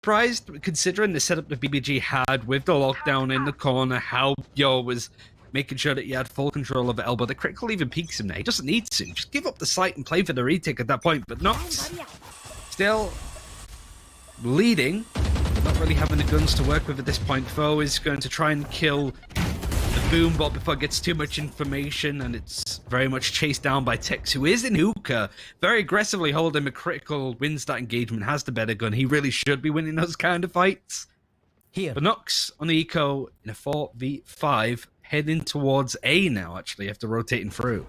surprised, considering the setup that BBG had with the lockdown in the corner, how Yo was making sure that he had full control of Elbow. The critical even peeks him there. He doesn't need to. Just give up the site and play for the retake at that point. But NOX still leading, not really having the guns to work with at this point. Foe is going to try and kill the boom bot before it gets too much information, and it's very much chased down by Tex, who is in hookah, very aggressively holding a critical, wins that engagement, has the better gun. He really should be winning those kind of fights. Here. But NOX on the eco in a 4v5, heading towards A now, actually, after rotating through.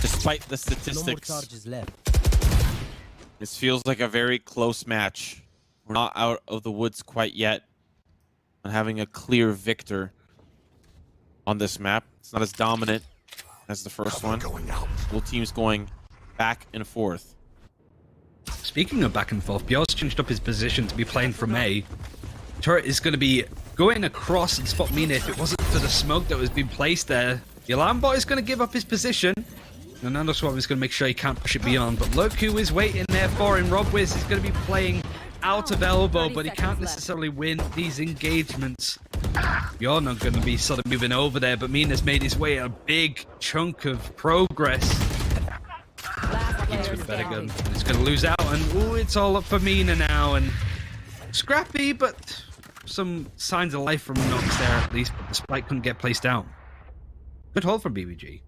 Despite the statistics, No more charges left. This feels like a very close match. We're not out of the woods quite yet on having a clear victor on this map. It's not as dominant as the first one. Both teams going back and forth. Speaking of back and forth, Bjorn's changed up his position to be playing from A. Turret is going to be going across and spot Mina. If it wasn't for the smoke that was being placed there, the alarm bot is going to give up his position. And Nando Swap is going to make sure he can't push it beyond. But look who is waiting there for him. Robwiz is going to be playing out of elbow, but he can't necessarily win these engagements. You're not going to be sort of moving over there, but Mina's made his way a big chunk of progress. He's with a better gun. He's going to lose out, and ooh, it's all up for Mina now. And scrappy, but some signs of life from NOX there at least, but the spike couldn't get placed down. Good hold from BBG.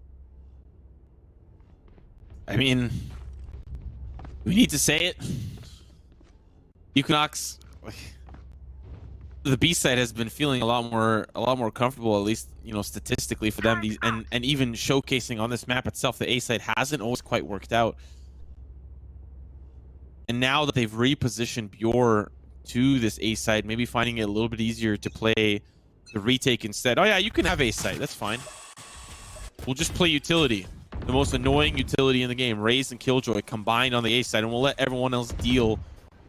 I mean, we need to say it. NOX, the B side has been feeling a lot more comfortable, at least statistically for them. And even showcasing on this map itself, the A side hasn't always quite worked out. And now that they've repositioned Bjor to this A side, maybe finding it a little bit easier to play the retake instead. Oh yeah, you can have A side, that's fine. We'll just play utility. The most annoying utility in the game, Raze and Killjoy combined on the A side, and we'll let everyone else deal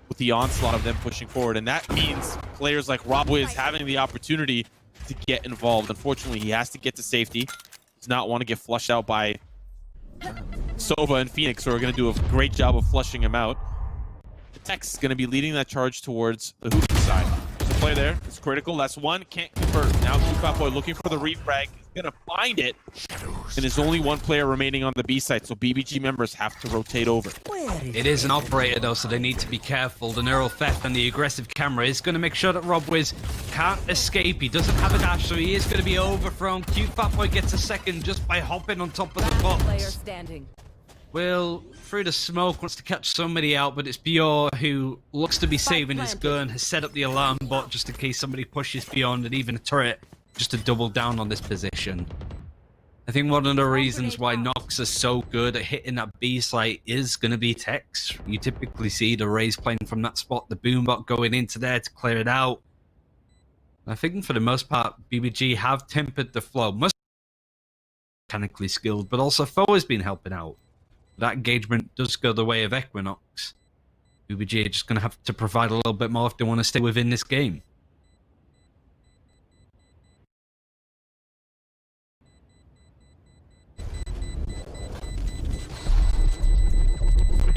with the onslaught of them pushing forward. And that means players like Robwiz having the opportunity to get involved. Unfortunately, he has to get to safety. Does not want to get flushed out by Sova and Phoenix, who are going to do a great job of flushing him out. Tex is going to be leading that charge towards the hooping side. There's a play there. It's critical. That's one. Can't convert. Now Keepop Boy looking for the refrag. He's going to find it. And there's only one player remaining on the B side, so BBG members have to rotate over. It is an operator though, so they need to be careful. The neural theft and the aggressive camera is going to make sure that Robwiz can't escape. He doesn't have a dash, so he is going to be overthrown. Cute Fat Boy gets a second just by hopping on top of the box. Will, through the smoke, wants to catch somebody out, but it's Bjor who looks to be saving his gun, has set up the alarm bot just in case somebody pushes beyond, and even a turret just to double down on this position. I think one of the reasons why NOX is so good at hitting that B site is going to be Tex. You typically see the Raze playing from that spot, the Boombot going into there to clear it out. I think for the most part, BBG have tempered the flow. Must be mechanically skilled, but also Foe has been helping out. That engagement does go the way of Equinox. BBG are just going to have to provide a little bit more if they want to stay within this game.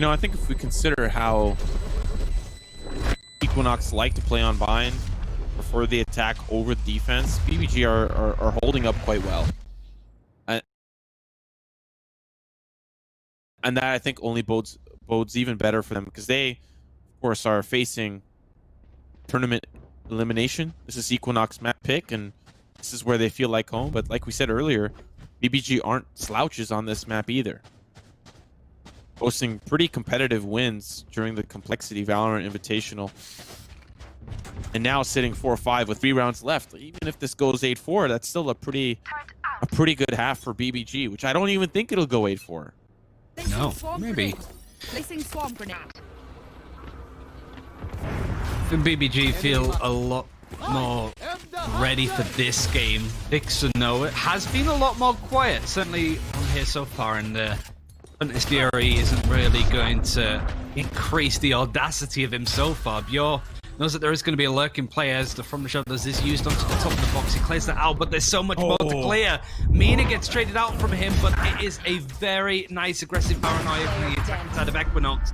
I think if we consider how Equinox like to play on bind, prefer the attack over the defense, BBG are holding up quite well. And that, I think, only bodes even better for them, because they, of course, are facing tournament elimination. This is Equinox map pick, and this is where they feel like home. But like we said earlier, BBG aren't slouches on this map either. Posting pretty competitive wins during the Complexity Valorant Invitational. And now sitting 4-5 with 3 rounds left. Even if this goes 8-4, that's still a pretty good half for BBG, which I don't even think it'll go 8-4. No, maybe. I think BBG feel a lot more ready for this game. Dixon, though, it has been a lot more quiet, certainly on here so far, and the Hunter's Fury isn't really going to increase the audacity of him so far. Bjor Knows that there is going to be a lurking player as the from the shoulders is used onto the top of the box. He clears that out, but there's so much more to clear. Mina gets traded out from him, but it is a very nice aggressive paranoia from the attacking side of Equinox.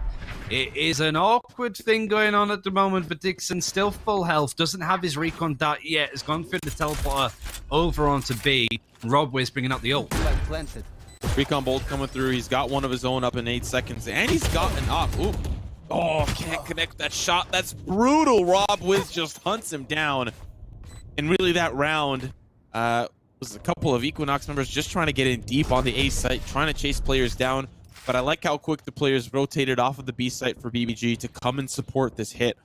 It is an awkward thing going on at the moment, but Dixon still full health, doesn't have his recon dart yet, has gone through the teleporter over onto B. Rob Wiz bringing out the ult. Recon bolt coming through. He's got one of his own up in 8 seconds, and he's got an op. Ooh. Oh, can't connect that shot. That's brutal. Rob Wiz just hunts him down. And really that round was a couple of Equinox members just trying to get in deep on the A site, trying to chase players down. But I like how quick the players rotated off of the B site for BBG to come and support this hit.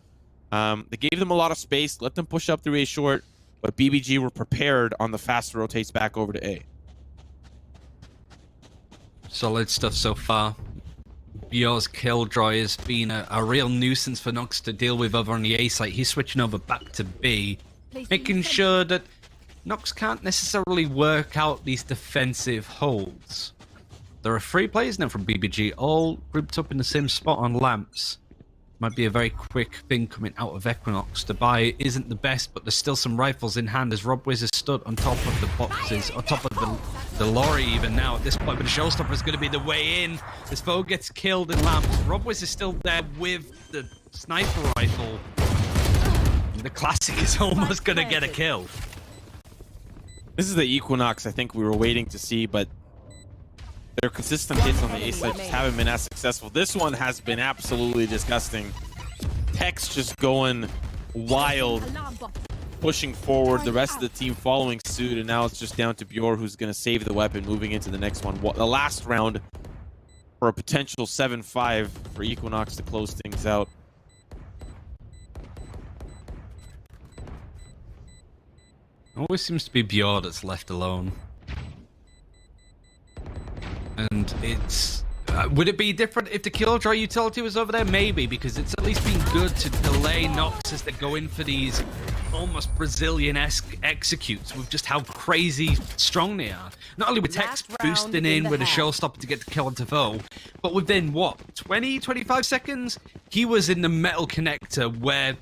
They gave them a lot of space, let them push up through A short, but BBG were prepared on the fast rotates back over to A. Solid stuff so far. Bjor's Killjoy has been a real nuisance for Nox to deal with over on the A site. He's switching over back to B, making sure that Nox can't necessarily work out these defensive holds. There are 3 players now from BBG, all grouped up in the same spot on lamps. Might be a very quick thing coming out of Equinox. The buy isn't the best, but there's still some rifles in hand as Rob Wiz has stood on top of the boxes, on top of the lorry even now at this point. But the showstopper is going to be the way in. This foe gets killed in lamps. Rob Wiz is still there with the sniper rifle. The classic is almost going to get a kill. This is the Equinox I think we were waiting to see, but their consistent hits on the A side just haven't been as successful. This one has been absolutely disgusting. Tex just going wild, pushing forward, the rest of the team following suit, and now it's just down to Bjor, who's going to save the weapon moving into the next one. The last round for a potential 7-5 for Equinox to close things out. Always seems to be Bjor that's left alone. And it's... would it be different if the Killjoy utility was over there? Maybe, because it's at least been good to delay Nox as they go in for these almost Brazilian-esque executes with just how crazy strong they are. Not only with Tex boosting in with a showstopper to get the kill onto foe, but within, what, 20, 25 seconds? He was in the metal connector where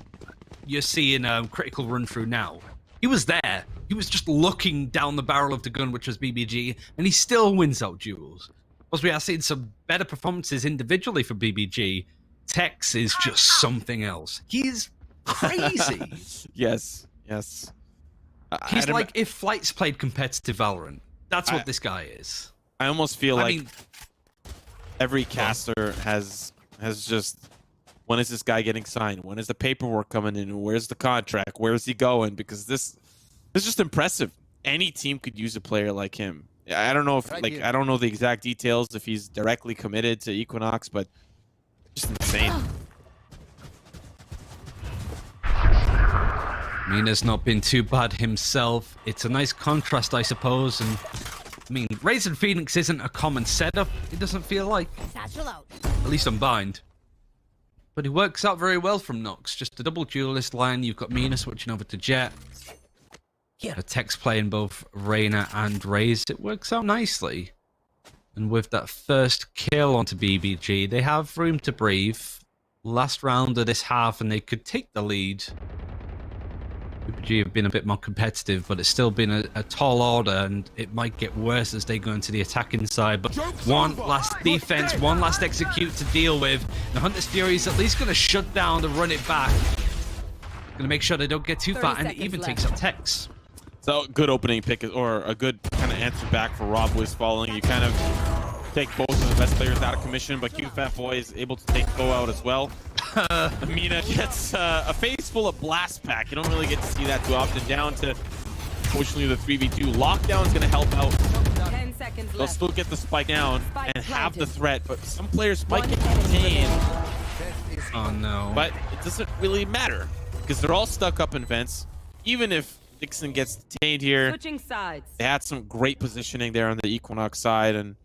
you're seeing a critical run-through now. He was there. He was just looking down the barrel of the gun, which was BBG, and he still wins out duels. Plus, we are seeing some better performances individually for BBG. Tex is just something else. He's crazy. Yes. He's like if Flights played competitive Valorant. That's what this guy is. I almost feel like every caster has just... When is this guy getting signed? When is the paperwork coming in? Where's the contract? Where's he going? Because this is just impressive. Any team could use a player like him. I don't know if I don't know the exact details if he's directly committed to Equinox, but just insane. Mina's not been too bad himself. It's a nice contrast, I suppose. And I mean, Razor Phoenix isn't a common setup. It doesn't feel like. At least on Bind. But it works out very well from Nox. Just a double duelist line. You've got Mina switching over to Jet. Yeah. A Tex playing both Reyna and Raze. It works out nicely. And with that first kill onto BBG, they have room to breathe. Last round of this half, and they could take the lead. BBG have been a bit more competitive, but it's still been a tall order, and it might get worse as they go into the attacking side. But one last defense, one last execute to deal with. The Hunter's Fury is at least going to shut down to run it back. Going to make sure they don't get too far, and it even takes out Tex. So good opening pick, or a good kind of answer back for Rob Wiz falling. You kind of take both of the best players out of commission, but QFat Boy is able to take Bo out as well. Mina gets a face full of blast pack. You don't really get to see that too often. Down to, fortunately, the 3v2. Lockdown is going to help out. 10 seconds They'll left. still get the spike down and have the threat, but some players might get detained. Oh no. But it doesn't really matter, because they're all stuck up in vents. Even if Dixon gets detained here, Switching sides. they had some great positioning there on the Equinox side. And,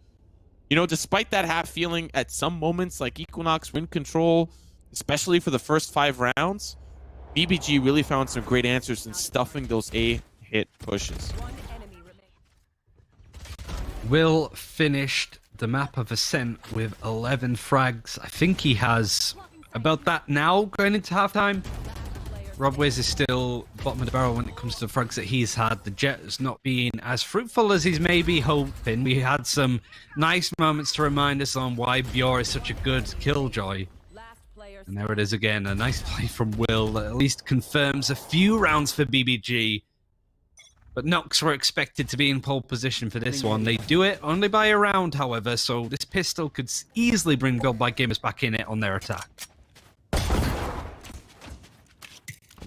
you know, despite that half feeling at some moments like Equinox were in control, especially for the first 5 rounds, BBG really found some great answers in stuffing those A-hit pushes. Will finished the map of Ascent with 11 frags. I think he has about that now going into halftime. Rob Wiz is still bottom of the barrel when it comes to the frags that he's had. The jet has not been as fruitful as he's maybe hoping. We had some nice moments to remind us on why Bjor is such a good killjoy. And there it is again, a nice play from Will that at least confirms a few rounds for BBG. But NOX were expected to be in pole position for this one. They do it only by a round, however, so this pistol could easily bring Build by Gamers back in it on their attack.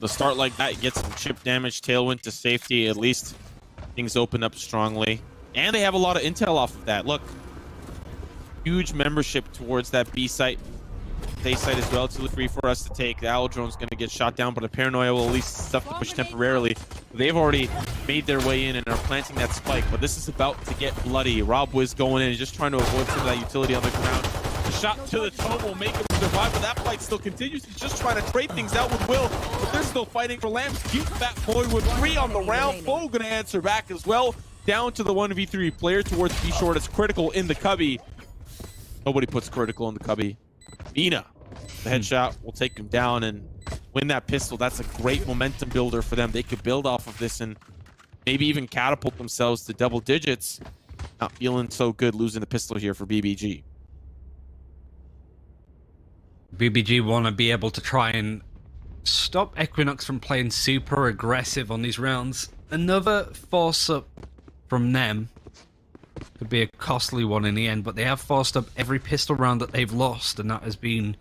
The start like that gets some chip damage, tailwind to safety. At least things open up strongly. And they have a lot of intel off of that. Look, huge membership towards that B site. A site is relatively free for us to take. The Owl Drone's going to get shot down, but a Paranoia will at least stuff to push temporarily. They've already made their way in and are planting that spike, but this is about to get bloody. Rob Wiz going in and just trying to avoid some of that utility on the ground. The shot to the toe will make him survive, but that fight still continues. He's just trying to trade things out with Will, but they're still fighting for Lambs. Cute Fat Boy with 3 on the round. Fo going to answer back as well. Down to the 1v3 player towards B-Short. It's critical in the cubby. Nobody puts critical in the cubby. Mina, the headshot will take him down and win that pistol. That's a great momentum builder for them. They could build off of this and maybe even catapult themselves to double digits. Not feeling so good losing the pistol here for BBG. BBG want to be able to try and stop Equinox from playing super aggressive on these rounds. Another force up from them could be a costly one in the end, but they have forced up every pistol round that they've lost, and that has been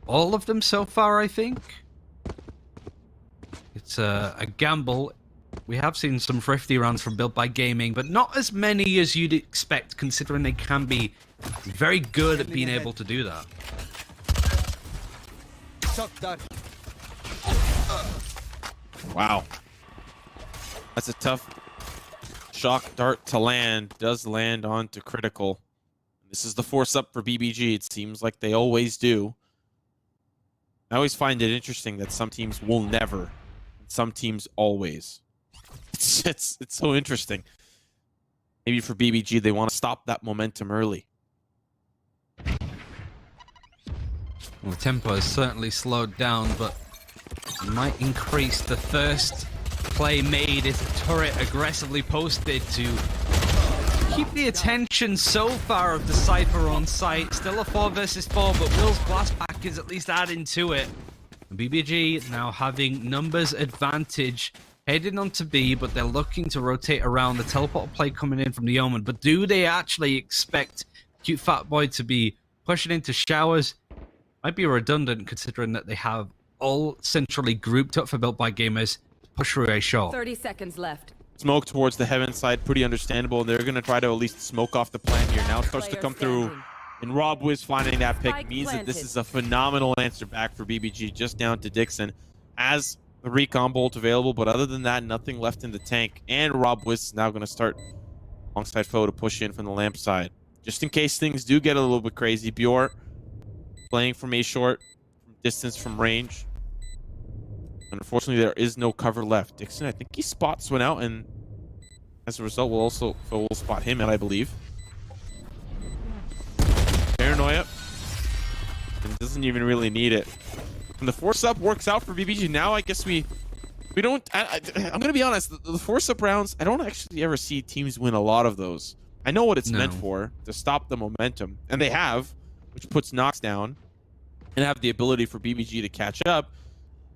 all of them so far, I think. It's a gamble. We have seen some thrifty rounds from Built by Gaming, but not as many as you'd expect, considering they can be very good at being able to do that. Wow. That's a tough shock dart to land. Does land onto critical. This is the force up for BBG. It seems like they always do. I always find it interesting that some teams will never, some teams always. It's so interesting. Maybe for BBG, they want to stop that momentum early. Well, the tempo has certainly slowed down, but might increase. The first play made is a turret aggressively posted to keep the attention so far of the Cypher on site. Still a 4 versus 4, but Will's blast pack is at least adding to it. BBG now having numbers advantage, heading on to B, but they're looking to rotate around. The teleport play coming in from the Omen, but do they actually expect Cute Fat Boy to be pushing into showers? Might be redundant considering that they have all centrally grouped up for Built by Gamers to push through a shot. 30 seconds left. Smoke towards the heaven side, pretty understandable. They're going to try to at least smoke off the plan here. Now it starts to come through. And Rob Wiz finding that pick means that this is a phenomenal answer back for BBG, just down to Dixon. As the recon bolt available, but other than that, nothing left in the tank. And Rob Wiz is now going to start alongside Foe to push in from the lamp side. Just in case things do get a little bit crazy, Bjor playing from a short, from distance, from range. Unfortunately, there is no cover left. Dixon, I think he spots one out, and as a result, will spot him out, I believe. Paranoia. And doesn't even really need it. And the force up works out for BBG. Now I guess we don't. I'm gonna be honest. The force up rounds, I don't actually ever see teams win a lot of those. I know what it's meant for, to stop the momentum, and they have, which puts NOX down, and have the ability for BBG to catch up.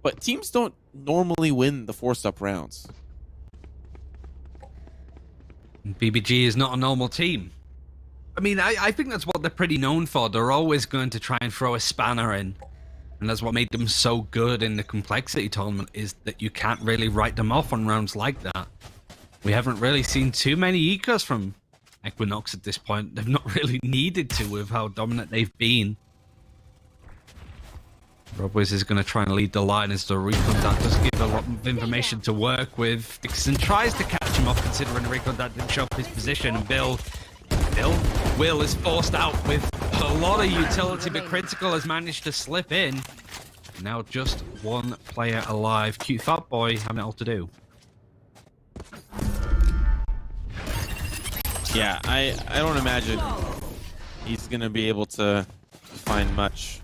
But teams don't normally win the force up rounds. BBG is not a normal team. I mean, I think that's what they're pretty known for. They're always going to try and throw a spanner in. And that's what made them so good in the complexity tournament, is that you can't really write them off on rounds like that. We haven't really seen too many ecos from Equinox at this point. They've not really needed to with how dominant they've been. Rob Wiz is going to try and lead the line as the recon that does give a lot of information to work with. Dixon tries to catch him off, considering the recon that didn't show up his position, and Will is forced out with a lot of utility, but Critical has managed to slip in. Now just one player alive. Cute Fat Boy having it all to do. Yeah, I don't imagine he's going to be able to find much.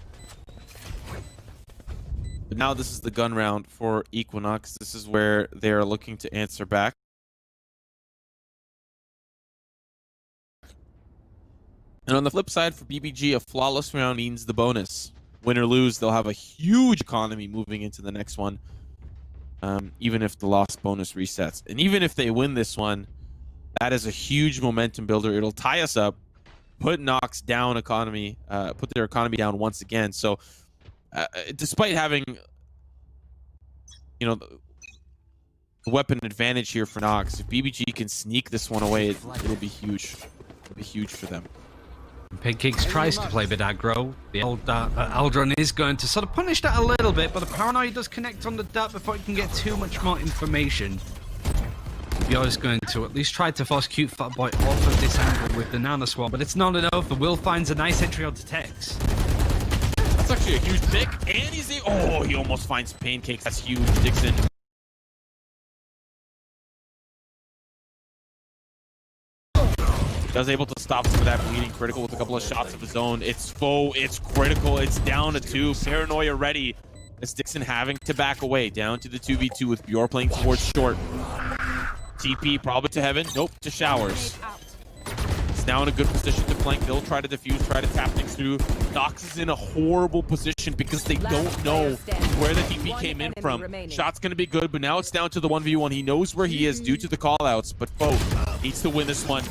The But now this is the gun round for Equinox. This is where they're looking to answer back. And on the flip side, for BBG, a flawless round means the bonus. Win or lose, they'll have a huge economy moving into the next one, even if the lost bonus resets. And even if they win this one, that is a huge momentum builder. It'll tie us up, put NOX down economy, put their economy down once again. So despite having, you know, the weapon advantage here for NOX, if BBG can sneak this one away, it'll be huge. It'll be huge for them. Pancakes tries to play a bit aggro. The old Aldron is going to sort of punish that a little bit, but the paranoia does connect on the dart before he can get too much more information. You're just going to at least try to force Cute Fat Boy off of this angle with the Nano Swarm, but it's not enough. The Will finds a nice entry onto Tex. That's actually a huge pick, and he almost finds Pancakes. That's huge, Dixon. Was able to stop some of that bleeding. Critical with a couple of shots of his own. It's Foe, it's Critical, it's down to 2. Paranoia ready. As Dixon having to back away. Down to the 2v2 with Bjor playing towards short. TP probably to Heaven. Nope, to Showers. It's now in a good position to flank. They'll try to defuse, try to tap things through. Nox is in a horrible position because they don't know where the TP came in from. Shot's going to be good, but now it's down to the 1v1. He knows where he is due to the callouts, but Foe needs to win this one.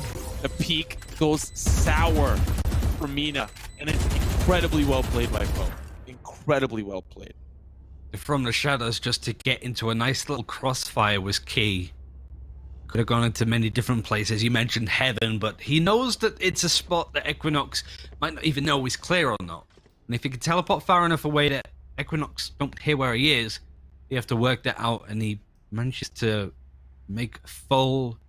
The peak goes sour for Mina, and it's incredibly well played by Foe. Incredibly well played. From the shadows, just to get into a nice little crossfire was key. Could have gone into many different places. You mentioned Heaven, but he knows that it's a spot that Equinox might not even know is clear or not. And if he can teleport far enough away that Equinox don't hear where he is, you have to work that out, and he manages to make full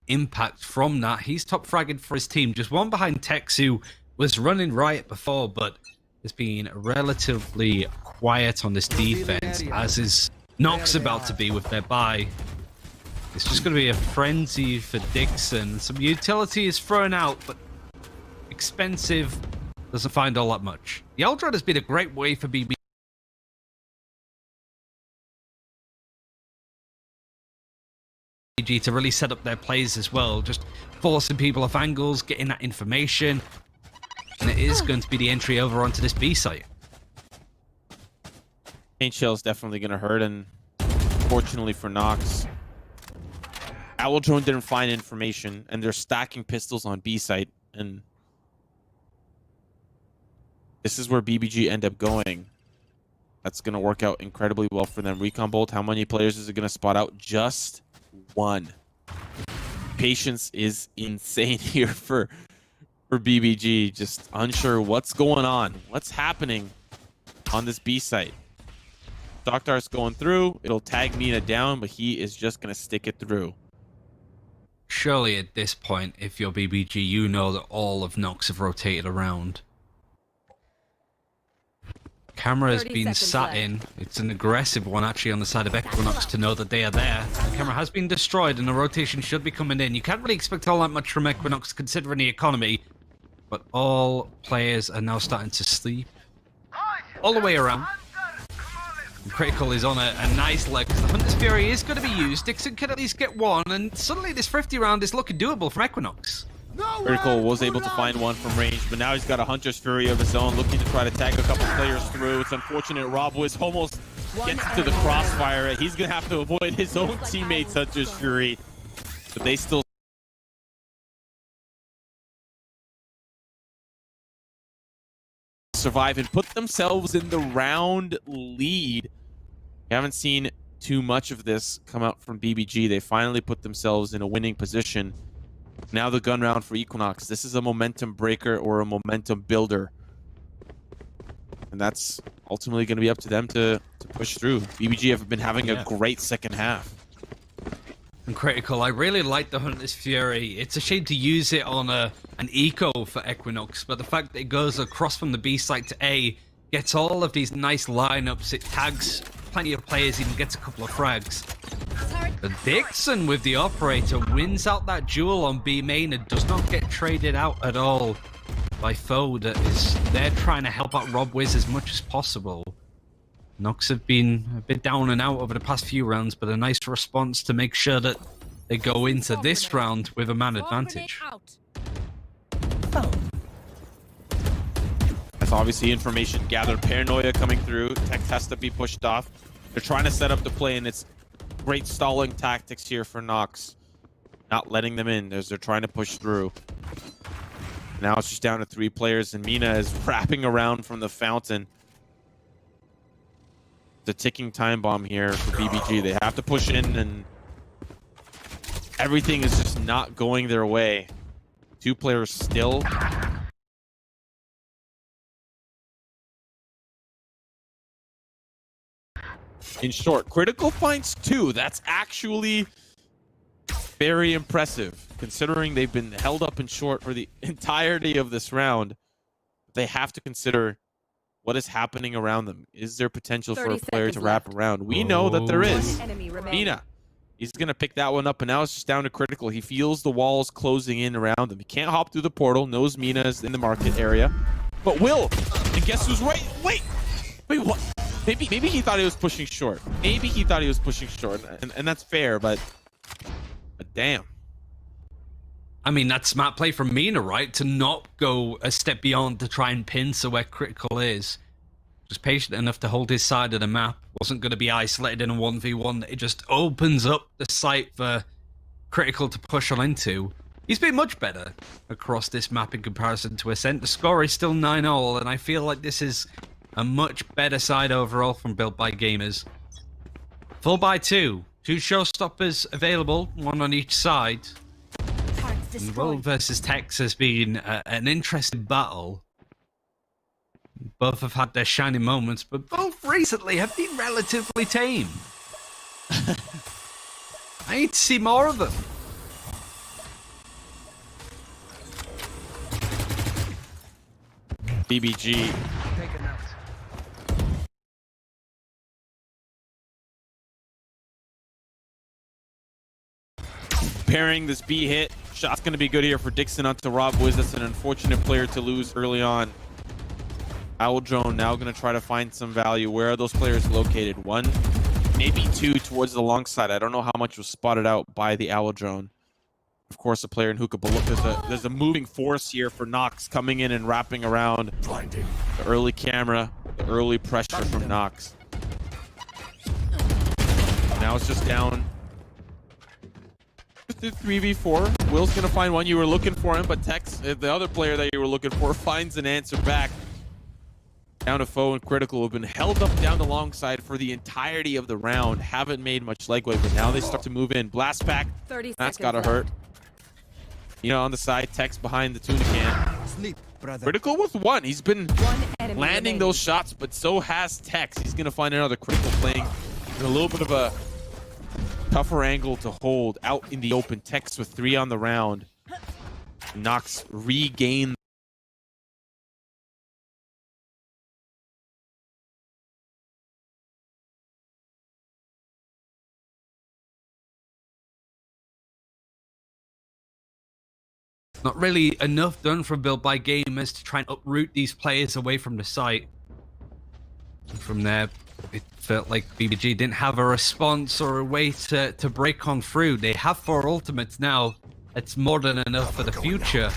impact from that. He's top fragged for his team, just one behind Tex, who was running riot before, but has been relatively quiet on this defense, as is Nox about to be with their buy. It's just going to be a frenzy for Dixon. Some utility is thrown out, but expensive, doesn't find all that much. The Eldred has been a great way for BB to really set up their plays as well, just forcing people off angles, getting that information, and it is going to be the entry over onto this B site. Paint Shell is definitely going to hurt, and fortunately for Nox, Owl Drone didn't find information, and they're stacking pistols on B site, and this is where BBG end up going. That's going to work out incredibly well for them. Recon Bolt, how many players is it going to spot out? Just one. Patience is insane here for BBG. Just unsure what's going on, what's happening on this B site. Doctar's going through. It'll tag Mina down, but he is just going to stick it through. Surely at this point, if you're BBG, you know that all of Nox have rotated around. Camera has been sat in. It's an aggressive one actually on the side of Equinox to know that they are there. The camera has been destroyed and the rotation should be coming in. You can't really expect all that much from Equinox considering the economy, but all players are now starting to sleep all the way around. And Critical is on a nice leg because the Hunter's Fury is going to be used. Dixon can at least get one, and suddenly this 50 round is looking doable for Equinox. Critical was able to find one from range, but now he's got a Hunter's Fury of his own, looking to try to tag a couple players through. It's unfortunate RobWiz almost gets into the crossfire. He's going to have to avoid his own teammates' Hunter's Fury, but they still survive and put themselves in the round lead. We haven't seen too much of this come out from BBG. They finally put themselves in a winning position. Now the gun round for Equinox. This is a momentum breaker or a momentum builder. And that's ultimately going to be up to them to push through. BBG have been having a great second half. And Critical, I really like the Hunter's Fury. It's a shame to use it on an eco for Equinox, but the fact that it goes across from the B site to A, gets all of these nice lineups, it tags plenty of players, even gets a couple of frags. But Dixon with the operator wins out that duel on B main and does not get traded out at all by Foe that is there trying to help out RobWiz as much as possible. NOX have been a bit down and out over the past few rounds, but a nice response to make sure that they go into this round with a man advantage. That's obviously information gathered. Paranoia coming through. Tex has to be pushed off. They're trying to set up the play, and it's great stalling tactics here for NOX. Not letting them in as they're trying to push through. Now it's just down to 3 players, and Mina is wrapping around from the fountain. The ticking time bomb here for BBG. They have to push in, and everything is just not going their way. 2 players still. In short, Critical finds 2. That's actually very impressive, considering they've been held up in short for the entirety of this round. They have to consider what is happening around them. Is there potential for a player to wrap around? We know that there is. Mina, he's going to pick that one up, and now it's just down to Critical. He feels the walls closing in around him. He can't hop through the portal, knows Mina is in the market area, but will. And guess who's right? Wait, what? Maybe he thought he was pushing short. Maybe he thought he was pushing short, and that's fair, but damn. I mean, that's smart play from Mina, right? To not go a step beyond to try and pincer where Critical is. Just patient enough to hold his side of the map. Wasn't going to be isolated in a 1v1. It just opens up the site for Critical to push on into. He's been much better across this map in comparison to Ascent. The score is still 9-0, and I feel like this is a much better side overall from Built by Gamers. Full by 2. 2 showstoppers available, 1 on each side. Will versus Tex has been an interesting battle. Both have had their shining moments, but both recently have been relatively tame. I need to see more of them. BBG. Pairing this B hit. Shot's going to be good here for Dixon onto Rob Wiz. That's an unfortunate player to lose early on. Owl Drone now going to try to find some value. Where are those players located? 1, maybe 2 towards the long side. I don't know how much was spotted out by the Owl Drone. Of course, a player in hookah, but look, there's a moving force here for NOX coming in and wrapping around. The early camera, the early pressure from NOX. Now it's just down. 3v4. Will's gonna find one. You were looking for him, but Tex, the other player that you were looking for, finds an answer back. Down to Foe and Critical, have been held up down the long side for the entirety of the round. Haven't made much legway, but now they start to move in. Blast pack. That's gotta hurt. You know, on the side, Tex behind the tuna can. Sleep, brother. Critical with 1. He's been landing those shots, but so has Tex. He's gonna find another Critical playing in a little bit of a tougher angle to hold out in the open. Tex with 3 on the round. NOX regain. Not really enough done from Built by Gamers to try and uproot these players away from the site. And from there, it felt like BBG didn't have a response or a way to break on through. They have 4 ultimates now. It's more than enough for the future.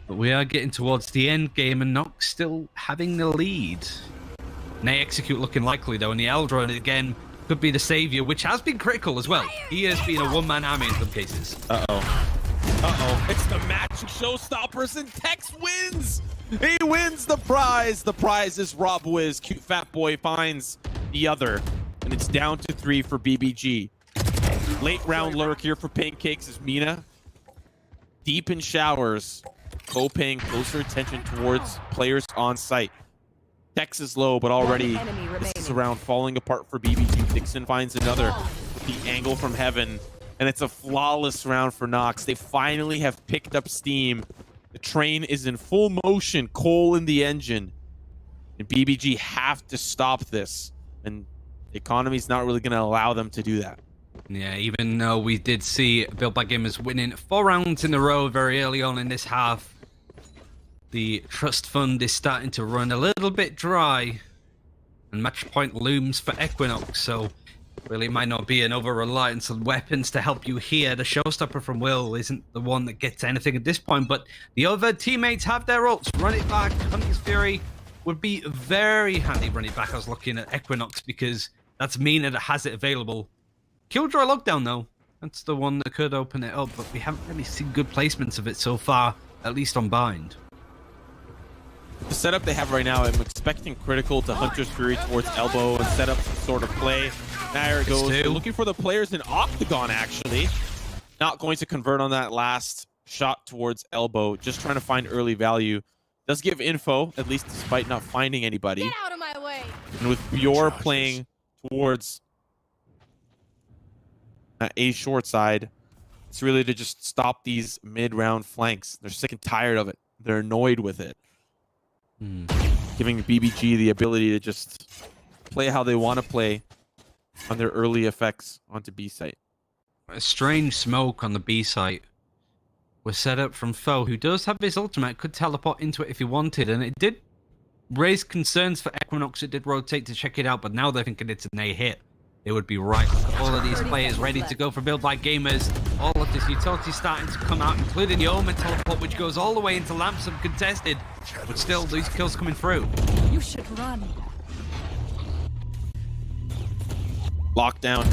But we are getting towards the end game, and NOX still having the lead. Nay execute looking likely though, and the Eldron again could be the savior, which has been Critical as well. He has been a one-man army in some cases. It's the match showstoppers, and Tex wins! He wins the prize! The prize is Rob Wiz. Cute Fat Boy finds the other, and it's down to 3 for BBG. Late round lurk here for Pancakes is Mina. Deep in showers. Poe paying closer attention towards players on site. Tex is low, but already this is a round falling apart for BBG. Dixon finds another with the angle from heaven. And it's a flawless round for NOX. They finally have picked up steam. The train is in full motion, coal in the engine. And BBG have to stop this. And the economy's not really going to allow them to do that. Yeah, even though we did see Built by Gamers winning 4 rounds in a row very early on in this half, the trust fund is starting to run a little bit dry. and match point looms for Equinox, so really might not be an over-reliance on weapons to help you here. The showstopper from Will isn't the one that gets anything at this point, but the other teammates have their ults. Run it back. Hunter's Fury would be very handy running back. I was looking at Equinox because that's Mina that has it available. Killjoy Lockdown, though. That's the one that could open it up, but we haven't really seen good placements of it so far, at least on Bind. The setup they have right now, I'm expecting critical to Hunter's Fury towards elbow and set up some sort of play. There it goes. They're looking for the players in Octagon, actually. Not going to convert on that last shot towards elbow. Just trying to find early value. Does give info, at least despite not finding anybody. Get out of my way. And with Bjor playing towards A short side, it's really to just stop these mid-round flanks. They're sick and tired of it. They're annoyed with it. Giving BBG the ability to just play how they want to play on their early effects onto B site. A strange smoke on the B site was set up from Foe, who does have his ultimate, could teleport into it if he wanted, and it did raise concerns for Equinox. It did rotate to check it out, but now they're thinking it's an A hit. They would be right. All of these players ready to go for Build by Gamers. All of this utility starting to come out, including the Omen teleport, which goes all the way into Lamps uncontested, but still these kills coming through. You should run. Lockdown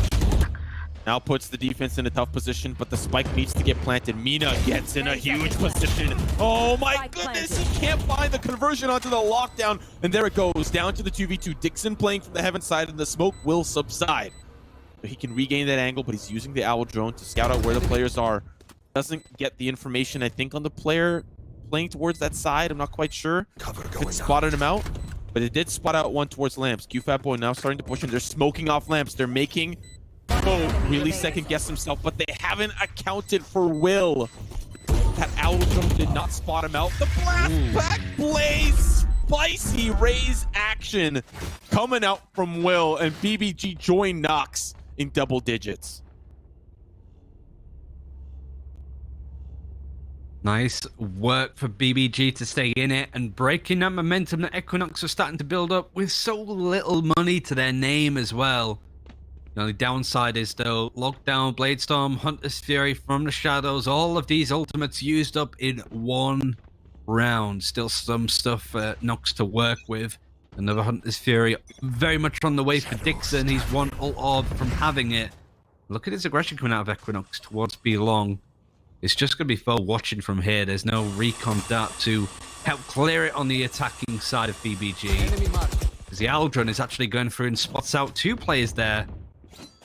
now puts the defense in a tough position, but the spike needs to get planted. Mina gets in a huge position. Oh my goodness, he can't find the conversion onto the lockdown, and there it goes, down to the 2v2. Dixon playing from the heaven side, and the smoke will subside. He can regain that angle, but he's using the owl drone to scout out where the players are. Doesn't get the information, I think, on the player playing towards that side. I'm not quite sure. It spotted him out, but it did spot out one towards Lamps. QFat Boy now starting to push in. They're smoking off Lamps. They're making really second guess himself, but they haven't accounted for Will. That owl drone did not spot him out. The blast back blaze, spicy raise action coming out from Will, and BBG join NOX in double digits. Nice work for BBG to stay in it and breaking that momentum that Equinox are starting to build up with so little money to their name as well. The only downside is, though, Lockdown, Bladestorm, Hunter's Fury from the shadows, all of these ultimates used up in one round. Still some stuff for NOX to work with. Another Hunter's Fury very much on the way for Dixon. He's one ult orb from having it. Look at his aggression coming out of Equinox towards B long. It's just going to be Foe watching from here. There's no recon dart to help clear it on the attacking side of BBG. Because the Aldron is actually going through and spots out two players there.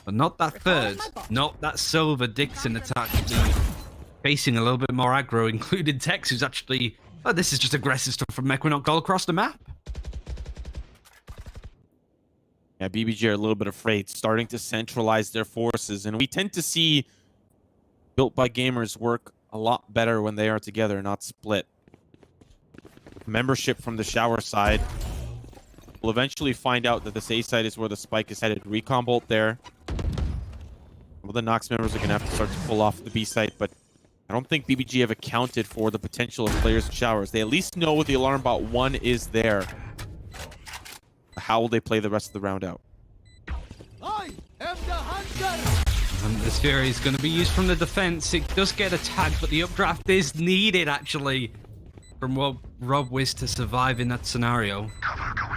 But not that third, not that Silver Dixon attack. Facing a little bit more aggro, including Tex, who's actually... Oh, this is just aggressive stuff from Equinox all across the map. Yeah, BBG are a little bit afraid, starting to centralize their forces. And we tend to see Built by Gamers work a lot better when they are together, not split. Membership from the shower side. We'll eventually find out that this A side is where the spike is headed. Recon bolt there. Well, the NOX members are going to have to start to pull off the B site, but I don't think BBG have accounted for the potential of players in showers. They at least know the alarm bot 1 is there. How will they play the rest of the round out? I am the hunter! And this Fury is going to be used from the defense. It does get a tag, but the updraft is needed, actually, from Rob Wiz to survive in that scenario.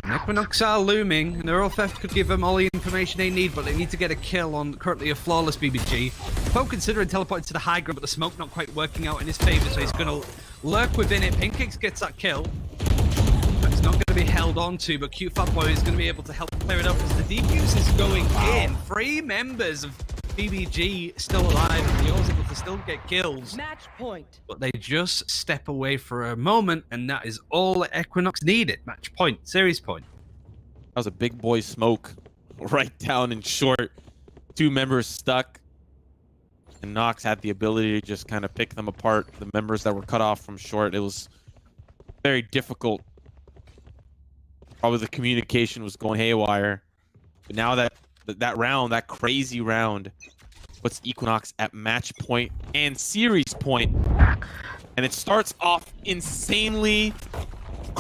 And Equinox are looming. Neural Theft could give them all the information they need, but they need to get a kill on currently a flawless BBG. Poe considering teleporting to the high ground, but the smoke not quite working out in his favor, so he's going to lurk within it. Pancakes gets that kill. It's not going to be held on to, but Cute Fat Boy is going to be able to help clear it up as the defuse is going in. 3 members of BBG still alive, and Leo's able to still get kills. Match point. But they just step away for a moment, and that is all that Equinox needed. Match point, series point. That was a big boy smoke right down in short. 2 members stuck. And NOX had the ability to just kind of pick them apart. The members that were cut off from short, it was very difficult. Probably the communication was going haywire. But now that round, that crazy round, puts Equinox at match point and series point. And it starts off insanely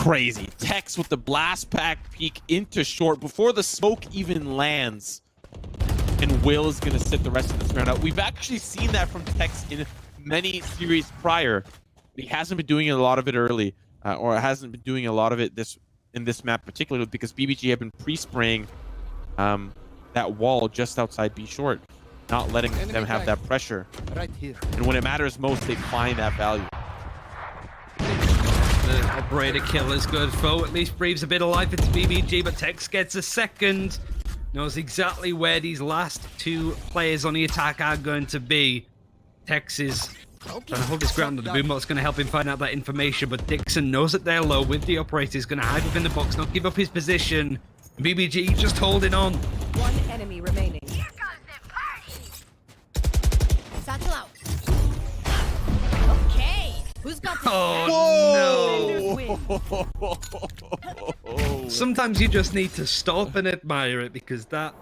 crazy. Tex with the blast pack peek into short before the smoke even lands. And Will is going to sit the rest of this round out. We've actually seen that from Tex in many series prior. But he hasn't been doing a lot of it early, or hasn't been doing a lot of it in this map particularly because BBG have been pre-spraying that wall just outside B short, not letting them have that pressure. Right here. And when it matters most, they find that value. The operator kill is good. Foe at least breathes a bit of life into BBG, but Tex gets a second. Knows exactly where these last two players on the attack are going to be. Tex is trying to hold his ground, and the boombot's going to help him find out that information, but Dixon knows that they're low with the operator. He's going to hide within the box, not give up his position. BBG just holding on. One enemy remaining. Satchel out. Okay. Who's got this? Oh, Oh. no. Sometimes you just need to stop and admire it, because that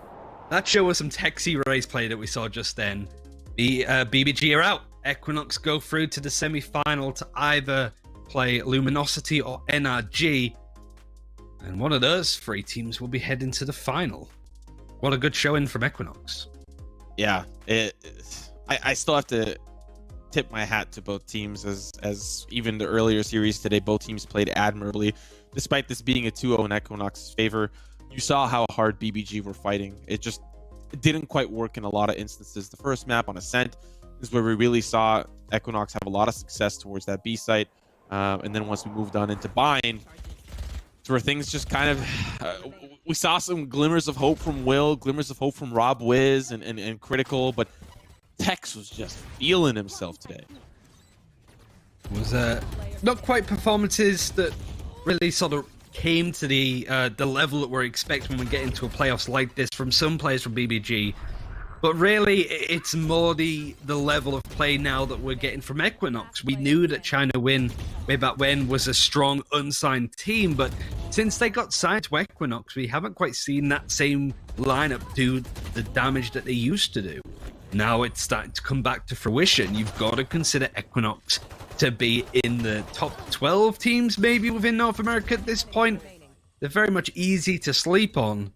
show was some Texy Rays play that we saw just then. The BBG are out. Equinox go through to the semi-final to either play Luminosity or NRG. And one of those three teams will be heading to the final. What a good showing from Equinox. Yeah, I still have to tip my hat to both teams, as even the earlier series today, both teams played admirably. Despite this being a 2-0 in Equinox's favor, you saw how hard BBG were fighting. It didn't quite work in a lot of instances. The first map on Ascent is where we really saw Equinox have a lot of success towards that B site. And then once we moved on into Bind, it's where things just kind of... we saw some glimmers of hope from Will, glimmers of hope from Rob Wiz and Critical, but Tex was just feeling himself today. Was not quite performances that really sort of came to the level that we're expecting when we get into a playoffs like this from some players from BBG, but really it's more the level of play now that we're getting from Equinox. We knew that China Win way back when was a strong unsigned team, but since they got signed to Equinox, we haven't quite seen that same lineup do the damage that they used to do. Now it's starting to come back to fruition. You've got to consider Equinox to be in the top 12 teams maybe within North America at this point. They're very much easy to sleep on.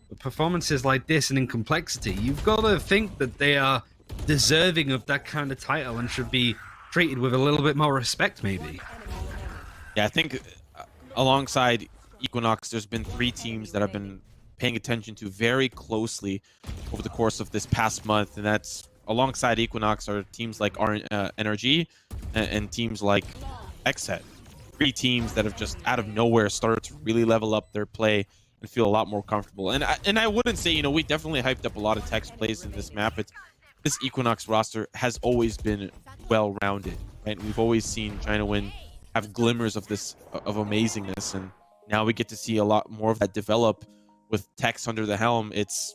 But performances like this and in complexity, you've got to think that they are deserving of that kind of title and should be treated with a little bit more respect maybe. Yeah, I think alongside Equinox, there's been three teams that I've been paying attention to very closely over the course of this past month, and that's alongside Equinox are teams like NRG and teams like XHEAD. Three teams that have just out of nowhere started to really level up their play and feel a lot more comfortable. And I wouldn't say, we definitely hyped up a lot of Tex plays in this map. This Equinox roster has always been well-rounded, right? We've always seen China Win have glimmers of amazingness, and now we get to see a lot more of that develop with Tex under the helm. It's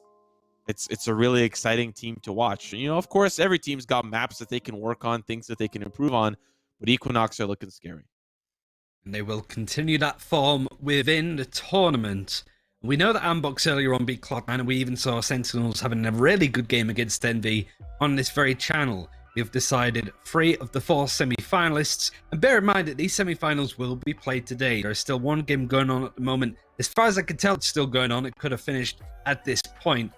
a really exciting team to watch. Of course, every team's got maps that they can work on, things that they can improve on, but Equinox are looking scary. And they will continue that form within the tournament. We know that Ambox earlier on beat Cloud9, and we even saw Sentinels having a really good game against Envy on this very channel. We have decided 3 of the 4 semi-finalists, and bear in mind that these semi-finals will be played today. There is still one game going on at the moment. As far as I can tell, it's still going on. It could have finished at this point,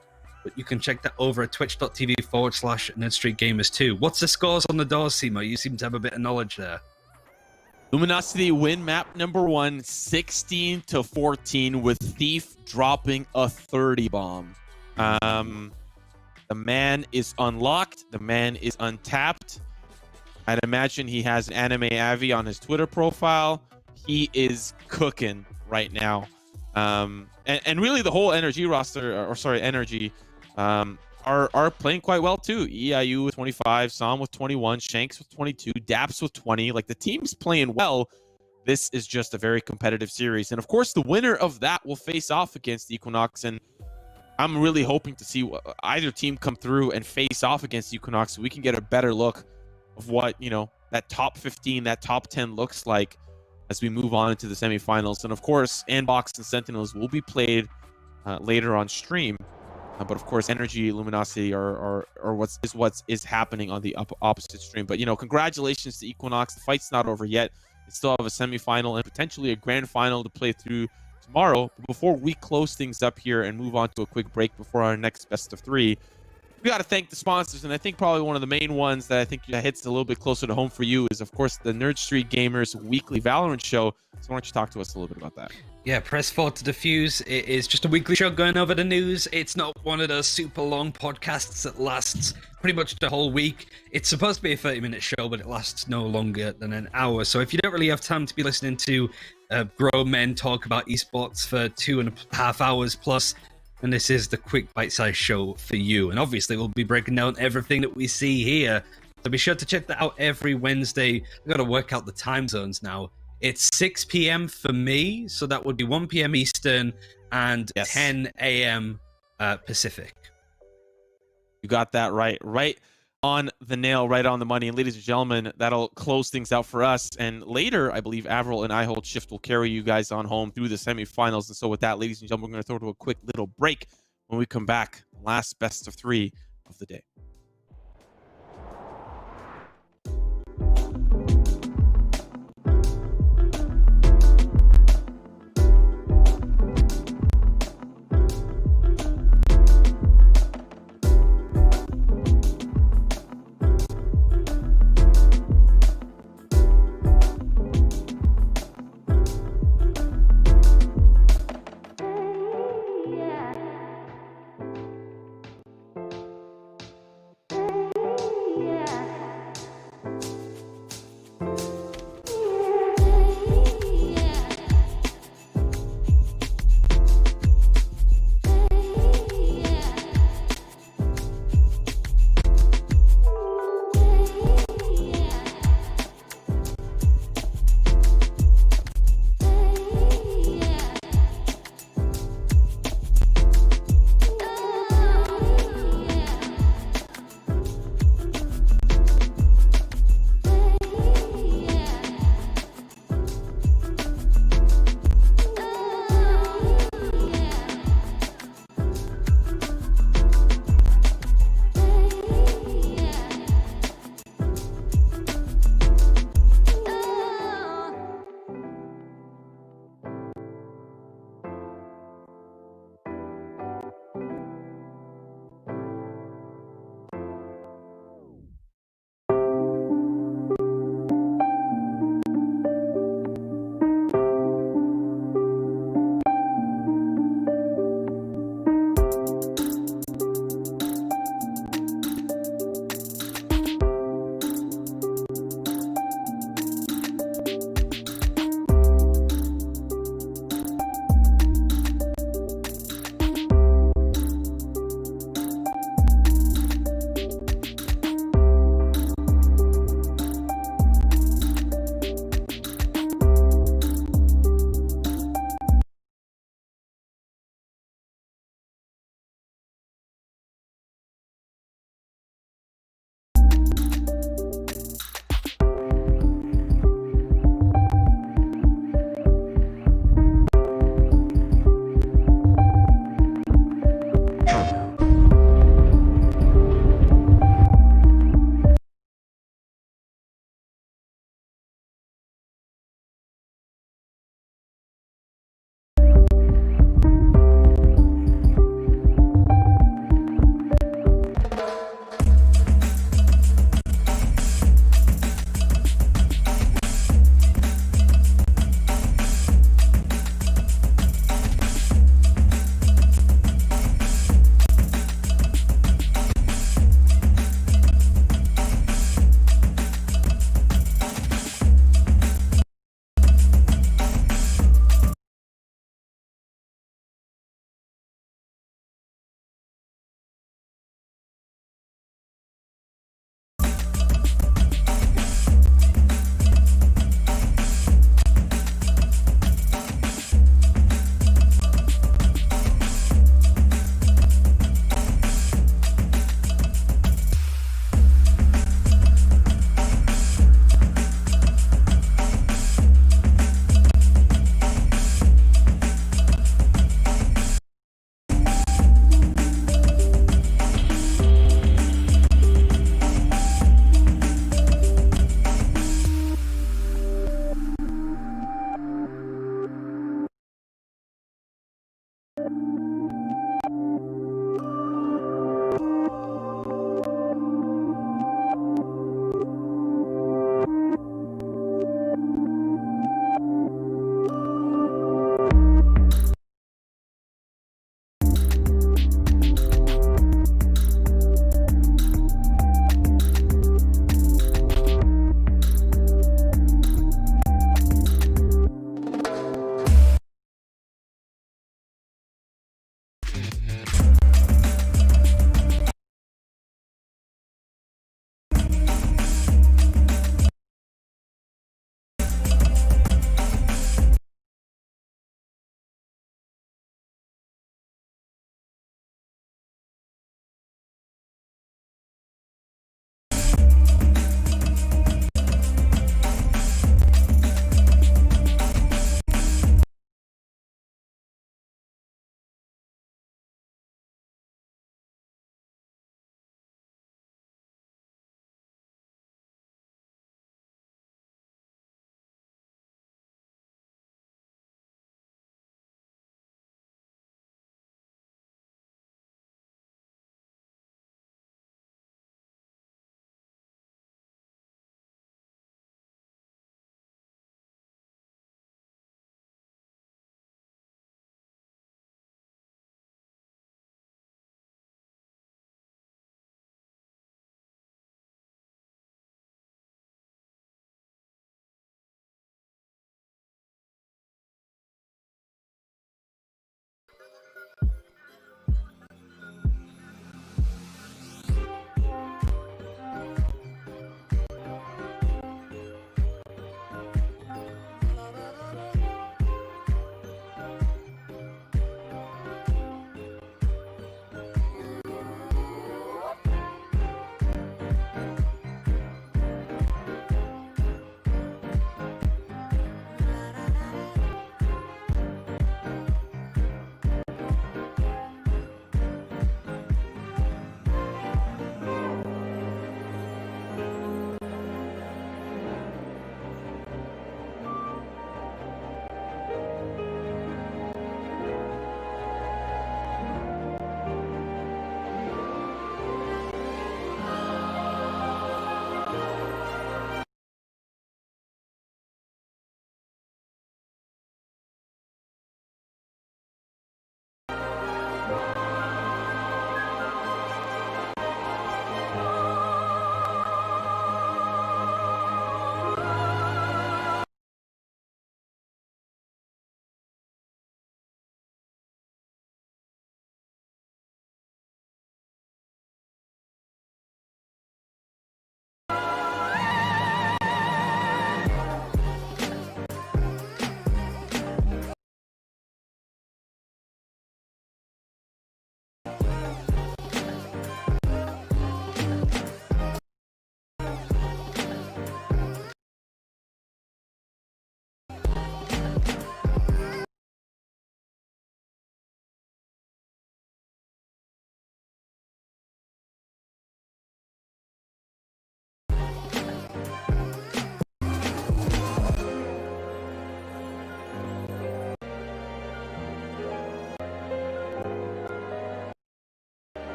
but you can check that over at twitch.tv/NerdStreetGamers 2. What's the scores on the doors, Simo? You seem to have a bit of knowledge there. Luminosity win map number 1, 16-14, with Thief dropping a 30 bomb. The man is unlocked. The man is untapped. I'd imagine he has an Anime Avi on his Twitter profile. He is cooking right now. And really the whole NRG roster, NRG, are playing quite well too. EIU with 25, Sam with 21, Shanks with 22, Daps with 20. Like, the team's playing well. This is just a very competitive series. And of course, the winner of that will face off against Equinox. And I'm really hoping to see either team come through and face off against Equinox so we can get a better look of what, that top 15, that top 10 looks like as we move on into the semifinals. And of course, Andbox and Sentinels will be played later on stream. But of course, Energy, Luminosity are what's happening on the opposite stream. But, congratulations to Equinox. The fight's not over yet. They still have a semifinal and potentially a grand final to play through tomorrow. But before we close things up here and move on to a quick break before our next best of 3, we got to thank the sponsors, and I think probably one of the main ones that I think hits a little bit closer to home for you is, of course, the Nerd Street Gamers weekly Valorant show. So why don't you talk to us a little bit about that? Yeah, press forward to defuse. It is just a weekly show going over the news. It's not one of those super long podcasts that lasts pretty much the whole week. It's supposed to be a 30-minute show, but it lasts no longer than an hour. So if you don't really have time to be listening to grown men talk about esports for 2.5 hours plus, then this is the quick bite-sized show for you. And obviously, we'll be breaking down everything that we see here. So be sure to check that out every Wednesday. I've got to work out the time zones now. It's 6 p.m. for me, so that would be 1 p.m. Eastern and 10 a.m. Pacific. You got that right on the nail, right on the money. And ladies and gentlemen, that'll close things out for us. And later, I believe Avril and I Hold Shift will carry you guys on home through the semifinals. And so with that, ladies and gentlemen, we're going to throw to a quick little break. When we come back, last best of 3 of the day.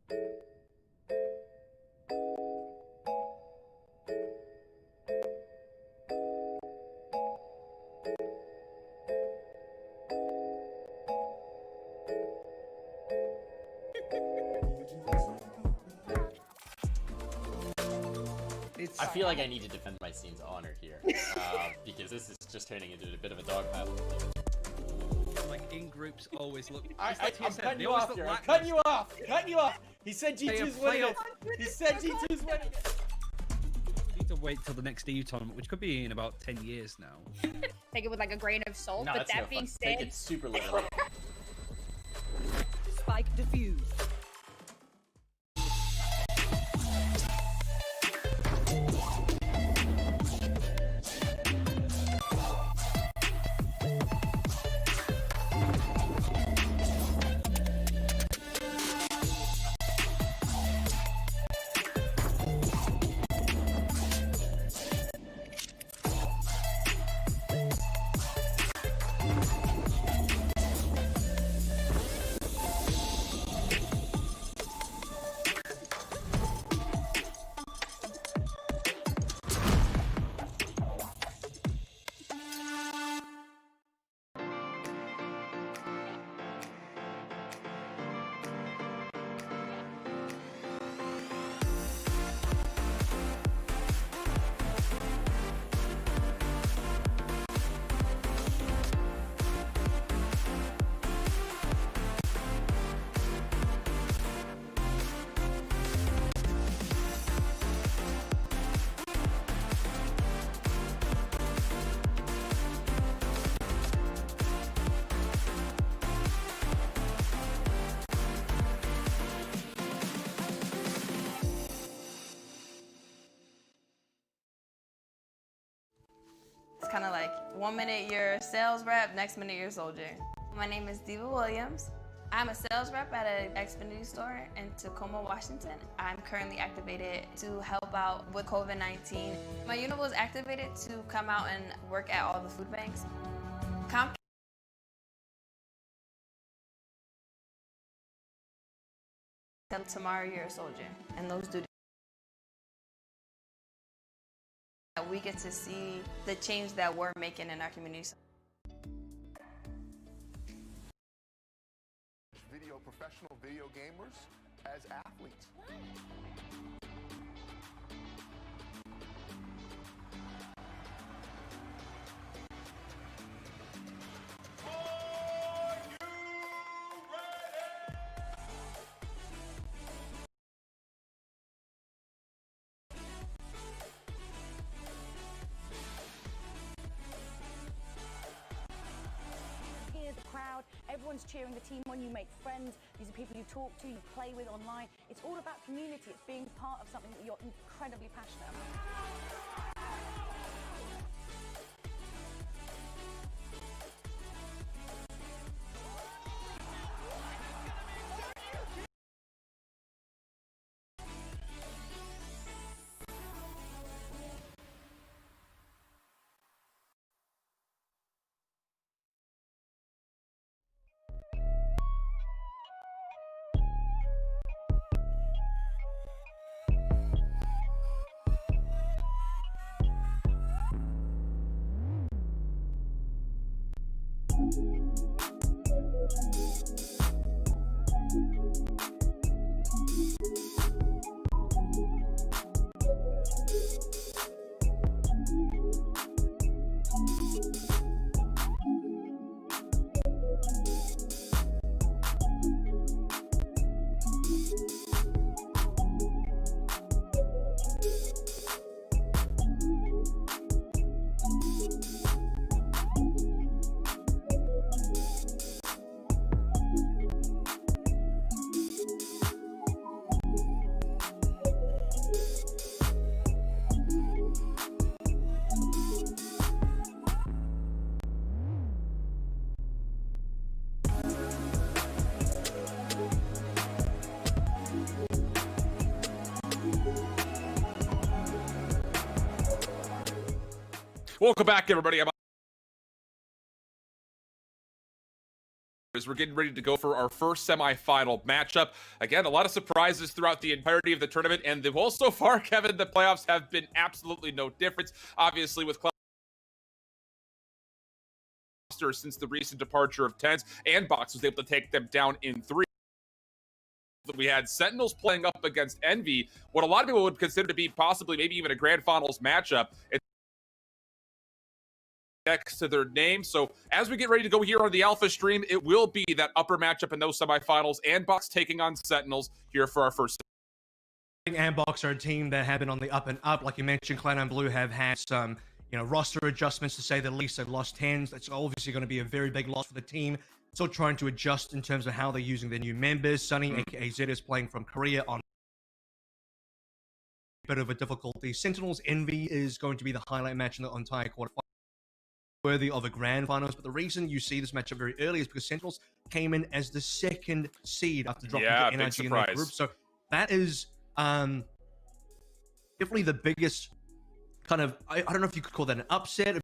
I feel like I need to defend my scene's honor here, because this is just turning into a bit of a dog battle. Like in groups, always look. I'm cutting they you always off look here. I'm lackluster. cutting you off. Cutting you off. He said G2's winning it. He said G2's winning it. We need to wait till the next EU tournament, which could be in about 10 years now. Take it with like a grain of salt. No, but that's no that being fun. Take said, it super literally. Spike defused. It's kind of like 1 minute you're a sales rep, next minute you're a soldier. My name is Diva Williams. I'm a sales rep at an Xfinity store in Tacoma, Washington. I'm currently activated to help out with COVID-19. My unit was activated to come out and work at all the food banks. Till tomorrow you're a soldier, and those duties. We get to see the change that we're making in our communities. Professional video gamers as athletes. Everyone's cheering the team on, you make friends, these are people you talk to, you play with online. It's all about community, it's being part of something that you're incredibly passionate about. Welcome back, everybody. I'm As we're getting ready to go for our first semifinal matchup. Again, a lot of surprises throughout the entirety of the tournament, and well, so far, Kevin, the playoffs have been absolutely no difference. Obviously, with Cluster since the recent departure of Tens, and Box was able to take them down in 3. We had Sentinels playing up against Envy, what a lot of people would consider to be possibly maybe even a grand finals matchup. Next to their name. So as we get ready to go here on the Alpha stream, it will be that upper matchup in those semifinals, and Box taking on Sentinels here for our first. And Box are a team that have been on the up and up. Like you mentioned, Clan and Blue have had some, roster adjustments to say the least. They've lost Tens. That's obviously going to be a very big loss for the team. Still trying to adjust in terms of how they're using their new members. Sunny, aka Z, is playing from Korea on a bit of a difficulty. Sentinels Envy is going to be the highlight match in the entire quarterfinal, worthy of a grand finals. But the reason you see this matchup very early is because Sentinels came in as the second seed after dropping to NRG in their group. So that is definitely the biggest kind of, I don't know if you could call that an upset.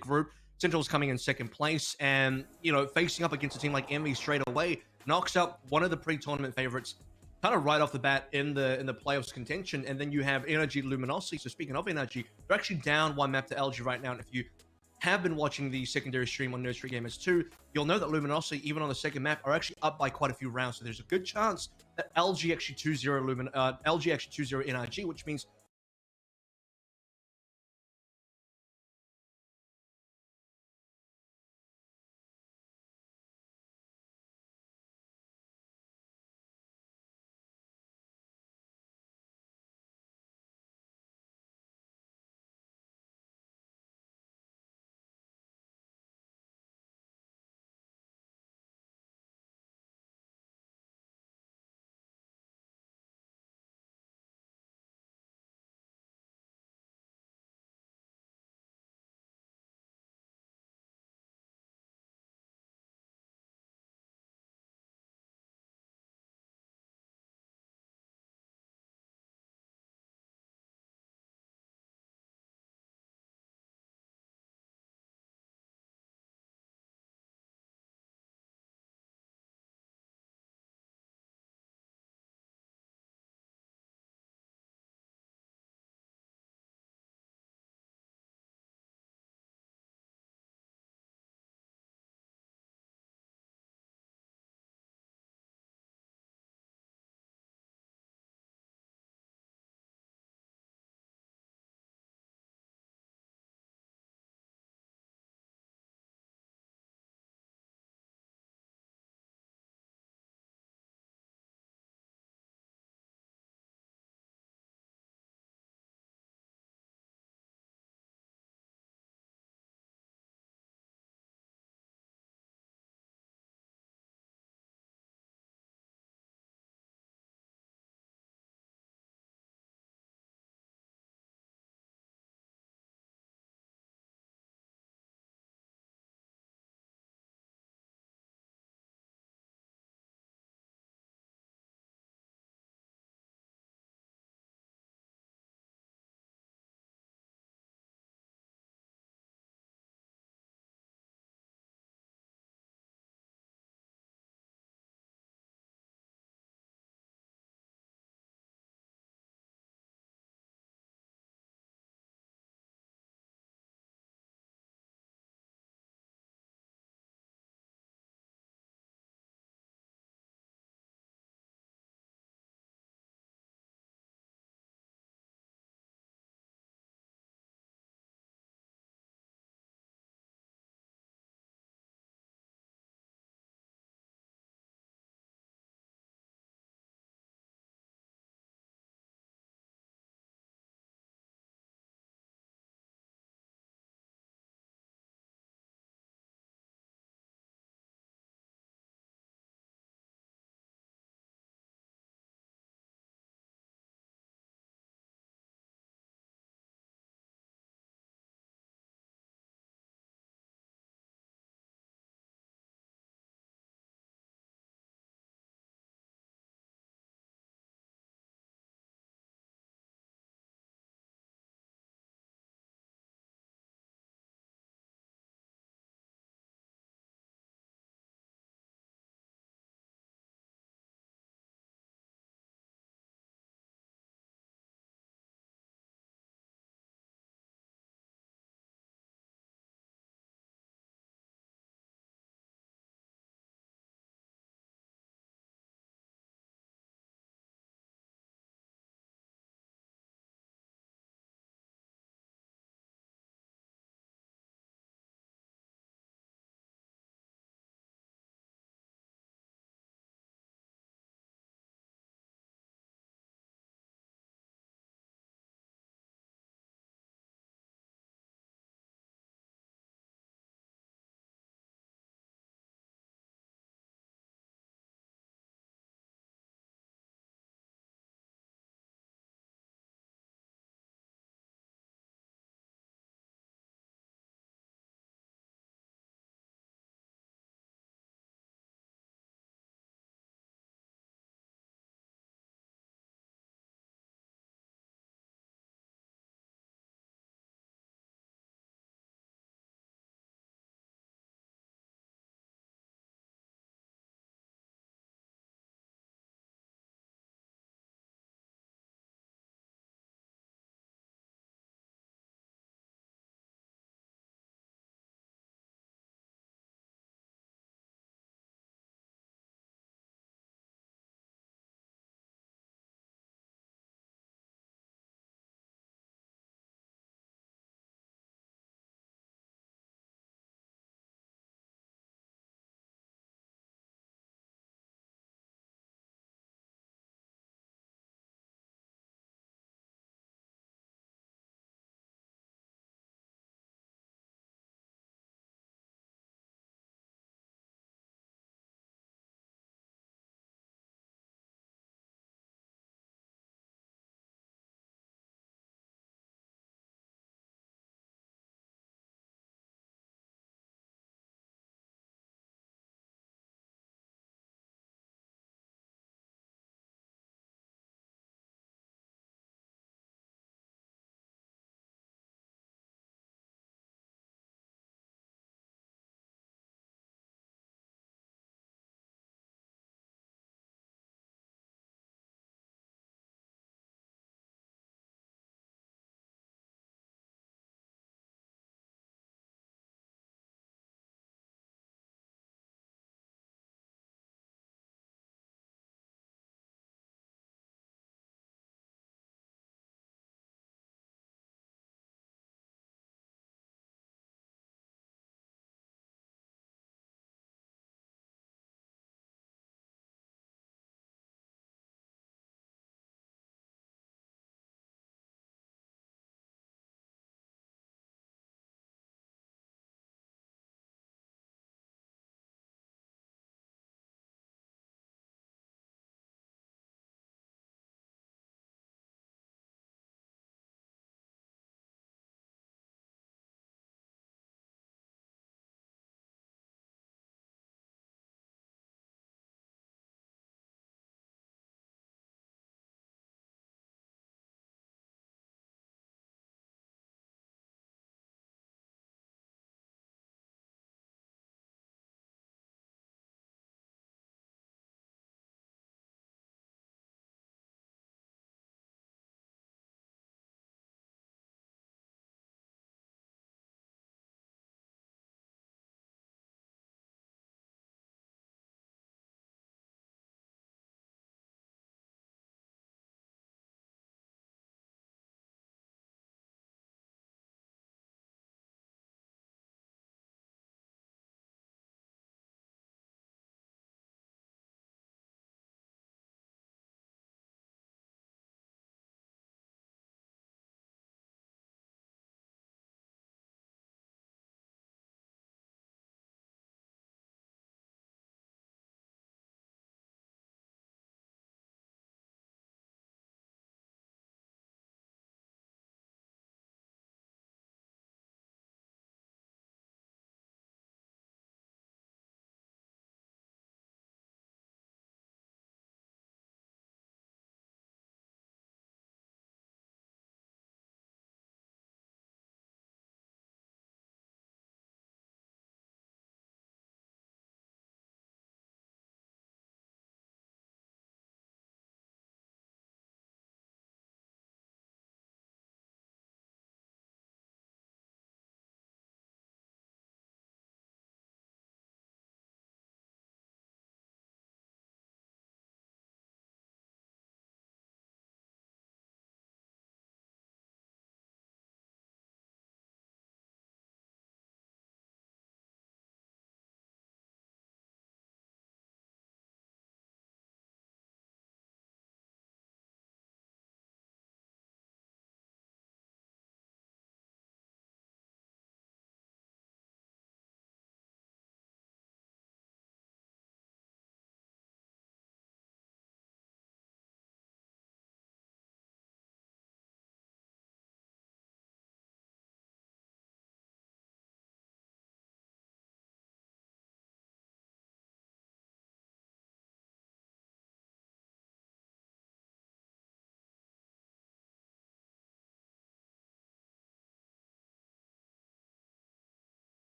Group. Sentinels coming in second place, and facing up against a team like Envy straight away knocks out one of the pre-tournament favorites kind of right off the bat in the playoffs contention. And then you have Energy Luminosity. So speaking of Energy, they're actually down one map to LG right now. And if you have been watching the secondary stream on Nursery Gamers 2, you'll know that Luminosity, even on the second map, are actually up by quite a few rounds. So there's a good chance that LG actually 2-0 LG actually 2-0 NRG, which means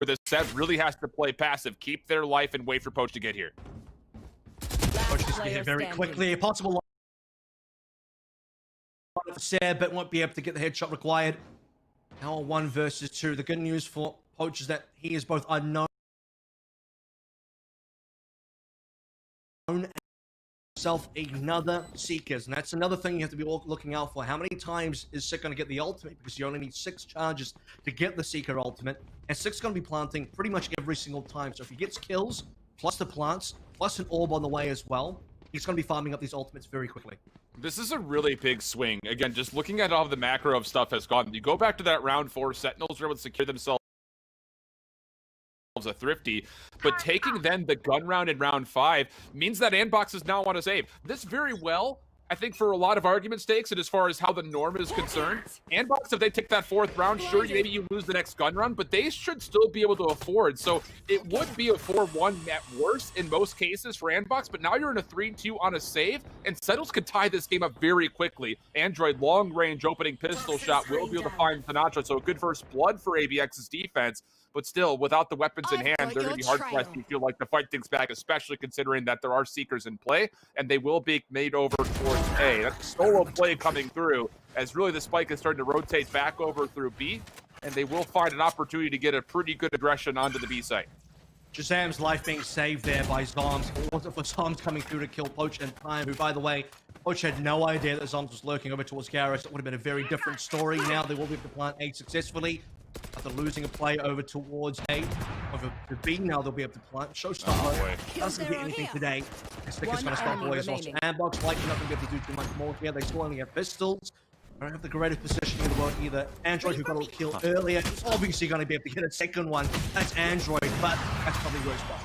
this set really has to play passive, keep their life, and wait for Poach to get here. Poach is going to hit very quickly. A possible line for Seb, but won't be able to get the headshot required. Now a 1 versus 2. The good news for Poach is that he is both unknown and himself another Seekers, and that's another thing you have to be looking out for. How many times is Sick going to get the ultimate? Because you only need 6 charges to get the Seeker ultimate, and Sick's going to be planting pretty much every single time. So if he gets kills, plus the plants, plus an orb on the way as well, he's going to be farming up these ultimates very quickly. This is a really big swing. Again, just looking at how the macro of stuff has gone. You go back to that round 4, Sentinels were able to secure themselves a thrifty, but taking then the gun round in round 5 means that Andbox does not want to save. This very well, I think, for a lot of argument stakes, and as far as how the norm is concerned, Andbox, if they take that 4th round, sure, maybe you lose the next gun run, but they should still be able to afford. So it would be a 4-1 at worst in most cases for Andbox, but now you're in a 3-2 on a save, and Settles could tie this game up very quickly. Android long-range opening pistol shot will be able to find Sinatra, so a good first blood for ABX's defense. But still, without the weapons in hand, they're going to be hard-pressed to feel like to fight things back, especially considering that there are Seekers in play, and they will be made over towards A. That's a solo play coming through, as really the spike is starting to rotate back over through B, and they will find an opportunity to get a pretty good aggression onto the B site. Shazam's life being saved there by Zoms. It wasn't for Zoms coming through to kill Poach in time, who, by the way, Poach had no idea that Zoms was lurking over towards Garrus. It would have been a very different story. Now they will be able to plant A successfully. After losing a play over towards A, over to B, now they'll be able to plant. Showstopper doesn't get anything today. Stick is going to stop away as well. So Andbox likely not going to be able to do too much more here. They still only have pistols. Don't have the greatest positioning in the world either. Android, who got a kill earlier, is obviously going to be able to get a second one. That's Android, but that's probably where it's best.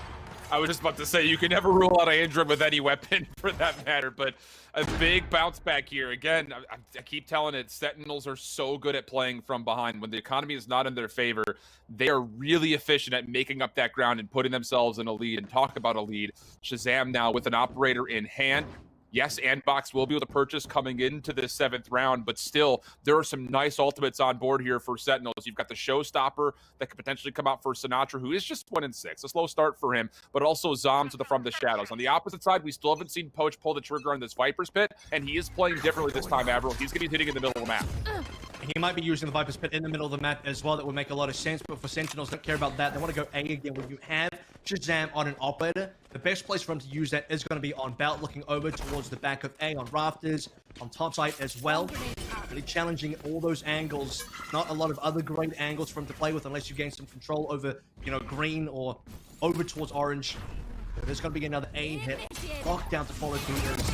I was just about to say, you can never rule out Android with any weapon for that matter, but a big bounce back here. Again, I keep telling it, Sentinels are so good at playing from behind. When the economy is not in their favor, they are really efficient at making up that ground and putting themselves in a lead. And talk about a lead. Shazam now with an operator in hand. Yes, Andbox will be able to purchase coming into this 7th round, but still, there are some nice ultimates on board here for Sentinels. You've got the Showstopper that could potentially come out for Sinatra, who is just 1-6. A slow start for him, but also Zoms from the shadows. On the opposite side, we still haven't seen Poach pull the trigger on this Viper's Pit, and he is playing differently this time, Avril. He's going to be hitting in the middle of the map. He might be using the Viper's Pit in the middle of the map as well. That would make a lot of sense, but for Sentinels, don't care about that. They want to go A again. When you have Shazam on an operator, the best place for him to use that is going to be on Belt, looking over towards the back of A, on rafters, on top side as well. Really challenging all those angles. Not a lot of other great angles for him to play with unless you gain some control over, green or over towards orange. There's going to be another A hit. Lockdown to follow through this.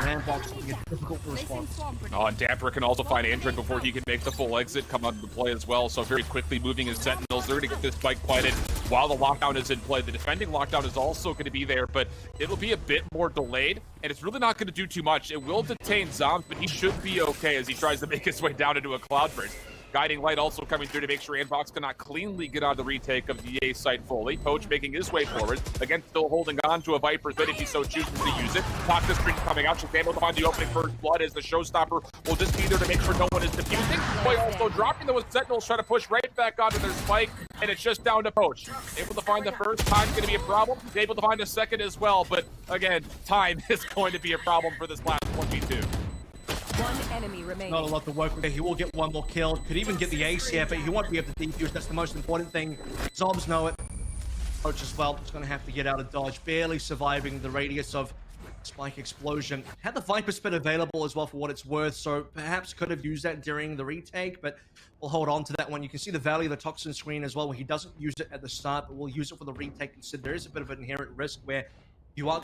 Rambox will be difficult to respond. Oh, and Dapper can also find Android before he can make the full exit, come out of the play as well. So very quickly moving his Sentinels. They're going to get this spike planted while the lockdown is in play. The defending lockdown is also going to be there, but it'll be a bit more delayed, and it's really not going to do too much. It will detain Zoms, but he should be okay as he tries to make his way down into a cloud burst. Guiding Light also coming through to make sure Andbox cannot cleanly get on the retake of the A site fully. Poach making his way forward. Again, still holding on to a Viper's Pit if he so chooses to use it. Toxic Screen coming out. She's able to find the opening first blood as the Showstopper will just be there to make sure no one is defusing. Boy, also dropping those Sentinels, trying to push right back onto their spike, and it's just down to Poach. Able to find the first time, going to be a problem. Able to find a second as well, but again, time is going to be a problem for this last 1v2. One enemy remaining. Not a lot to work with. He will get one more kill. Could even get the ace here, but he won't be able to defuse. That's the most important thing. Zobs know it. Poach as well. Just going to have to get out of dodge. Barely surviving the radius of spike explosion. Had the Viper Spit available as well for what it's worth, so perhaps could have used that during the retake, but we'll hold on to that one. You can see the value of the Toxin Screen as well, where he doesn't use it at the start, but will use it for the retake. Instead, there is a bit of an inherent risk where you are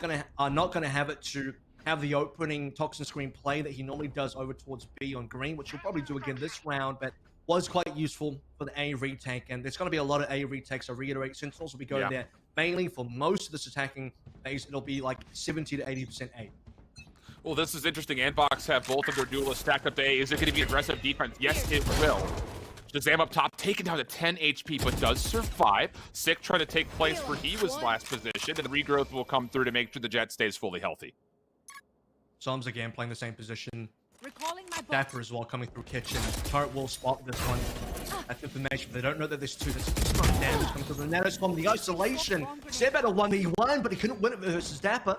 not going to have it to have the opening Toxin Screen play that he normally does over towards B on green, which he'll probably do again this round, but was quite useful for the A retake, and there's going to be a lot of A retakes. I reiterate, Sentinels will be going there mainly for most of this attacking phase. It'll be like 70 to 80% A. Well, this is interesting. Andbox have both of their duelists stacked up to A. Is it going to be aggressive defense? Yes, it will. Shazam up top, taken down to 10 HP, but does survive. Sick trying to take place where he was last positioned, and the regrowth will come through to make sure the Jet stays fully healthy. Zoms again playing the same position. Dapper as well coming through kitchen. Turret will spot this one. That's information. They don't know that there's two. That's a lot of damage coming through the nanos from the isolation. Seb had a 1v1, but he couldn't win it versus Dapper.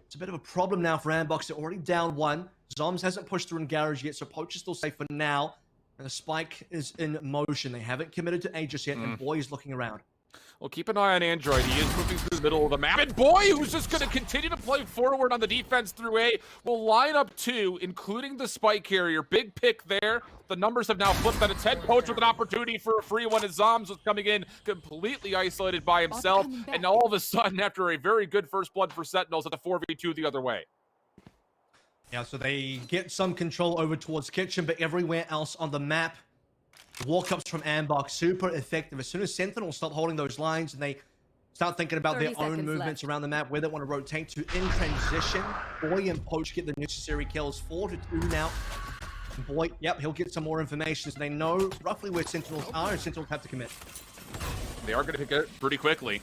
It's a bit of a problem now for Ambox. They're already down one. Zoms hasn't pushed through in Garage yet, so Poach is still safe for now. And the spike is in motion. They haven't committed to A just yet, and Boy is looking around. Well, keep an eye on Android. He is moving through the middle of the map. And Boy, who's just going to continue to play forward on the defense through A, will line up two, including the spike carrier. Big pick there. The numbers have now flipped on its head. Poach with an opportunity for a free one as Zoms was coming in completely isolated by himself. And all of a sudden, after a very good first blood for Sentinels, at the 4v2 the other way. Yeah, so they get some control over towards Kitchen, but everywhere else on the map, walk-ups from Ambox, super effective. As soon as Sentinels stop holding those lines and they start thinking about their own movements around the map, where they want to rotate to in transition, Boy and Poach get the necessary kills. 4-2 now. And Boy, yep, he'll get some more information so they know roughly where Sentinels are, and Sentinels have to commit. They are going to pick it pretty quickly.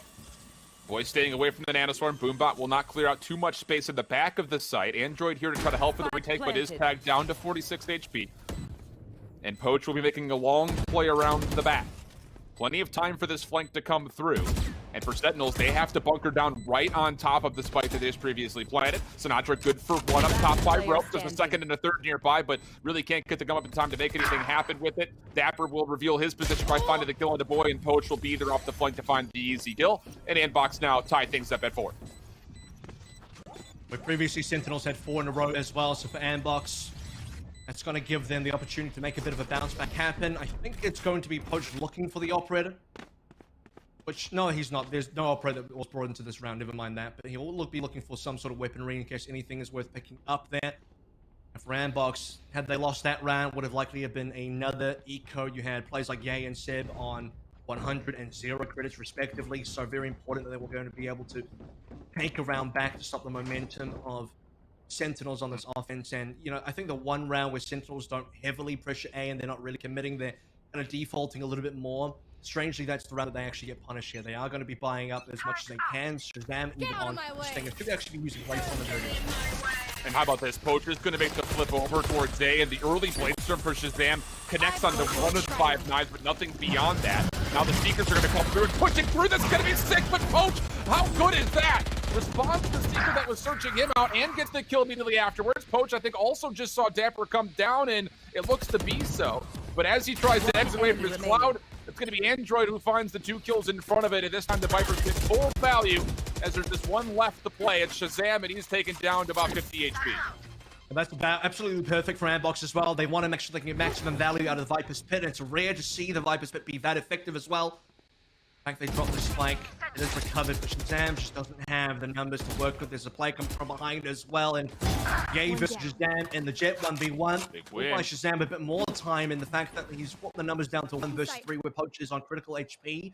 Boy staying away from the nanoswarm. Boombot will not clear out too much space in the back of the site. Android here to try to help with the retake, but is tagged down to 46 HP. And Poach will be making a long play around the back. Plenty of time for this flank to come through. And for Sentinels, they have to bunker down right on top of the spike that is previously planted. Sinatra good for one up top by rope. There's a second and a third nearby, but really can't get the gun up in time to make anything happen with it. Dapper will reveal his position by finding the kill on the Boy, and Poach will be there off the flank to find the easy kill. And Ambox now tie things up at 4. But previously, Sentinels had 4 in a row as well, so for Ambox, that's going to give them the opportunity to make a bit of a bounce back happen. I think it's going to be Poach looking for the operator. Which, no, he's not. There's no operator that was brought into this round, never mind that. But he'll be looking for some sort of weaponry in case anything is worth picking up there. And for Ambox, had they lost that round, would have likely have been another eco. You had players like Ye and Seb on 100 and 0 credits respectively. So very important that they were going to be able to take a round back to stop the momentum of Sentinels on this offense. And, you know, I think the one round where Sentinels don't heavily pressure A and they're not really committing, they're kind of defaulting a little bit more. Strangely, that's the round that they actually get punished here. They are going to be buying up as much as they can. Shazam even on this thing. It could actually be using Blade Storm earlier. And how about this? Poacher's going to make the flip over towards A, and the early Blade Storm for Shazam connects onto one of the 5 knives, but nothing beyond that. Now the Seekers are going to come through and pushing through. That's going to be sick, but Poach, how good is that? Responds to the Seeker that was searching him out and gets the kill immediately afterwards. Poach, I think, also just saw Dapper come down, and it looks to be so. But as he tries to exit away from his cloud, it's going to be Android who finds the 2 kills in front of it, and this time the Vipers get full value as there's just one left to play. It's Shazam, and he's taken down to about 50 HP. And that's about absolutely perfect for Ambox as well. They want to make sure they can get maximum value out of the Viper's Pit, and it's rare to see the Viper's Pit be that effective as well. In fact, they dropped the spike. It is recovered, but Shazam just doesn't have the numbers to work with. There's a play coming from behind as well, and Ye versus Shazam in the Jet 1v1. Big win. By Shazam a bit more time in the fact that he's brought the numbers down to 1 versus 3 where Poach is on critical HP.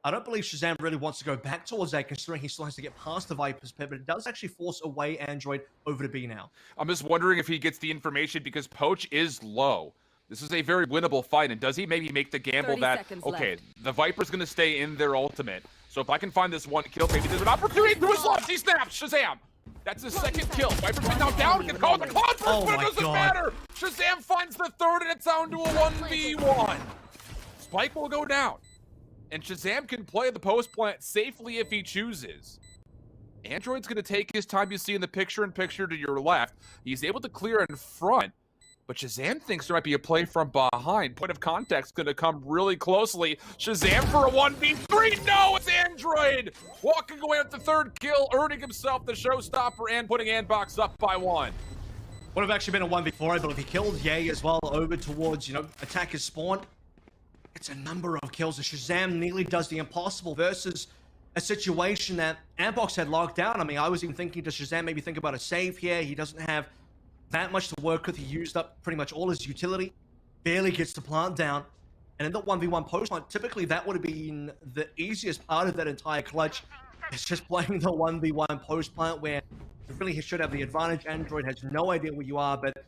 I don't believe Shazam really wants to go back towards that, considering he still has to get past the Viper's Pit, but it does actually force away Android over to B now. I'm just wondering if he gets the information because Poach is low. This is a very winnable fight, and does he maybe make the gamble that, okay, the Viper's going to stay in their ultimate, so if I can find this one kill, maybe there's an opportunity through his launch. He snaps! Shazam! That's his second kill. Viper's been now down, can call the cloud first, but it doesn't matter! Shazam finds the third, and it's down to a 1v1. Spike will go down, and Shazam can play the post plant safely if he chooses. Android's going to take his time, you see in the picture-in-picture to your left. He's able to clear in front, but Shazam thinks there might be a play from behind. Point of contact's going to come really closely. Shazam for a 1v3. No, it's Android! Walking away with the third kill, earning himself the showstopper and putting Ambox up by 1. Would have actually been a 1v4, I believe. He killed Ye as well over towards, you know, attack his spawn. It's a number of kills. And Shazam nearly does the impossible versus a situation that Ambox had locked down. I mean, I was even thinking, does Shazam maybe think about a save here? He doesn't have that much to work with. He used up pretty much all his utility, barely gets the plant down, and in the 1v1 post plant, typically that would have been the easiest part of that entire clutch. It's just playing the 1v1 post plant where you really should have the advantage. Android has no idea where you are, but it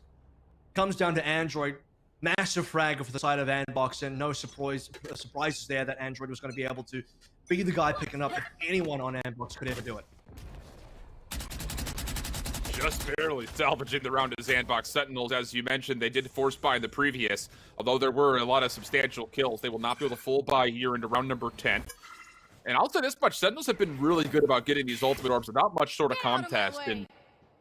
comes down to Android. Massive frag for the side of Ambox, and no surprises there that Android was going to be able to be the guy picking up if anyone on Ambox could ever do it. just barely salvaging the round as Sandbox Sentinels. As you mentioned, they did force buy in the previous, although there were a lot of substantial kills. They will not be able to full buy here into round number 10. And I'll say this much, Sentinels have been really good about getting these ultimate orbs without much sort of contest. And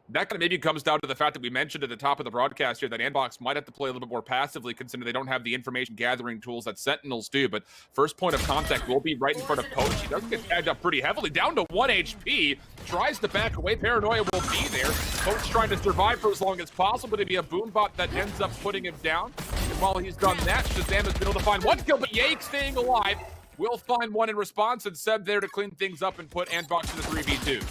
that kind of maybe comes down to the fact that we mentioned at the top of the broadcast here that Sandbox might have to play a little bit more passively, considering they don't have the information gathering tools that Sentinels do. But first point of contact will be right in front of Poach. He does get tagged up pretty heavily, down to 1 HP. Tries to back away. Paranoia will be there. Poach trying to survive for as long as possible, but it'd be a boombot that ends up putting him down. And while he's done that, Shazam has been able to find 1 kill, but Yake staying alive. Will find 1 in response, and Seb there to clean things up and put Sandbox in the 3v2.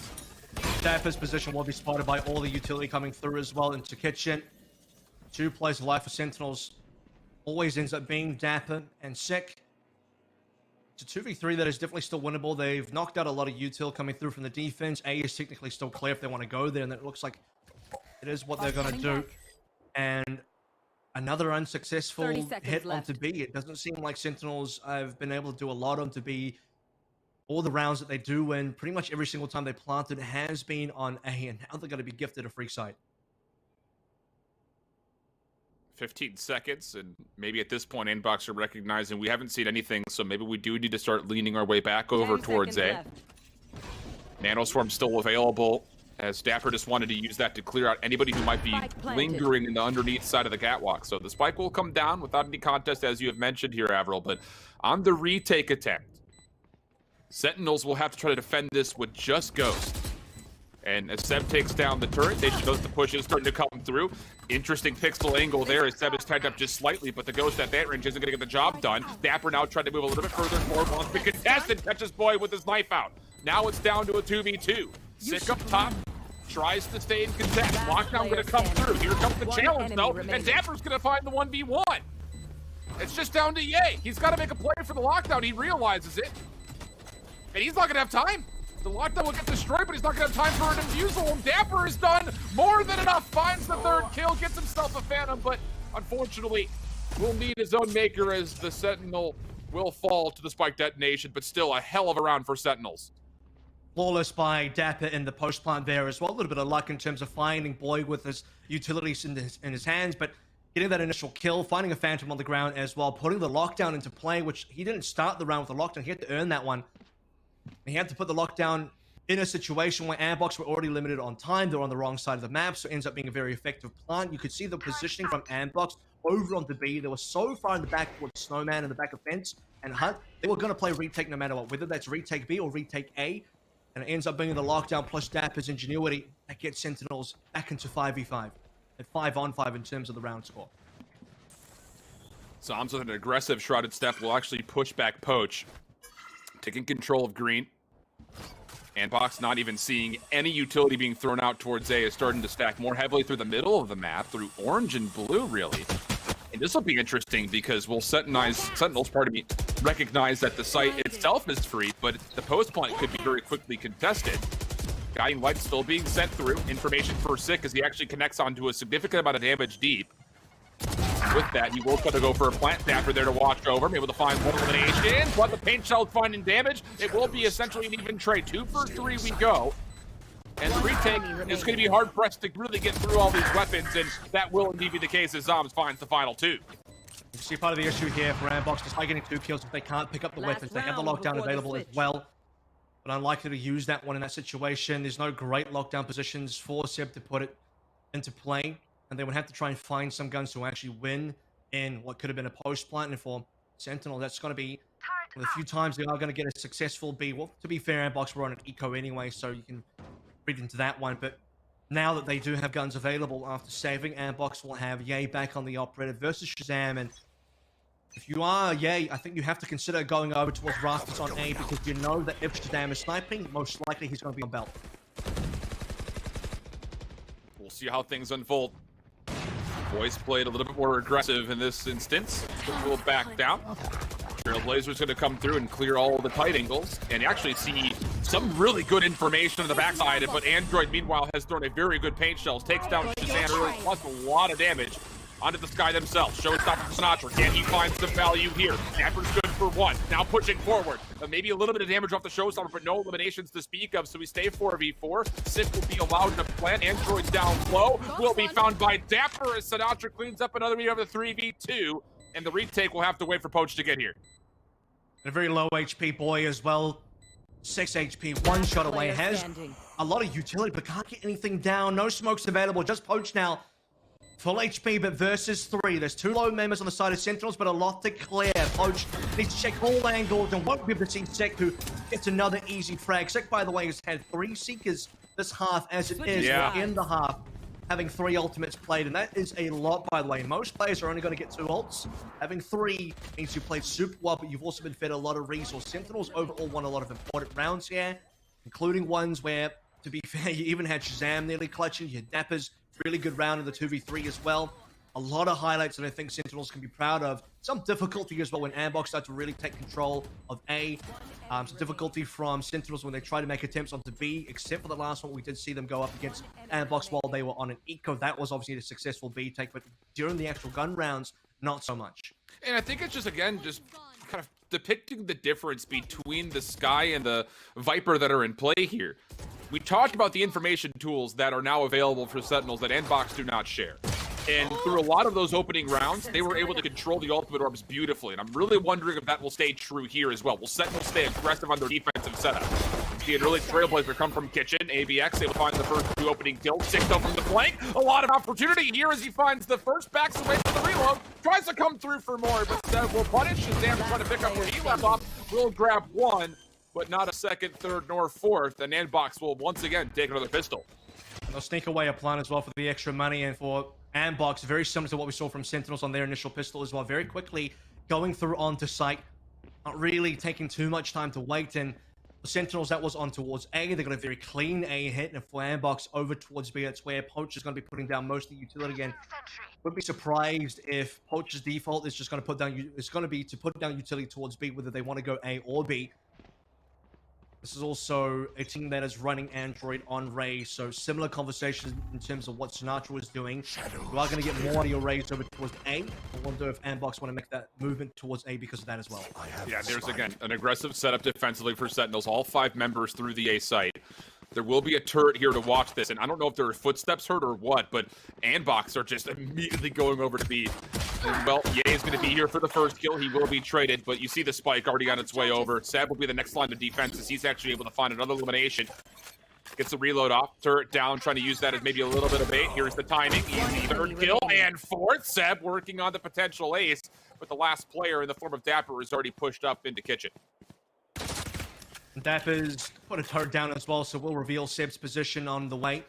Dapper's position will be spotted by all the utility coming through as well into Kitchen. 2 plays of life for Sentinels. Always ends up being Dapper and Sick. It's a 2v3 that is definitely still winnable. They've knocked out a lot of util coming through from the defense. A is technically still clear if they want to go there, and it looks like it is what they're going to do. And another unsuccessful hit onto B. It doesn't seem like Sentinels have been able to do a lot onto B. All the rounds that they do win, pretty much every single time they planted has been on A, and now they're going to be gifted a free site. 15 seconds, and maybe at this point, Inbox are recognizing we haven't seen anything, so maybe we do need to start leaning our way back over towards A. Nanoswarm still available, as Dapper just wanted to use that to clear out anybody who might be lingering in the underneath side of the catwalk. So the spike will come down without any contest, as you have mentioned here, Avril, but on the retake attempt, Sentinels will have to try to defend this with just Ghost. And as Seb takes down the turret, they should notice the push is starting to come through. Interesting pixel angle there as Seb is tagged up just slightly, but the Ghost at that range isn't going to get the job done. Dapper now trying to move a little bit further forward, wants to contest and catches Boy with his knife out. Now it's down to a 2v2. Sick up top, tries to stay in contest. Lockdown going to come through. Here comes the challenge though, and Dapper's going to find the 1v1. It's just down to Ye. He's got to make a play for the lockdown. He realizes it. And he's not going to have time. The lockdown will get destroyed, but he's not going to have time for an infusal. And Dapper has done more than enough. Finds the 3rd kill, gets himself a Phantom, but unfortunately will need his own maker as the Sentinel will fall to the spike detonation, but still a hell of a round for Sentinels. Flawless by Dapper in the post plant there as well. A little bit of luck in terms of finding Boy with his utilities in his hands, but getting that initial kill, finding a Phantom on the ground as well, putting the lockdown into play, which he didn't start the round with the lockdown. He had to earn that one. He had to put the lockdown in a situation where Ambox were already limited on time. They're on the wrong side of the map, so it ends up being a very effective plant. You could see the positioning from Ambox over onto B. They were so far in the back with Snowman and the back of Fence and Hunt. They were going to play retake no matter what, whether that's retake B or retake A. And it ends up being the lockdown plus Dapper's ingenuity that gets Sentinels back into 5v5. At 5-on-5 in terms of the round score. Zombs with an aggressive shrouded step will actually push back Poach. Taking control of green. Sandbox not even seeing any utility being thrown out towards A, is starting to stack more heavily through the middle of the map, through orange and blue, really. And this will be interesting because we'll Sentinels, recognize that the site itself is free, but the post plant could be very quickly contested. Guiding light still being sent through. Information for Sick as he actually connects onto a significant amount of damage deep. With that, he will try to go for a plant Dapper there to watch over, able to find 1 elimination, but the paint shell finding damage. It will be essentially an even trade. 2 for 3 we go. And the retake is going to be hard-pressed to really get through all these weapons, and that will indeed be the case as Zombs finds the final 2. You see part of the issue here for Ambox, despite getting 2 kills, if they can't pick up the weapons, they have the lockdown available as well. But unlikely to use that one in that situation. There's no great lockdown positions for Seb to put it into play. And they would have to try and find some guns to actually win in what could have been a post plant. And for Sentinel, that's going to be the few times they are going to get a successful B. Well, to be fair, Ambox were on an eco anyway, so you can read into that one. But now that they do have guns available after saving, Ambox will have Ye back on the operator versus Shazam. And if you are Ye, I think you have to consider going over towards Rafters on A, because you know that if Shazam is sniping, most likely he's going to be on belt. We'll see how things unfold. Boys played a little bit more aggressive in this instance. We'll back down. Trailblazer's going to come through and clear all the tight angles, and you actually see some really good information on the backside. But Android, meanwhile, has thrown a very good paint shells, takes down Shazam early, plus a lot of damage. onto the sky themselves. Showstopper for Sinatra. Can he find some value here? Dapper's good for one. Now pushing forward. Maybe a little bit of damage off the Showstopper, but no eliminations to speak of, so we stay 4v4. Sick will be allowed to plant. Android down low. Will be found by Dapper as Sinatra cleans up another meter of the 3v2. And the retake will have to wait for Poach to get here. And a very low HP boy as well. 6 HP, one shot away. Has a lot of utility, but can't get anything down. No smokes available. Just Poach now. Full HP, but versus 3. There's 2 low members on the side of Sentinels, but a lot to clear. Poach needs to check all angles and won't be able to see Sick, who gets another easy frag. Sick, by the way, has had 3 Seekers this half as it is. In the half, having 3 ultimates played, and that is a lot, by the way. Most players are only going to get 2 ults. Having 3 means you played super well, but you've also been fed a lot of resource. Sentinels overall won a lot of important rounds here, including ones where, to be fair, you even had Shazam nearly clutching. You had Dappers, really good round in the 2v3 as well. A lot of highlights that I think Sentinels can be proud of. Some difficulty as well when Ambox started to really take control of A. Some difficulty from Sentinels when they try to make attempts onto B, except for the last one we did see them go up against Ambox while they were on an eco. That was obviously a successful B take, but during the actual gun rounds, not so much. And I think it's just, again, just kind of depicting the difference between the Sky and the Viper that are in play here. We talked about the information tools that are now available for Sentinels that Nbox do not share. And through a lot of those opening rounds, they were able to control the ultimate orbs beautifully. And I'm really wondering if that will stay true here as well. Will Sentinels stay aggressive on their defensive setup? See an early Trailblazer come from Kitchen. ABX able to find the first 2 opening kills. 6 though from the flank. A lot of opportunity here as he finds the first, backs away from the reload. Tries to come through for more, but will punish. Shazam trying to pick up where he left off. Will grab 1. But not a second, third, nor fourth. And Nbox will once again take another pistol. And they'll sneak away a plan as well for the extra money, and for Ambox, very similar to what we saw from Sentinels on their initial pistol as well. Very quickly going through onto site, not really taking too much time to wait. And the Sentinels, that was on towards A. They got a very clean A hit, and for Ambox over towards B, that's where Poach is going to be putting down most of the utility again. Would be surprised if Poach's default is just going to put down. It's going to be to put down utility towards B, whether they want to go A or B. This is also a team that is running Android on Ray, so similar conversations in terms of what Sinatra was doing. You are going to get more audio raised over towards A. I wonder if Ambox want to make that movement towards A because of that as well. Yeah, there's again an aggressive setup defensively for Sentinels. All 5 members through the A site. There will be a turret here to watch this, and I don't know if there are footsteps heard or what, but Ambox are just immediately going over to B. And, well, Ye is going to be here for the first kill. He will be traded, but you see the spike already on its way over. Seb will be the next line of defense as he's actually able to find another elimination. Gets the reload off, turret down, trying to use that as maybe a little bit of bait. Here's the timing. Easy third kill and 4th. Seb working on the potential ace, but the last player in the form of Dapper is already pushed up into Kitchen. Dapper's put a turret down as well, so we'll reveal Seb's position on the way.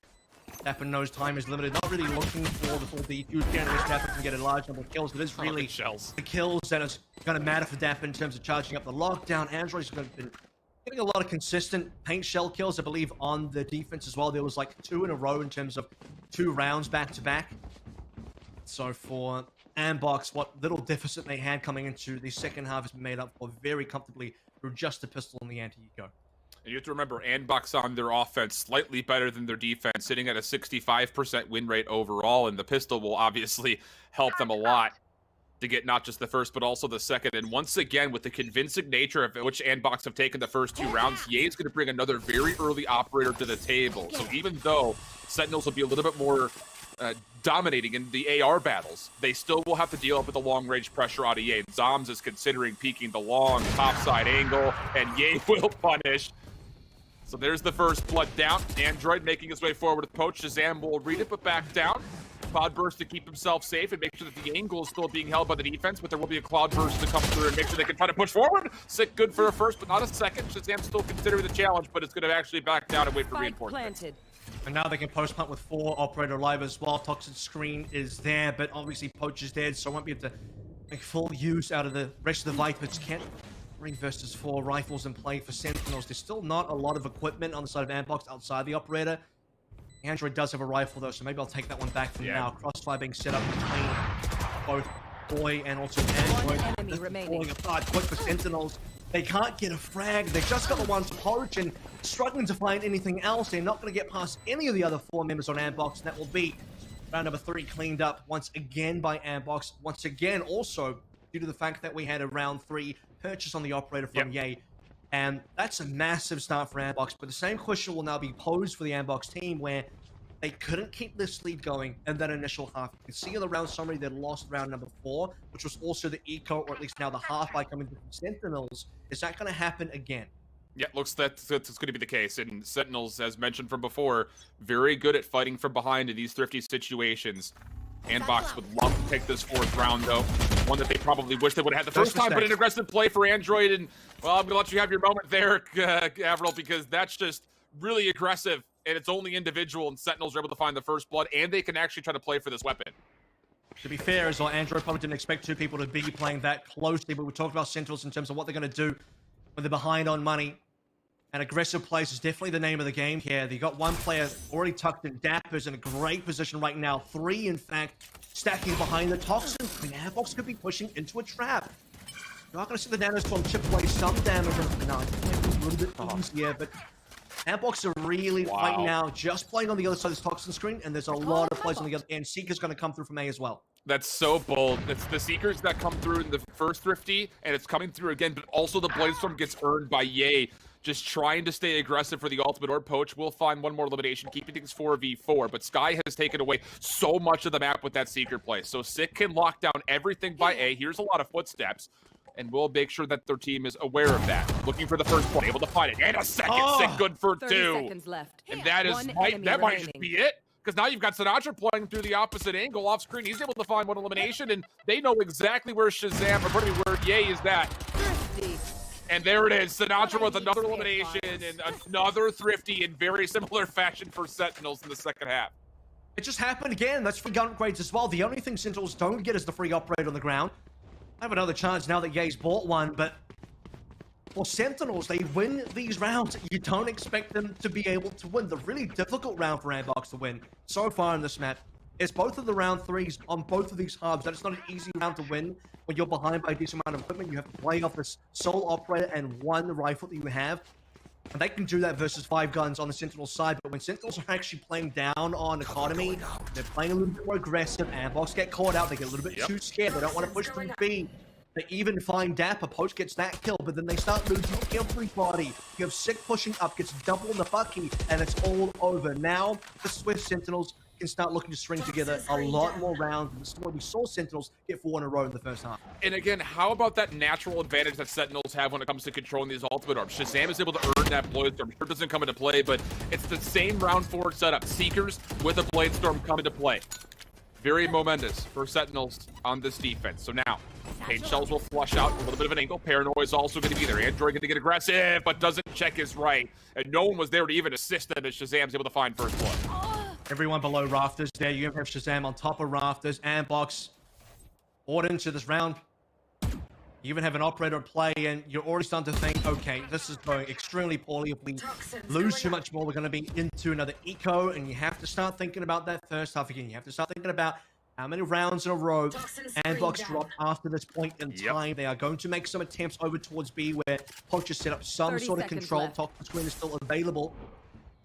Dapper knows time is limited, not really looking for the full defuse. Generally, Dapper can get a large number of kills, but it's really the kills that is going to matter for Dapper in terms of charging up the lockdown. Android's going to be getting a lot of consistent paint shell kills, I believe, on the defense as well. There was like 2 in a row in terms of 2 rounds back to back. So for Ambox, what little deficit they had coming into the second half has been made up for very comfortably through just a pistol and the anti-eco. And you have to remember, Ambox on their offense slightly better than their defense, sitting at a 65% win rate overall, and the pistol will obviously help them a lot to get not just the first, but also the second. And once again, with the convincing nature of which Ambox have taken the first 2 rounds, Ye is going to bring another very early operator to the table. So even though Sentinels will be a little bit more dominating in the AR battles, they still will have to deal with the long-range pressure out of Ye. Zoms is considering peeking the long topside angle, and Ye will punish. So there's the first blood down. Android making his way forward with Poach. Shazam will read it, but back down. Cloud Burst to keep himself safe and make sure that the angle is still being held by the defense, but there will be a Cloud Burst to come through and make sure they can try to push forward. Sick good for a first, but not a second. Shazam still considering the challenge, but it's going to actually back down and wait for reinforcements. And now they can post punt with 4 operator alive as well. Toxic screen is there, but obviously Poach is dead, so I won't be able to make full use out of the rest of the Vipers. Can't 3 versus 4 rifles in play for Sentinels. There's still not a lot of equipment on the side of Ambox outside the operator. Android does have a rifle though, so maybe I'll take that one back from now. Crossfire being set up between both Boy and also Android. Falling apart quick for Sentinels. They can't get a frag. They just got the one to Poach and struggling to find anything else. They're not going to get past any of the other 4 members on Ambox, and that will be Round number 3 cleaned up once again by Ambox. Once again, also due to the fact that we had a round 3 purchase on the operator from Ye. And that's a massive start for Ambox. But the same question will now be posed for the Ambox team, where they couldn't keep this lead going in that initial half. You can see in the round summary they lost round number 4, which was also the eco, or at least now the half by coming from Sentinels. Is that going to happen again? Yeah, looks that's going to be the case. And Sentinels, as mentioned from before, very good at fighting from behind in these thrifty situations. Andbox would love to take this 4th round, though. One that they probably wish they would have had the first time, but an aggressive play for Android. And, well, I'm going to let you have your moment there, Avril, because that's just really aggressive. And it's only individual, and Sentinels are able to find the first blood, and they can actually try to play for this weapon. To be fair as well, Android probably didn't expect 2 people to be playing that closely, but we talked about Sentinels in terms of what they're going to do when they're behind on money. And aggressive plays is definitely the name of the game here. They got 1 player already tucked in. Dapper's in a great position right now. 3, in fact, stacking behind the Toxin. Ambox could be pushing into a trap. You're not going to see the Nanostorm chip away some damage. No, it's a little bit easier, but Ambox are really, right now, just playing on the other side of this Toxin screen, and there's a lot of plays on the other end. Seeker's going to come through from A as well. That's so bold. It's the Seekers that come through in the first thrifty, and it's coming through again, but also the Bladestorm gets earned by Ye. Just trying to stay aggressive for the ultimate orb. Poach will find one more elimination, keeping things 4v4, but Sky has taken away so much of the map with that Seeker play. So Sick can lock down everything by A. Here's a lot of footsteps, and we'll make sure that their team is aware of that. Looking for the first point, able to find it. And a second, Sick good for 2. 30 seconds left. And that is that might just be it. Because now you've got Sinatra playing through the opposite angle off screen. He's able to find one elimination, and they know exactly where Shazam, or pardon me, where Ye is that. And there it is, Sinatra with another elimination and another thrifty in very similar fashion for Sentinels in the second half. It just happened again. That's free gun upgrades as well. The only thing Sentinels don't get is the free upgrade on the ground. I have another chance now that Ye's bought one, but for Sentinels, they win these rounds. You don't expect them to be able to win. The really difficult round for Ambox to win so far in this map is both of the round 3s on both of these hubs. That is not an easy round to win when you're behind by a decent amount of equipment. You have to play off this sole operator and 1 rifle that you have. And they can do that versus 5 guns on the Sentinel side. But when Sentinels are actually playing down on economy, they're playing a little bit more aggressive. Ambox get caught out. They get a little bit too scared. They don't want to push through B. They even find Dapper. Poach gets that kill, but then they start losing everybody. You have Sick pushing up, gets double in the Bucky, and it's all over. Now, the Swift Sentinels can start looking to string together a lot more rounds. This is where we saw Sentinels get 4 in a row in the first half. And again, how about that natural advantage that Sentinels have when it comes to controlling these ultimate orbs? Shazam is able to earn that Bladestorm. Sure doesn't come into play, but it's the same round 4 setup. Seekers with a Bladestorm come into play. Very momentous for Sentinels on this defense. So now, Paint Shells will flush out a little bit of an angle. Paranoia is also going to be there. Android going to get aggressive, but doesn't check his right. And no one was there to even assist them as Shazam's able to find first blood. Everyone below rafters there. You have Shazam on top of rafters. Ambox bought into this round. You even have an operator at play, and you're already starting to think, okay, this is going extremely poorly. If we lose too much more, we're going to be into another eco, and you have to start thinking about that first half again. You have to start thinking about how many rounds in a row Ambox dropped after this point in time. They are going to make some attempts over towards B, where Poach has set up some sort of control. Top of the screen is still available.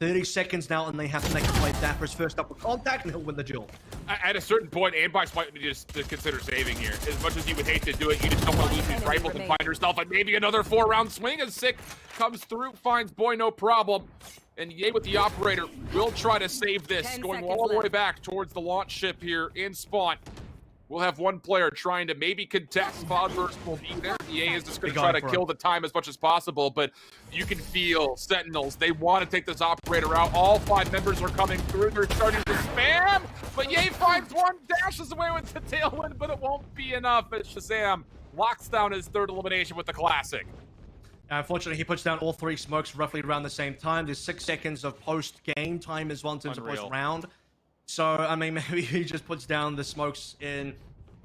30 seconds now, and they have to make a play. Dapper's first up with contact, and he'll win the duel. At a certain point, Ambox might just consider saving here. As much as you would hate to do it, you just don't want to lose these rifles and find yourself at maybe another 4-round swing as Sick comes through, finds Boy no problem. And Ye with the operator will try to save this, going all the way back towards the launch ship here in spawn. We'll have 1 player trying to maybe contest. Cloudburst will be there. Ye is just going to try to kill the time as much as possible, but you can feel Sentinels. They want to take this operator out. All 5 members are coming through. They're starting to spam, but Ye finds 1, dashes away with the tailwind, but it won't be enough as Shazam locks down his 3rd elimination with the classic. Unfortunately, he puts down all 3 smokes roughly around the same time. There's 6 seconds of post-game time as well in terms of post-round. So, I mean, maybe he just puts down the smokes in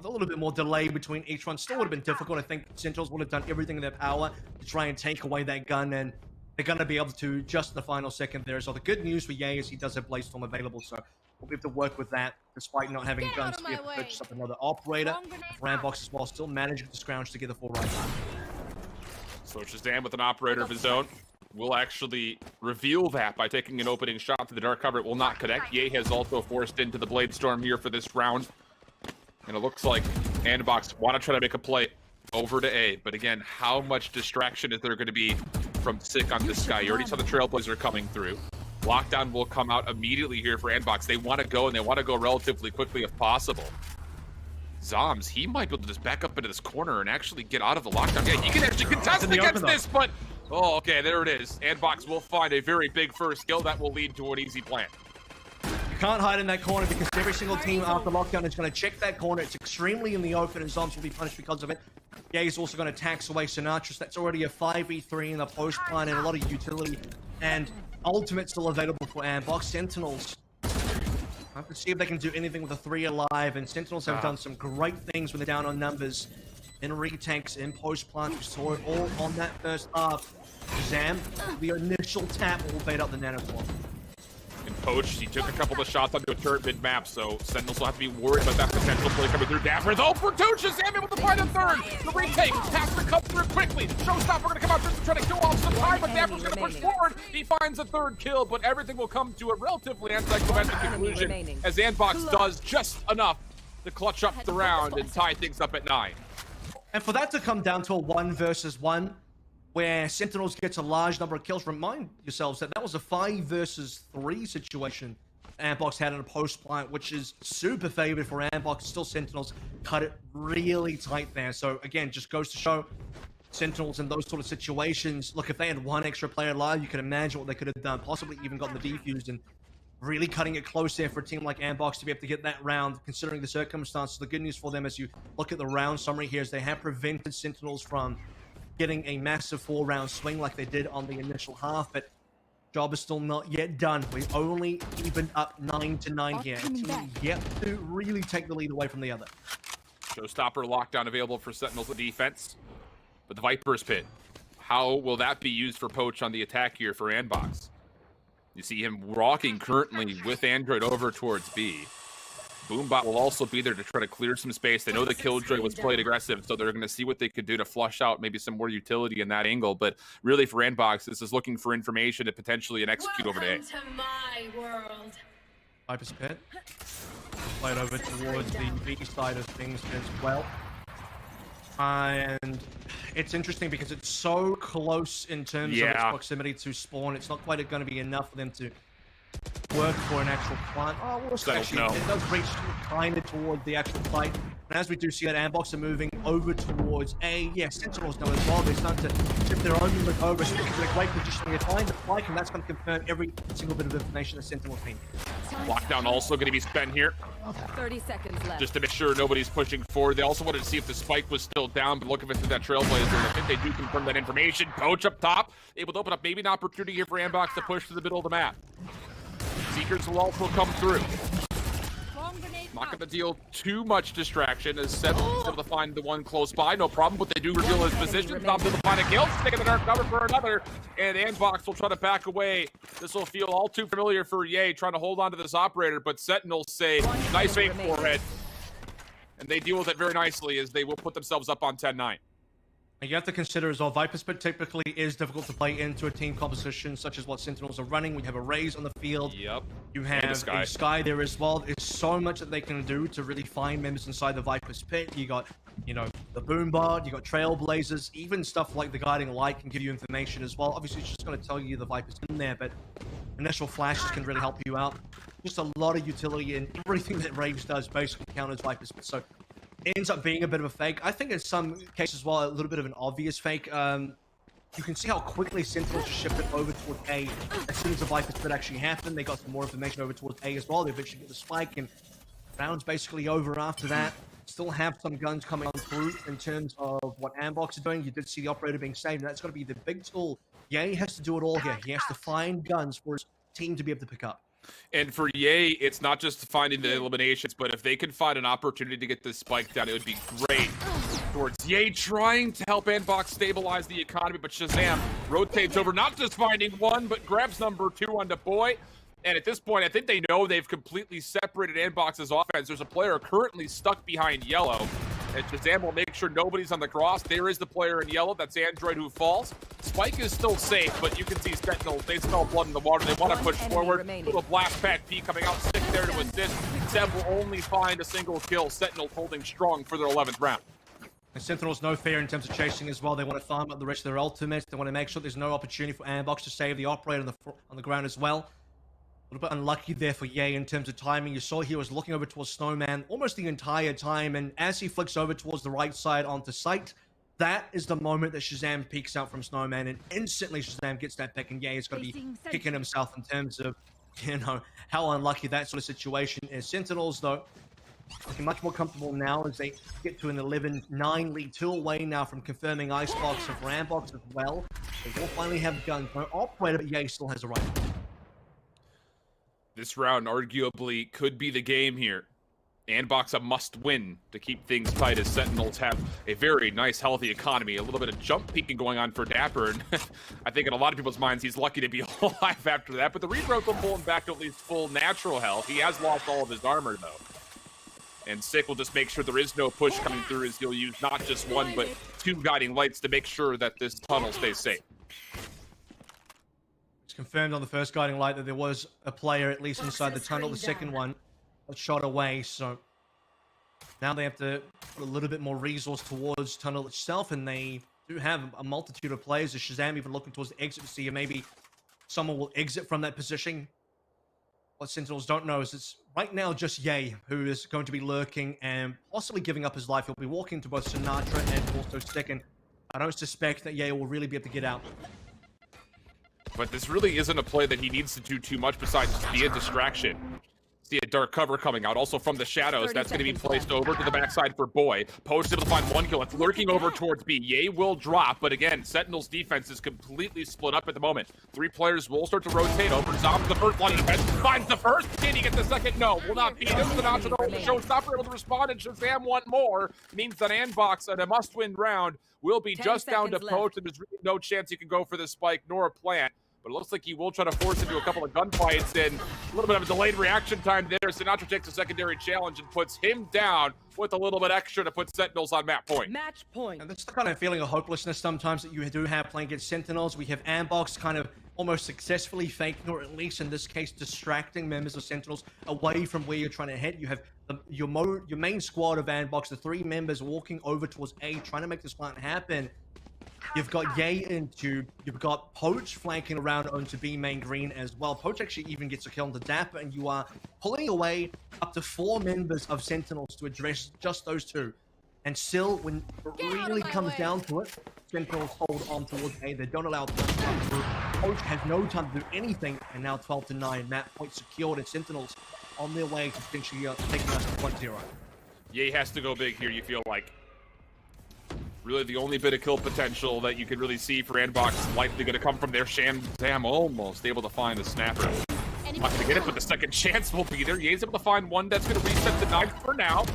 a little bit more delay between each one. Still would have been difficult. I think Sentinels would have done everything in their power to try and take away that gun, and they're going to be able to just in the final second there. So the good news for Ye is he does have Bladestorm available, so we'll be able to work with that despite not having guns to be able to purchase up another operator. Rambox as well, still managing to scrounge together for right now. So Shazam with an operator of his own. will actually reveal that by taking an opening shot to the dark cover. It will not connect. Ye has also forced into the Blade Storm here for this round. And it looks like Andbox want to try to make a play over to A. But again, how much distraction is there going to be from Sick on this guy? You already saw the Trailblazer coming through. Lockdown will come out immediately here for Andbox. They want to go, and they want to go relatively quickly if possible. Zoms, he might be able to just back up into this corner and actually get out of the lockdown. Yeah, he can actually contest against this, but... Oh, okay, there it is. Andbox will find a very big first kill that will lead to an easy plan. You can't hide in that corner because every single team after lockdown is going to check that corner. It's extremely in the open, and Zoms will be punished because of it. Ye's also going to tax away Sinatras. That's already a 5v3 in the post plan and a lot of utility. And Ultimate still available for Andbox. Sentinels, I have to see if they can do anything with the 3 alive. And Sentinels have done some great things when they're down on numbers. In retakes, in post plant, we saw it all on that first half. Zam, the initial tap will bait up the nanopore. And Poach, he took a couple of shots onto a turret mid-map, so Sentinels will have to be worried about that potential play coming through. Dapper, though, for two, Shazam able to find a third. The retake, has to come through quickly. Showstopper going to come out just to try to kill off some time, but Dapper's going to push forward. He finds a third kill, but everything will come to a relatively anticlimactic conclusion as Andbox does just enough to clutch up the round and tie things up at 9. And for that to come down to a 1 versus 1, where Sentinels gets a large number of kills, remind yourselves that that was a 5 versus 3 situation Andbox had in a post plant, which is super favored for Andbox. Still, Sentinels cut it really tight there. So again, just goes to show Sentinels in those sort of situations. Look, if they had 1 extra player alive, you can imagine what they could have done. Possibly even gotten the defused and really cutting it close there for a team like Andbox to be able to get that round, considering the circumstances. The good news for them as you look at the round summary here is they have prevented Sentinels from getting a massive 4-round swing like they did on the initial half, but job is still not yet done. We only evened up 9-9 here. Team yet to really take the lead away from the other. Showstopper lockdown available for Sentinels of defense, but the Viper's Pit, how will that be used for Poach on the attack here for Andbox? You see him walking currently with Android over towards B. Boombot will also be there to try to clear some space. They know the Killjoy was played aggressive, so they're going to see what they could do to flush out maybe some more utility in that angle. But really for Andbox, this is looking for information to potentially execute over to A. To my world. Viper's Pit. Played over towards the B side of things as well. And it's interesting because it's so close in terms of its proximity to spawn. It's not quite going to be enough for them to work for an actual plant. Oh, well, actually, it does reach kind of towards the actual fight. And as we do see that Andbox are moving over towards A, yes, Sentinels know as well. They're starting to shift their own look over, so it's in a great position. They find the spike, and that's going to confirm every single bit of information that Sentinels need. Lockdown also going to be spent here. 30 seconds left. Just to make sure nobody's pushing forward. They also wanted to see if the spike was still down, but look if it's through that Trailblazer. I think they do confirm that information. Coach up top, able to open up maybe an opportunity here for Andbox to push to the middle of the map. Seekers will also come through. Not going to deal too much distraction as Sentinel's able to find the one close by. No problem, but they do reveal his position. Not able to find a kill. Sticking the dark cover for another. And Andbox will try to back away. This will feel all too familiar for Ye, trying to hold on to this operator. But Sentinels say, nice aim, forehead. And they deal with it very nicely as they will put themselves up on 10-9. And you have to consider as well, Viper's Pit typically is difficult to play into a team composition such as what Sentinels are running. We have a Raze on the field. Yep. You have a Sky there as well. There's so much that they can do to really find members inside the Viper's Pit. You got, you know, the Boombot, you got Trailblazers, even stuff like the Guiding Light can give you information as well. Obviously, it's just going to tell you the Viper's in there, but initial flashes can really help you out. Just a lot of utility in everything that Raze does basically counters Viper's Pit. So it ends up being a bit of a fake. I think in some cases as well, a little bit of an obvious fake. You can see how quickly Sentinels just shifted over towards A. As soon as the Viper's Pit actually happened, they got some more information over towards A as well. They eventually get the spike, and round's basically over after that. Still have some guns coming on through in terms of what Andbox are doing. You did see the operator being saved, and that's going to be the big tool. Ye has to do it all here. He has to find guns for his team to be able to pick up. And for Ye, it's not just finding the eliminations, but if they can find an opportunity to get this spike down, it would be great. Towards Ye trying to help Andbox stabilize the economy, but Shazam rotates over, not just finding one, but grabs number 2 onto Boy. And at this point, I think they know they've completely separated Andbox's offense. There's a player currently stuck behind yellow. And Shazam will make sure nobody's on the cross. There is the player in yellow. That's Android who falls. Spike is still safe, but you can see Sentinels. They smell blood in the water. They want to push forward. Little blast pad P coming out. Sick there to assist. Seb will only find a single kill. Sentinels holding strong for their 11th round. And Sentinels no fear in terms of chasing as well. They want to farm up the rest of their ultimates. They want to make sure there's no opportunity for Ambox to save the operator on the ground as well. A little bit unlucky there for Ye in terms of timing. You saw he was looking over towards Snowman almost the entire time, and as he flicks over towards the right side onto site, that is the moment that Shazam peeks out from Snowman, and instantly Shazam gets that pick, and Ye is going to be kicking himself in terms of, you know, how unlucky that sort of situation is. Sentinels, though, looking much more comfortable now as they get to an 11-9 lead, 2 away now from confirming Icebox and for Ambox as well. They will finally have guns. No operator, but Ye still has a rifle. This round arguably could be the game here. Andbox a must-win to keep things tight as Sentinels have a very nice, healthy economy. A little bit of jump peeking going on for Dapper, and I think in a lot of people's minds, he's lucky to be alive after that. But the regrowth will pull him back to at least full natural health. He has lost all of his armor, though. And Sick will just make sure there is no push coming through as he'll use not just 1, but 2 guiding lights to make sure that this tunnel stays safe. Confirmed on the first guiding light that there was a player at least inside the tunnel. The second one was shot away, so now they have to put a little bit more resource towards tunnel itself, and they do have a multitude of players. As Shazam even looking towards the exit to see if maybe someone will exit from that position. What Sentinels don't know is it's right now just Ye who is going to be lurking and possibly giving up his life. He'll be walking to both Sinatra and also Second. I don't suspect that Ye will really be able to get out. But this really isn't a play that he needs to do too much besides just be a distraction. See a dark cover coming out. Also from the shadows, that's going to be placed over to the backside for Boy. Post able to find 1 kill. It's lurking over towards B. Ye will drop, but again, Sentinel's defense is completely split up at the moment. 3 players will start to rotate over. Zom's the first line of defense. Finds the first. Can he get the second? No, will not be. This is an option. The showstopper able to respond, and Shazam want more. Means that Andbox in a must-win round will be just down to Post, and there's really no chance he can go for the spike nor a plant. But it looks like he will try to force into a couple of gunfights, and a little bit of a delayed reaction time there. Sinatra takes a secondary challenge and puts him down with a little bit extra to put Sentinels on map point. Match point. And that's the kind of feeling of hopelessness sometimes that you do have playing against Sentinels. We have Ambox kind of almost successfully faking, or at least in this case, distracting members of Sentinels away from where you're trying to hit. You have your main squad of Ambox, the 3 members walking over towards A, trying to make this plant happen. You've got Ye into, you've got Poach flanking around onto B main green as well. Poach actually even gets a kill on the Dapper, and you are pulling away up to 4 members of Sentinels to address just those 2. And still, when it really comes down to it, Sentinels hold on towards A. They don't allow them to come through. Poach has no time to do anything, and now 12-9. Map point secured, and Sentinels on their way to potentially taking us to 1-0. Ye has to go big here, you feel like. Really, the only bit of kill potential that you can really see for Andbox is likely going to come from their Shazam almost able to find the snapper. Not going to get it, but the second chance will be there. Ye's able to find one that's going to reset the 9 for now.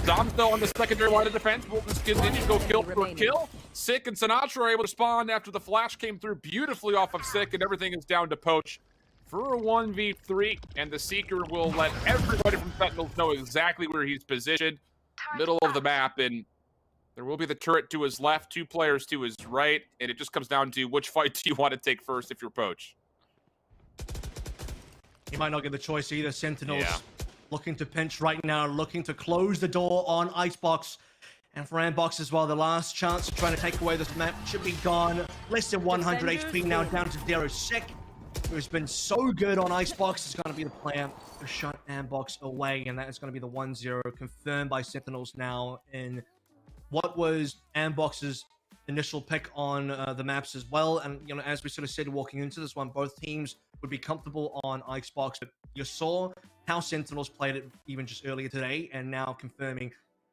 Dom's though on the secondary line of defense. Will just continue to go kill for kill. Sick and Sinatra are able to spawn after the flash came through beautifully off of Sick, and everything is down to Poach for a 1v3. And the Seeker will let everybody from Sentinels know exactly where he's positioned. Middle of the map, and there will be the turret to his left, 2 players to his right, and it just comes down to which fight do you want to take first if you're Poach. He might not get the choice either. Sentinels looking to pinch right now, looking to close the door on Icebox. And for Ambox as well, the last chance of trying to take away this map should be gone. Less than 100 HP now, down to Dero. Sick, who's been so good on Icebox, is going to be the player to shut Ambox away, and that is going to be the 1-0 confirmed by Sentinels now in what was Ambox's initial pick on the maps as well. And, you know, as we sort of said walking into this one, both teams would be comfortable on Icebox. But you saw how Sentinels played it even just earlier today, and now confirming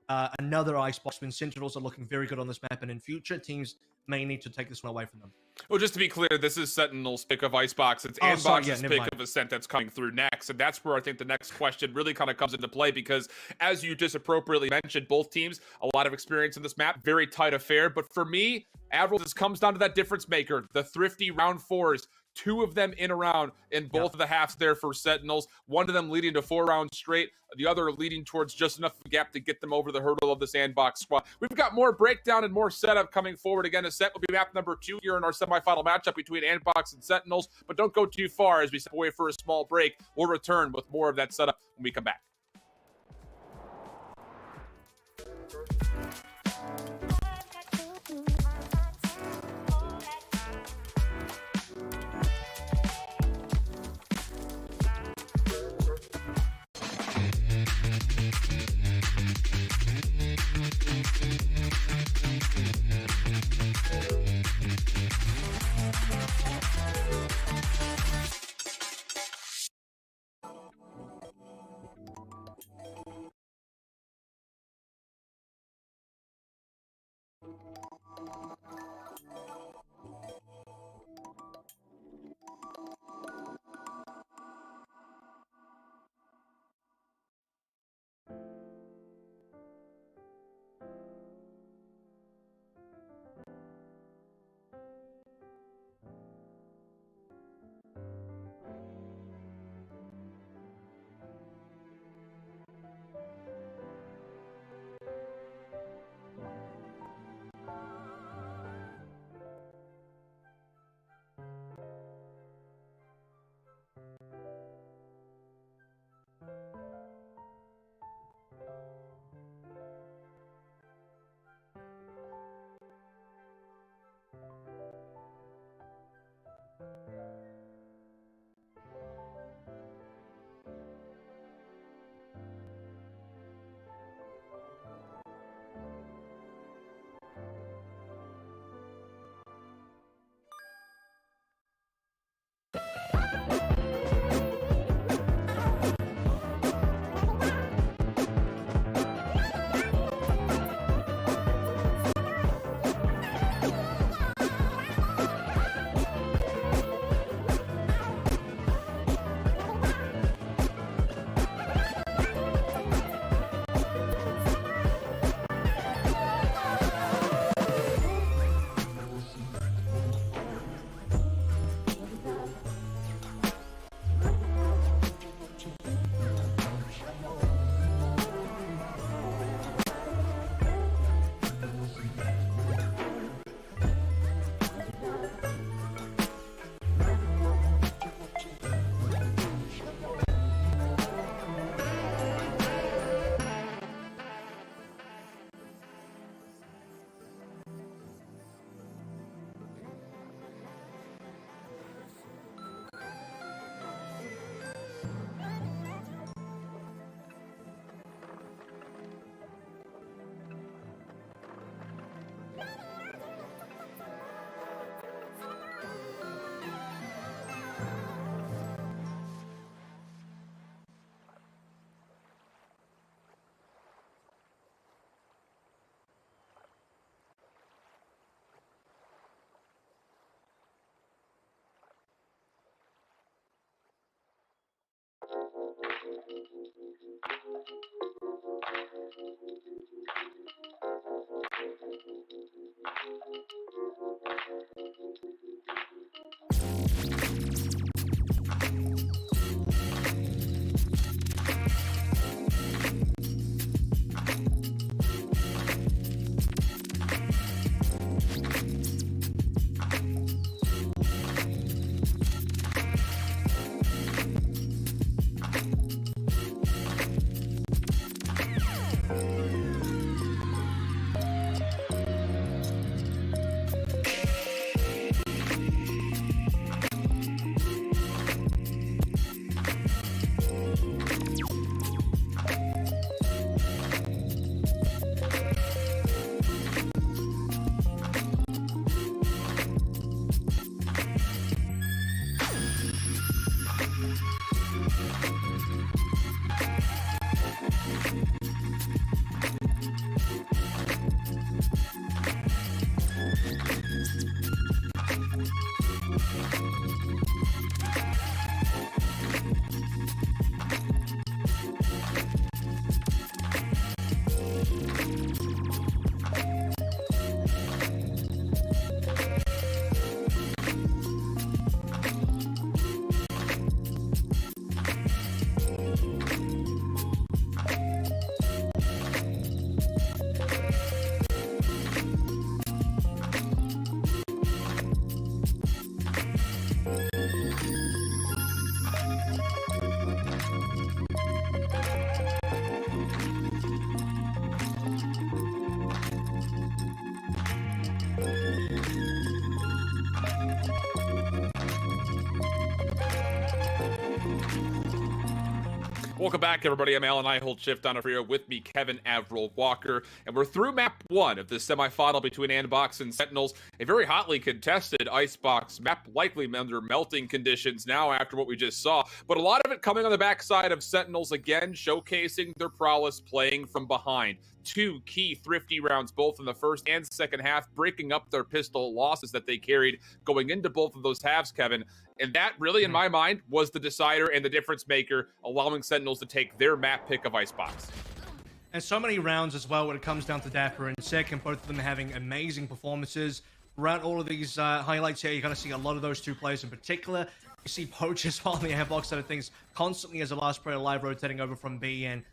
another Icebox win. Sentinels are looking very good on this map, and in future, teams may need to take this one away from them. Well, just to be clear, this is Sentinel's pick of Icebox. It's Ambox's pick of Ascent that's coming through next. And that's where I think the next question really kind of comes into play, because as you just appropriately mentioned, both teams, a lot of experience in this map, very tight affair. But for me, Avril, this comes down to that difference maker, the thrifty round 4s. 2 of them in a round in both of the halves there for Sentinels. One of them leading to 4 rounds straight, the other leading towards just enough of a gap to get them over the hurdle of the sandbox squad. We've got more breakdown and more setup coming forward. Again, a set will be map number 2 here in our semifinal matchup between Sandbox and Sentinels. But don't go too far as we step away for a small break. We'll return with more of that setup when we come back. Welcome back, everybody. I'm Alan. I hold shift on over here with me, Kevin Averill Walker, and we're through map 1 of the semifinal between Andbox and Sentinels. A very hotly contested Icebox map, likely under melting conditions now after what we just saw, but a lot of it coming on the backside of Sentinels again, showcasing their prowess playing from behind. 2 key thrifty rounds, both in the first and second half, breaking up their pistol losses that they carried going into both of those halves, Kevin. And that really, in my mind, was the decider and the difference maker, allowing Sentinels to take their map pick of Icebox. And so many rounds as well when it comes down to Dapper and Second, both of them having amazing performances. Throughout all of these highlights here, you're going to see a lot of those two players in particular. You see Poach as well on the Andbox side of things, constantly as the last player alive, rotating over from B, and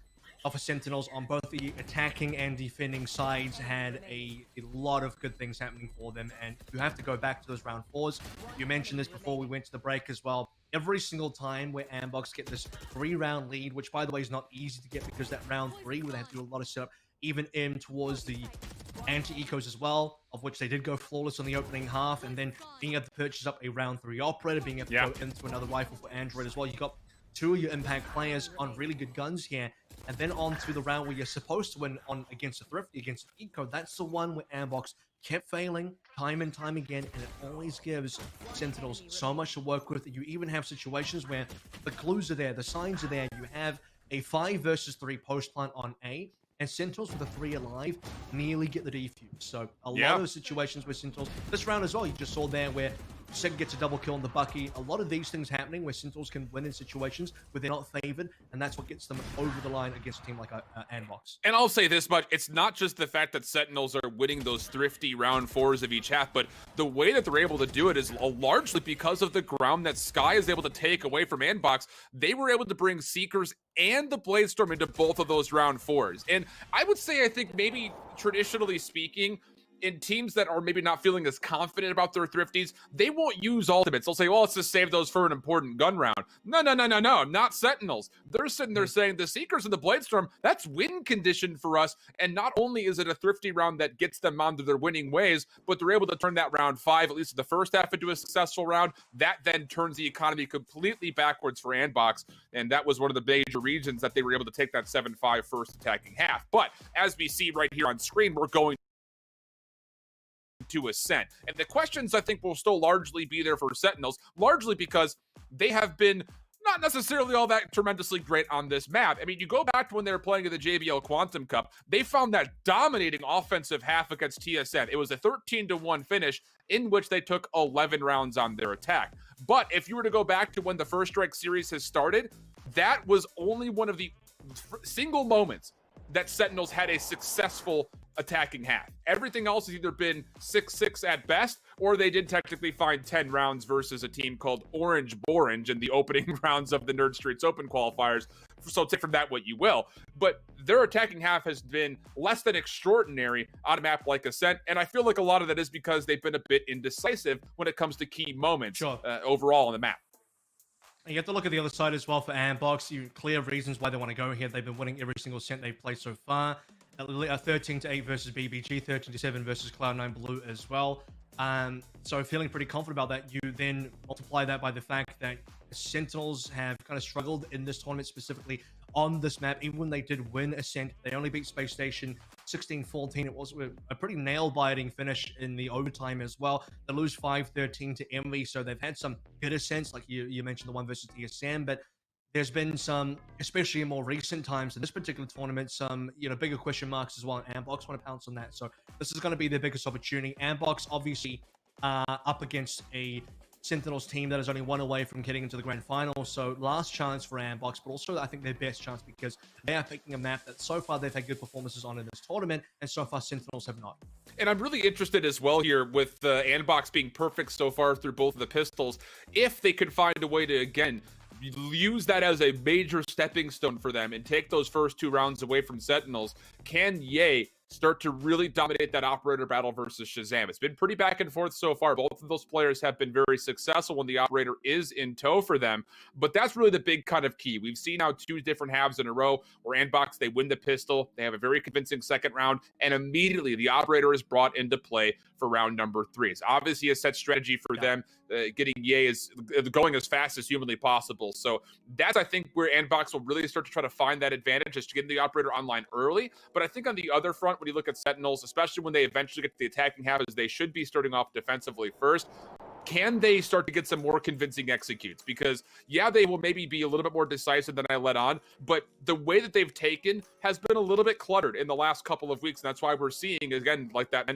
Alpha Sentinels on both the attacking and defending sides had a lot of good things happening for them, and you have to go back to those round 4s. You mentioned this before we went to the break as well. Every single time where Andbox get this 3-round lead, which by the way is not easy to get because that round 3 where they have to do a lot of setup, even in towards the anti-ecos as well, of which they did go flawless on the opening half, and then being able to purchase up a round 3 operator, being able to go into another rifle for Android as well. You got 2 of your impact players on really good guns here, and then on to the round where you're supposed to win on against a Thrifty, against an Eco. That's the one where Andbox kept failing time and time again, and it always gives Sentinels so much to work with. You even have situations where the clues are there, the signs are there. You have a 5 versus 3 post plant on A, and Sentinels with a 3 alive nearly get the defuse. So a lot of situations with Sentinels, this round as well, you just saw there where Seg gets a double kill on the Bucky. A lot of these things happening where Sentinels can win in situations where they're not favored, and that's what gets them over the line against a team like Andbox. And I'll say this much, it's not just the fact that Sentinels are winning those thrifty round 4s of each half, but the way that they're able to do it is largely because of the ground that Sky is able to take away from Andbox. They were able to bring Seekers and the Bladestorm into both of those round 4s. And I would say, I think maybe traditionally speaking, in teams that are maybe not feeling as confident about their thrifties, they won't use ultimates. They'll say, well, let's just save those for an important gun round. No, not Sentinels. They're sitting there saying the Seekers and the Bladestorm, that's win condition for us. And not only is it a thrifty round that gets them onto their winning ways, but they're able to turn that round 5, at least in the first half, into a successful round. That then turns the economy completely backwards for Andbox. And that was one of the major reasons that they were able to take that 7-5 first attacking half. But as we see right here on screen, we're going to Ascent. And the questions, I think, will still largely be there for Sentinels, largely because they have been not necessarily all that tremendously great on this map. I mean, you go back to when they were playing in the JBL Quantum Cup, they found that dominating offensive half against TSN. It was a 13-1 finish in which they took 11 rounds on their attack. But if you were to go back to when the First Strike series has started, that was only one of the single moments that Sentinels had a successful attacking half. Everything else has either been 6-6 at best, or they did technically find 10 rounds versus a team called Orange Borange in the opening rounds of the Nerd Streets Open qualifiers. So take from that what you will. But their attacking half has been less than extraordinary on a map like Ascent, and I feel like a lot of that is because they've been a bit indecisive when it comes to key moments overall on the map. And you have to look at the other side as well for Andbox. You clear reasons why they want to go here. They've been winning every single set they've played so far. 13-8 versus BBG, 13-7 versus Cloud9 Blue as well. So feeling pretty confident about that. You then multiply that by the fact that Sentinels have kind of struggled in this tournament, specifically on this map. Even when they did win Ascent, they only beat Space Station 16-14. It was a pretty nail-biting finish in the overtime as well. They lose 5-13 to Envy, so they've had some good ascents, like you mentioned the one versus TSM, but there's been some, especially in more recent times in this particular tournament, some bigger question marks as well. And Andbox want to pounce on that, so this is going to be their biggest opportunity. Andbox obviously up against a Sentinels team that is only one away from getting into the grand final, so last chance for Andbox, but also I think their best chance because they are picking a map that so far they've had good performances on in this tournament, and so far Sentinels have not. And I'm really interested as well here with Andbox being perfect so far through both of the pistols, if they could find a way to, again, use that as a major stepping stone for them and take those first 2 rounds away from Sentinels. Can Ye start to really dominate that operator battle versus Shazam? It's been pretty back and forth so far. Both of those players have been very successful when the operator is in tow for them, but that's really the big kind of key. We've seen now 2 different halves in a row where Andbox, they win the pistol, they have a very convincing second round, and immediately the operator is brought into play for round number 3. It's obviously a set strategy for them. getting Ye as going as fast as humanly possible. So that's, I think, where Andbox will really start to try to find that advantage, is to get the operator online early. But I think on the other front, when you look at Sentinels, especially when they eventually get to the attacking half, is they should be starting off defensively first. Can they start to get some more convincing executes? Because, yeah, they will maybe be a little bit more decisive than I let on, but the way that they've taken has been a little bit cluttered in the last couple of weeks, and that's why we're seeing, again, like that,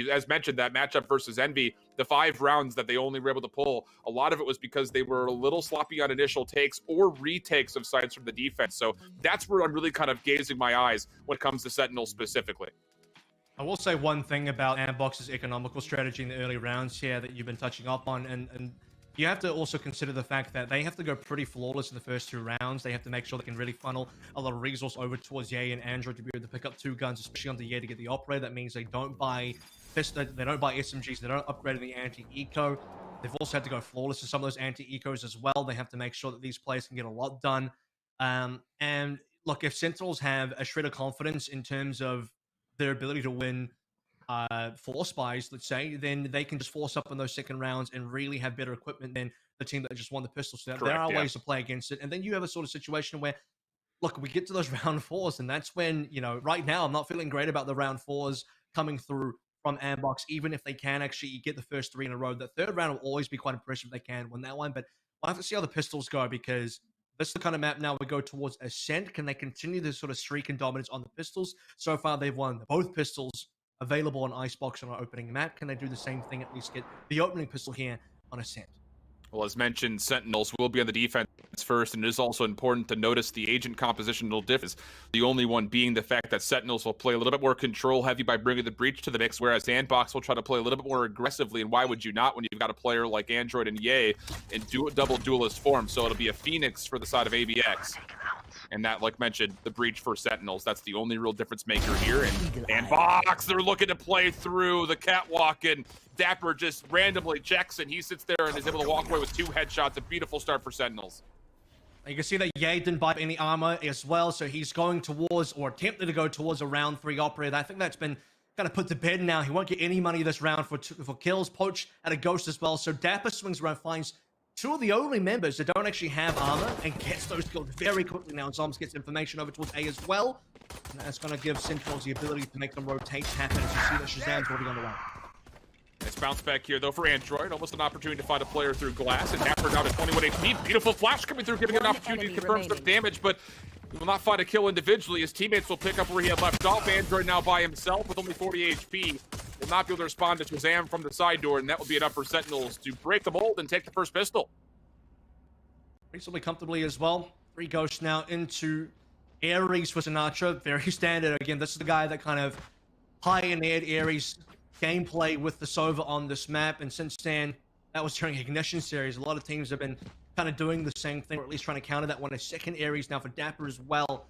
as mentioned, that matchup versus Envy, the 5 rounds that they only were able to pull, a lot of it was because they were a little sloppy on initial takes or retakes of sides from the defense. So that's where I'm really kind of gazing my eyes when it comes to Sentinel specifically. I will say one thing about Andbox's economical strategy in the early rounds here that you've been touching up on, and you have to also consider the fact that they have to go pretty flawless in the first 2 rounds. They have to make sure they can really funnel a lot of resource over towards Ye and Android to be able to pick up 2 guns, especially on the Ye to get the operator. That means they don't buy SMGs, they don't upgrade the anti-eco. They've also had to go flawless in some of those anti-ecos as well. They have to make sure that these players can get a lot done. And look, if Sentinels have a shred of confidence in terms of their ability to win 4 spies, let's say, then they can just force up in those second rounds and really have better equipment than the team that just won the pistol. So there are ways to play against it. And then you have a sort of situation where, look, we get to those round 4s, and that's when, you know, right now I'm not feeling great about the round 4s coming through from Andbox, even if they can actually get the first 3 in a row. The third round will always be quite impressive if they can win that one, but we'll have to see how the pistols go, because this is the kind of map now we go towards Ascent. Can they continue this sort of streak and dominance on the pistols? So far, they've won both pistols available on Icebox on our opening map. Can they do the same thing, at least get the opening pistol here on Ascent? Well, as mentioned, Sentinels will be on the defense first, and it is also important to notice the agent compositional difference. The only one being the fact that Sentinels will play a little bit more control-heavy by bringing the breach to the mix, whereas Andbox will try to play a little bit more aggressively, and why would you not when you've got a player like Android and Ye in double duelist form? So it'll be a Phoenix for the side of ABX. And that, like mentioned, the breach for Sentinels. That's the only real difference maker here. And Box, they're looking to play through the catwalk, and Dapper just randomly checks, and he sits there and is able to walk away with 2 headshots. A beautiful start for Sentinels. You can see that Ye didn't buy any armor as well, so he's going towards, or attempted to go towards, a round 3 operator. I think that's been kind of put to bed now. He won't get any money this round for kills. Poach at a ghost as well. So Dapper swings around, finds 2 of the only members that don't actually have armor, and gets those kills very quickly now. And Zombs gets information over towards A as well. And that's going to give Sentinels the ability to make them rotate happen, as you see that Shazam's already on the way. Nice bounce back here, though, for Android. Almost an opportunity to find a player through glass, and Dapper down to 21 HP. Beautiful flash coming through, giving an opportunity to confirm some damage, but he will not find a kill individually. His teammates will pick up where he had left off. Android now by himself with only 40 HP. Will not be able to respond to Shazam from the side door, and that will be enough for Sentinels to break the mold and take the first pistol. Reasonably comfortably as well. 3 ghosts now into Ares for Sinatra. Very standard. Again, this is the guy that kind of pioneered Ares gameplay with the Sova on this map, and since then, that was during Ignition series. A lot of teams have been kind of doing the same thing, or at least trying to counter that one. A second Ares now for Dapper as well.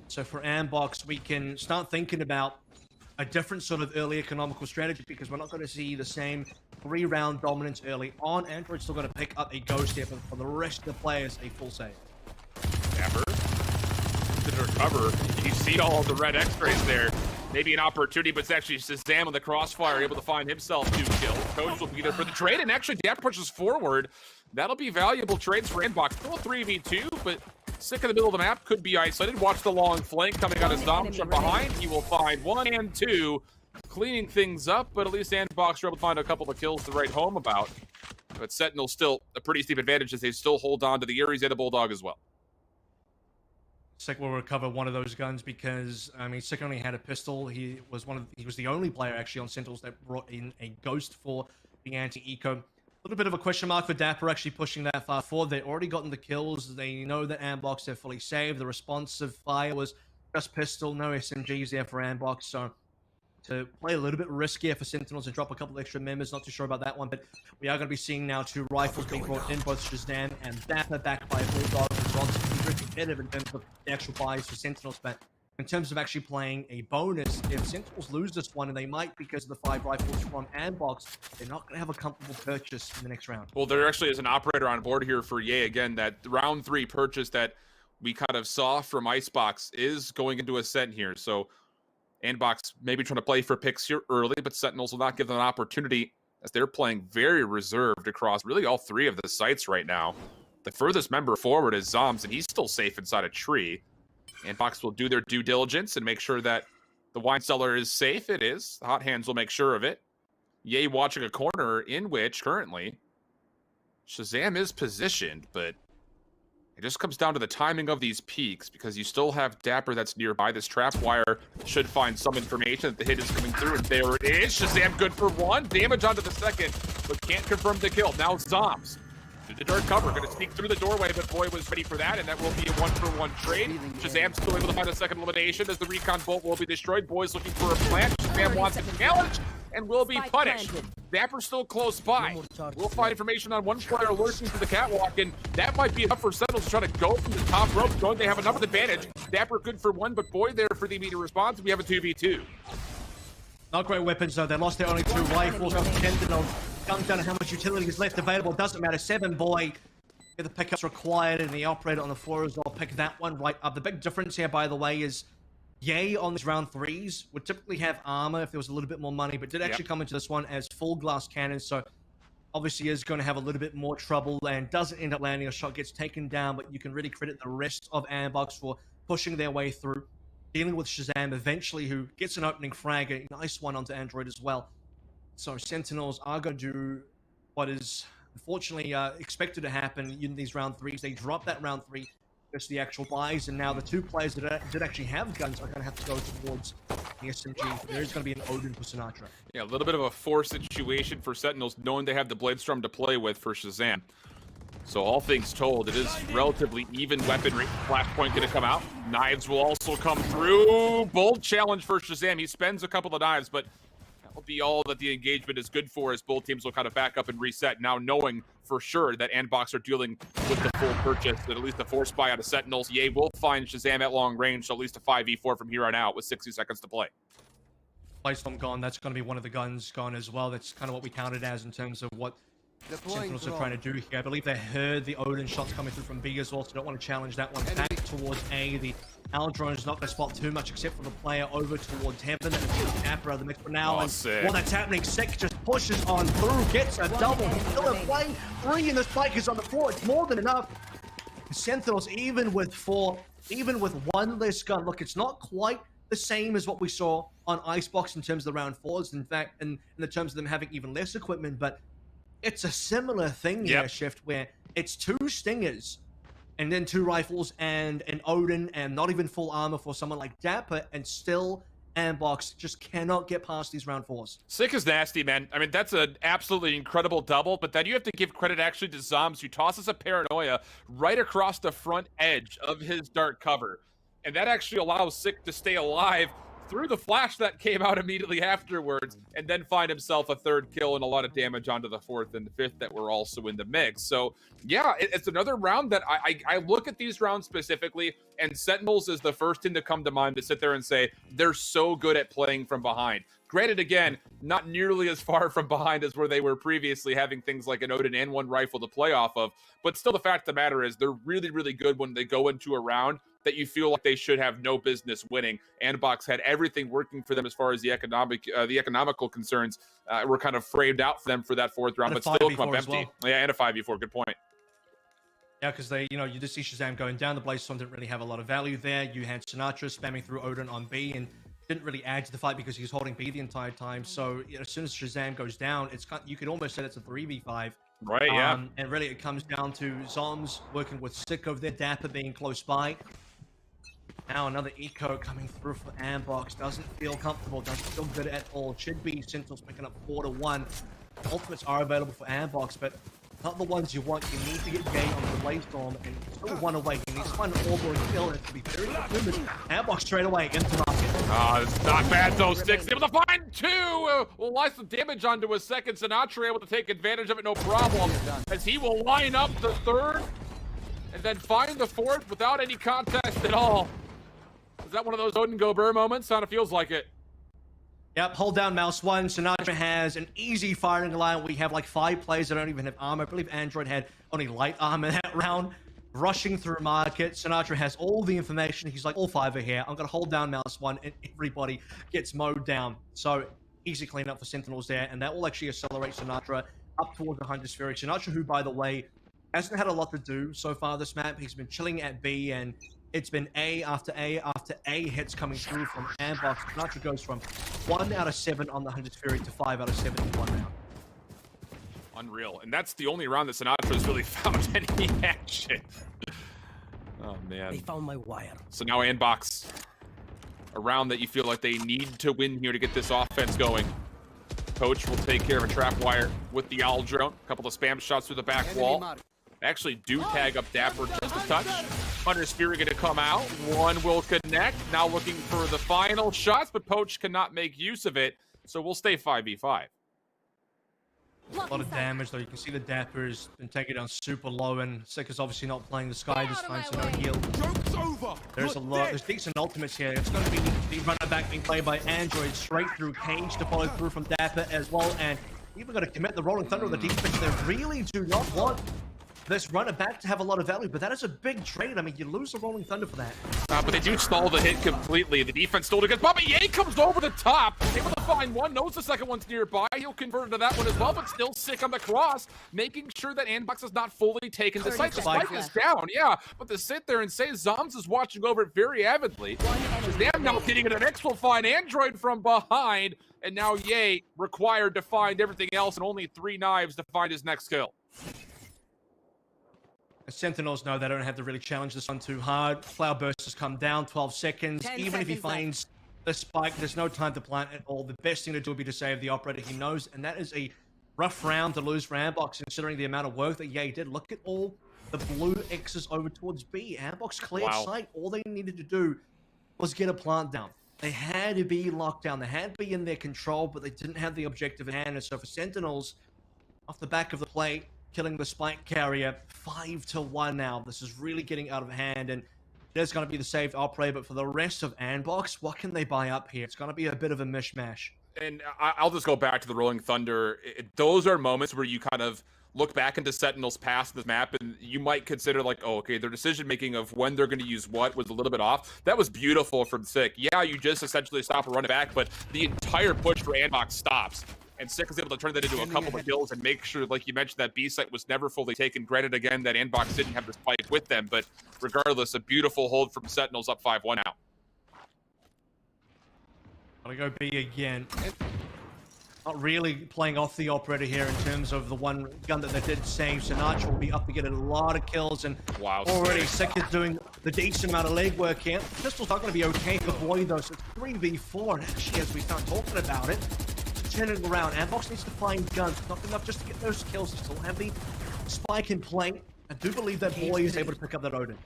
So for Andbox, we can start thinking about a different sort of early economical strategy, because we're not going to see the same 3-round dominance early on. Android's still going to pick up a ghost here, but for the rest of the players, a full save. Dapper to recover. You see all of the red X-rays there. Maybe an opportunity, but it's actually Shazam on the crossfire, able to find himself 2 kills. Coach will be there for the trade, and actually Dapper pushes forward. That'll be valuable trades for Andbox. Still a 3v2, but sick in the middle of the map, could be isolated. Watch the long flank coming out of Zombs from behind. He will find 1 and 2, cleaning things up, but at least Andbox are able to find a couple of kills to write home about. But Sentinel still a pretty steep advantage, as they still hold on to the Ares and the Bulldog as well. Sick will recover one of those guns, because I mean, Sick only had a pistol. He was the only player actually on Sentinels that brought in a ghost for the anti-eco. A little bit of a question mark for Dapper actually pushing that far forward. They've already gotten the kills. They know that Andbox, they're fully saved. The responsive fire was just pistol, no SMGs there for Andbox. So to play a little bit riskier for Sentinels and drop a couple of extra members, not too sure about that one, but we are going to be seeing now 2 rifles being brought in, both Shazam and Dapper, backed by a Bulldog as well. So it's very competitive in terms of the actual buys for Sentinels, but in terms of actually playing a bonus, if Sentinels lose this one, and they might because of the 5 rifles from Andbox, they're not going to have a comfortable purchase in the next round. Well, there actually is an operator on board here for Ye. Again, that round 3 purchase that we kind of saw from Icebox is going into Ascent here. So Andbox maybe trying to play for picks here early, but Sentinels will not give them an opportunity as they're playing very reserved across really all three of the sites right now. The furthest member forward is Zoms, and he's still safe inside a tree. And Box will do their due diligence and make sure that the wine cellar is safe. It is. The hot hands will make sure of it. Yay watching a corner in which currently Shazam is positioned, but it just comes down to the timing of these peaks because you still have Dapper that's nearby. This trap wire should find some information that the hit is coming through, and there it is. Shazam good for one. Damage onto the second, but can't confirm the kill. Now Zoms through the dark cover, going to sneak through the doorway, but Boy was ready for that, and that will be a one-for-one trade. Shazam still able to find a second elimination as the recon bolt will be destroyed. Boy's looking for a plant. Shazam wants a challenge and will be punished. Dapper still close by. We'll find information on one player lurking to the catwalk, and that might be enough for Sentinels to try to go from the top rope. Going, they have enough advantage. Dapper good for one, but Boy there for the immediate response. We have a 2v2. Not great weapons though. They lost their only 2 rifles. Sentinels comes down to how much utility is left available. Doesn't matter. 7 Boy. Get the pickups required, and the operator on the floor as well. Pick that one right up. The big difference here, by the way, is Yay on these round 3s would typically have armor if there was a little bit more money, but did actually come into this one as full glass cannons, so obviously is going to have a little bit more trouble and doesn't end up landing. A shot gets taken down, but you can really credit the rest of Ambox for pushing their way through, dealing with Shazam eventually, who gets an opening frag, a nice one onto Android as well. So Sentinels are going to do what is unfortunately expected to happen in these round 3s. They drop that round 3. The actual buys, and now the 2 players that did actually have guns are going to have to go towards the SMG. There's going to be an Odin for Sinatra. Yeah, a little bit of a forced situation for Sentinels, knowing they have the Bladestorm to play with for Shazam. So all things told, it is relatively even weaponry. Flashpoint going to come out. Knives will also come through. Bold challenge for Shazam. He spends a couple of knives, but that will be all that the engagement is good for, as both teams will kind of back up and reset, now knowing for sure that Andbox are dealing with the full purchase, that at least the force buy out of Sentinels. Yay will find Shazam at long range, so at least a 5v4 from here on out with 60 seconds to play. Bladestorm gone. That's going to be one of the guns gone as well. That's kind of what we counted as in terms of what Sentinels are trying to do here. I believe they heard the Odin shots coming through from B as well, so don't want to challenge that one. Back towards A. The Al drone is not going to spot too much except for the player over towards Heaven and the Dapper of the mix for now. And while that's happening, Sick just pushes on through, gets a double. Still a play. 3 and the spike is on the floor. It's more than enough. Sentinels, even with 4, even with 1 less gun, look, it's not quite the same as what we saw on Icebox in terms of the round 4s. In fact, in the terms of them having even less equipment, but it's a similar thing here, Shift, where it's 2 Stingers and then 2 rifles and an Odin and not even full armor for someone like Dapper, and still Ambox just cannot get past these round 4s. Sick is nasty, man. I mean, that's an absolutely incredible double, but then you have to give credit actually to Zoms, who tosses a paranoia right across the front edge of his dark cover. And that actually allows Sick to stay alive through the flash that came out immediately afterwards, and then find himself a 3rd kill and a lot of damage onto the 4th and the 5th that were also in the mix. So yeah, it's another round that I look at these rounds specifically, and Sentinels is the first thing to come to mind to sit there and say they're so good at playing from behind. Granted, again, not nearly as far from behind as where they were previously, having things like an Odin and 1 rifle to play off of, but still the fact of the matter is they're really, really good when they go into a round that you feel like they should have no business winning. Andbox had everything working for them as far as the economical concerns were kind of framed out for them for that 4th round, but still come up empty. Well. Yeah, and a 5v4, good point. Yeah, because they, you just see Shazam going down. The Bladestorm didn't really have a lot of value there. You had Sinatra spamming through Odin on B and didn't really add to the fight because he was holding B the entire time. So as soon as Shazam goes down, you could almost say it's a 3v5. Right, yeah. And really it comes down to Zoms working with Sick over there, Dapper being close by. Now another eco coming through for Ambox. Doesn't feel comfortable, doesn't feel good at all. Should be Sentinels picking up 4-1. Ultimates are available for Ambox, but not the ones you want. You need to get Gay on the Bladestorm and still 1 away. You need to find an orbital kill, and it can be very good. Ambox straight away into market. It's not bad though. Sticks able to find 2. Will lie some damage onto a 2nd. Sinatra able to take advantage of it, no problem, as he will line up the 3rd and then find the 4th without any contest at all. Is that one of those Odin go Burr moments? Kinda feels like it. Yep, hold down mouse 1. Sinatra has an easy firing line. We have like 5 players that don't even have armor. I believe Android had only light armor that round. Rushing through market. Sinatra has all the information. He's like, all 5 are here. I'm going to hold down mouse 1, and everybody gets mowed down. So easy cleanup for Sentinels there, and that will actually accelerate Sinatra up towards the Hunter's Fury. Sinatra, who, by the way, hasn't had a lot to do so far this map. He's been chilling at B, and it's been A after A after A hits coming through from Ambox. Sinatra goes from 1 out of 7 on the Hunter's Fury to 5 out of 7 in one round. Unreal. And that's the only round that Sinatra has really found any action. Oh, man. They found my wire. So now Andbox, a round that you feel like they need to win here to get this offense going. Coach will take care of a trap wire with the owl drone. A couple of spam shots through the back wall. Actually do tag up Dapper just a touch. Hunter's Fury going to come out. One will connect. Now looking for the final shots, but Poach cannot make use of it. So we'll stay 5v5. A lot of damage, though. You can see the Dapper's been taken down super low, and Sick is obviously not playing the Sky this time, so no heal. There's a lot. There's decent ultimates here. It's going to be the runner back being played by Android straight through Cage to follow through from Dapper as well, and even got to commit the Rolling Thunder of the defense. They really do not want this runner back to have a lot of value, but that is a big trade. I mean, you lose the Rolling Thunder for that. But they do stall the hit completely. The defense still against Baba Ye comes over the top, able to find one, knows the second one's nearby. He'll convert into that one as well, but still Sick on the cross, making sure that Andbox is not fully taken the site. The spike is down, yeah, but to sit there and say Zoms is watching over it very avidly. Shazam now getting it, an X will find Android from behind, and now Ye required to find everything else and only 3 knives to find his next kill. Sentinels know they don't have to really challenge this one too hard. Flower Burst has come down 12 seconds. Even if he finds the spike, there's no time to plant at all. The best thing to do would be to save the operator. He knows, and that is a rough round to lose for Ambox, considering the amount of work that Ye did. Look at all the blue X's over towards B. Ambox cleared sight. All they needed to do was get a plant down. They had to be locked down. They had to be in their control, but they didn't have the objective in hand. And so for Sentinels, off the back of the play, killing the spike carrier, 5-1 now. This is really getting out of hand, and there's going to be the saved operator, but for the rest of Andbox, what can they buy up here? It's going to be a bit of a mishmash. And I'll just go back to the Rolling Thunder. Those are moments where you kind of look back into Sentinel's past this map, and you might consider like, oh, okay, their decision-making of when they're going to use what was a little bit off. That was beautiful from Sick. Yeah, you just essentially stop and run it back, but the entire push for Andbox stops. And Sick is able to turn that into a couple of kills and make sure, like you mentioned, that B site was never fully taken. Granted, again, that Andbox didn't have the spike with them, but regardless, a beautiful hold from Sentinels up 5-1 now. Gotta go B again. Not really playing off the operator here in terms of the one gun that they did save. Sinatra will be up to get a lot of kills, and already Sick is doing the decent amount of legwork here. Pistol's not going to be okay for Boy, though, so it's 3v4, and actually, as we start talking about it, turning around. Ambox needs to find guns. It's not enough just to get those kills. They still have the spike in play. I do believe that Boy is able to pick up that Odin.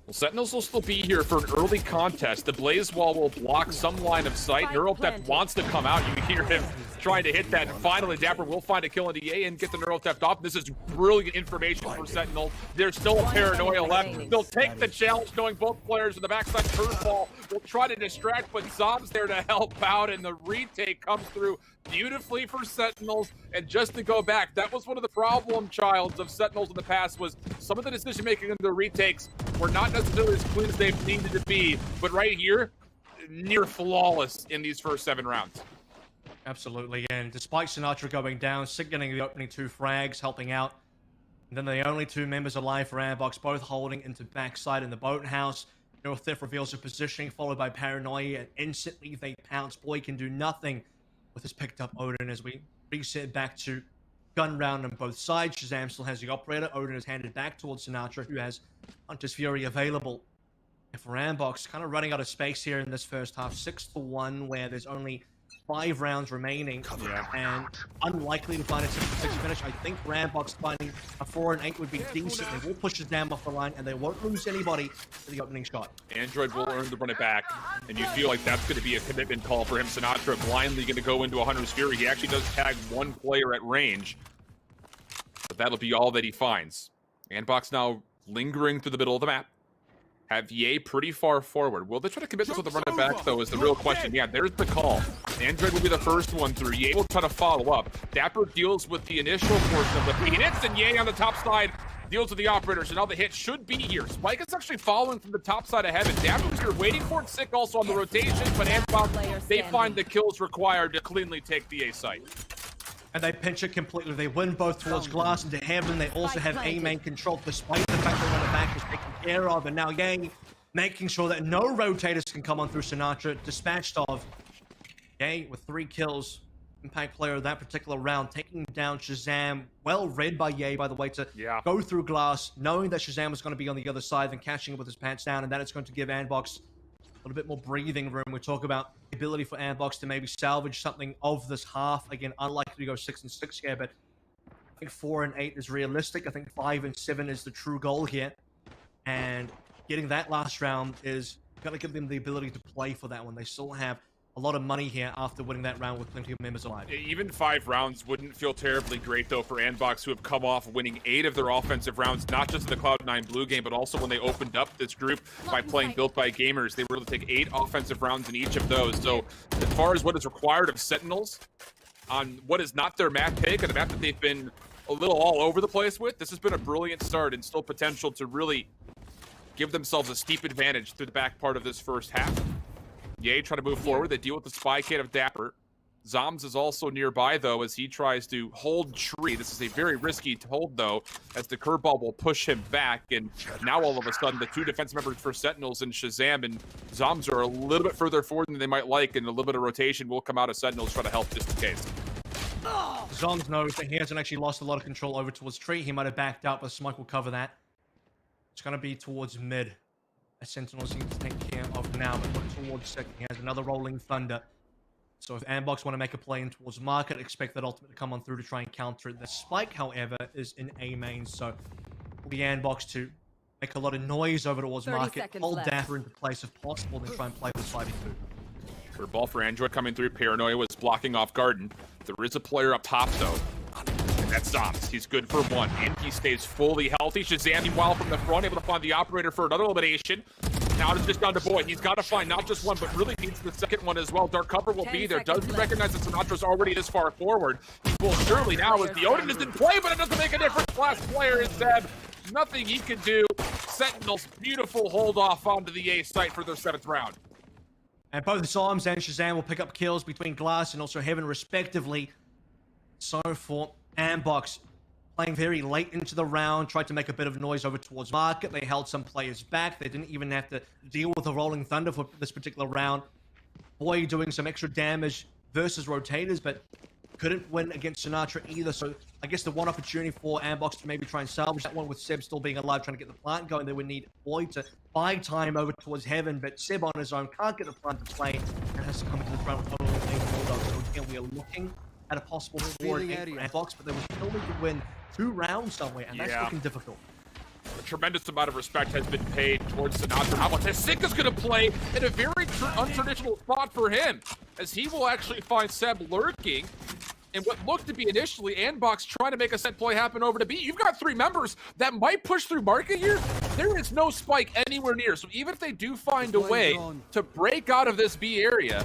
Well, Sentinels will still be here for an early contest. The Blaze Wall will block some line of sight. Neurotheft wants to come out. You hear him trying to hit that. And finally, Dapper will find a kill into EA and get the Neurotheft off. This is brilliant information for Sentinel. There's still a paranoia left. They'll take the challenge, knowing both players in the backside curveball will try to distract, but Zom's there to help out, and the retake comes through beautifully for Sentinels. And just to go back, that was one of the problem childs of Sentinels in the past, was some of the decision making in the retakes were not necessarily as clean as they've needed to be, but right here, near flawless in these first 7 rounds. Absolutely, and despite Sinatra going down, Sick getting the opening 2 frags, helping out. And then the only 2 members alive for Ambox, both holding into backside in the boathouse. Neurotheft reveals a positioning, followed by Paranoia, and instantly they pounce. Boy can do nothing with his picked up Odin as we reset back to gun round on both sides. Shazam still has the operator. Odin is handed back towards Sinatra, who has Hunter's Fury available. And for Ambox, kind of running out of space here in this first half, 6-1, where there's only 5 rounds remaining, and unlikely to find a 6-6 finish. I think for Ambox finding a 4 and 8 would be decent. They will push Shazam off the line, and they won't lose anybody for the opening shot. Android will earn to run it back, and you feel like that's going to be a commitment call for him. Sinatra blindly going to go into a Hunter's Fury. He actually does tag 1 player at range, but that'll be all that he finds. Andbox now lingering through the middle of the map. Have Ye pretty far forward. Will they try to commit this with the run it back, though, is the real question. Yeah, there's the call. Android will be the first one through. Ye will try to follow up. Dapper deals with the initial portion of the Phoenix, and Ye on the top side Deals with the operator, so now the hit should be here. Spike is actually following from the top side of heaven. Damage you're waiting for it. Sick also on the rotation, but Anbox, they find the kills required to cleanly take the A site. And they pinch it completely. They win both towards glass into heaven. They also have A main control, despite the fact that the back is taken care of. And now Yang making sure that no rotators can come on through Sinatra. Dispatched of Yang with 3 kills. Impact player of that particular round, taking down Shazam. Well read by Ye, by the way, to go through glass, knowing that Shazam was going to be on the other side, then catching it with his pants down, and then it's going to give Anbox a little bit more breathing room. We talk about the ability for Anbox to maybe salvage something of this half. Again, unlikely to go 6 and 6 here, but I think 4 and 8 is realistic. I think 5 and 7 is the true goal here. And getting that last round is going to give them the ability to play for that one. They still have a lot of money here after winning that round with plenty of members alive. Even 5 rounds wouldn't feel terribly great, though, for Anbox, who have come off winning 8 of their offensive rounds, not just in the Cloud9 Blue game, but also when they opened up this group by playing Built by Gamers. They were able to take 8 offensive rounds in each of those. So as far as what is required of Sentinels on what is not their map pick, and a map that they've been a little all over the place with, this has been a brilliant start and still potential to really give themselves a steep advantage through the back part of this first half. Ye trying to move forward. They deal with the spy kit of Dapper. Zoms is also nearby, though, as he tries to hold tree. This is a very risky hold, though, as the curveball will push him back. And now, all of a sudden, the 2 defense members for Sentinels and Shazam and Zoms are a little bit further forward than they might like, and a little bit of rotation will come out of Sentinels try to help just in case. Zoms knows that he hasn't actually lost a lot of control over towards tree. He might have backed out, but Smike will cover that. It's going to be towards mid. A Sentinels need to take care of now, but look towards second. He has another Rolling Thunder. So if Anbox want to make a play in towards market, expect that ultimate to come on through to try and counter it. The Spike, however, is in A main, so will be Anbox to make a lot of noise over towards market, hold Dapper into place if possible, then try and play with 5-2. For ball for Android coming through. Paranoia was blocking off Garden. There is a player up top, though. And that's Zoms. He's good for 1, and he stays fully healthy. Shazam, meanwhile, from the front, able to find the operator for another elimination. Now it's just down to Boy. He's got to find not just one, but really needs the second one as well. Dark cover will be there. Doesn't recognize that Sinatra's already this far forward. He will surely now as the Odin is in play, but it doesn't make a difference. Last player is Zeb. Nothing he can do. Sentinels, beautiful hold off onto the A site for their 7th round. And both Zoms and Shazam will pick up kills between Glass and also Heaven, respectively. So for Anbox, playing very late into the round, tried to make a bit of noise over towards market. They held some players back. They didn't even have to deal with a Rolling Thunder for this particular round. Boy doing some extra damage versus rotators, but couldn't win against Sinatra either. So I guess the one opportunity for Anbox to maybe try and salvage that one with Seb still being alive, trying to get the plant going. They would need Boy to buy time over towards Heaven, but Seb on his own can't get the plant to play and has to come into the front with only a bulldog. So again, we are looking at a possible 4-8 for Anbox, but they will still need to win 2 rounds somewhere, and that's looking difficult. A tremendous amount of respect has been paid towards Sinatra. How about this? Sick is going to play in a very untraditional spot for him, as he will actually find Seb lurking in what looked to be initially Anbox trying to make a set play happen over to B. You've got 3 members that might push through market here. There is no Spike anywhere near, so even if they do find a way to break out of this B area,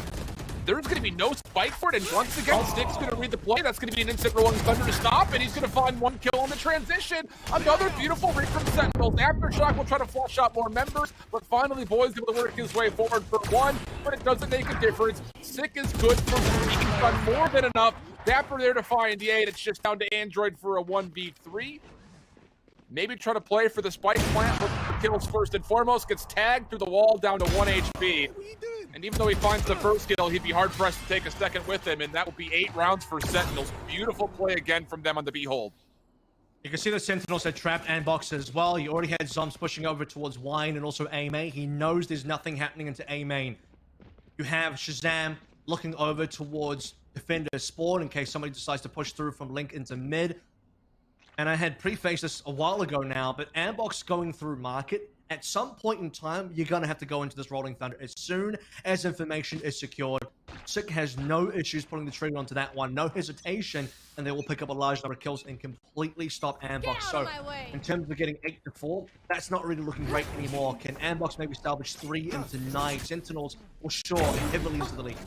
there's going to be no Spike for it, and once again, Stick's going to read the play. That's going to be an instant Rolling Thunder to stop, and he's going to find 1 kill on the transition. Another beautiful read from Sentinels. Aftershock will try to flush out more members, but finally, Boy's able to work his way forward for 1, but it doesn't make a difference. Sick is good for 3. He's done more than enough. Dapper there to find the 8. It's just down to Android for a 1v3. Maybe try to play for the Spike plant, look for kills first and foremost. Gets tagged through the wall down to 1 HP. And even though he finds the first kill, he'd be hard-pressed to take a second with him, and that will be 8 rounds for Sentinels. Beautiful play again from them on the B-hold. You can see the Sentinels had trapped Anbox as well. You already had Zoms pushing over towards Wine and also A main. He knows there's nothing happening into A main. You have Shazam looking over towards Defender Spawn in case somebody decides to push through from Link into mid. And I had prefaced this a while ago now, but Anbox going through market, at some point in time, you're going to have to go into this Rolling Thunder as soon as information is secured. Sick has no issues putting the trigger onto that one, no hesitation, and they will pick up a large number of kills and completely stop Anbox. So, in terms of getting 8-4, that's not really looking great anymore. Can Anbox maybe salvage 3 into 9? Sentinels will sure heavily into the lead.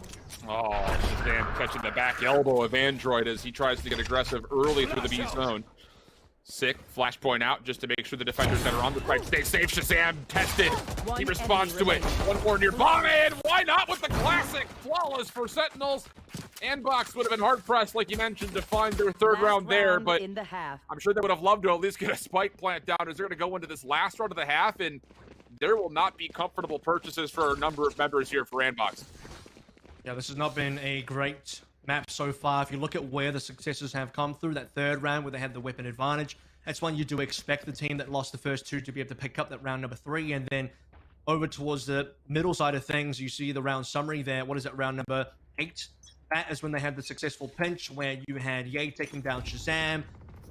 Oh, Shazam catching the back elbow of Android as he tries to get aggressive early through the B zone. Sick. Flashpoint out just to make sure the defenders that are on the site stay safe. Shazam tested. He responds to it. One more nearby, and why not with the classic? Flawless for Sentinels. Box would have been hard-pressed, like you mentioned, to find their third round there, but in the half. I'm sure they would have loved to at least get a spike plant down as they're going to go into this last round of the half, and there will not be comfortable purchases for a number of members here for Box. Yeah, this has not been a great map so far. If you look at where the successes have come through, that third round where they had the weapon advantage, that's one you do expect the team that lost the first two to be able to pick up that round number 3. And then over towards the middle side of things, you see the round summary there. What is it, round number 8? That is when they had the successful pinch where you had Ye taking down Shazam,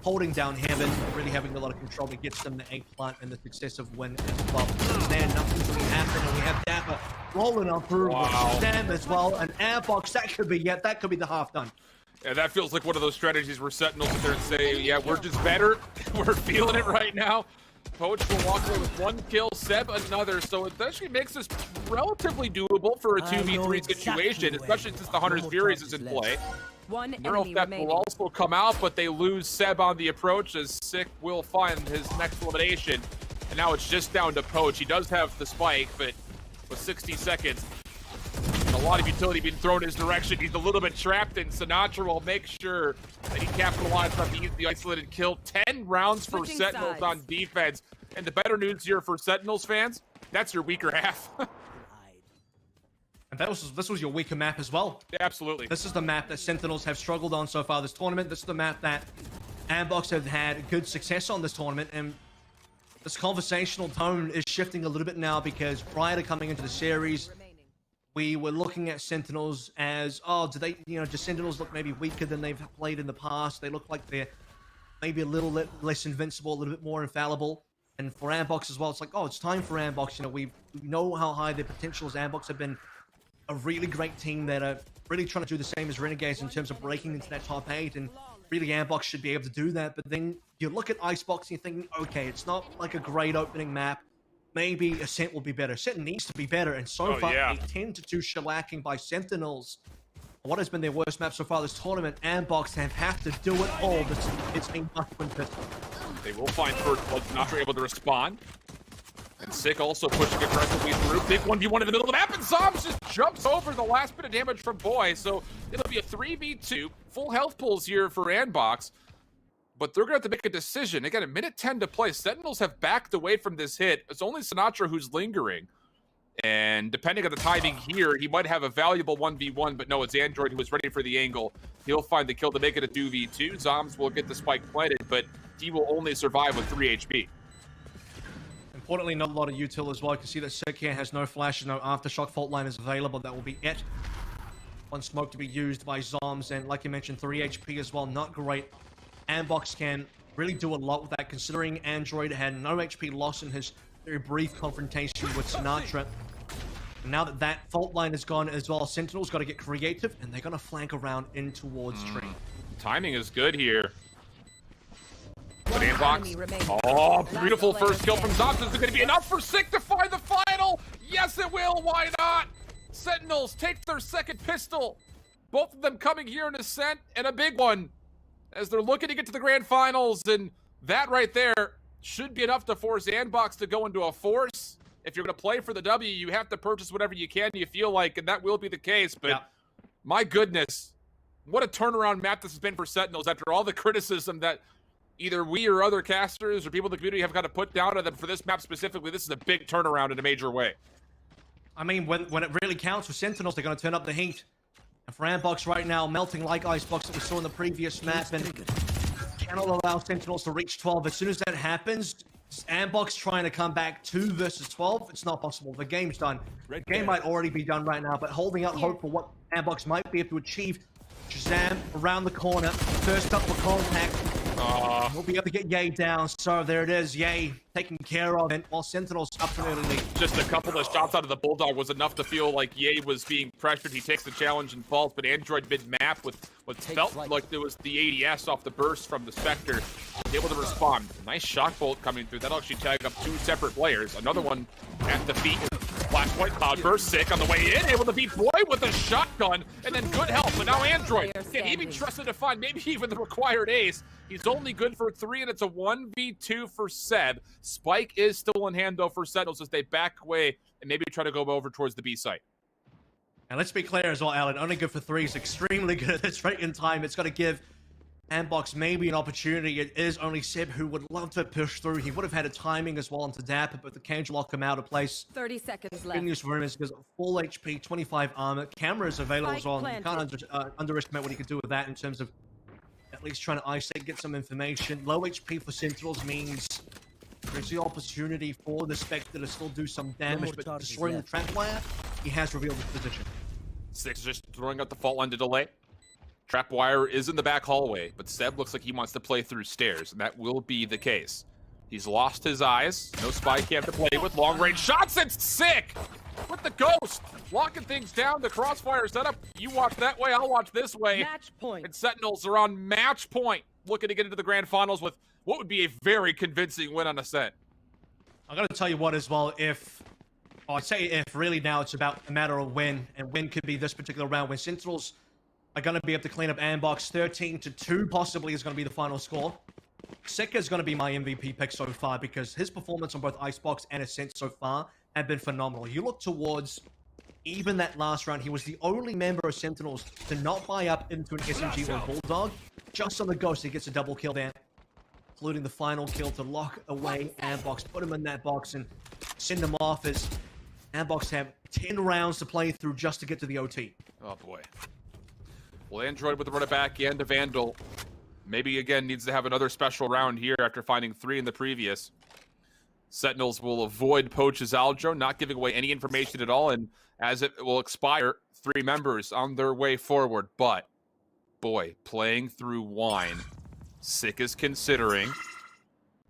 holding down Heaven, really having a lot of control that gets them the A plant and the successive win as well. Then nothing's really happened, and we have Dapper rolling on through with Shazam as well. And Airbox, that could be the half done. Yeah, that feels like one of those strategies where Sentinels sit there and say, yeah, we're just better. We're feeling it right now. Poach will walk away with 1 kill, Seb another, so it actually makes this relatively doable for a 2v3 situation, especially since the Hunter's Furies is in play. Neural Theft will also come out, but they lose Seb on the approach as Sick will find his next elimination. And now it's just down to Poach. He does have the spike, but with 60 seconds, and a lot of utility being thrown in his direction, he's a little bit trapped, and Sinatra will make sure that he capitalizes on the isolated kill. 10 rounds for Sentinels on defense. And the better news here for Sentinels fans, that's your weaker half. And this was your weaker map as well. Absolutely. This is the map that Sentinels have struggled on so far this tournament. This is the map that Ambox have had good success on this tournament. And this conversational tone is shifting a little bit now because prior to coming into the series, we were looking at Sentinels as, oh, do Sentinels look maybe weaker than they've played in the past? They look like they're maybe a little bit less invincible, a little bit more infallible. And for Ambox as well, it's like, oh, it's time for Ambox. We know how high their potential is. Ambox have been a really great team that are really trying to do the same as Renegades in terms of breaking into that top 8, and really Ambox should be able to do that. But then you look at Icebox and you're thinking, okay, it's not like a great opening map. Maybe Ascent will be better. Ascent needs to be better, and so far a 10-2 shellacking by Sentinels. What has been their worst map so far this tournament? Ambox have to do it all. It's a must-win pistol. They will find first blood. Not able to respond. And Sick also pushing aggressively through. Big 1v1 in the middle of the map, and Zombs just jumps over the last bit of damage from Boy. So it'll be a 3v2. Full health pulls here for Ambox. But they're going to have to make a decision. Again, a minute 10 to play. Sentinels have backed away from this hit. It's only Sinatra who's lingering. And depending on the timing here, he might have a valuable 1v1, but no, it's Android who was ready for the angle. He'll find the kill to make it a 2v2. Zombs will get the spike planted, but he will only survive with 3 HP. Importantly, not a lot of util as well. You can see that Sick here has no flash and no aftershock. Fault line is available. That will be it. One smoke to be used by Zombs, and like you mentioned, 3 HP as well. Not great. Ambox can really do a lot with that, considering Android had no HP loss in his very brief confrontation with Sinatra. And now that that fault line is gone as well, Sentinel's got to get creative, and they're going to flank around in towards Tree. Timing is good here. But Ambox. Oh, beautiful first kill from Zombs. Is it going to be enough for Sick to find the final? Yes, it will. Why not? Sentinels take their second pistol. Both of them coming here in Ascent, and a big one as they're looking to get to the grand finals. And that right there should be enough to force Ambox to go into a force. If you're going to play for the W, you have to purchase whatever you can, you feel like, and that will be the case. But my goodness, what a turnaround map this has been for Sentinels after all the criticism that either we or other casters or people in the community have got to put down on them for this map specifically. This is a big turnaround in a major way. I mean, when it really counts for Sentinels, they're going to turn up the heat. And for Ambox right now, melting like Icebox that we saw in the previous map, and cannot allow Sentinels to reach 12. As soon as that happens, Ambox trying to come back 2 versus 12, it's not possible. The game's done. The game might already be done right now, but holding out hope for what Ambox might be able to achieve. Shazam around the corner, first up for contact. We'll be able to get Ye down, so there it is. Ye taking care of it, while Sentinels up to early lead. Just a couple of shots out of the Bulldog was enough to feel like Ye was being pressured. He takes the challenge and falls, but Android mid-map with what felt like there was the ADS off the burst from the Spectre, able to respond. Nice shock bolt coming through. That'll actually tag up 2 separate players. Another one at the feet. Flashpoint, Cloudburst, sick on the way in, able to beat Boy with a shotgun, and then good help, but now Android can't even trust to find maybe even the required ace. He's only good for 3, and it's a 1v2 for Seb. Spike is still in hand, though, for Sentinels as they back away and maybe try to go over towards the B site. And let's be clear as well, Alan, only good for 3 is extremely good at this rate in time. It's got to give Handbox maybe an opportunity. It is only Seb who would love to push through. He would have had a timing as well onto Dapper, but the cage lock him out of place. 30 seconds Good left. news for him is because full HP, 25 armor, cameras available as well. You Spike can't underestimate what he can do with that in terms of at least trying to isolate, get some information. Low HP for Sentinels means there's the opportunity for the Spectre to still do some damage, but destroying the trap wire, he has revealed his position. Six is just throwing out the fault line to delay. Trapwire is in the back hallway, but Seb looks like he wants to play through stairs, and that will be the case. He's lost his eyes. No spy cam to play with. Long range shots. It's sick with the ghost. Locking things down. The crossfire setup. You watch that way. I'll watch this way. Match point. And Sentinels are on match point, looking to get into the grand finals with what would be a very convincing win on Ascent. I'm going to tell you what as well, I say if, really now it's about a matter of when, and when could be this particular round when Sentinels are going to be able to clean up Ambox. 13-2 possibly is going to be the final score. Sika is going to be my MVP pick so far because his performance on both Icebox and Ascent so far have been phenomenal. You look towards even that last round, he was the only member of Sentinels to not buy up into an SMG or Bulldog. Just on the Ghost, he gets a double kill there, including the final kill to lock away Ambox, put him in that box and send him off as Ambox have 10 rounds to play through just to get to the OT. Oh boy. Well, Android with the run it back and a Vandal. Maybe again needs to have another special round here after finding 3 in the previous. Sentinels will avoid Poach's Aljo, not giving away any information at all, and as it will expire, 3 members on their way forward. But, boy, playing through wine, Sick is considering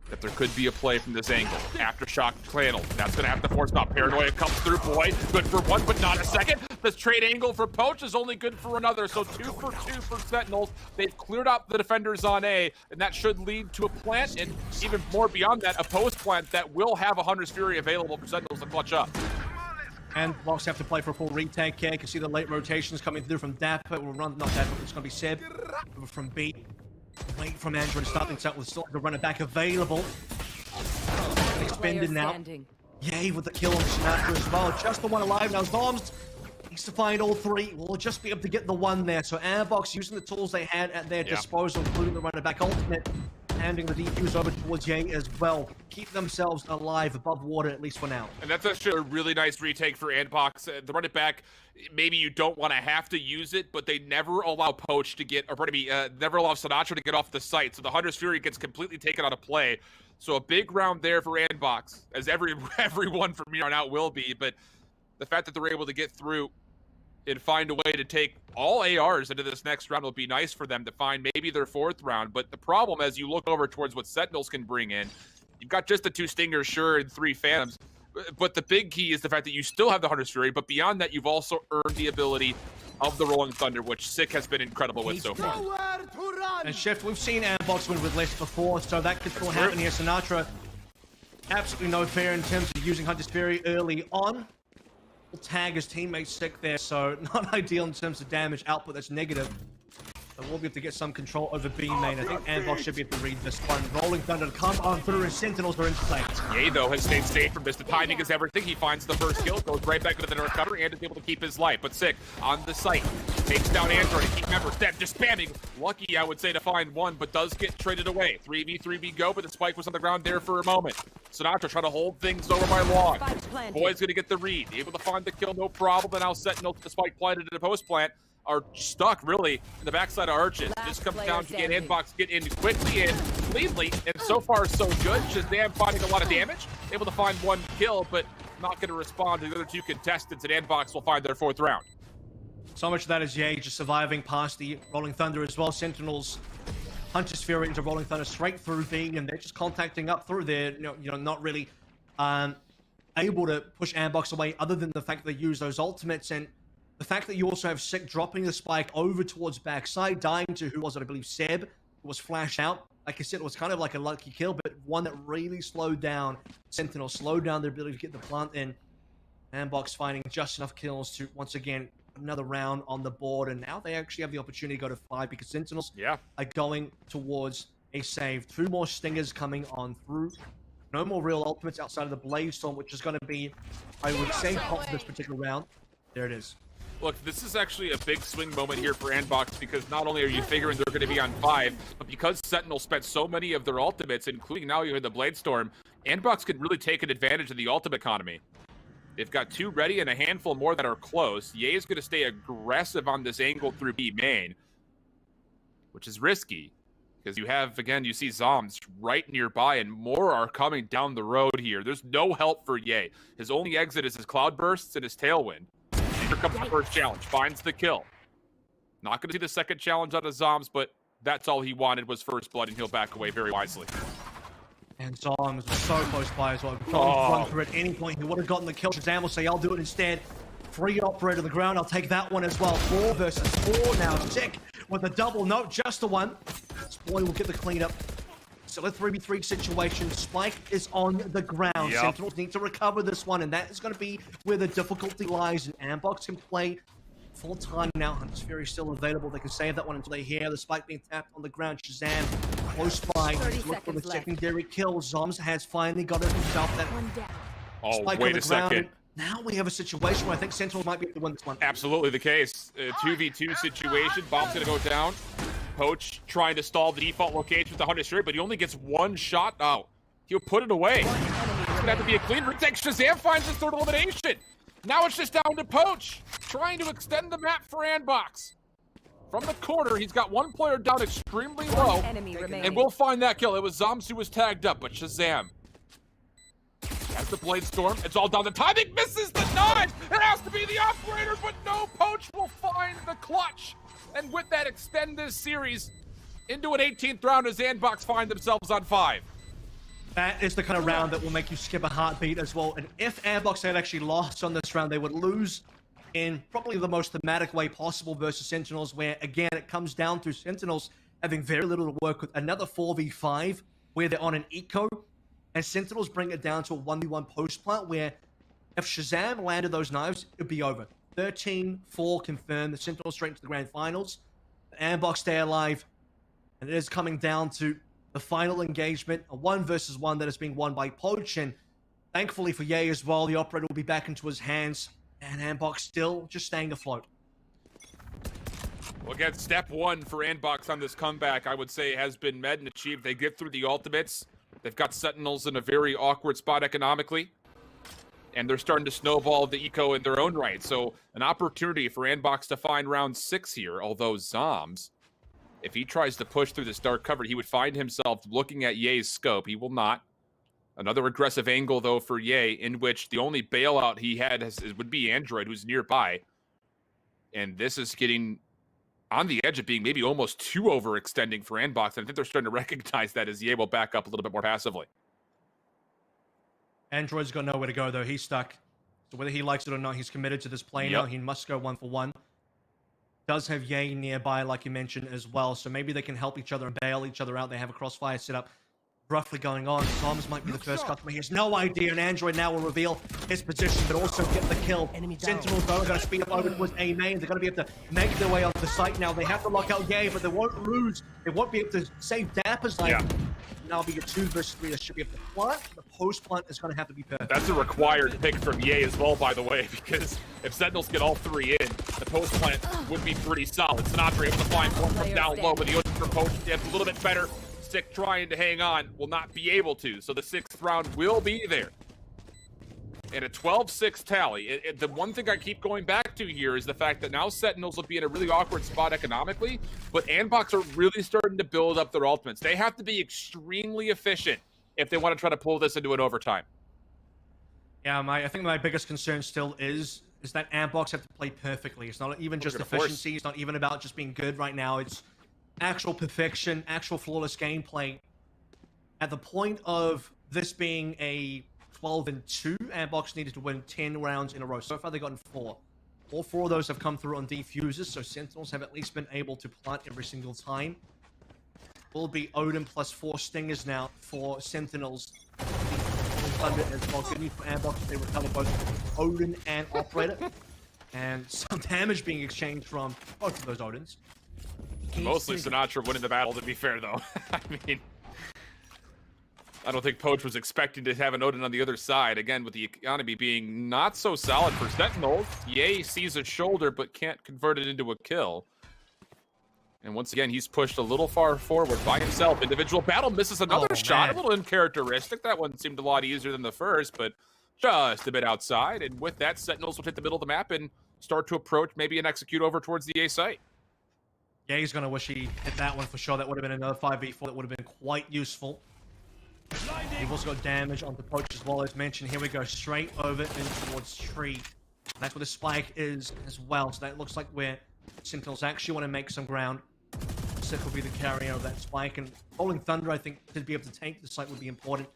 that there could be a play from this angle. Aftershock channel. That's going to have to force stop. Paranoia comes through. Boy, good for 1, but not a second. This trade angle for Poach is only good for another. So 2 for 2 for Sentinels. They've cleared up the defenders on A, and that should lead to a plant, and even more beyond that, a post plant that will have a Hunter's Fury available for Sentinels to clutch up. And Box have to play for a full retake here. You can see the late rotations coming through from Dapper. Will run, not Dapper, it's going to be Seb. From B. Wait from Android, starting out with still the runner back available. Expended now. Yay with the kill on Sinatra as well. Just the one alive now. Bombs needs to find all 3. We'll just be able to get the 1 there. So Airbox using the tools they had at their disposal, including the runner back ultimate, handing the defuse over towards Yay as well. Keep themselves alive above water, at least for now. And that's actually a really nice retake for Andbox. The run it back, maybe you don't want to have to use it, but they never allow Poach to get, or pardon me, never allow Sinatra to get off the site. So the Hunter's Fury gets completely taken out of play. So a big round there for Andbox, as everyone from here on out will be. But the fact that they're able to get through and find a way to take all ARs into this next round will be nice for them to find maybe their 4th round. But the problem, as you look over towards what Sentinels can bring in, you've got just the 2 Stingers, sure, and 3 Phantoms. But the big key is the fact that you still have the Hunter's Fury, but beyond that, you've also earned the ability of the Rolling Thunder, which Sick has been incredible with so far. And Shift, we've seen Ambox win with less before, so that could still happen here. Sinatra, absolutely no fear in terms of using Hunter's Fury early on. Will tag his teammates Sick there, so not ideal in terms of damage output. That's negative. But we'll be able to get some control over B main. I think Ambox should be able to read this one. Rolling Thunder to come on through, and Sentinels are in play. Yay, though, has stayed safe from this. The timing is everything. He finds the first kill, goes right back into the recovery, and is able to keep his life. But Sick on the site takes down Android. Keep member step, just spamming. Lucky, I would say, to find 1, but does get traded away. 3v3b go, but the spike was on the ground there for a moment. Sinatra trying to hold things over by long. Boy's going to get the read. Able to find the kill, no problem. And now Sentinel, the spike planted in the post plant, are stuck really in the backside of Arches. This comes down to get Inbox, get in quickly and cleanly, and so far so good. Shazam finding a lot of damage, able to find 1 kill, but not going to respond to the other 2 contestants, and Inbox will find their 4th round. So much of that is Yay just surviving past the Rolling Thunder as well. Sentinels, Hunter's Fury into Rolling Thunder straight through B, and they're just contacting up through there. You know, not really able to push Ambox away, other than the fact that they use those ultimates, and the fact that you also have Sick dropping the spike over towards backside, dying to, who was it, I believe Seb, who was flashed out. Like I said, it was kind of like a lucky kill, but one that really slowed down Sentinel, slowed down their ability to get the plant in. Handbox finding just enough kills to, once again, another round on the board. And now they actually have the opportunity to go to 5 because Sentinels are going towards a save. 2 more Stingers coming on through. No more real ultimates outside of the Blaze Storm, which is going to be, I would say, hot for this particular round. There it is. Look, this is actually a big swing moment here for Andbox because not only are you figuring they're going to be on 5, but because Sentinel spent so many of their ultimates, including now you have the Blade Storm, Andbox could really take an advantage of the ultimate economy. They've got 2 ready and a handful more that are close. Ye is going to stay aggressive on this angle through B main, which is risky because you have, again, you see Zombs right nearby and more are coming down the road here. There's no help for Ye. His only exit is his Cloud Bursts and his Tailwind. Here comes the first challenge, finds the kill. Not going to see the second challenge out of Zombs, but that's all he wanted was first blood, and he'll back away very wisely. And Zombs was so close by as well. Run through at any point. He would have gotten the kill. Shazam will say, I'll do it instead. Free operator to the ground. I'll take that one as well. 4 versus 4 now. Sick with a double. No, just the one. Spoy will get the cleanup. So a 3v3 situation. Spike is on the ground. Sentinels need to recover this one, and that is going to be where the difficulty lies. And Andbox can play full time now. Hunter's Fury still available. They can save that one until they hear the Spike being tapped on the ground. Shazam close by. Look for the secondary kill. Zombs has finally got himself that one down. Oh, Spike wait a second. Now we have a situation where I think Sentinel might be able to win this one. Absolutely the case. 2v2 situation. Bomb's going to go down. Poach trying to stall the default location with the Hunter's Fury, but he only gets 1 shot. Oh, he'll put it away. It's going to have to be a clean retake. Shazam finds his 3rd elimination. Now it's just down to Poach, trying to extend the map for Andbox. From the corner, he's got 1 player down extremely low, and we'll find that kill. It was Zombs who was tagged up, but Shazam has the Blade Storm. It's all down. The timing misses the nod. It has to be the operator, but no, Poach will find the clutch. And with that, extend this series into an 18th round as Andbox find themselves on 5. That is the kind of round that will make you skip a heartbeat as well. And if Andbox had actually lost on this round, they would lose in probably the most thematic way possible versus Sentinels, where, again, it comes down to Sentinels having very little to work with. Another 4v5 where they're on an eco, and Sentinels bring it down to a 1v1 post-plant where if Shazam landed those knives, it'd be over. 13-4 confirmed. The Sentinels straight into the grand finals. Andbox stay alive, and it is coming down to the final engagement, a 1 versus 1 that is being won by Poach, and thankfully for Ye as well, the operator will be back into his hands, and Andbox still just staying afloat. Well, again, step 1 for Andbox on this comeback, I would say, has been met and achieved. They get through the ultimates. They've got Sentinels in a very awkward spot economically, and they're starting to snowball the eco in their own right. So an opportunity for Andbox to find round 6 here, although Zombs, if he tries to push through this dark cover, he would find himself looking at Ye's scope. He will not. Another aggressive angle, though, for Ye, in which the only bailout he had would be Android, who's nearby. And this is getting on the edge of being maybe almost too overextending for Andbox. And I think they're starting to recognize that as Ye will back up a little bit more passively. Android's got nowhere to go, though. He's stuck. So whether he likes it or not, he's committed to this play now. He must go 1 for 1. Does have Ye nearby, like you mentioned, as well. So maybe they can help each other and bail each other out. They have a crossfire set up roughly going on. Zombs might be the first customer. He has no idea, and Android now will reveal his position, but also get the kill. Sentinels, though, are going to speed up over towards A main. They're going to be able to make their way onto the site now. They have to lock out Ye, but they won't lose. They won't be able to save Dapper's life. Now it'll be a 2 versus 3. That should be able to plant. The post plant is going to have to be perfect. That's a required pick from Ye as well, by the way, because if Sentinels get all 3 in, the post plant would be pretty solid. Sinatra able to find one from down low, but the other for Poach is a little bit better. Sick trying to hang on, will not be able to. So the 6th round will be there. And a 12-6 tally. The one thing I keep going back to here is the fact that now Sentinels will be in a really awkward spot economically, but Andbox are really starting to build up their ultimates. They have to be extremely efficient if they want to try to pull this into an overtime. Yeah, I think my biggest concern still is that Andbox have to play perfectly. It's not even just efficiency. It's not even about just being good right now. It's actual perfection, actual flawless gameplay. At the point of this being a 12-2, Andbox needed to win 10 rounds in a row. So far, they've gotten 4. All 4 of those have come through on defuses, so Sentinels have at least been able to plant every single time. Will be Odin plus 4 Stingers now for Sentinels. Thunder as well. Good news for Ambox. They recover both Odin and Operator. And some damage being exchanged from both of those Odins. Mostly Sinatra winning the battle, to be fair, though. I mean, I don't think Poach was expecting to have an Odin on the other side. Again, with the economy being not so solid for Sentinels, Ye sees a shoulder but can't convert it into a kill. And once again, he's pushed a little far forward by himself. Individual battle misses another shot. Man. A little uncharacteristic. That one seemed a lot easier than the first, but just a bit outside. And with that, Sentinels will hit the middle of the map and start to approach maybe an execute over towards the A site. Yeah, he's going to wish he hit that one for sure. That would have been another 5v4 that would have been quite useful. You've also got damage on the Poach as well as mentioned. Here we go, straight over in towards Tree. That's where the spike is as well. So that looks like where Sentinels actually want to make some ground. Sith will be the carrier of that spike. And Rolling Thunder, I think, to be able to tank the site would be important.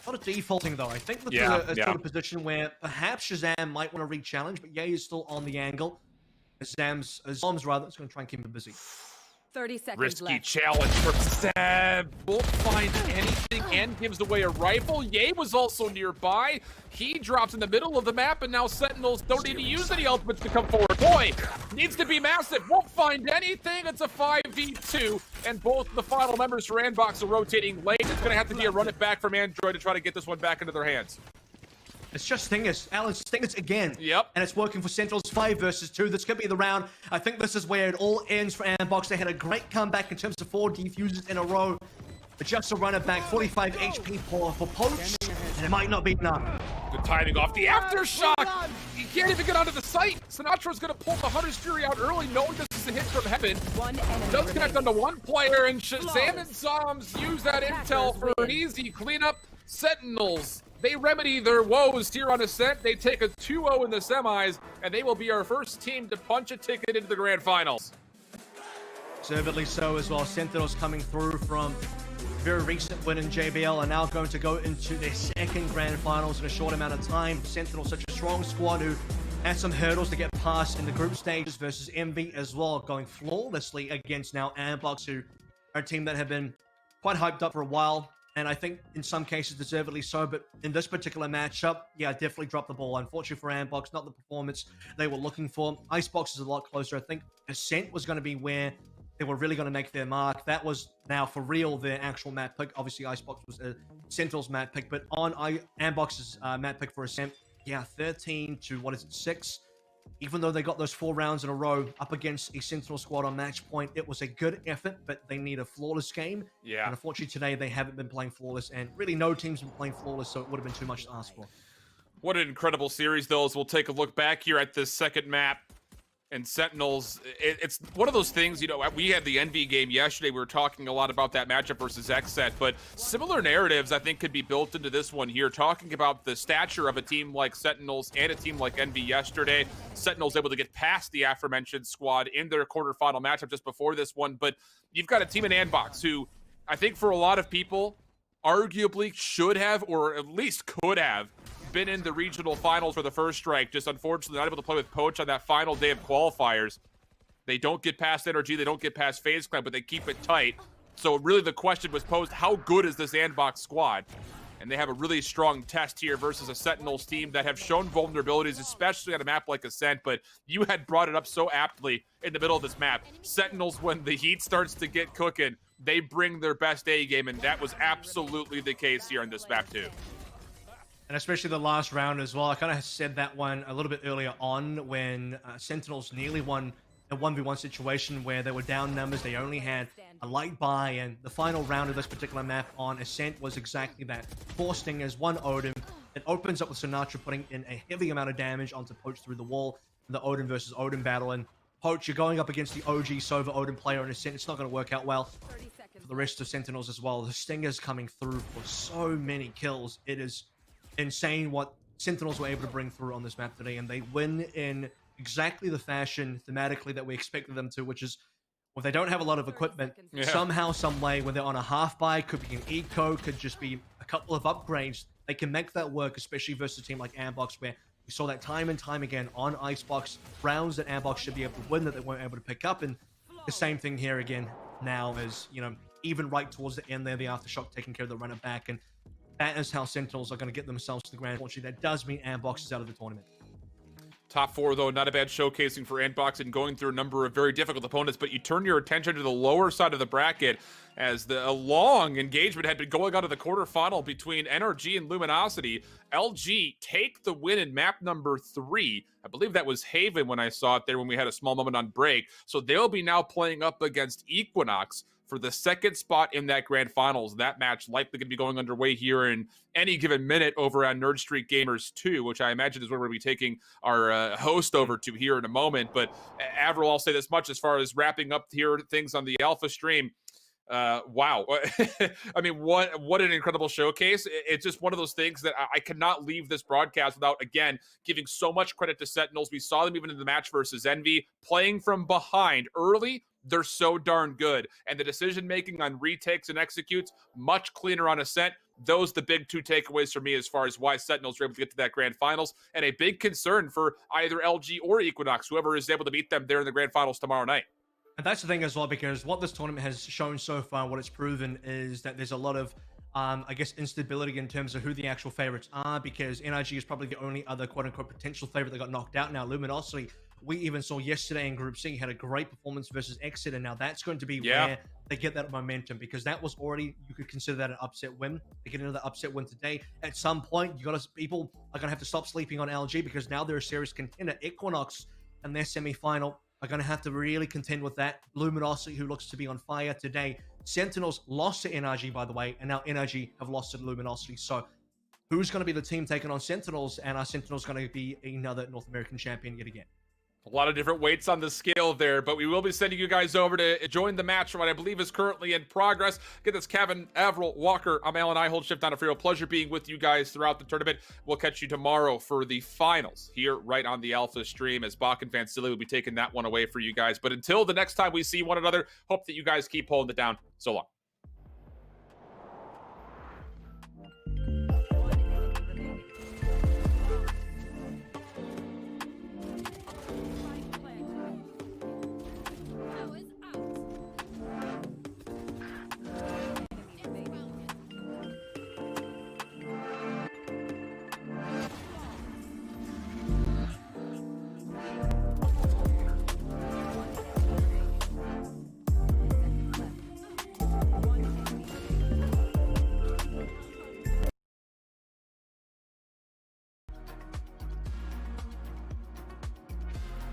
Not a defaulting, though. I think that's a sort of position where perhaps Shazam might want to re-challenge, but Ye is still on the angle. Zom's rather, is going to try and keep him busy. 30 seconds Risky left. challenge for Seb. Won't find anything and gives away a rifle. Ye was also nearby. He drops in the middle of the map, and now Sentinels don't need to use any ultimates to come forward. Boy, needs to be massive. Won't find anything. It's a 5v2, and both the final members for Andbox are rotating late. It's going to have to be a run it back from Android to try to get this one back into their hands. It's just Stingers. Alan Stingers again. Yep. And it's working for Sentinels 5 versus 2. This could be the round. I think this is where it all ends for Ambox. They had a great comeback in terms of 4 defuses in a row. But just to run it back, 45 HP for Poach. And it might not be enough. Good timing off the aftershock. He can't even get onto the site. Sinatra's going to pull the Hunter's Fury out early, knowing this is a hit from heaven. One enemy Does connect onto remaining. one player, and Shazam and Zoms use that intel for an easy cleanup. Sentinels, they remedy their woes here on Ascent. They take a 2-0 in the semis, and they will be our first team to punch a ticket into the grand finals. Deservedly so as well. Sentinels coming through from very recent win in JBL are now going to go into their second grand finals in a short amount of time. Sentinels, such a strong squad who had some hurdles to get past in the group stages versus Envy as well, going flawlessly against now Ambox, who are a team that have been quite hyped up for a while. And I think in some cases deservedly so, but in this particular matchup, yeah, definitely dropped the ball. Unfortunately for Ambox, not the performance they were looking for. Icebox is a lot closer. I think Ascent was going to be where they were really going to make their mark. That was now for real their actual map pick. Obviously, Icebox was a Sentinel's map pick, but on Ambox's map pick for Ascent, yeah, 13 to 6. Even though they got those 4 rounds in a row up against a Sentinel squad on match point, it was a good effort, but they need a flawless game. Yeah. And unfortunately today, they haven't been playing flawless, and really no team's been playing flawless, so it would have been too much to ask for. What an incredible series, though, as we'll take a look back here at this second map. And Sentinels, it's one of those things, you know, we had the Envy game yesterday. We were talking a lot about that matchup versus XSET, but similar narratives, I think, could be built into this one here, talking about the stature of a team like Sentinels and a team like Envy yesterday. Sentinels able to get past the aforementioned squad in their quarterfinal matchup just before this one, but you've got a team in Andbox who I think for a lot of people arguably should have, or at least could have, been in the regional finals for the first strike, just unfortunately not able to play with Poach on that final day of qualifiers. They don't get past NRG, they don't get past FaZe Clan, but they keep it tight. So really the question was posed, how good is this Andbox squad? And they have a really strong test here versus a Sentinels team that have shown vulnerabilities, especially on a map like Ascent, but you had brought it up so aptly in the middle of this map. Sentinels, when the heat starts to get cooking, they bring their best A game, and that was absolutely the case here on this map too. And especially the last round as well. I kind of said that one a little bit earlier on when Sentinels nearly won a 1v1 situation where they were down numbers. They only had a light buy, and the final round of this particular map on Ascent was exactly that. 4 Stingers, 1 Odin. It opens up with Sinatra putting in a heavy amount of damage onto Poach through the wall. The Odin versus Odin battle. And Poach, you're going up against the OG Sova Odin player in Ascent. It's not going to work out well for the rest of Sentinels as well. The Stingers coming through for so many kills. It is insane what Sentinels were able to bring through on this map today, and they win in exactly the fashion thematically that we expected them to, which is when they don't have a lot of equipment, somehow, some way, when they're on a half buy, could be an eco, could just be a couple of upgrades, they can make that work, especially versus a team like Ambox, where we saw that time and time again on Icebox, rounds that Ambox should be able to win that they weren't able to pick up, and the same thing here again now is, you know, even right towards the end there, the Aftershock taking care of the runner back, and that is how Sentinels are going to get themselves to the grand. Unfortunately, that does mean Ambox is out of the tournament. Top 4, though, not a bad showcasing for Nbox and going through a number of very difficult opponents, but you turn your attention to the lower side of the bracket as a long engagement had been going on to the quarterfinal between NRG and Luminosity. LG take the win in map number 3. I believe that was Haven when I saw it there when we had a small moment on break. So they'll be now playing up against Equinox for the second spot in that grand finals. That match likely going to be going underway here in any given minute over on Nerd Street Gamers 2, which I imagine is where we'll be taking our host over to here in a moment. But Avril, I'll say this much as far as wrapping up here things on the Alpha stream. Wow. I mean, what an incredible showcase. It's just one of those things that I cannot leave this broadcast without, again, giving so much credit to Sentinels. We saw them even in the match versus Envy, playing from behind early. They're so darn good. And the decision-making on retakes and executes, much cleaner on Ascent. Those the big 2 takeaways for me as far as why Sentinels were able to get to that grand finals. And a big concern for either LG or Equinox, whoever is able to beat them there in the grand finals tomorrow night. And that's the thing as well, because what this tournament has shown so far, what it's proven is that there's a lot of, I guess, instability in terms of who the actual favorites are, because NRG is probably the only other quote-unquote potential favorite that got knocked out. Now, Luminosity, we even saw yesterday in Group C, had a great performance versus Exit, and now that's going to be where they get that momentum, because that was already, you could consider that an upset win. They get another upset win today. At some point, people are going to have to stop sleeping on LG, because now they're a serious contender. Equinox and their semi-final are going to have to really contend with that. Luminosity, who looks to be on fire today. Sentinels lost to NRG, by the way, and now NRG have lost to Luminosity. So who's going to be the team taking on Sentinels? And are Sentinels going to be another North American champion yet again? A lot of different weights on the scale there, but we will be sending you guys over to join the match for what I believe is currently in progress. Get this, Kevin, Avril, Walker. I'm Alan. I hold shift on a real pleasure being with you guys throughout the tournament. We'll catch you tomorrow for the finals here right on the Alpha stream, as Bach and Vansili will be taking that one away for you guys. But until the next time we see one another, hope that you guys keep holding it down. So long.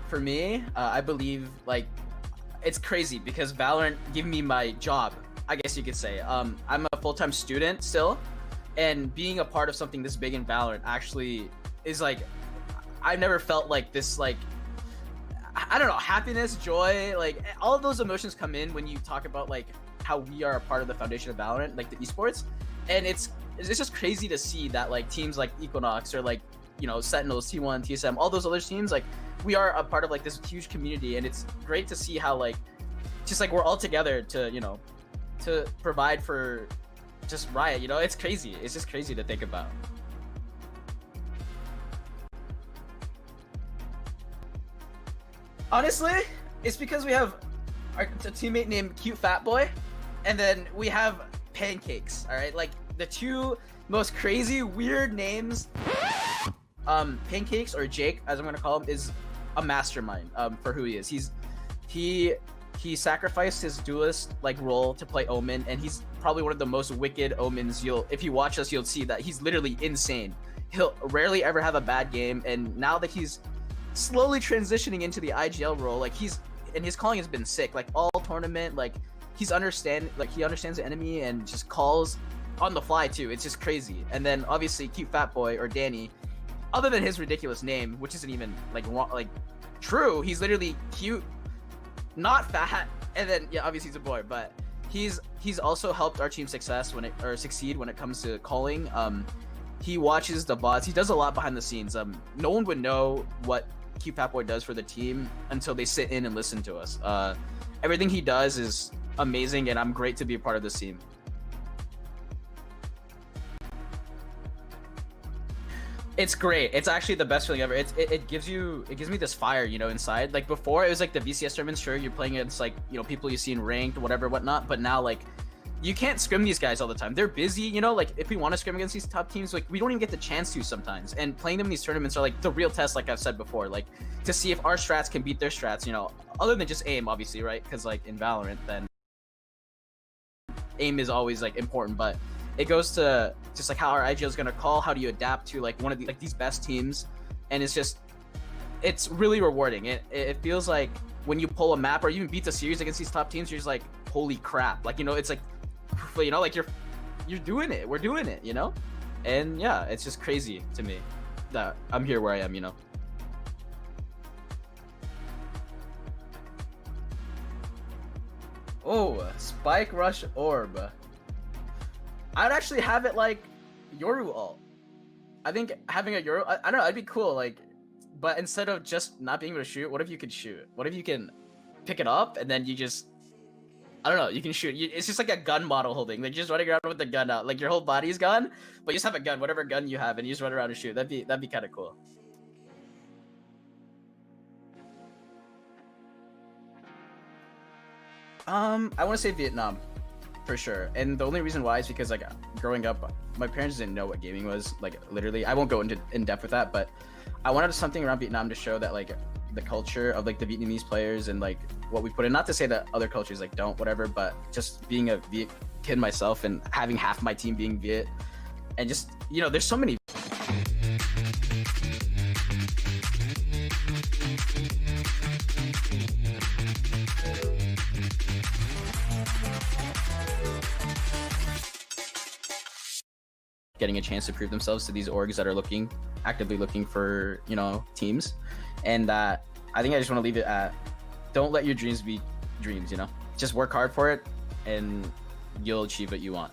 For me, I believe, like, it's crazy because Valorant gave me my job, I guess you could say. I'm a full-time student still, and being a part of something this big in Valorant actually is like, I've never felt like this, like, I don't know, happiness, joy, like, all of those emotions come in when you talk about, like, how we are a part of the foundation of Valorant, like the esports. And it's just crazy to see that, like, teams like Equinox or, like, you know, Sentinels, T1, TSM, all those other teams, like, we are a part of, like, this huge community, and it's great to see how, like, just, like, we're all together to, you know, to provide for just Riot, you know. It's crazy. It's just crazy to think about. Honestly, it's because we have a teammate named Cute Fat Boy, and then we have Pancakes, alright? Like, the two most crazy, weird names. Pancakes, or Jake, as I'm gonna call him, is a mastermind for who he is. He sacrificed his duelist like role to play Omen, and he's probably one of the most wicked Omens. If you watch us, you'll see that he's literally insane. He'll rarely ever have a bad game, and now that he's slowly transitioning into the IGL role, like, his calling has been sick. Like, all tournament, like, he understands the enemy and just calls on the fly too. It's just crazy. And then obviously Cute Fat Boy, or Danny, other than his ridiculous name, which isn't even like wrong, like true, he's literally cute, not fat, and then yeah, obviously he's a boy, but he's also helped our team succeed when it comes to calling. He watches the bots. He does a lot behind the scenes. No one would know what Cute Fat Boy does for the team until they sit in and listen to us. Everything he does is amazing, and I'm great to be a part of this team. It's great. It's actually the best feeling ever. It gives me this fire, you know, inside. Like, before, it was like the VCS tournaments. Sure, you're playing against, like, you know, people you see in ranked, whatever, whatnot. But now, like, you can't scrim these guys all the time. They're busy, you know, like if we want to scrim against these top teams, like we don't even get the chance to sometimes. And playing them in these tournaments are like the real test, like I've said before, like to see if our strats can beat their strats, you know, other than just aim, obviously, right? Because like in Valorant, then aim is always like important, but it goes to just like how our IGL is gonna call, how do you adapt to like one of the, like these best teams, and it's really rewarding. It feels like when you pull a map or even beat the series against these top teams, you're just like, holy crap, like, you know, it's like, you know, like you're doing it, we're doing it, you know. And yeah, it's just crazy to me that I'm here where I am, you know. Oh, Spike Rush Orb. I'd actually have it like Yoru ult. I think having a Yoru, I don't know, it'd be cool, like, but instead of just not being able to shoot, what if you could shoot? What if you can pick it up and then you just, I don't know, you can shoot. It's just like a gun model holding, like you're just running around with the gun out, like your whole body's gone, but you just have a gun, whatever gun you have, and you just run around and shoot. That'd be kind of cool. I want to say Vietnam, for sure. And the only reason why is because like growing up, my parents didn't know what gaming was. Like literally, I won't go in depth with that, but I wanted something around Vietnam to show that like the culture of like the Vietnamese players and like what we put in. Not to say that other cultures like don't, whatever, but just being a Viet kid myself and having half my team being Viet, and just, you know, there's so many. Getting a chance to prove themselves to these orgs that are actively looking for, you know, teams. And I think I just want to leave it at, don't let your dreams be dreams, you know? Just work hard for it and you'll achieve what you want.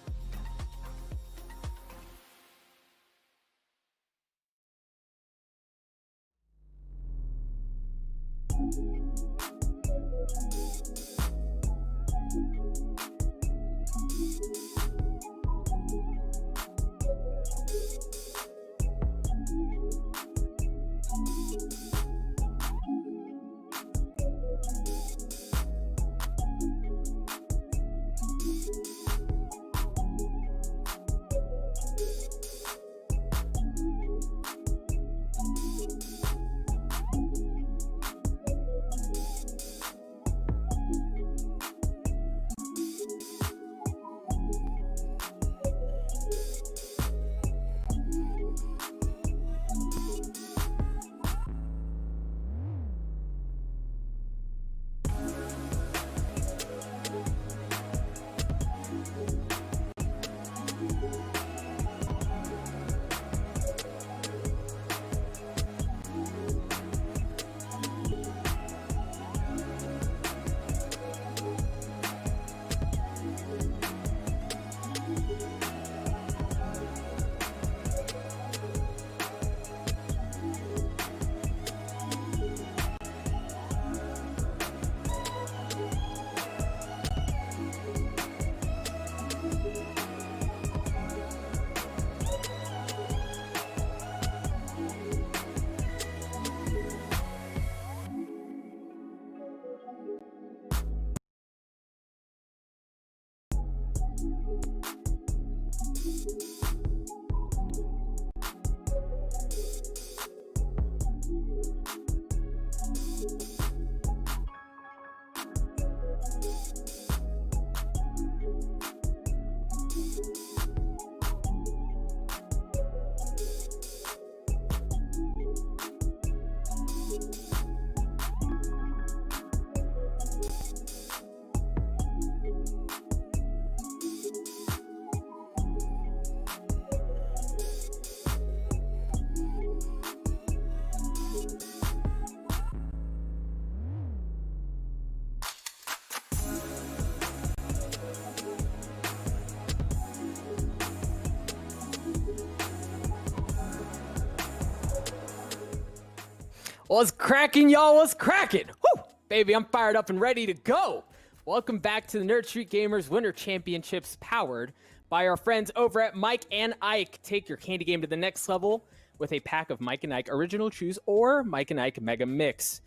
What's cracking, y'all? What's cracking? Woo! Baby, I'm fired up and ready to go. Welcome back to the Nerd Street Gamers Winter Championships, powered by our friends over at Mike and Ike. Take your candy game to the next level with a pack of Mike and Ike Original Chews or Mike and Ike Mega Mix.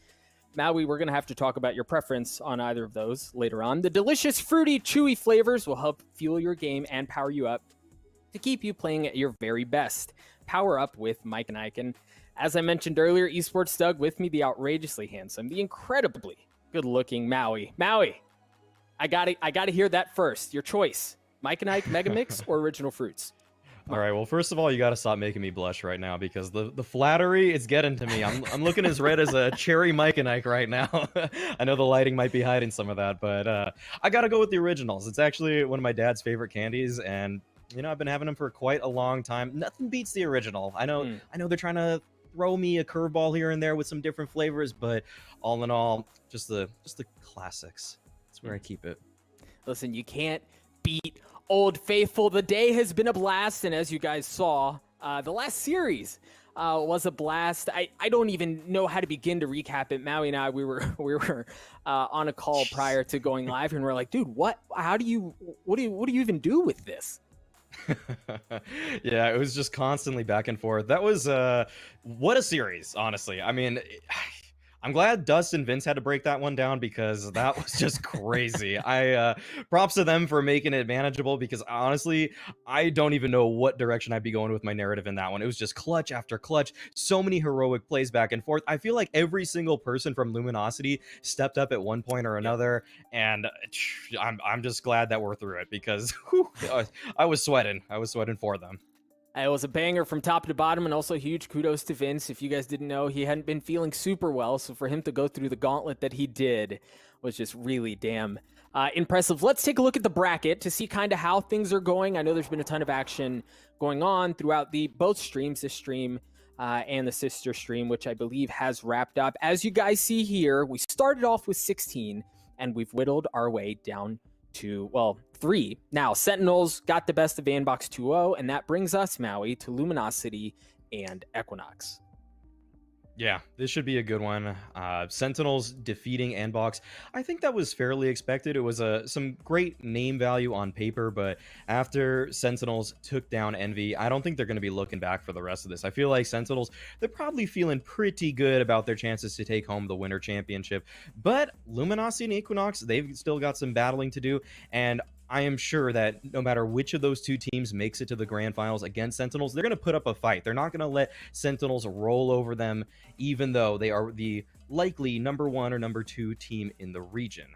Maui, we're going to have to talk about your preference on either of those later on. The delicious, fruity, chewy flavors will help fuel your game and power you up to keep you playing at your very best. Power up with Mike and Ike. And as I mentioned earlier, Esports Doug with me, the outrageously handsome, the incredibly good-looking Maui. Maui, I gotta hear that first. Your choice: Mike and Ike Megamix or Original Fruits? All right. Well, first of all, you got to stop making me blush right now because the flattery is getting to me. I'm looking as red as a cherry Mike and Ike right now. I know the lighting might be hiding some of that, but I got to go with the originals. It's actually one of my dad's favorite candies, and you know I've been having them for quite a long time. Nothing beats the original. I know they're trying to throw me a curveball here and there with some different flavors, but all in all, just the classics. That's where I keep it. Listen, you can't beat Old Faithful. The day has been a blast, and as you guys saw, the last series was a blast. I don't even know how to begin to recap it. Maui and I, we were on a call prior to going live, and we're like, dude, what do you even do with this? Yeah, it was just constantly back and forth. That was what a series, honestly. I mean, I'm glad Dust and Vince had to break that one down because that was just crazy. I props to them for making it manageable because honestly, I don't even know what direction I'd be going with my narrative in that one. It was just clutch after clutch, so many heroic plays back and forth. I feel like every single person from Luminosity stepped up at one point or another, and I'm just glad that we're through it because whew, I was sweating. I was sweating for them. It was a banger from top to bottom, and also huge kudos to Vince. If you guys didn't know, he hadn't been feeling super well, so for him to go through the gauntlet that he did was just really damn impressive. Let's take a look at the bracket to see kind of how things are going. I know there's been a ton of action going on throughout both streams, this stream and the sister stream, which I believe has wrapped up. As you guys see here, we started off with 16, and we've whittled our way down to, well, 3. Now, Sentinels got the best of Vanbox 2-0, and that brings us, Maui, to Luminosity and Equinox. Yeah, this should be a good one. Sentinels defeating Anbox. I think that was fairly expected. It was some great name value on paper, but after Sentinels took down Envy, I don't think they're going to be looking back for the rest of this. I feel like Sentinels, they're probably feeling pretty good about their chances to take home the Winter Championship. But Luminosity and Equinox, they've still got some battling to do, and I am sure that no matter which of those two teams makes it to the grand finals against Sentinels, they're going to put up a fight. They're not going to let Sentinels roll over them, even though they are the likely number 1 or number 2 team in the region.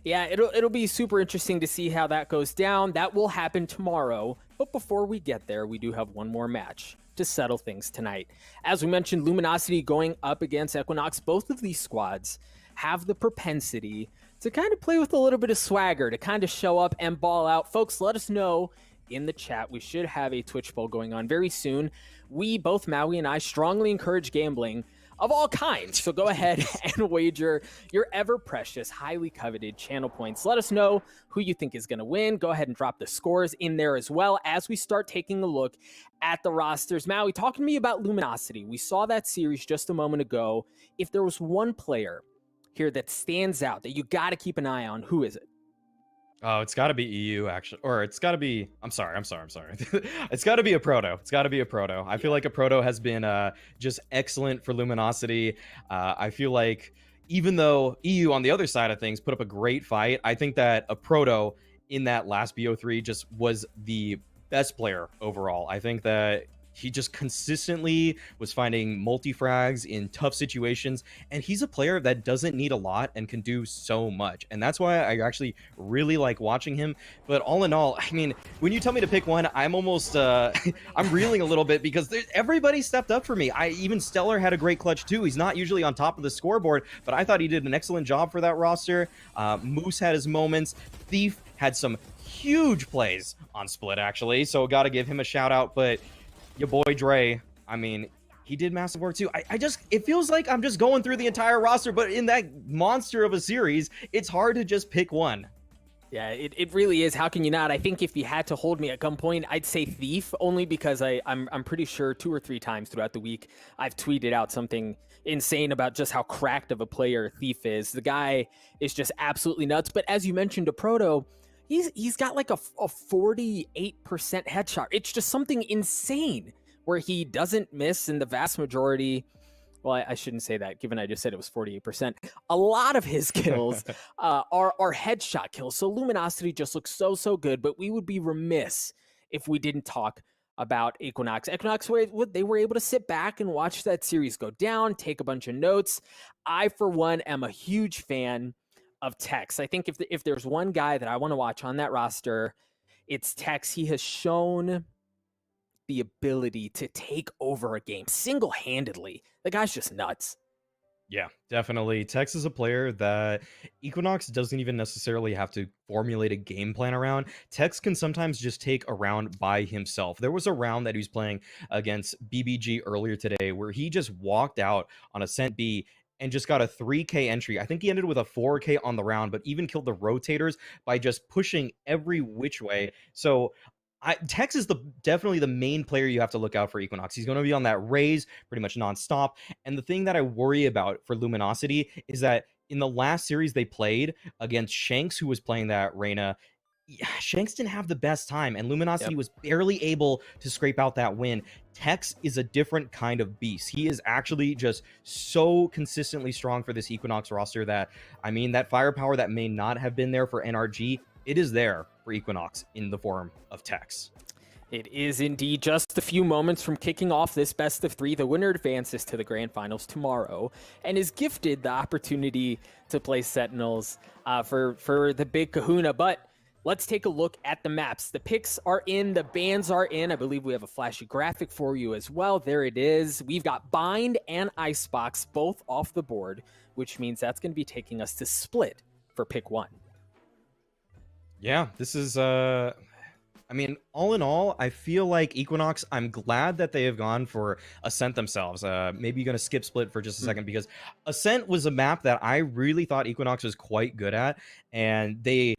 Yeah, it'll be super interesting to see how that goes down. That will happen tomorrow. But before we get there, we do have one more match to settle things tonight. As we mentioned, Luminosity going up against Equinox. Both of these squads have the propensity to kind of play with a little bit of swagger, to kind of show up and ball out. Folks, let us know in the chat. We should have a Twitch poll going on very soon. We, both Maui and I, strongly encourage gambling of all kinds. So go ahead and wager your ever-precious, highly coveted channel points. Let us know who you think is going to win. Go ahead and drop the scores in there as well as we start taking a look at the rosters. Maui, talking to me about Luminosity. We saw that series just a moment ago. If there was one player here that stands out that you got to keep an eye on, who is it? Oh, it's got to be EU, actually. Or it's got to be... I'm sorry. It's got to be a Proto. It's got to be a Proto. I feel like a Proto has been just excellent for Luminosity. I feel like even though EU on the other side of things put up a great fight, I think that a Proto in that last BO3 just was the best player overall. I think that he just consistently was finding multi-frags in tough situations, and he's a player that doesn't need a lot and can do so much. And that's why I actually really like watching him. But all in all, I mean, when you tell me to pick one, I'm almost, I'm reeling a little bit because everybody stepped up for me. Even Stellar had a great clutch too. He's not usually on top of the scoreboard, but I thought he did an excellent job for that roster. Moose had his moments. Thief had some huge plays on Split, actually, so got to give him a shout out. But your boy Dre, I mean, he did massive work too. It feels like I'm just going through the entire roster, but in that monster of a series, it's hard to just pick one. Yeah, it really is. How can you not? I think if you had to hold me at gunpoint, I'd say Thief, only because I'm pretty sure 2 or 3 times throughout the week I've tweeted out something insane about just how cracked of a player Thief is. The guy is just absolutely nuts. But as you mentioned, a Proto, he's got like a 48% headshot. It's just something insane where he doesn't miss in the vast majority well, I shouldn't say that, given I just said it was 48%. A lot of his kills are headshot kills. So Luminosity just looks so good, but we would be remiss if we didn't talk about Equinox. Equinox, they were able to sit back and watch that series go down, take a bunch of notes. I, for one, am a huge fan of Tex. I think if there's one guy that I want to watch on that roster, it's Tex. He has shown the ability to take over a game single-handedly. The guy's just nuts. Yeah, definitely. Tex is a player that Equinox doesn't even necessarily have to formulate a game plan around. Tex can sometimes just take a round by himself. There was a round that he was playing against BBG earlier today where he just walked out on Ascent B and just got a 3K entry. I think he ended with a 4K on the round, but even killed the rotators by just pushing every which way. So Tex is definitely the main player you have to look out for Equinox. He's going to be on that raise pretty much nonstop. And the thing that I worry about for Luminosity is that in the last series they played against Shanks, who was playing that Reyna, Shanks didn't have the best time, and Luminosity was barely able to scrape out that win. Tex is a different kind of beast. He is actually just so consistently strong for this Equinox roster that, I mean, that firepower that may not have been there for NRG, it is there for Equinox in the form of Tex. It is indeed just a few moments from kicking off this best of 3. The winner advances to the grand finals tomorrow and is gifted the opportunity to play Sentinels for the big kahuna. But let's take a look at the maps. The picks are in, the bans are in. I believe we have a flashy graphic for you as well. There it is. We've got Bind and Icebox both off the board, which means that's going to be taking us to Split for pick 1. Yeah, this is, I mean, all in all, I feel like Equinox, I'm glad that they have gone for Ascent themselves. Maybe you're going to skip Split for just a second, because Ascent was a map that I really thought Equinox was quite good at, and they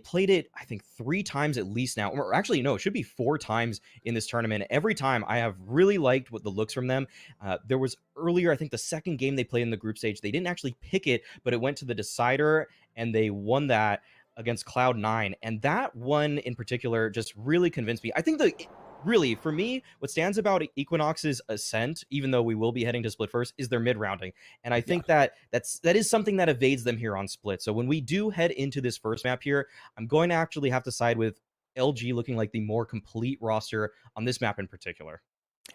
played it, I think, 3 times at least now, or actually, no, it should be 4 times in this tournament. Every time I have really liked what the looks from them. There was earlier, I think the second game they played in the group stage, they didn't actually pick it, but it went to the decider, and they won that against Cloud9, and that one in particular just really convinced me. I think really, for me, what stands about Equinox's Ascent, even though we will be heading to Split first, is their mid-rounding. And I think that is something that evades them here on Split. So when we do head into this first map here, I'm going to actually have to side with LG looking like the more complete roster on this map in particular.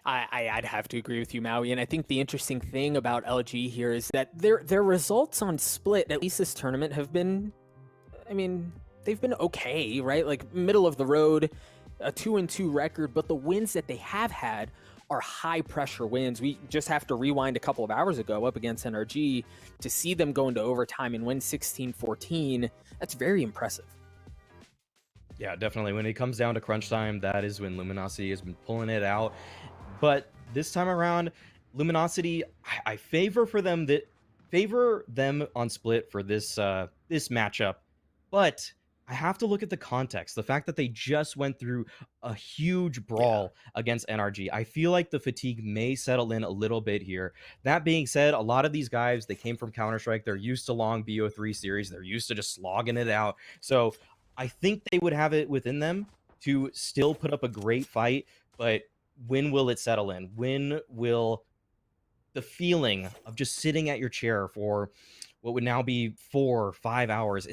I'd have to agree with you, Maui, and I think the interesting thing about LG here is that their results on Split, at least this tournament, have been, I mean, they've been okay, right? Like middle of the road, a 2-2 record, but the wins that they have had are high pressure wins. We just have to rewind a couple of hours ago up against NRG to see them go into overtime and win 16-14. That's very impressive. Yeah, definitely. When it comes down to crunch time, that is when Luminosity has been pulling it out. But this time around, Luminosity, I favor them on Split for this this matchup. But I have to look at the context. The fact that they just went through a huge brawl against NRG. I feel like the fatigue may settle in a little bit here. That being said, a lot of these guys, they came from Counter-Strike. They're used to long BO3 series. They're used to just slogging it out. So I think they would have it within them to still put up a great fight. But when will it settle in? When will the feeling of just sitting at your chair for what would now be 4 or 5 hours,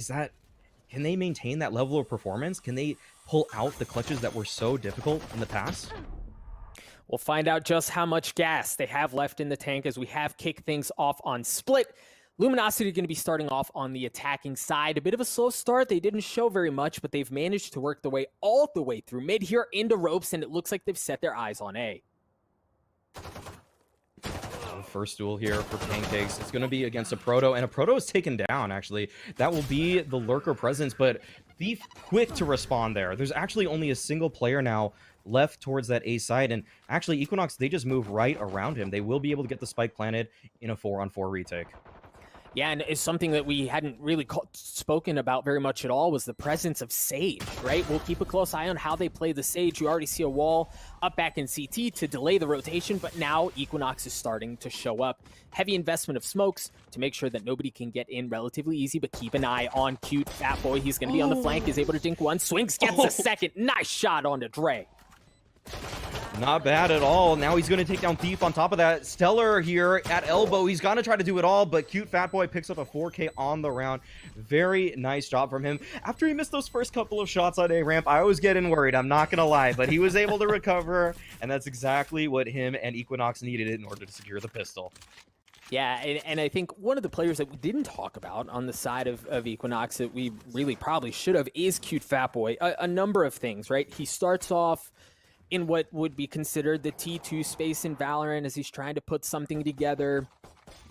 can they maintain that level of performance? Can they pull out the clutches that were so difficult in the past? We'll find out just how much gas they have left in the tank as we have kicked things off on Split. Luminosity going to be starting off on the attacking side. A bit of a slow start. They didn't show very much, but they've managed to work the way all the way through mid here into ropes, and it looks like they've set their eyes on A. First duel here for Pancakes. It's going to be against a Proto, and a Proto is taken down, actually. That will be the Lurker presence, but Thief quick to respond there. There's actually only a single player now left towards that A side, and actually Equinox, they just move right around him. They will be able to get the spike planted in a 4-on-4 retake. Yeah, and it's something that we hadn't really spoken about very much at all was the presence of Sage, right? We'll keep a close eye on how they play the Sage. You already see a wall up back in CT to delay the rotation, but now Equinox is starting to show up. Heavy investment of smokes to make sure that nobody can get in relatively easy, but keep an eye on cute Fat Boy. He's going to be on the flank, is able to dink one, swings, gets a second. Nice shot onto Dre. Not bad at all. Now he's going to take down Thief on top of that. Stellar here at elbow. He's going to try to do it all, but Cute Fat Boy picks up a 4K on the round. Very nice job from him. After he missed those first couple of shots on A-Ramp, I was getting worried. I'm not going to lie, but he was able to recover, and that's exactly what him and Equinox needed in order to secure the pistol. Yeah, and I think one of the players that we didn't talk about on the side of Equinox that we really probably should have is Cute Fat Boy. A number of things, right? He starts off in what would be considered the T2 space in Valorant as he's trying to put something together,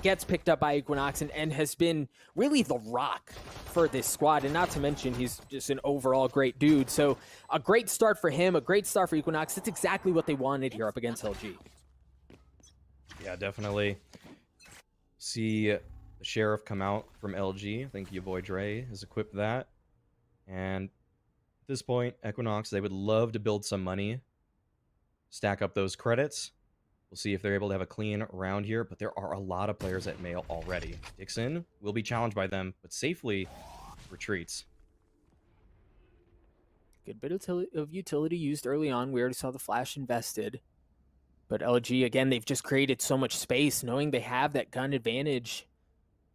gets picked up by Equinox and has been really the rock for this squad. And not to mention, he's just an overall great dude. So a great start for him, a great start for Equinox. That's exactly what they wanted here up against LG. Yeah, definitely. See the Sheriff come out from LG. I think your boy Dre has equipped that. And at this point, Equinox, they would love to build some money, stack up those credits. We'll see if they're able to have a clean round here, but there are a lot of players at Mail already. Dixon will be challenged by them, but safely retreats. Good bit of utility used early on. We already saw the flash invested. But LG, again, they've just created so much space, knowing they have that gun advantage.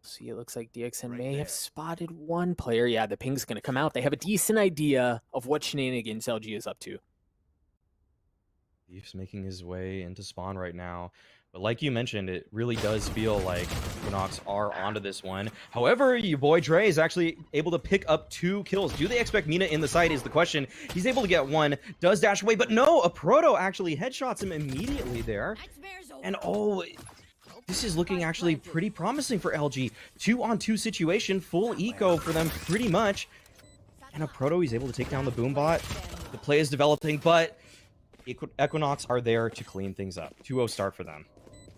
See, it looks like DXN may have spotted one player. Yeah, the ping's going to come out. They have a decent idea of what shenanigans LG is up to. Thief's making his way into spawn right now. But like you mentioned, it really does feel like Equinox are onto this one. However, your boy Dre is actually able to pick up 2 kills. Do they expect Mina in the site is the question. He's able to get 1, does dash away, but no, a Proto actually headshots him immediately there. And oh, this is looking actually pretty promising for LG. 2-on-2 situation, full eco for them pretty much. And a Proto, he's able to take down the Boombot. The play is developing, but Equinox are there to clean things up. 2-0 start for them.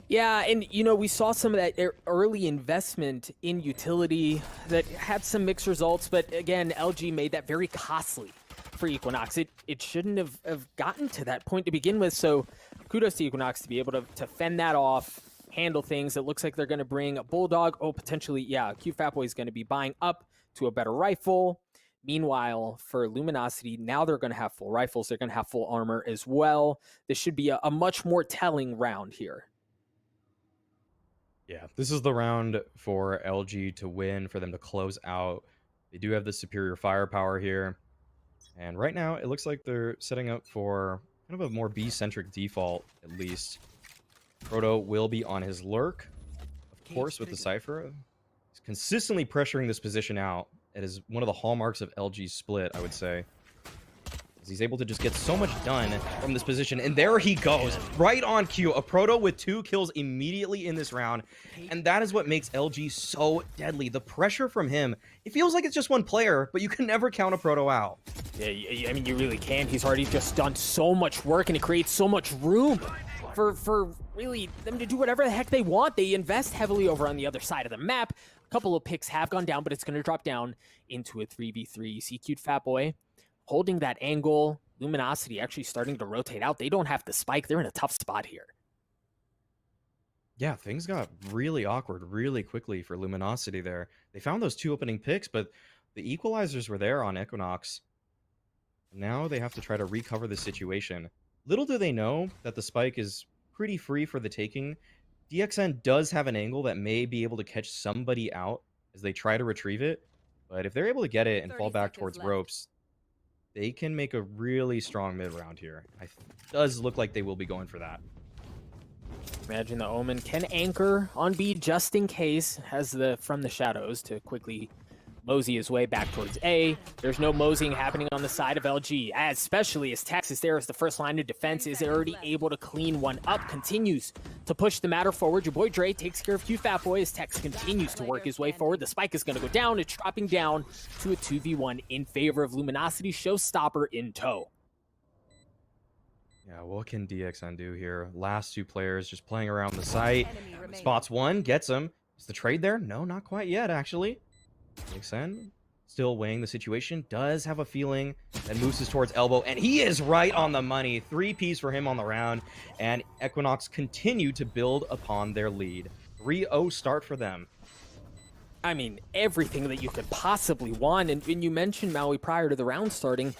Yeah, and you know, we saw some of that early investment in utility that had some mixed results, but again, LG made that very costly for Equinox. It shouldn't have gotten to that point to begin with, so kudos to Equinox to be able to fend that off, handle things. It looks like they're going to bring a Bulldog. Oh, potentially, yeah, Cute Fat Boy is going to be buying up to a better rifle. Meanwhile, for Luminosity, now they're going to have full rifles. They're going to have full armor as well. This should be a much more telling round here. Yeah, this is the round for LG to win, for them to close out. They do have the superior firepower here. And right now, it looks like they're setting up for kind of a more B-centric default, at least. Proto will be on his lurk, of course, with the Cypher. He's consistently pressuring this position out. It is one of the hallmarks of LG's split, I would say. He's able to just get so much done from this position. And there he goes, right on cue. A Proto with 2 kills immediately in this round. And that is what makes LG so deadly. The pressure from him, it feels like it's just one player, but you can never count a Proto out. Yeah, I mean, you really can. He's already just done so much work, and it creates so much room for really them to do whatever the heck they want. They invest heavily over on the other side of the map. A couple of picks have gone down, but it's going to drop down into a 3v3. You see Cute Fat Boy holding that angle. Luminosity actually starting to rotate out. They don't have the spike. They're in a tough spot here. Yeah, things got really awkward really quickly for Luminosity there. They found those 2 opening picks, but the equalizers were there on Equinox. Now they have to try to recover the situation. Little do they know that the spike is pretty free for the taking. DXN does have an angle that may be able to catch somebody out as they try to retrieve it. But if they're able to get it and fall back towards ropes, they can make a really strong mid-round here. It does look like they will be going for that. Imagine the Omen can anchor on B just in case. Has the from the shadows to quickly mosey his way back towards A. There's no moseying happening on the side of LG, especially as Texas there as the first line of defense is already able to clean one up, continues to push the matter forward. Your boy Dre takes care of Cute Fat Boy as Tex continues to work his way forward. The spike is going to go down. It's dropping down to a 2v1 in favor of Luminosity. Showstopper in tow. Yeah, what can DXN do here? Last 2 players just playing around the site. Spots 1, gets him. Is the trade there? No, not quite yet, actually. DXN still weighing the situation, does have a feeling that moves towards elbow, and he is right on the money. 3-piece for him on the round, and Equinox continue to build upon their lead. 3-0 start for them. I mean, everything that you could possibly want, and you mentioned Maui prior to the round starting.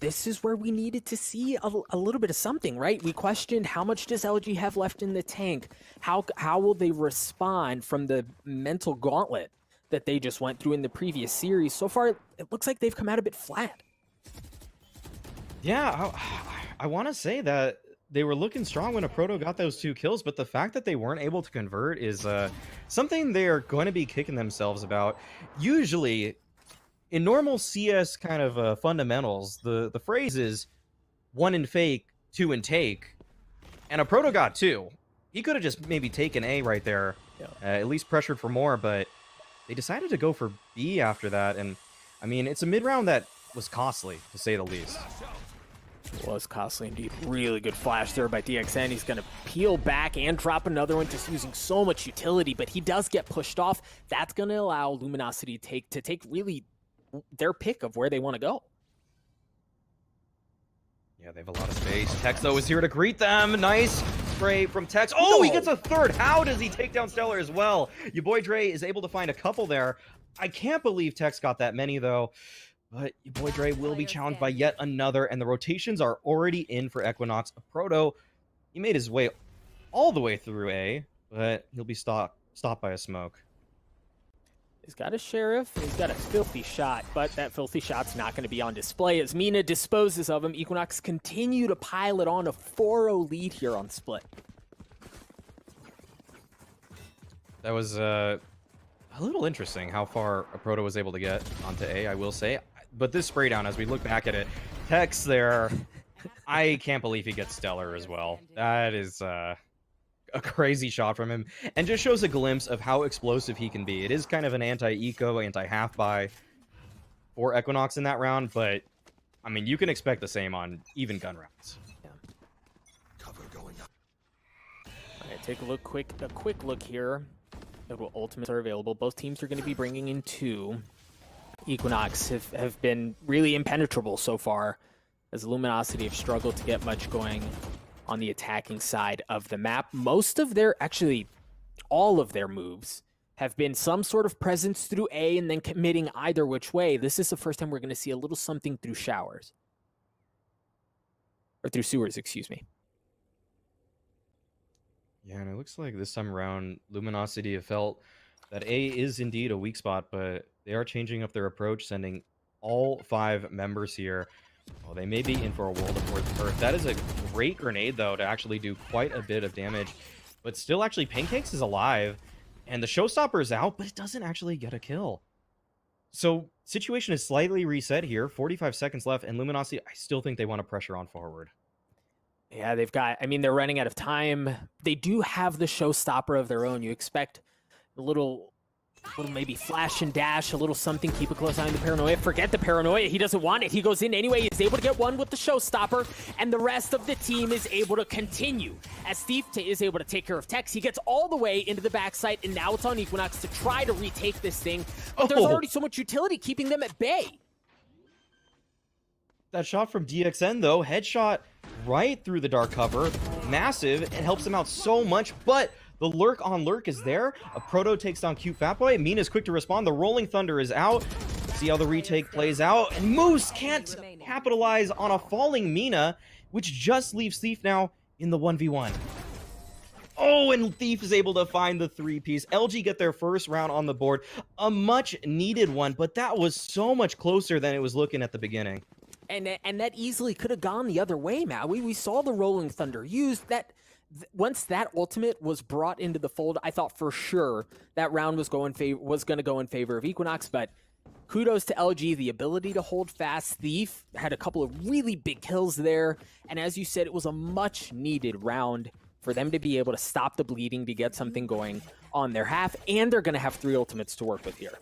this is where we needed to see a little bit of something, right? We questioned how much does LG have left in the tank? How will they respond from the mental gauntlet that they just went through in the previous series? So far, it looks like they've come out a bit flat. Yeah, I want to say that they were looking strong when a Proto got those 2 kills, but the fact that they weren't able to convert is something they're going to be kicking themselves about. Usually, in normal CS kind of fundamentals, the phrase is 1 in fake, 2 in take, and a Proto got 2. He could have just maybe taken A right there, at least pressured for more, but they decided to go for B after that, and I mean, it's a mid-round that was costly, to say the least. It was costly indeed. Really good flash there by DXN. He's going to peel back and drop another one, just using so much utility, but he does get pushed off. That's going to allow Luminosity to take really their pick of where they want to go. Yeah, they have a lot of space. Tex, though, is here to greet them. Nice spray from Tex. Oh, he gets a third. How does he take down Stellar as well? Your boy Dre is able to find a couple there. I can't believe Tex got that many, though. But your boy Dre will be challenged by yet another, and the rotations are already in for Equinox. A Proto, he made his way all the way through A, but he'll be stopped by a smoke. He's got a Sheriff, he's got a filthy shot, but that filthy shot's not going to be on display as Mina disposes of him. Equinox continue to pile it on a 4-0 lead here on Split. That was a little interesting how far a Proto was able to get onto A, I will say. But this spray down, as we look back at it, Tex there, I can't believe he gets Stellar as well. That is a crazy shot from him, and just shows a glimpse of how explosive he can be. It is kind of an anti-eco, anti-half-buy for Equinox in that round, but, I mean, you can expect the same on even gun rounds. Yeah. Cover going up. All right, take a quick look here at what ultimates are available. Both teams are going to be bringing in 2. Equinox have been really impenetrable so far, as Luminosity have struggled to get much going on the attacking side of the map. Most of their, actually, all of their moves have been some sort of presence through A and then committing either which way. This is the first time we're going to see a little something through showers. Or through sewers, excuse me. Yeah, and it looks like this time around, Luminosity have felt that A is indeed a weak spot, but they are changing up their approach, sending all 5 members here. Well, they may be in for a world of hurt. That is a great grenade, though, to actually do quite a bit of damage. But still, actually, Pancakes is alive, and the Showstopper is out, but it doesn't actually get a kill. So, situation is slightly reset here. 45 seconds left, and Luminosity, I still think they want to pressure on forward. Yeah, they've got, I mean, they're running out of time. They do have the Showstopper of their own. You expect a little maybe flash and dash, a little something, keep a close eye on the Paranoia. Forget the Paranoia, he doesn't want it. He goes in anyway, he's able to get one with the Showstopper, and the rest of the team is able to continue. As Steve is able to take care of Tex, he gets all the way into the backside, and now it's on Equinox to try to retake this thing. But there's already so much utility keeping them at bay. That shot from DXN, though, headshot right through the dark cover. Massive, it helps them out so much, but the lurk on lurk is there. A Proto takes down Cute Fatboy. Mina's quick to respond. The Rolling Thunder is out. See how the retake plays out. And Moose can't capitalize on a falling Mina, which just leaves Thief now in the 1v1. Oh, and Thief is able to find the 3-piece. LG get their first round on the board. A much needed one, but that was so much closer than it was looking at the beginning. And that easily could have gone the other way, Matt. We saw the Rolling Thunder used that. Once that ultimate was brought into the fold, I thought for sure that round was going to go in favor of Equinox, but kudos to LG, the ability to hold fast. Thief had a couple of really big kills there, and as you said, it was a much-needed round for them to be able to stop the bleeding, to get something going on their half, and they're going to have 3 ultimates to work with here.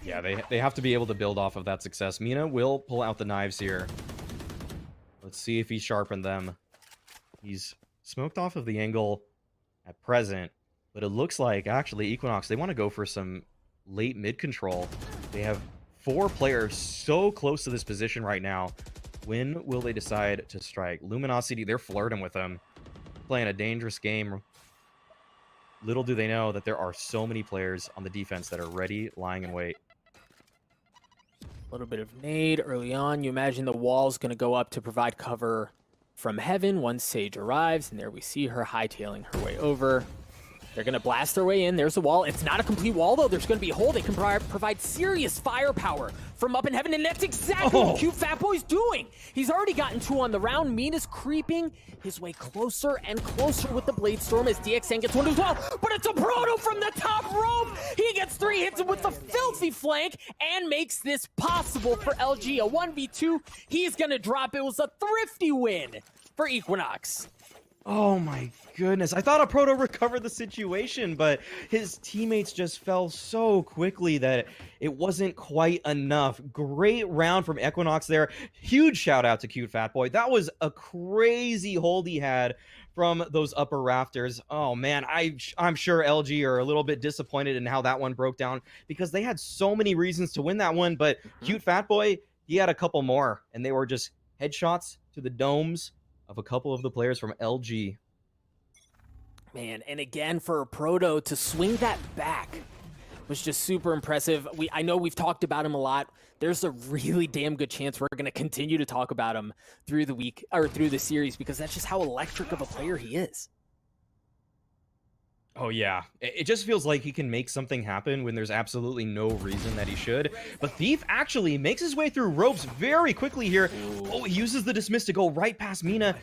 Yeah, they have to be able to build off of that success. Mina will pull out the knives here. Let's see if he sharpened them. He's smoked off of the angle at present, but it looks like, actually, Equinox, they want to go for some late mid control. They have 4 players so close to this position right now. When will they decide to strike? Luminosity, they're flirting with them, playing a dangerous game. Little do they know that there are so many players on the defense that are ready, lying in wait. A little bit of nade early on. You imagine the wall's going to go up to provide cover from heaven once Sage arrives, and there we see her hightailing her way over. They're going to blast their way in. There's the wall. It's not a complete wall, though. There's going to be a hole. They can provide serious firepower from up in heaven, and that's exactly what Cute Fat Boy's doing. He's already gotten 2 on the round. Mina's creeping his way closer and closer with the Blade Storm as DXN gets 1 as well, but it's a Proto from the top rope. He gets 3 hits with the filthy flank and makes this possible for LG. A 1v2. He's going to drop. It was a thrifty win for Equinox. Oh my goodness. I thought a Proto recovered the situation, but his teammates just fell so quickly that it wasn't quite enough. Great round from Equinox there. Huge shout out to Cute Fat Boy. That was a crazy hold he had from those upper rafters. Oh man, I'm sure LG are a little bit disappointed in how that one broke down because they had so many reasons to win that one, but Cute Fat Boy, he had a couple more, and they were just headshots to the domes of a couple of the players from LG. Man, and again, for a Proto to swing that back was just super impressive. I know we've talked about him a lot. There's a really damn good chance we're going to continue to talk about him through the week or through the series because that's just how electric of a player he is. Oh yeah, it just feels like he can make something happen when there's absolutely no reason that he should. But Thief actually makes his way through ropes very quickly here. Oh, he uses the dismiss to go right past Mina.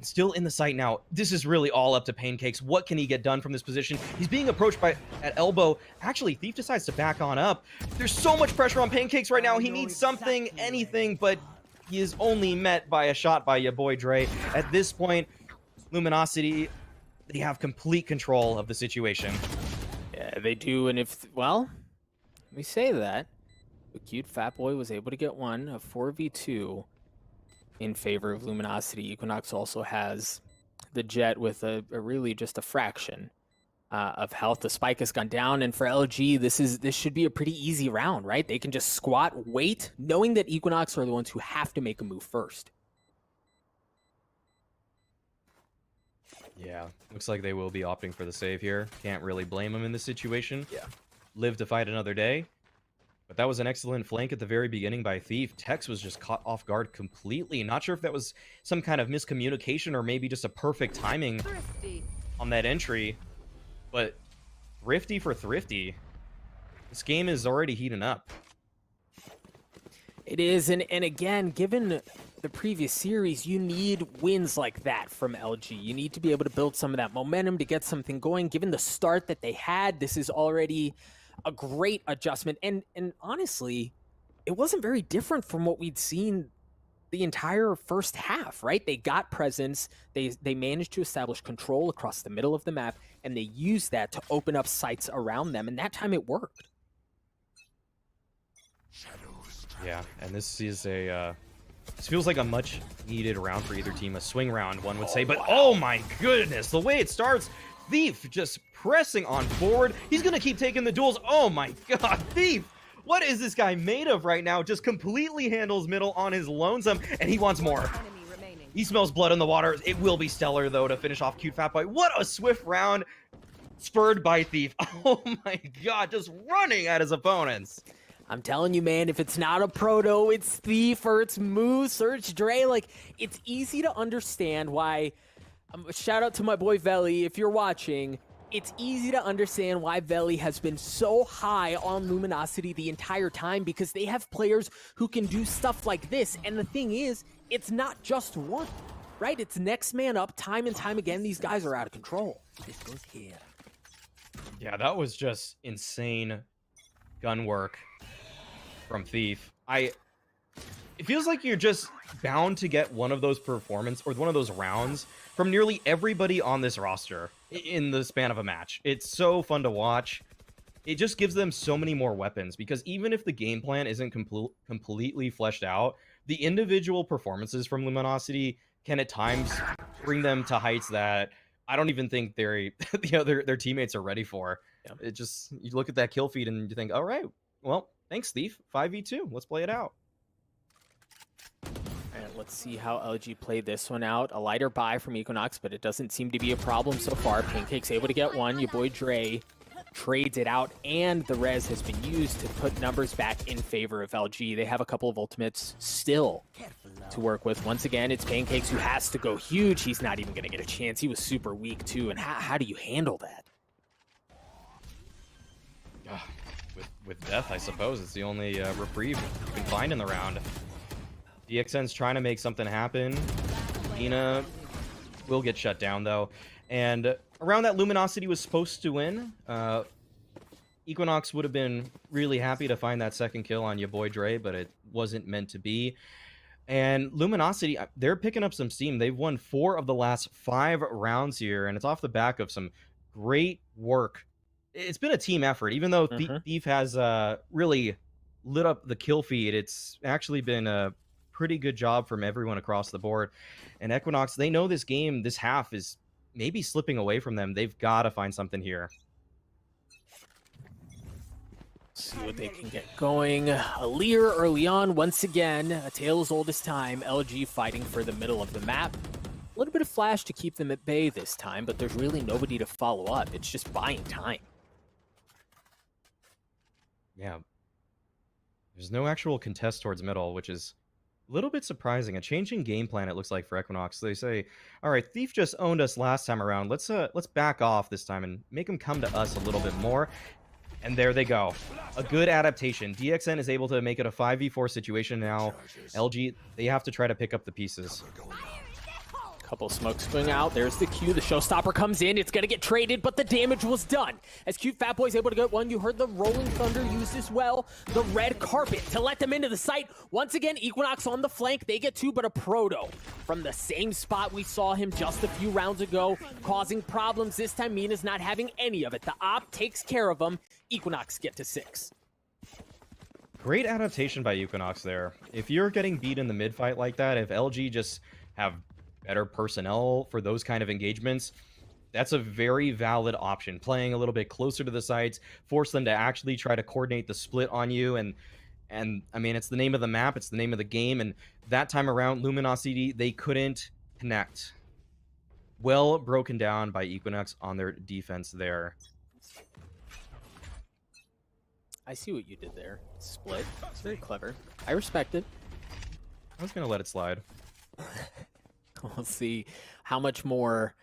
Still in the sight now. This is really all up to Pancakes. What can he get done from this position? He's being approached at elbow. Actually, Thief decides to back on up. There's so much pressure on Pancakes right now. He needs something, anything, but he is only met by a shot by your boy Dre. At this point, Luminosity, they have complete control of the situation. Yeah, they do, and well, we say that, but Cute Fat Boy was able to get one, a 4v2 in favor of Luminosity. Equinox also has the Jet with a really just a fraction of health. The spike has gone down, and for LG, this should be a pretty easy round, right? They can just squat, wait, knowing that Equinox are the ones who have to make a move first. Yeah, looks like they will be opting for the save here. Can't really blame them in this situation. Yeah. Live to fight another day. But that was an excellent flank at the very beginning by Thief. Tex was just caught off guard completely. Not sure if that was some kind of miscommunication or maybe just a perfect timing on that entry. But thrifty for thrifty. This game is already heating up. It is, and again, given the previous series, you need wins like that from LG. You need to be able to build some of that momentum to get something going. Given the start that they had, this is already a great adjustment. And honestly, it wasn't very different from what we'd seen the entire first half, right? They got presence, they managed to establish control across the middle of the map, and they used that to open up sites around them, and that time it worked. Yeah, and this is a this feels like a much needed round for either team, a swing round, one would say. But oh my goodness, the way it starts, Thief just pressing on forward. He's gonna keep taking the duels. Oh my god, Thief! What is this guy made of right now? Just completely handles middle on his lonesome, and he wants more. He smells blood in the water. It will be stellar, though, to finish off Cute Fat Boy. What a swift round, spurred by Thief. Oh my god, just running at his opponents. I'm telling you, man, if it's not a Proto, it's Thief, or it's Moose, or it's Dre. Like, it's easy to understand why... shout out to my boy Veli, if you're watching. It's easy to understand why Veli has been so high on Luminosity the entire time, because they have players who can do stuff like this. And the thing is, it's not just one, right? It's next man up time and time again. These guys are out of control. This goes here. Yeah, that was just insane gun work from Thief. It feels like you're just bound to get one of those performance or one of those rounds from nearly everybody on this roster in the span of a match. It's so fun to watch. It just gives them so many more weapons, because even if the game plan isn't completely fleshed out, the individual performances from Luminosity can at times bring them to heights that I don't even think their teammates are ready for. Yeah. It just, you look at that kill feed and you think, all right, well, thanks, Thief. 5v2. Let's play it out. And let's see how LG played this one out. A lighter buy from Equinox, but it doesn't seem to be a problem so far. Pancake's able to get one. Your boy Dre trades it out, and the res has been used to put numbers back in favor of LG. They have a couple of ultimates still to work with. Once again, it's Pancakes who has to go huge. He's not even going to get a chance. He was super weak too, and how do you handle that? With death, I suppose. It's the only reprieve you can find in the round. DXN's trying to make something happen. Nina will get shut down, though. And around that, Luminosity was supposed to win. Equinox would have been really happy to find that second kill on your boy Dre, but it wasn't meant to be. And Luminosity, they're picking up some steam. They've won 4 of the last 5 rounds here, and it's off the back of some great work. It's been a team effort. Even though Thief has really lit up the kill feed, it's actually been a pretty good job from everyone across the board. And Equinox, they know this game, this half is maybe slipping away from them. They've got to find something here. See what they can get going. Alir early on, once again, a tale as old as time. LG fighting for the middle of the map. A little bit of flash to keep them at bay this time, but there's really nobody to follow up. It's just buying time. Yeah. There's no actual contest towards middle, which is a little bit surprising. A changing game plan, it looks like, for Equinox. They say, all right, Thief just owned us last time around. Let's back off this time and make him come to us a little bit more. And there they go. A good adaptation. DXN is able to make it a 5v4 situation now. LG, they have to try to pick up the pieces. Couple smokes going out. There's the Q. The showstopper comes in. It's going to get traded, but the damage was done. As Cute Fat Boy's able to get one, you heard the Rolling Thunder used as well. The red carpet to let them into the site. Once again, Equinox on the flank. They get 2, but a Proto from the same spot we saw him just a few rounds ago, causing problems. This time, Mina's not having any of it. The op takes care of them. Equinox get to 6. Great adaptation by Equinox there. If you're getting beat in the mid fight like that, if LG just have better personnel for those kind of engagements, that's a very valid option. Playing a little bit closer to the sites, force them to actually try to coordinate the split on you, and I mean, it's the name of the map, it's the name of the game, and that time around, Luminosity, they couldn't connect. Well broken down by Equinox on their defense there. I see what you did there. Split. It's very clever. I respect it. I was going to let it slide. We'll see how much more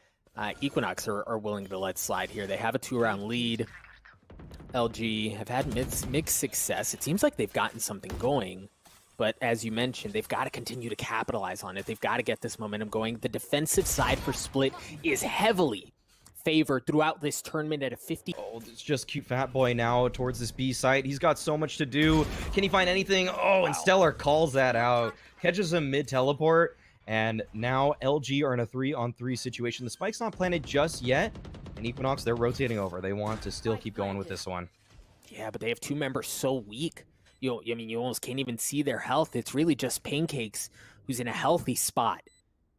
Equinox are willing to let slide here. They have a 2-round lead. LG have had mixed success. It seems like they've gotten something going, but as you mentioned, they've got to continue to capitalize on it. They've got to get this momentum going. The defensive side for Split is heavily favored throughout this tournament at a 50. Oh, it's just Cute Fat Boy now towards this B site. He's got so much to do. Can he find anything? Oh, and Stellar calls that out. Catches him mid-teleport. And now LG are in a 3-on-3 situation. The spike's not planted just yet. And Equinox, they're rotating over. They want to still keep going with this one. Yeah, but they have 2 members so weak. You almost can't even see their health. It's really just Pancakes who's in a healthy spot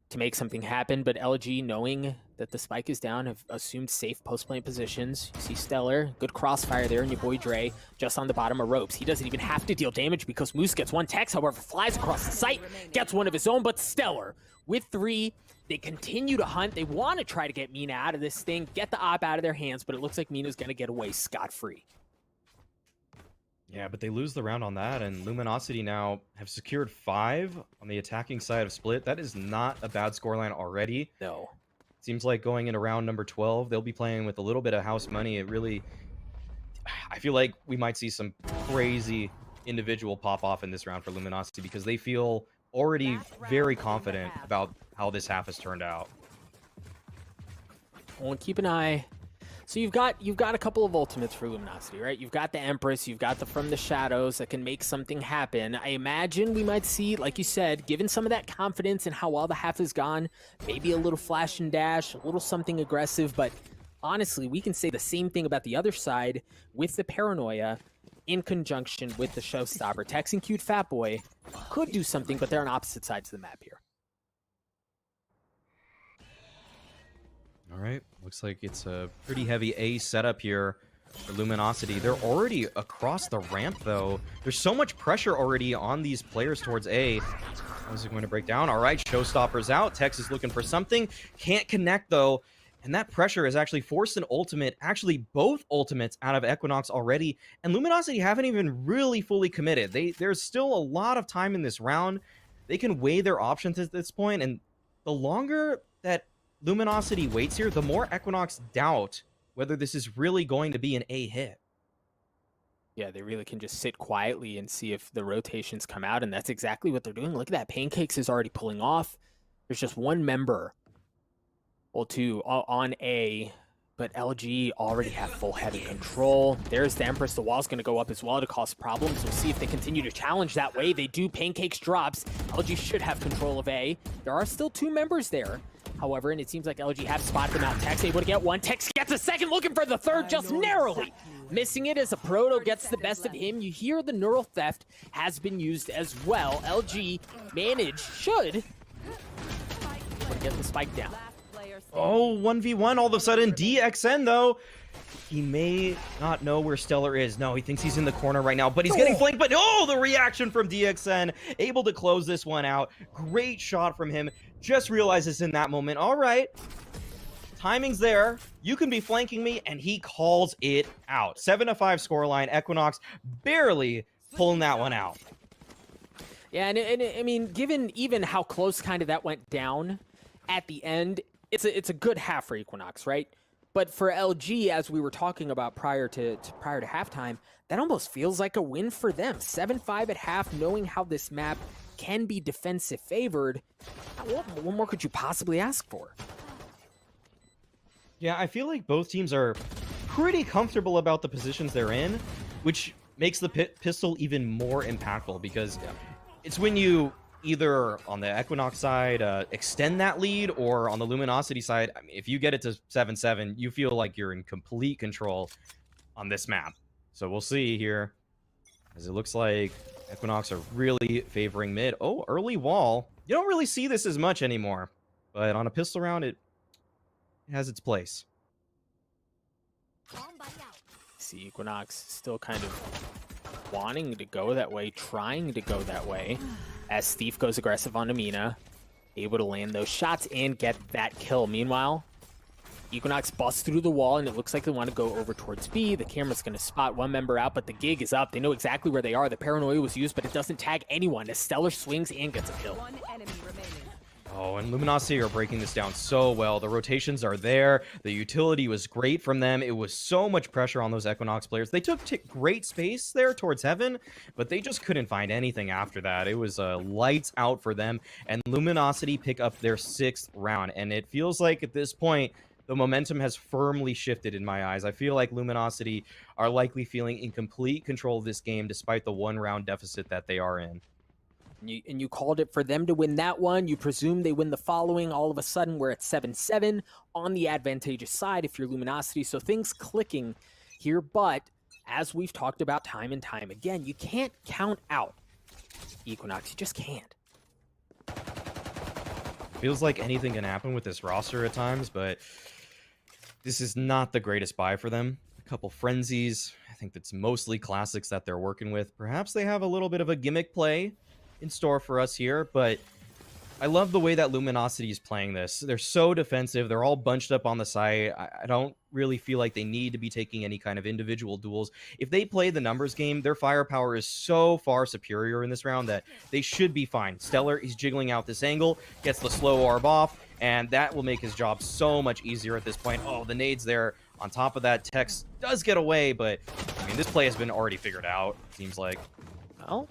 to make something happen, but LG, knowing that the spike is down, have assumed safe post-plant positions. You see Stellar, good crossfire there, and your boy Dre just on the bottom of ropes. He doesn't even have to deal damage because Moose gets 1 text, however, flies across the site, gets 1 of his own, but Stellar with 3. They continue to hunt. They want to try to get Mina out of this thing, get the op out of their hands, but it looks like Mina's going to get away scot-free. Yeah, but they lose the round on that, and Luminosity now have secured 5 on the attacking side of Split. That is not a bad scoreline already. No. Seems like going into round number 12, they'll be playing with a little bit of house money. It really, I feel like we might see some crazy individual pop-off in this round for Luminosity because they feel already very confident about how this half has turned out. Well, keep an eye. So you've got a couple of ultimates for Luminosity, right? You've got the Empress, you've got the From the Shadows that can make something happen. I imagine we might see, like you said, given some of that confidence and how well the half has gone, maybe a little flash and dash, a little something aggressive, but honestly, we can say the same thing about the other side with the Paranoia in conjunction with the Showstopper. Tex and Cute Fat Boy could do something, but they're on opposite sides of the map here. All right, looks like it's a pretty heavy A setup here for Luminosity. They're already across the ramp, though. There's so much pressure already on these players towards A. How's it going to break down? All right, Showstopper's out. Tex is looking for something. Can't connect, though. And that pressure has actually forced an ultimate, actually both ultimates out of Equinox already. And Luminosity haven't even really fully committed. There's still a lot of time in this round. They can weigh their options at this point, and the longer that Luminosity waits here, the more Equinox doubt whether this is really going to be an A hit. Yeah, they really can just sit quietly and see if the rotations come out, and that's exactly what they're doing. Look at that. Pancakes is already pulling off. There's just one member, well, two on A, but LG already have full heavy control. There's the Empress. The wall's going to go up as well to cause problems. We'll see if they continue to challenge that way. They do. Pancakes drops. LG should have control of A. There are still two members there, however, and it seems like LG have spotted them out. Tex able to get one. Tex gets a second, looking for the third, just narrowly missing it as a Proto gets the best of him. You hear the neural theft has been used as well. LG should get the spike down. Oh, 1v1 all of a sudden. DXN, though, he may not know where Stellar is. No, he thinks he's in the corner right now, but he's getting flanked. But oh, the reaction from DXN, able to close this one out. Great shot from him. Just realizes in that moment, all right, timing's there. You can be flanking me, and he calls it out. 7-5 scoreline. Equinox barely pulling that one out. Yeah, and I mean, given even how close kind of that went down at the end, it's a good half for Equinox, right? But for LG, as we were talking about prior to halftime, that almost feels like a win for them. 7-5 at half, knowing how this map can be defensive favored. What more could you possibly ask for? Yeah, I feel like both teams are pretty comfortable about the positions they're in, which makes the pistol even more impactful because it's when you either on the Equinox side extend that lead, or on the Luminosity side, I mean, if you get it to 7-7, you feel like you're in complete control on this map. So we'll see here, as it looks like Equinox are really favoring mid. Oh, early wall. You don't really see this as much anymore, but on a pistol round, it has its place. See Equinox still kind of wanting to go that way, trying to go that way, as Thief goes aggressive on Amina, able to land those shots and get that kill. Meanwhile, Equinox busts through the wall, and it looks like they want to go over towards B. The camera's going to spot one member out, but the gig is up. They know exactly where they are. The paranoia was used, but it doesn't tag anyone as Stellar swings and gets a kill. One enemy remaining. Oh, and Luminosity are breaking this down so well. The rotations are there. The utility was great from them. It was so much pressure on those Equinox players. They took great space there towards heaven, but they just couldn't find anything after that. It was lights out for them, and Luminosity pick up their 6th round. And it feels like at this point, the momentum has firmly shifted in my eyes. I feel like Luminosity are likely feeling in complete control of this game despite the 1-round deficit that they are in. And you called it for them to win that one. You presume they win the following. All of a sudden, we're at 7-7 on the advantageous side if you're Luminosity. So things clicking here. But as we've talked about time and time again, you can't count out Equinox. You just can't. Feels like anything can happen with this roster at times, but this is not the greatest buy for them. A couple frenzies. I think that's mostly classics that they're working with. Perhaps they have a little bit of a gimmick play in store for us here, but I love the way that Luminosity is playing this. They're so defensive. They're all bunched up on the side. I don't really feel like they need to be taking any kind of individual duels. If they play the numbers game, their firepower is so far superior in this round that they should be fine. Stellar, he's jiggling out this angle, gets the slow orb off, and that will make his job so much easier at this point. Oh, the nades there. On top of that, Tex does get away, but I mean, this play has been already figured out, seems like. Well,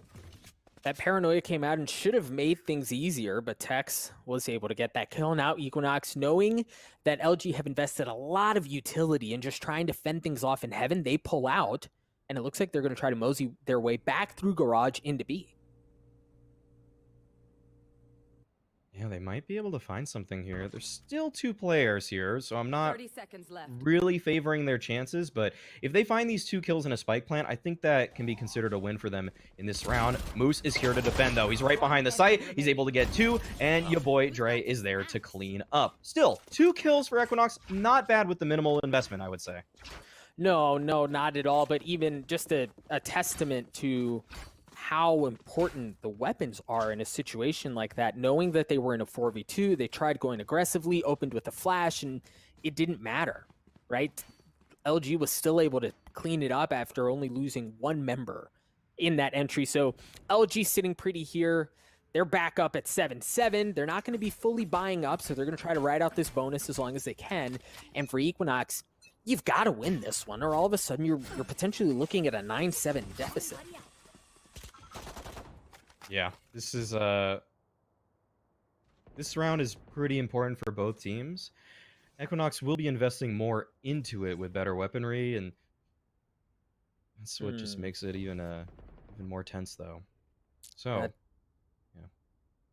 that paranoia came out and should have made things easier, but Tex was able to get that kill. Now Equinox, knowing that LG have invested a lot of utility in just trying to fend things off in heaven, they pull out, and it looks like they're going to try to mosey their way back through Garage into B. Yeah, they might be able to find something here. There's still 2 players here, so I'm not 30 seconds left. really favoring their chances, but if they find these 2 kills in a spike plant, I think that can be considered a win for them in this round. Moose is here to defend, though. He's right behind the site. He's able to get 2, and your boy Dre is there to clean up. Still, 2 kills for Equinox. Not bad with the minimal investment, I would say. No, not at all, but even just a testament to how important the weapons are in a situation like that. Knowing that they were in a 4v2, they tried going aggressively, opened with a flash, and it didn't matter, right? LG was still able to clean it up after only losing one member in that entry. So LG sitting pretty here. They're back up at 7-7. They're not going to be fully buying up, so they're going to try to ride out this bonus as long as they can. And for Equinox, you've got to win this one, or all of a sudden you're potentially looking at a 9-7 deficit. Yeah, this is this round is pretty important for both teams. Equinox will be investing more into it with better weaponry, and that's what just makes it even more tense, though. So,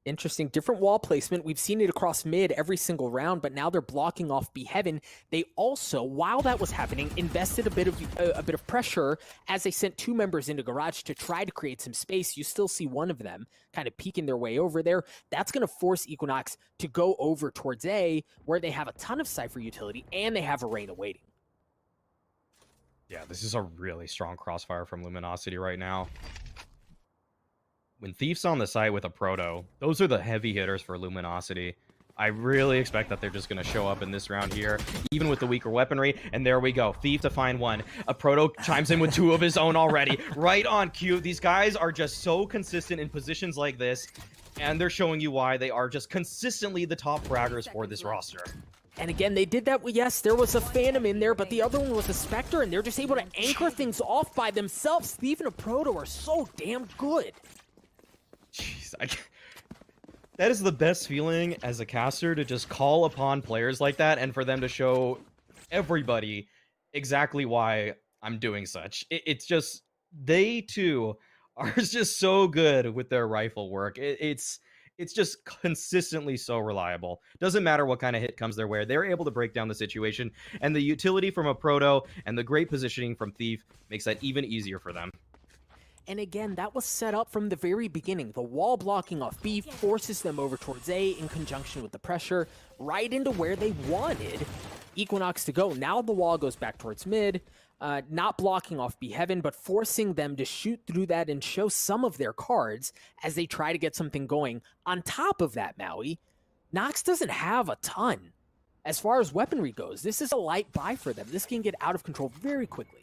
Interesting. Different wall placement. We've seen it across mid every single round, but now they're blocking off B Heaven. They also, while that was happening, invested a bit of pressure as they sent 2 members into garage to try to create some space. You still see one of them kind of peeking their way over there. That's going to force Equinox to go over towards A, where they have a ton of Cypher utility and they have Arena waiting. yeah, this is a really strong crossfire from Luminosity right now. When Thief's on the site with a Proto, those are the heavy hitters for Luminosity. I really expect that they're just going to show up in this round here, even with the weaker weaponry. And there we go. Thief to find one. A Proto chimes in with 2 of his own already. Right on cue. These guys are just so consistent in positions like this. And they're showing you why they are just consistently the top fraggers for this roster. And again, they did that. Yes, there was a Phantom in there, but the other one was a Spectre, and they're just able to anchor things off by themselves. Thief and a Proto are so damn good. Jeez, that is the best feeling as a caster, to just call upon players like that and for them to show everybody exactly why I'm doing such. It's just, they too are just so good with their rifle work. It's just consistently so reliable. Doesn't matter what kind of hit comes their way. They're able to break down the situation, and the utility from a Proto and the great positioning from Thief makes that even easier for them. And again, that was set up from the very beginning. The wall blocking off B forces them over towards A in conjunction with the pressure, right into where they wanted Equinox to go. Now the wall goes back towards mid, not blocking off B Heaven, but forcing them to shoot through that and show some of their cards as they try to get something going. On top of that, Maui, NOX doesn't have a ton as far as weaponry goes. This is a light buy for them. This can get out of control very quickly.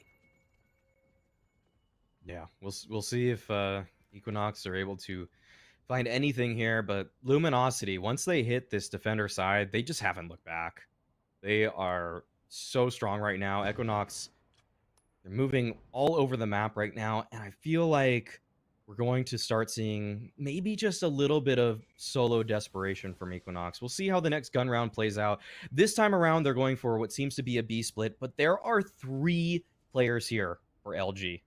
Yeah, we'll see if Equinox are able to find anything here, but Luminosity, once they hit this defender side, they just haven't looked back. They are so strong right now. Equinox, they're moving all over the map right now, and I feel like we're going to start seeing maybe just a little bit of solo desperation from Equinox. We'll see how the next gun round plays out. This time around, they're going for what seems to be a B split, but there are 3 players here for LG.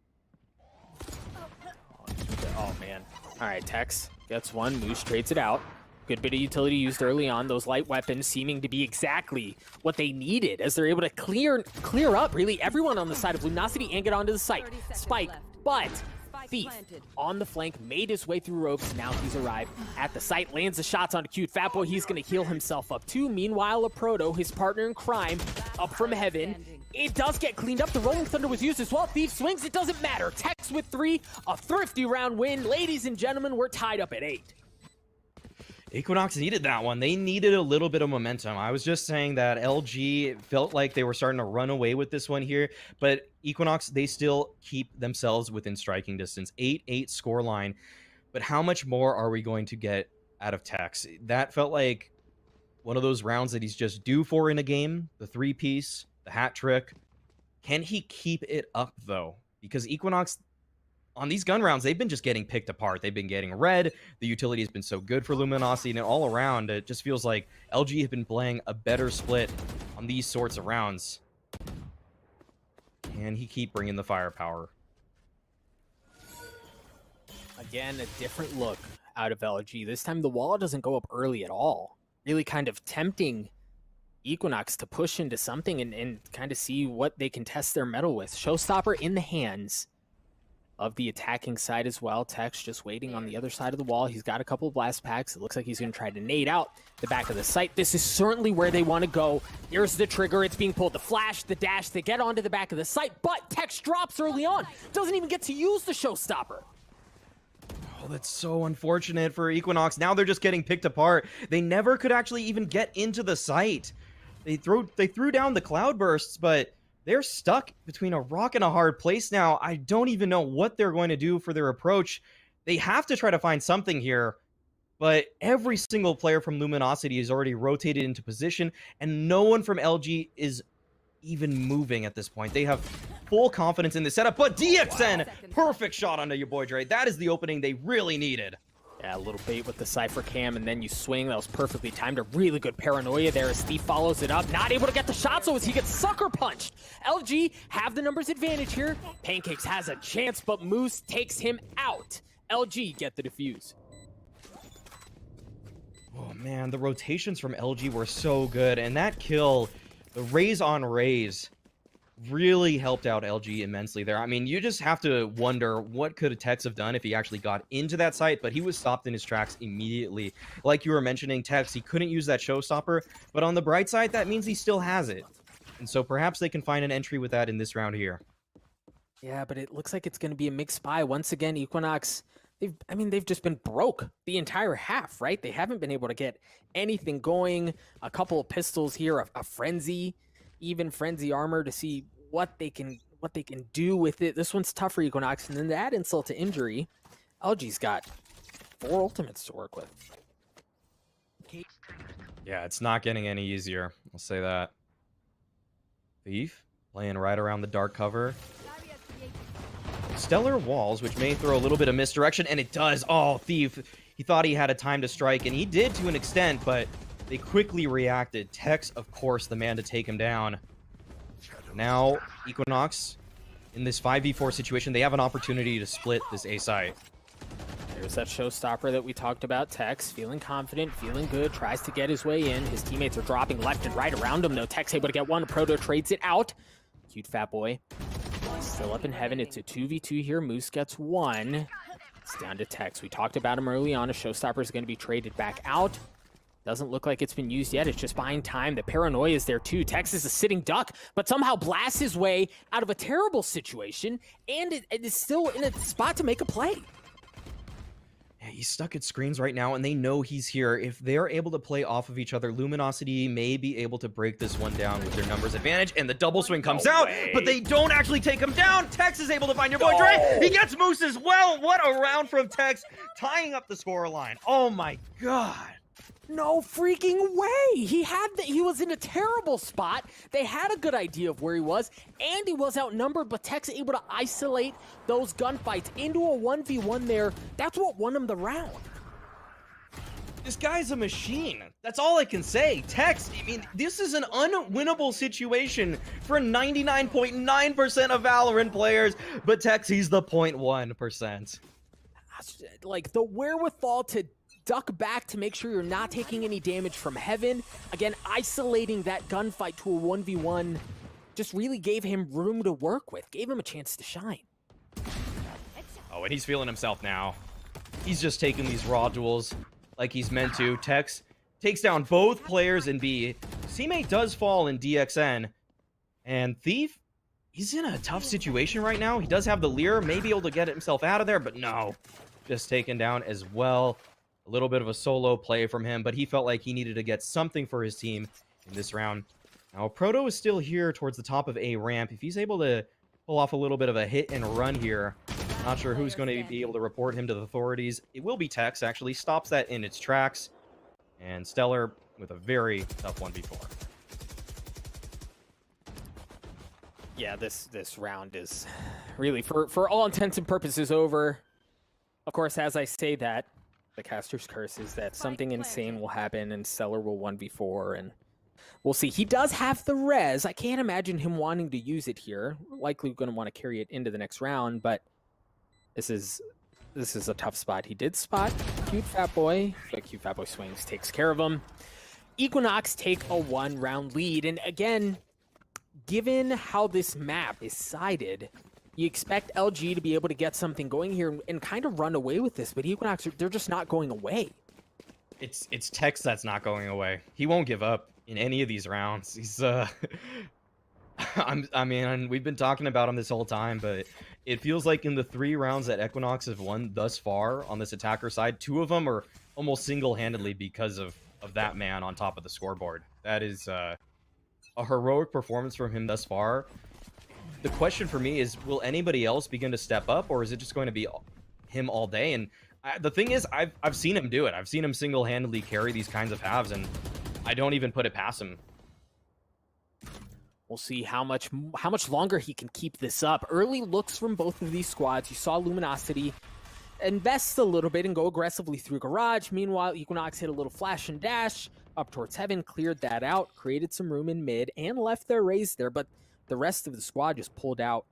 Oh, man. All right, Tex gets one. Moose trades it out. Good bit of utility used early on. Those light weapons seeming to be exactly what they needed as they're able to clear up really everyone on the side of Luminosity and get onto the site. Spike, but Thief on the flank made his way through ropes. Now he's arrived at the site, lands the shots on Cute Fatboy. He's going to heal himself up too. Meanwhile, a Proto, his partner in crime, up from heaven. It does get cleaned up. The Rolling Thunder was used as well. Thief swings. It doesn't matter. Tex with 3. A thrifty round win. Ladies and gentlemen, we're tied up at 8. Equinox needed that one. They needed a little bit of momentum. I was just saying that LG felt like they were starting to run away with this one here, but Equinox, they still keep themselves within striking distance. 8-8 scoreline. But how much more are we going to get out of Tex? That felt like one of those rounds that he's just due for in a game. The 3-piece, the hat trick. Can he keep it up, though? Because Equinox, on these gun rounds, they've been just getting picked apart. They've been getting red. The utility has been so good for Luminosity, and all around, it just feels like LG have been playing a better split on these sorts of rounds. Can he keep bringing the firepower? Again, a different look out of LG. This time the wall doesn't go up early at all. Really kind of tempting Equinox to push into something and kind of see what they can test their mettle with. Showstopper in the hands of the attacking side as well. Tex just waiting on the other side of the wall. He's got a couple of blast packs. It looks like he's going to try to nade out the back of the site. This is certainly where they want to go. Here's the trigger. It's being pulled. The flash, the dash. They get onto the back of the site, but Tex drops early on. Doesn't even get to use the Showstopper. Oh, that's so unfortunate for Equinox. Now they're just getting picked apart. They never could actually even get into the site. They threw down the cloudbursts, but they're stuck between a rock and a hard place now. I don't even know what they're going to do for their approach. They have to try to find something here, but every single player from Luminosity is already rotated into position, and no one from LG is even moving at this point. They have full confidence in the setup, but DXN, perfect shot onto your boy Dre. That is the opening they really needed. Yeah, a little bait with the Cypher Cam, and then you swing. That was perfectly timed. A really good paranoia there as Thief follows it up. Not able to get the shot, so as he gets sucker punched. LG have the numbers advantage here. Pancakes has a chance, but Moose takes him out. LG get the defuse. Oh man, the rotations from LG were so good, and that kill, the raise on raise, really helped out LG immensely there. I mean, you just have to wonder what could Tex have done if he actually got into that site, but he was stopped in his tracks immediately. Like you were mentioning, Tex, he couldn't use that showstopper, but on the bright side, that means he still has it. And so perhaps they can find an entry with that in this round here. Yeah, but it looks like it's going to be a mixed spy. Once again, Equinox, they've just been broke the entire half, right? They haven't been able to get anything going. A couple of pistols here, a frenzy, even frenzy armor to see what they can do with it. This one's tough for Equinox, and then to add insult to injury, LG's got 4 ultimates to work with. Yeah, it's not getting any easier. I'll say that. Thief playing right around the dark cover. Stellar walls, which may throw a little bit of misdirection, and it does. Oh, Thief, he thought he had a time to strike, and he did to an extent, but they quickly reacted. Tex, of course, the man to take him down. Now, Equinox, in this 5v4 situation, they have an opportunity to split this A site. There's that showstopper that we talked about. Tex feeling confident, feeling good, tries to get his way in. His teammates are dropping left and right around him. No, Tex able to get one. Proto trades it out. Cute fat boy. Still up in heaven. It's a 2v2 here. Moose gets 1. It's down to Tex. We talked about him early on. A showstopper is going to be traded back out. Doesn't look like it's been used yet. It's just buying time. The paranoia is there too. Tex is a sitting duck, but somehow blasts his way out of a terrible situation, and it is still in a spot to make a play. Yeah, he's stuck at screens right now, and they know he's here. If they're able to play off of each other, Luminosity may be able to break this one down with their numbers advantage, and the double swing comes out, but they don't actually take him down. Tex is able to find your boy Dre. He gets Moose as well. What a round from Tex, tying up the scoreline. Oh my god. No freaking way! He was in a terrible spot. They had a good idea of where he was, and he was outnumbered, but Tex able to isolate those gunfights into a 1v1 there. That's what won him the round. This guy's a machine. That's all I can say. Tex, I mean, this is an unwinnable situation for 99.9% of Valorant players, but Tex, he's the 0.1%. Like, the wherewithal to duck back to make sure you're not taking any damage from heaven. Again, isolating that gunfight to a 1v1 just really gave him room to work with, gave him a chance to shine. Oh, and he's feeling himself now. He's just taking these raw duels like he's meant to. Tex takes down both players in B. Teammate does fall in DXN. And Thief, he's in a tough situation right now. He does have the Leer, may be able to get himself out of there, but no. Just taken down as well. A little bit of a solo play from him, but he felt like he needed to get something for his team in this round. Now, Proto is still here towards the top of A ramp. If he's able to pull off a little bit of a hit and run here, not sure who's going to be able to report him to the authorities. It will be Tex, actually. Stops that in its tracks. And Stellar with a very tough 1v4. Yeah, this round is really, for all intents and purposes, over. Of course, as I say that, the caster's curse is that something insane will happen and Stellar will 1v4, and we'll see. He does have the res. I can't imagine him wanting to use it here. Likely going to want to carry it into the next round, but this is a tough spot. He did spot Cute Fat Boy, but Cute Fat Boy swings, takes care of him. Equinox take a 1-round lead, and again, given how this map is sided, you expect LG to be able to get something going here and kind of run away with this, but Equinox, they're just not going away. It's Tex that's not going away. He won't give up in any of these rounds. He's I mean, we've been talking about him this whole time, but it feels like in the 3 rounds that Equinox have won thus far on this attacker side, 2 of them are almost single-handedly because of that man on top of the scoreboard. That is a heroic performance from him thus far. The question for me is, will anybody else begin to step up, or is it just going to be him all day? And the thing is, I've seen him do it. I've seen him single-handedly carry these kinds of halves, and I don't even put it past him. We'll see how much longer he can keep this up. Early looks from both of these squads. You saw Luminosity invest a little bit and go aggressively through Garage. Meanwhile, Equinox hit a little flash and dash up towards Heaven, cleared that out, created some room in mid, and left their raise there. But the rest of the squad just pulled out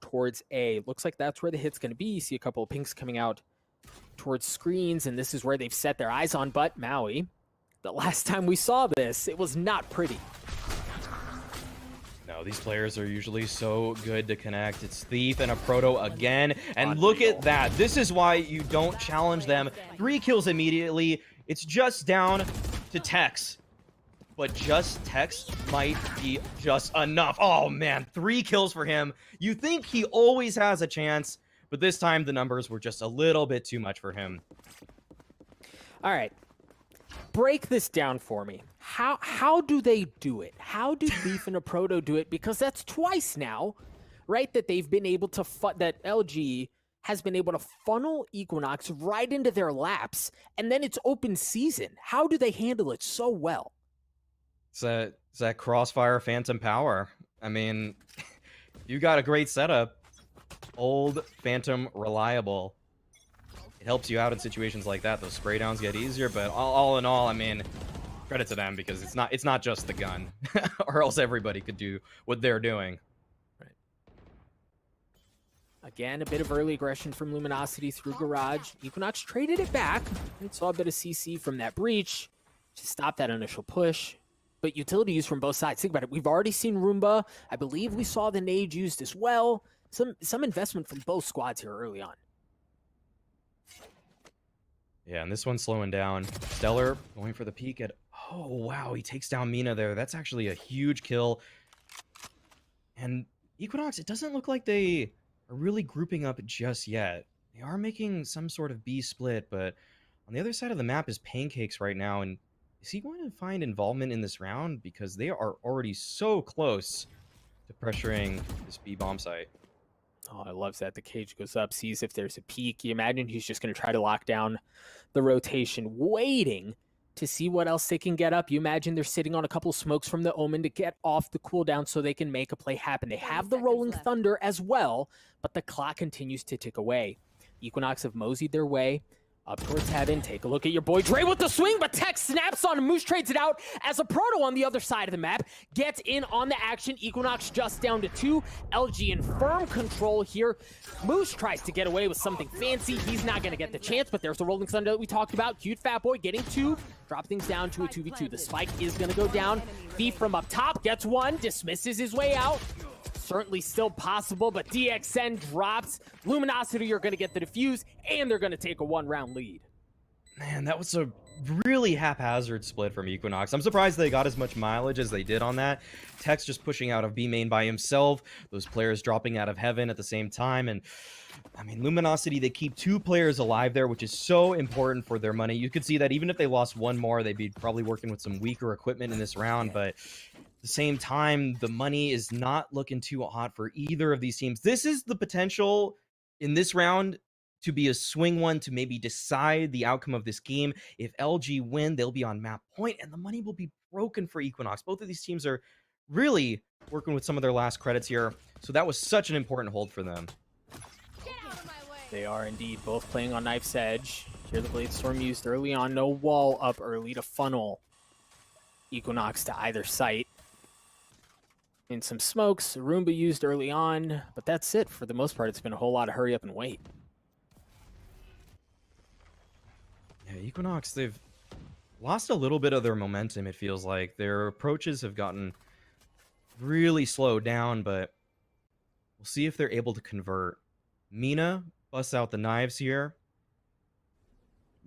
towards A. Looks like that's where the hit's going to be. You see a couple of pinks coming out towards screens, and this is where they've set their eyes on. But Maui, the last time we saw this, it was not pretty. No, these players are usually so good to connect. It's Thief and a Proto again. And look at that. This is why you don't challenge them. 3 kills immediately. It's just down to Tex. But just Tex might be just enough. Oh, man. 3 kills for him. You think he always has a chance, but this time the numbers were just a little bit too much for him. All right. Break this down for me. How do they do it? How do Thief and a Proto do it? Because that's twice now, right? That they've been able to that LG has been able to funnel Equinox right into their laps, and then it's open season. How do they handle it so well? It's that Crossfire Phantom power. I mean, you got a great setup. Old Phantom reliable. It helps you out in situations like that. Those spray downs get easier, but all in all, I mean, credit to them, because it's not just the gun, or else everybody could do what they're doing. Right. Again, a bit of early aggression from Luminosity through Garage. Equinox traded it back and saw a bit of CC from that breach to stop that initial push. But utility use from both sides. Think about it. We've already seen Roomba. I believe we saw the nade used as well. Some investment from both squads here early on. Yeah, and this one's slowing down. Stellar going for the peek at... Oh, wow, he takes down Mina there. That's actually a huge kill. And Equinox, it doesn't look like they are really grouping up just yet. They are making some sort of B split, but on the other side of the map is Pancakes right now. And is he going to find involvement in this round? Because they are already so close to pressuring this B bomb site. Oh, I love that. The cage goes up, sees if there's a peek. You imagine he's just going to try to lock down the rotation, waiting to see what else they can get up. You imagine they're sitting on a couple smokes from the Omen to get off the cooldown so they can make a play happen. They have the Rolling Thunder as well, but the clock continues to tick away. Equinox have moseyed their way up towards Heaven. Take a look at your boy Dre with the swing, but Tex snaps on him. Moose trades it out as a Proto on the other side of the map gets in on the action. Equinox just down to 2. LG in firm control here. Moose tries to get away with something fancy. He's not going to get the chance, but there's the Rolling Thunder that we talked about. Cute Fat Boy getting 2. Drop things down to a 2v2. The spike is going to go down. Thief from up top gets 1. Dismisses his way out. Certainly still possible, but DXN drops. Luminosity are going to get the defuse, and they're going to take a 1-round lead. Man, that was a really haphazard split from Equinox. I'm surprised they got as much mileage as they did on that. Tex just pushing out of B main by himself. Those players dropping out of Heaven at the same time. And, I mean, Luminosity, they keep 2 players alive there, which is so important for their money. You could see that even if they lost 1 more, they'd be probably working with some weaker equipment in this round, but... At the same time, the money is not looking too hot for either of these teams. This is the potential in this round to be a swing one to maybe decide the outcome of this game. If LG win, they'll be on map point, and the money will be broken for Equinox. Both of these teams are really working with some of their last credits here, so that was such an important hold for them. They are indeed both playing on Knife's Edge. Here the Blade Storm used early on. No wall up early to funnel Equinox to either site. In some smokes, Roomba used early on, but that's it. For the most part, it's been a whole lot of hurry up and wait. Yeah, Equinox, they've lost a little bit of their momentum, it feels like. Their approaches have gotten really slowed down, but we'll see if they're able to convert. Mina busts out the knives here.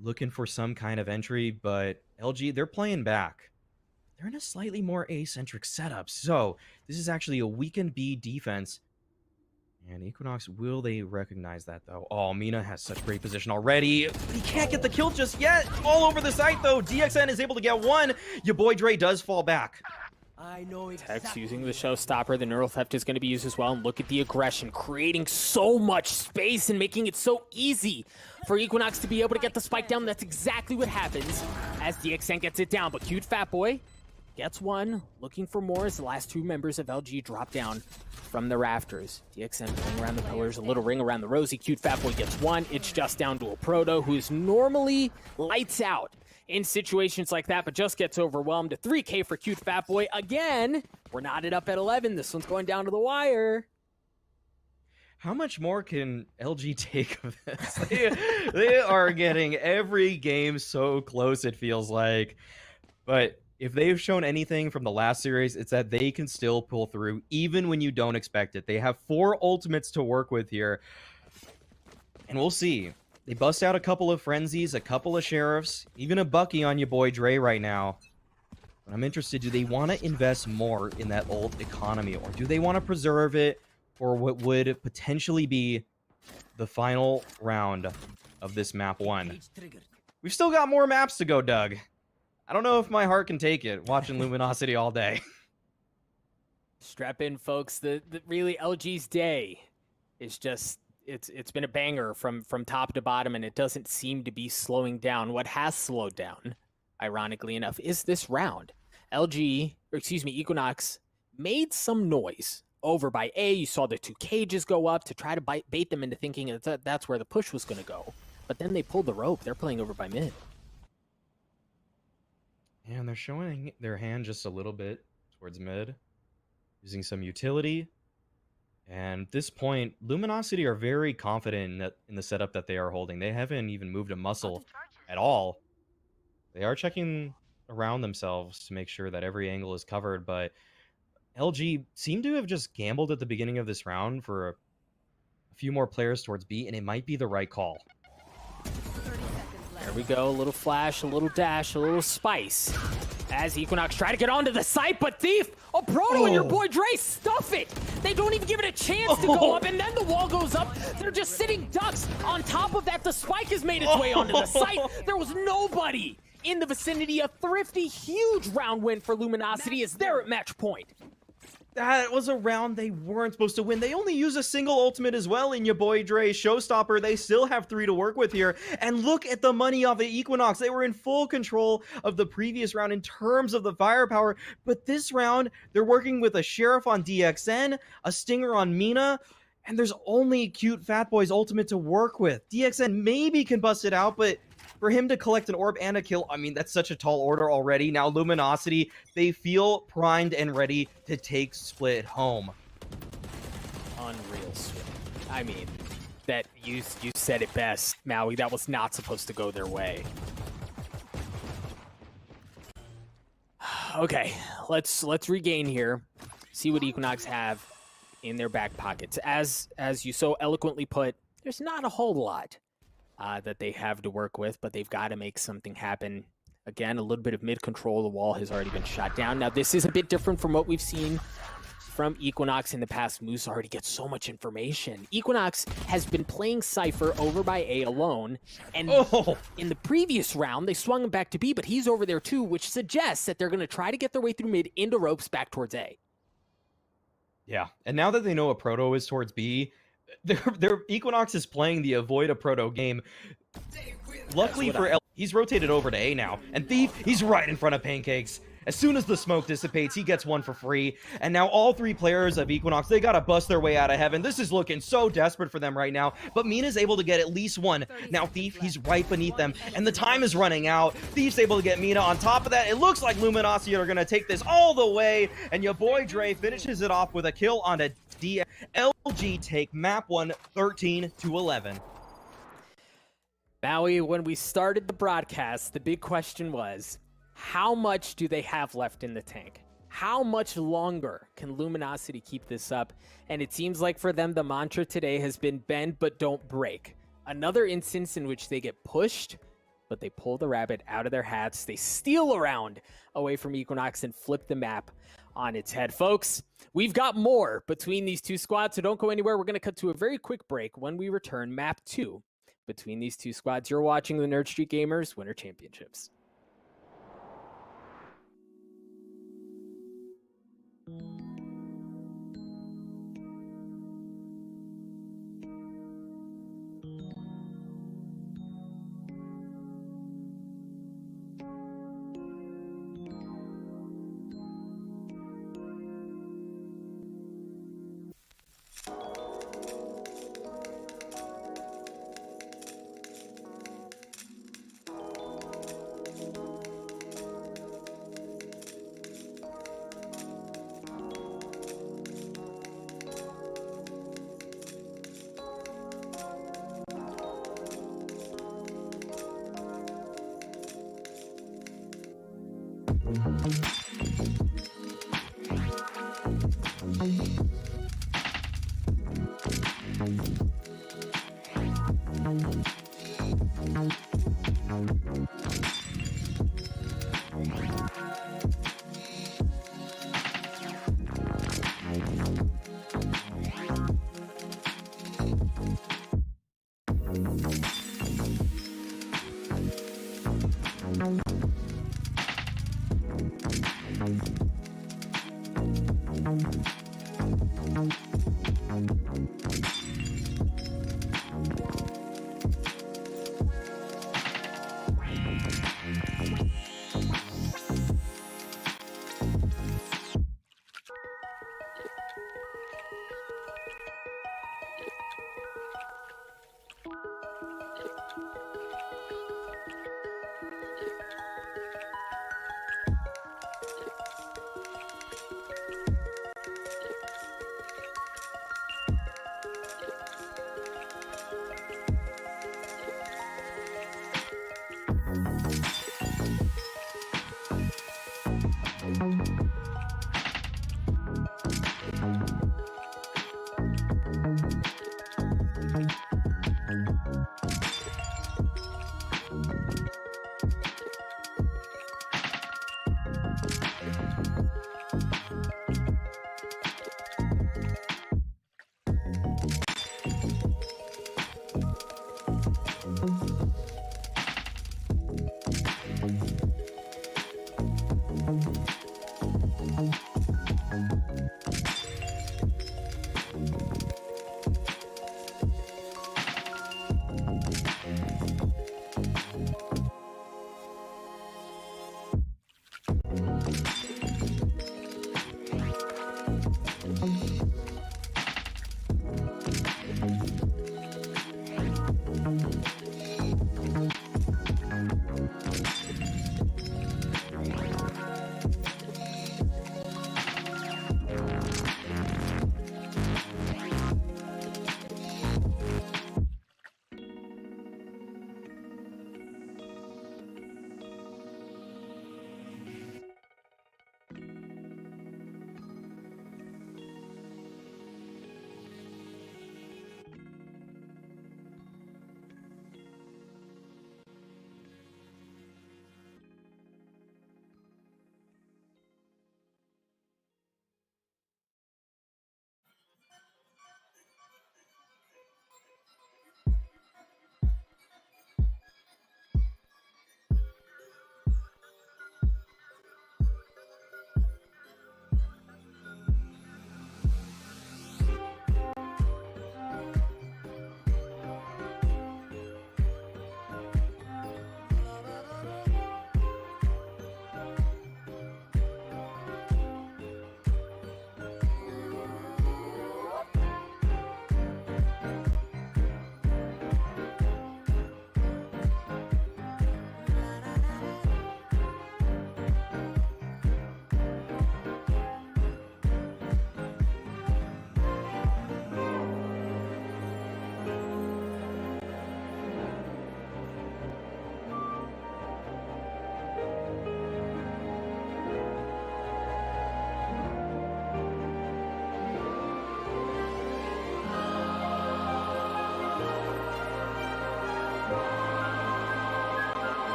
Looking for some kind of entry, but LG, they're playing back. They're in a slightly more A-centric setup, so this is actually a weakened B defense. And Equinox, will they recognize that, though? Oh, Mina has such great position already. He can't get the kill just yet. All over the site, though. DXN is able to get 1. Your boy Dre does fall back. I know Tex using the showstopper. The neural theft is going to be used as well. And look at the aggression, creating so much space and making it so easy for Equinox to be able to get the spike down. That's exactly what happens as DXN gets it down. But Cute Fat Boy gets one, looking for more as the last two members of LG drop down from the rafters. DXN playing around the pillars, a little ring around the rosy. Cute Fat Boy gets one. It's just down to a Proto who is normally lights out in situations like that, but just gets overwhelmed. A 3K for Cute Fat Boy. Again, we're knotted up at 11. This one's going down to the wire. How much more can LG take of this? They are getting every game so close, it feels like. But if they've shown anything from the last series, it's that they can still pull through even when you don't expect it. They have 4 ultimates to work with here. And we'll see. They bust out a couple of frenzies, a couple of sheriffs, even a Bucky on your boy Dre right now. But I'm interested, do they want to invest more in that ult economy, or do they want to preserve it for what would potentially be the final round of this map 1? We've still got more maps to go, Doug. I don't know if my heart can take it, watching Luminosity all day. Strap in, folks. The really LG's day is just... It's been a banger from top to bottom, and it doesn't seem to be slowing down. What has slowed down, ironically enough, is this round. Equinox made some noise over by A. You saw the 2 cages go up to try to bait them into thinking that's where the push was going to go. But then they pulled the rope. They're playing over by mid. Yeah, and they're showing their hand just a little bit towards mid, using some utility. And at this point, Luminosity are very confident in the setup that they are holding. They haven't even moved a muscle at all. They are checking around themselves to make sure that every angle is covered, but LG seem to have just gambled at the beginning of this round for a few more players towards B, and it might be the right call. There we go, a little flash, a little dash, a little spice. As Equinox try to get onto the site, but Thief, a Proto and your boy Dre stuff it. They don't even give it a chance to go up, and then the wall goes up. They're just sitting ducks. On top of that, the spike has made its way onto the site. There was nobody in the vicinity. A thrifty, huge round win for Luminosity is there at match point. That was a round they weren't supposed to win. They only use a single ultimate as well in your boy Dre showstopper. They still have 3 to work with here. And look at the money of the Equinox. They were in full control of the previous round in terms of the firepower. But this round, they're working with a Sheriff on DXN, a Stinger on Mina, and there's only Cute Fat Boy's ultimate to work with. DXN maybe can bust it out, but for him to collect an orb and a kill, I mean, that's such a tall order already. Now Luminosity, they feel primed and ready to take Split home. Unreal swing. I mean, that you said it best, Maui. That was not supposed to go their way. Okay, let's regain here. See what Equinox have in their back pockets. As you so eloquently put, there's not a whole lot that they have to work with, but they've got to make something happen. Again, a little bit of mid-control. The wall has already been shot down. Now, this is a bit different from what we've seen from Equinox in the past. Moose already gets so much information. Equinox has been playing Cypher over by A alone, and in the previous round, they swung him back to B, but he's over there too, which suggests that they're going to try to get their way through mid into ropes back towards A. Yeah, and now that they know a Proto is towards B, their Equinox is playing the avoid a Proto game. Luckily for he's rotated over to A now, and Thief, he's right in front of Pancakes. As soon as the smoke dissipates, he gets one for free. And now all 3 players of Equinox, they gotta bust their way out of heaven. This is looking so desperate for them right now. But Mina's able to get at least one. Now Thief, he's right beneath them. And the time is running out. Thief's able to get Mina. On top of that, it looks like Luminosity are gonna take this all the way. And your boy Dre finishes it off with a kill on a D. LG take map 1, 13-11. Maui, when we started the broadcast, the big question was, how much do they have left in the tank? How much longer can Luminosity keep this up? And it seems like for them, the mantra today has been bend but don't break. Another instance in which they get pushed, but they pull the rabbit out of their hats. They steal around away from Equinox and flip the map on its head. Folks, we've got more between these 2 squads, so don't go anywhere. We're going to cut to a very quick break. When we return, map 2 between these 2 squads. You're watching the Nerd Street Gamers Winter Championships.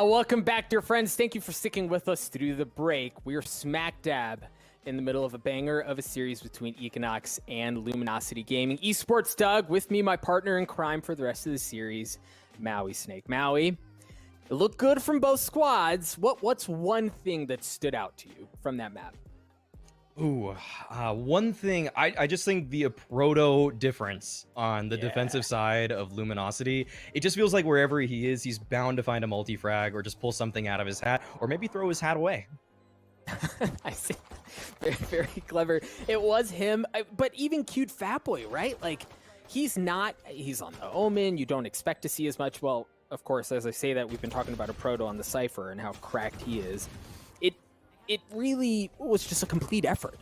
Welcome back, dear friends. Thank you for sticking with us through the break. We're smack dab in the middle of a banger of a series between Equinox and Luminosity Gaming. Esports Doug, with me, my partner in crime for the rest of the series, Maui Snake. Maui, it looked good from both squads. What's one thing that stood out to you from that map? Ooh, one thing, I just think the proto difference on the defensive side of Luminosity, it just feels like wherever he is, he's bound to find a multi-frag or just pull something out of his hat or maybe throw his hat away. I see. Very, very clever. It was him, but even cute fat boy, right? Like, he's on the Omen. You don't expect to see as much. Well, of course, as I say that, we've been talking about a proto on the Cypher and how cracked he is. It really was just a complete effort.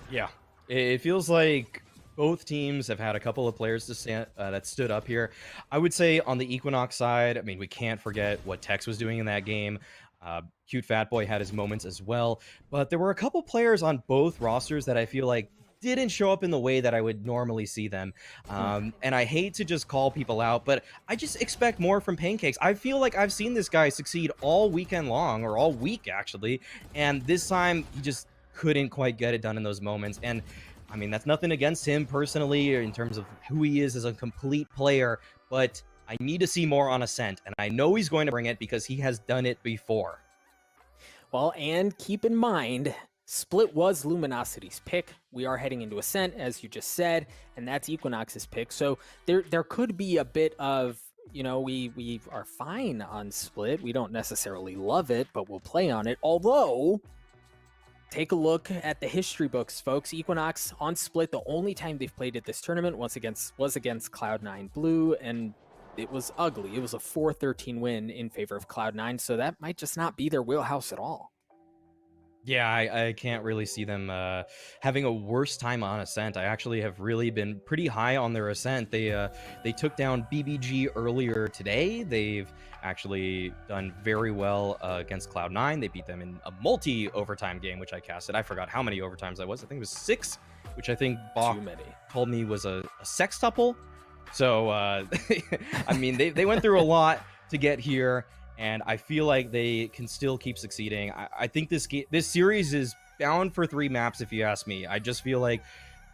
Yeah, it feels like both teams have had a couple of players that stood up here. I would say on the Equinox side, I mean, we can't forget what Tex was doing in that game. Cute Fat Boy had his moments as well, but there were a couple players on both rosters that I feel like didn't show up in the way that I would normally see them. And I hate to just call people out, but I just expect more from Pancakes. I feel like I've seen this guy succeed all weekend long, or all week actually, and this time he just couldn't quite get it done in those moments. And I mean, that's nothing against him personally or in terms of who he is as a complete player, but I need to see more on Ascent, and I know he's going to bring it because he has done it before. Well, and keep in mind, Split was Luminosity's pick. We are heading into Ascent, as you just said, and that's Equinox's pick. So there could be a bit of, we are fine on Split. We don't necessarily love it, but we'll play on it. Although, take a look at the history books, folks. Equinox on Split, the only time they've played at this tournament was against Cloud9 Blue, and it was ugly. It was a 4-13 win in favor of Cloud9, so that might just not be their wheelhouse at all. Yeah, I can't really see them having a worse time on Ascent. I actually have really been pretty high on their Ascent. They took down BBG earlier today. They've actually done very well against Cloud9. They beat them in a multi-overtime game, which I casted. I forgot how many overtimes I was. I think it was 6, which I think Bach told me was a sextuple. So, I mean, they went through a lot to get here. And I feel like they can still keep succeeding. I think this series is bound for 3 maps, if you ask me. I just feel like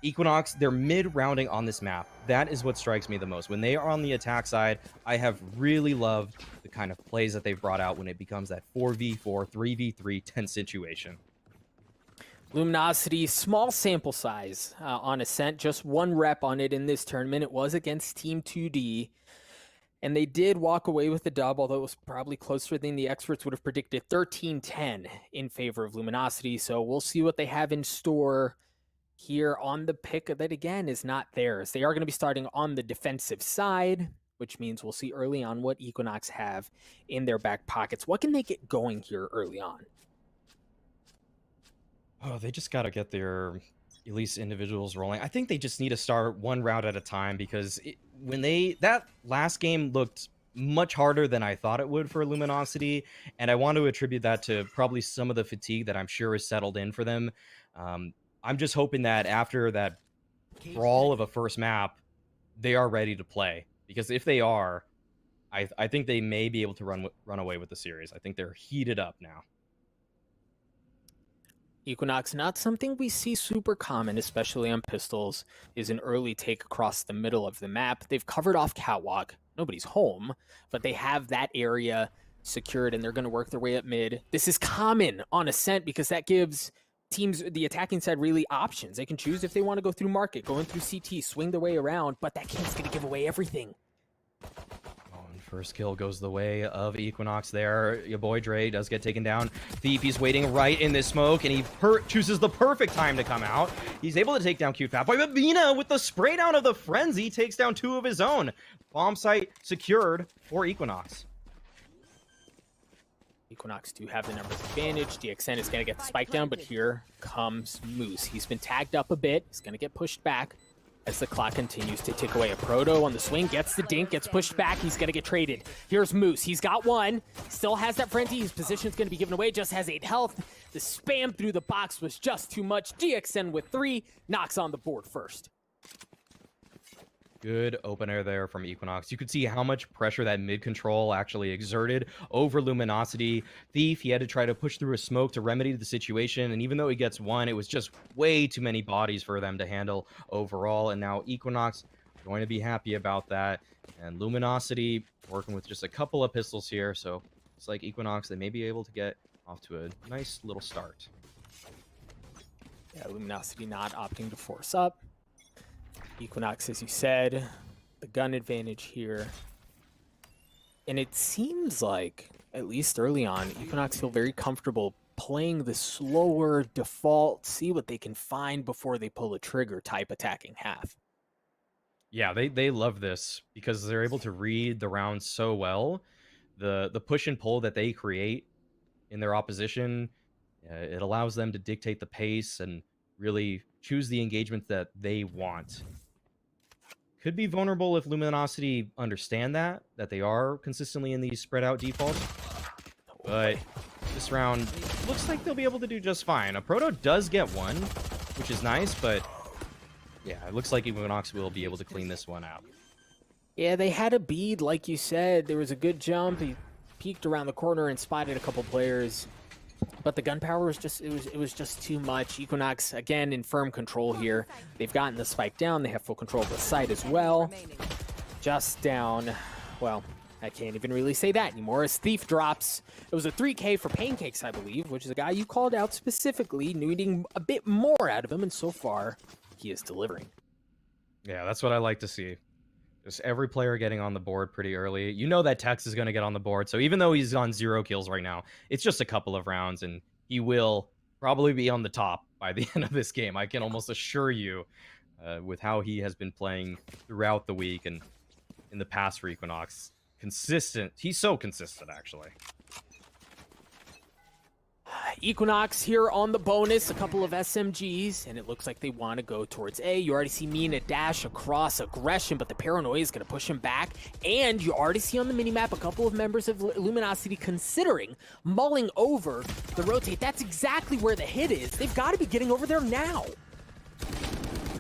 Equinox, they're mid-rounding on this map. That is what strikes me the most. When they are on the attack side, I have really loved the kind of plays that they've brought out when it becomes that 4v4, 3v3 tense situation. Luminosity, small sample size on Ascent, just 1 rep on it in this tournament. It was against Team 2D. And they did walk away with the dub, although it was probably closer than the experts would have predicted. 13-10 in favor of Luminosity. So we'll see what they have in store here on the pick that, again, is not theirs. They are going to be starting on the defensive side, which means we'll see early on what Equinox have in their back pockets. What can they get going here early on? Oh, they just got to get their Elise individuals rolling. I think they just need to start 1 round at a time, because that last game looked much harder than I thought it would for Luminosity, and I want to attribute that to probably some of the fatigue that I'm sure is settled in for them. I'm just hoping that after that brawl of a first map, they are ready to play, because if they are, I think they may be able to run away with the series. I think they're heated up now. Equinox, not something we see super common, especially on pistols, is an early take across the middle of the map. They've covered off Catwalk. Nobody's home, but they have that area secured, and they're going to work their way up mid. This is common on Ascent because that gives teams, the attacking side, really options. They can choose if they want to go through market, go in through CT, swing their way around, but that kill's going to give away everything. First kill goes the way of Equinox there. Your boy Dre does get taken down. Thief, he's waiting right in this smoke, and he chooses the perfect time to come out. He's able to take down Cute Fat Boy, but Vina, with the spray down of the Frenzy, takes down 2 of his own. Bomb site secured for Equinox. Equinox do have the numbers advantage. DXN is going to get the spike down, but here comes Moose. He's been tagged up a bit. He's going to get pushed back as the clock continues to tick away. A Proto on the swing, gets the dink, gets pushed back. He's going to get traded. Here's Moose. He's got 1. Still has that frenzy. His position's going to be given away. Just has 8 health. The spam through the box was just too much. DXN with 3. Knocks on the board first. Good open air there from Equinox. You could see how much pressure that mid control actually exerted over Luminosity. Thief, he had to try to push through a smoke to remedy the situation, and even though he gets one, it was just way too many bodies for them to handle overall, and now Equinox are going to be happy about that. And Luminosity working with just a couple of pistols here, so it's like Equinox, they may be able to get off to a nice little start. Yeah, Luminosity not opting to force up. Equinox, as you said, the gun advantage here. And it seems like, at least early on, Equinox feel very comfortable playing the slower default, see what they can find before they pull a trigger type attacking half. Yeah, they love this because they're able to read the round so well. The push and pull that they create in their opposition, it allows them to dictate the pace and really choose the engagement that they want. Could be vulnerable if Luminosity understand that they are consistently in these spread out defaults. But this round looks like they'll be able to do just fine. A Proto does get one, which is nice, but yeah, it looks like Equinox will be able to clean this one out. Yeah, they had a bead, like you said. There was a good jump. He peeked around the corner and spotted a couple players. But the gunpowder was just, it was just too much. Equinox, again, in firm control here. They've gotten the spike down. They have full control of the site as well. Just down. Well, I can't even really say that anymore as Thief drops. It was a 3K for Pancakes, I believe, which is a guy you called out specifically, needing a bit more out of him, and so far, he is delivering. Yeah, that's what I like to see. Just every player getting on the board pretty early. You know that Tex is going to get on the board, so even though he's on 0 kills right now, it's just a couple of rounds, and he will probably be on the top by the end of this game. I can almost assure you, with how he has been playing throughout the week and in the past for Equinox. Consistent. He's so consistent, actually. Equinox here on the bonus, a couple of SMGs, and it looks like they want to go towards A. You already see Mina dash across aggression, but the paranoia is going to push him back, and you already see on the minimap a couple of members of Luminosity considering mulling over the rotate. That's exactly where the hit is. They've got to be getting over there now.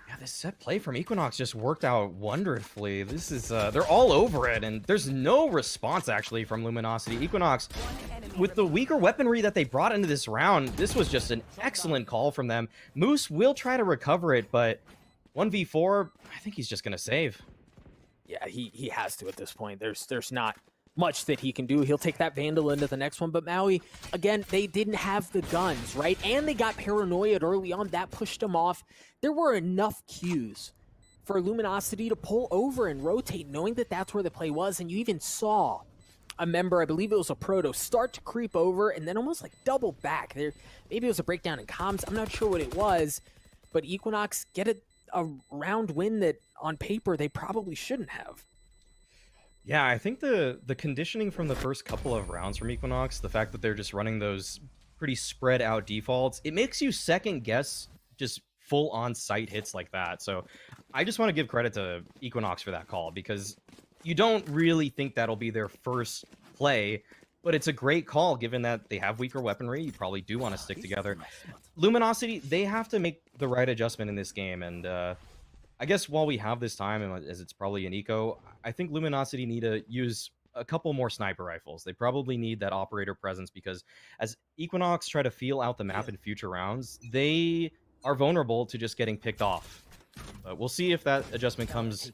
Yeah, this set play from Equinox just worked out wonderfully. This is, they're all over it, and there's no response, actually, from Luminosity. Equinox, with the weaker weaponry that they brought into this round, this was just an excellent call from them. Moose will try to recover it, but 1v4, I think he's just going to save. Yeah, he has to at this point. There's not much that he can do. He'll take that Vandal into the next one, but Maui, again, they didn't have the guns, right? And they got paranoid early on. That pushed them off. There were enough cues for Luminosity to pull over and rotate, knowing that that's where the play was, and you even saw a member, I believe it was a Proto, start to creep over and then almost like double back. There, maybe it was a breakdown in comms. I'm not sure what it was, but Equinox get a round win that on paper they probably shouldn't have. Yeah, I think the conditioning from the first couple of rounds from Equinox, the fact that they're just running those pretty spread out defaults, it makes you second guess just full on site hits like that. So I just want to give credit to Equinox for that call, because you don't really think that'll be their first play, but it's a great call given that they have weaker weaponry. You probably do want to stick together. Luminosity, they have to make the right adjustment in this game, and I guess while we have this time, and as it's probably an eco, I think Luminosity need to use a couple more sniper rifles. They probably need that operator presence, because as Equinox try to feel out the map in future rounds, they are vulnerable to just getting picked off. But we'll see if that adjustment comes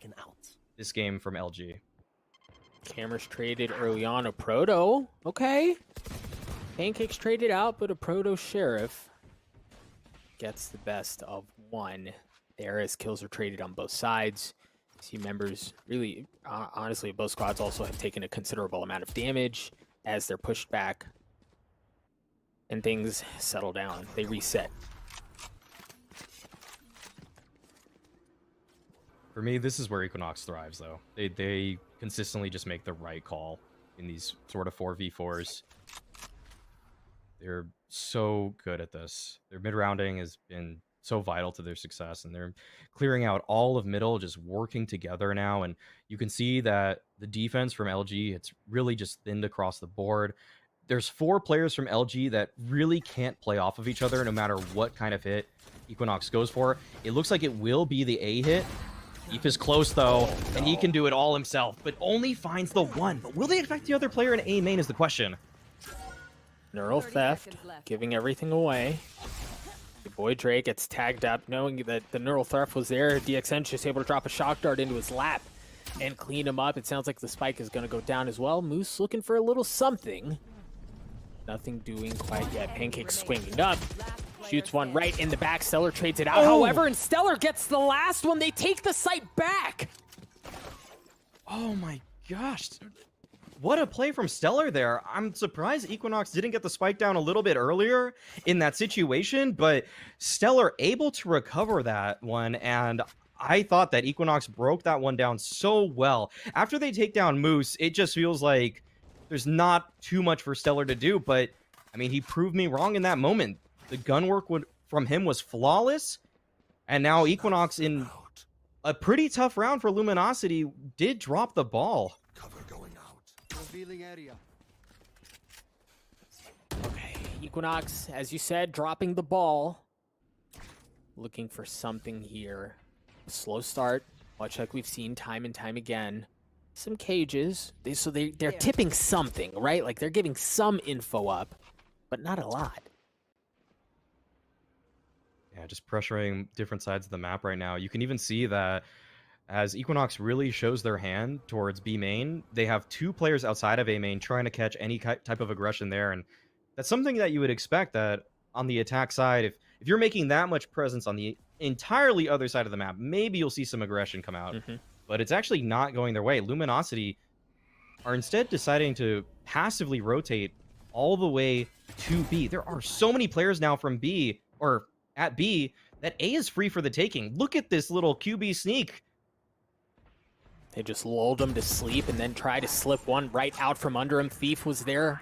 this game from LG. Cameras traded early on. A Proto. Okay. Pancakes traded out, but a Proto Sheriff gets the best of one. There, as kills are traded on both sides. See members really, honestly, both squads also have taken a considerable amount of damage as they're pushed back. And things settle down. They reset. For me, this is where Equinox thrives, though. They consistently just make the right call in these sort of 4v4s. They're so good at this. Their mid-rounding has been so vital to their success, and they're clearing out all of middle, just working together now, and you can see that the defense from LG, it's really just thinned across the board. There's 4 players from LG that really can't play off of each other no matter what kind of hit Equinox goes for. It looks like it will be the A hit, Thief is close though, and he can do it all himself, but only finds the one. But will they expect the other player in A main is the question. Neural theft, giving everything away. Your boy Drake gets tagged up, knowing that the neural theft was there. DXN's just able to drop a shock dart into his lap and clean him up. It sounds like the spike is going to go down as well. Moose looking for a little something. Nothing doing quite yet. Pancake swinging up. Shoots one right in the back. Stellar trades it out, however, and Stellar gets the last one. They take the site back. Oh my gosh. What a play from Stellar there. I'm surprised Equinox didn't get the spike down a little bit earlier in that situation, but Stellar able to recover that one, and I thought that Equinox broke that one down so well. After they take down Moose, it just feels like there's not too much for Stellar to do, but I mean, he proved me wrong in that moment. The gun work from him was flawless, and now Equinox, in a pretty tough round for Luminosity, did drop the ball. Cover going out. Revealing area. Okay, Equinox, as you said, dropping the ball. Looking for something here. Slow start, much like we've seen time and time again. Some cages. They're tipping something, right? Like they're giving some info up, but not a lot. Yeah, just pressuring different sides of the map right now. You can even see that as Equinox really shows their hand towards B main, they have two players outside of A main trying to catch any type of aggression there. And that's something that you would expect that on the attack side, if you're making that much presence on the entirely other side of the map, maybe you'll see some aggression come out. But it's actually not going their way. Luminosity are instead deciding to passively rotate all the way to B. There are so many players now from B, or at B, that A is free for the taking. Look at this little QB sneak. They just lulled him to sleep and then try to slip one right out from under him. Thief was there.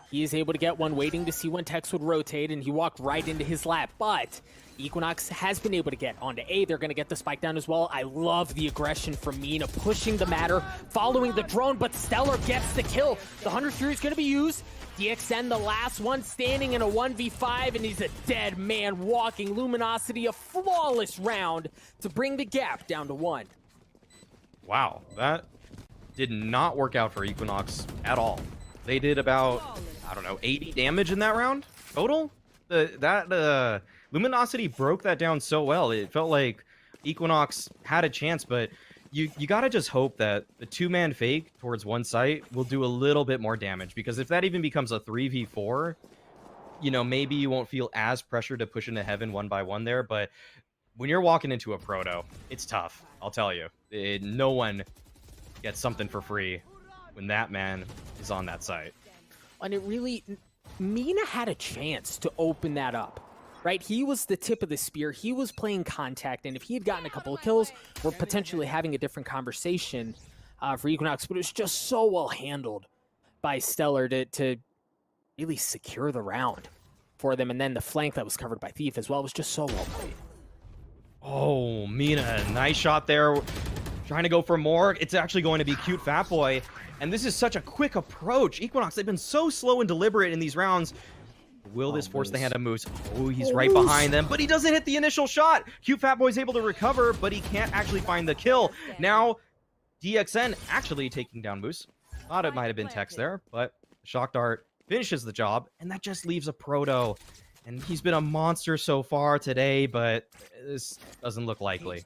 He is able to get one, waiting to see when Tex would rotate, and he walked right into his lap. But Equinox has been able to get onto A. They're going to get the spike down as well. I love the aggression from Mina, pushing the matter, following the drone, but Stellar gets the kill. The Hunter Fury is going to be used. DXN, the last one, standing in a 1v5, and he's a dead man walking. Luminosity, a flawless round to bring the gap down to 1. Wow, that did not work out for Equinox at all. They did about, I don't know, 80 damage in that round total. Luminosity broke that down so well. It felt like Equinox had a chance, but you gotta just hope that the two-man fake towards one site will do a little bit more damage, because if that even becomes a 3v4, you know, maybe you won't feel as pressured to push into heaven one by one there. But when you're walking into a proto, it's tough, I'll tell you. No one gets something for free when that man is on that site. And it really, Mina had a chance to open that up, right? He was the tip of the spear. He was playing contact, and if he had gotten a couple of kills, we're potentially having a different conversation for Equinox, but it was just so well handled by Stellar to really secure the round for them, and then the flank that was covered by Thief as well was just so well played. Oh, Mina, nice shot there. Trying to go for more. It's actually going to be Cute Fat Boy. And this is such a quick approach. Equinox, they've been so slow and deliberate in these rounds. Will this force the hand of Moose? Oh, he's right behind them, but he doesn't hit the initial shot. Cute Fat Boy's able to recover, but he can't actually find the kill. Now, DXN actually taking down Moose. Thought it might have been Tex there, but Shock Dart finishes the job, and that just leaves a Proto. And he's been a monster so far today, but this doesn't look likely.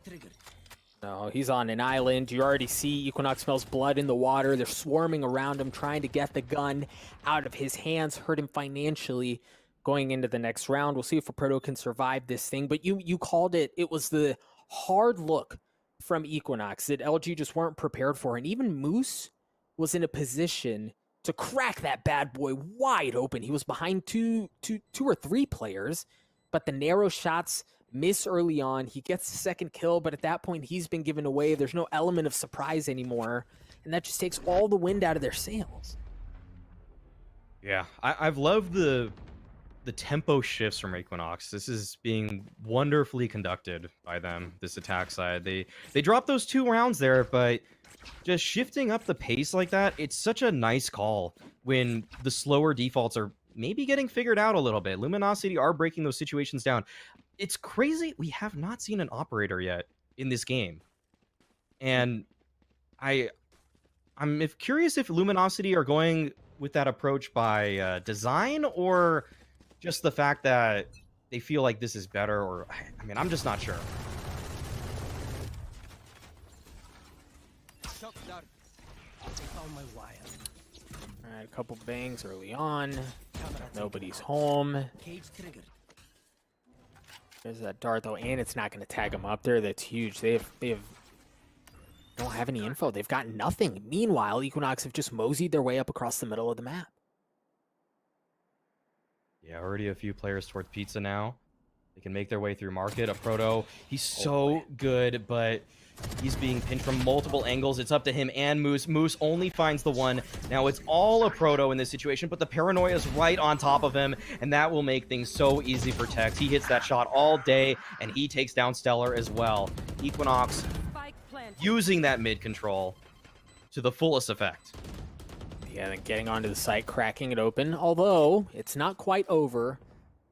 No, he's on an island. You already see Equinox smells blood in the water. They're swarming around him, trying to get the gun out of his hands, hurt him financially going into the next round. We'll see if a Proto can survive this thing. But you called it. It was the hard look from Equinox that LG just weren't prepared for. And even Moose was in a position to crack that bad boy wide open. He was behind two or three players, but the narrow shots miss early on. He gets the second kill, but at that point, he's been given away. There's no element of surprise anymore, and that just takes all the wind out of their sails. Yeah, I've loved the tempo shifts from Equinox. This is being wonderfully conducted by them, this attack side. They dropped those 2 rounds there, but just shifting up the pace like that, it's such a nice call when the slower defaults are maybe getting figured out a little bit. Luminosity are breaking those situations down. It's crazy. We have not seen an operator yet in this game. And I'm curious if Luminosity are going with that approach by design or just the fact that they feel like this is better, or I mean, I'm just not sure. All right, a couple bangs early on. Nobody's home. There's that dart though, and it's not going to tag them up there. That's huge. They don't have any info. They've got nothing. Meanwhile, Equinox have just moseyed their way up across the middle of the map. Yeah, already a few players towards Pizza now. They can make their way through Market. A Proto, he's so good, but he's being pinned from multiple angles. It's up to him and Moose. Moose only finds the one. Now it's all a Proto in this situation, but the paranoia is right on top of him, and that will make things so easy for Tex. He hits that shot all day, and he takes down Stellar as well. Equinox using that mid control to the fullest effect. Yeah, then getting onto the site, cracking it open. Although, it's not quite over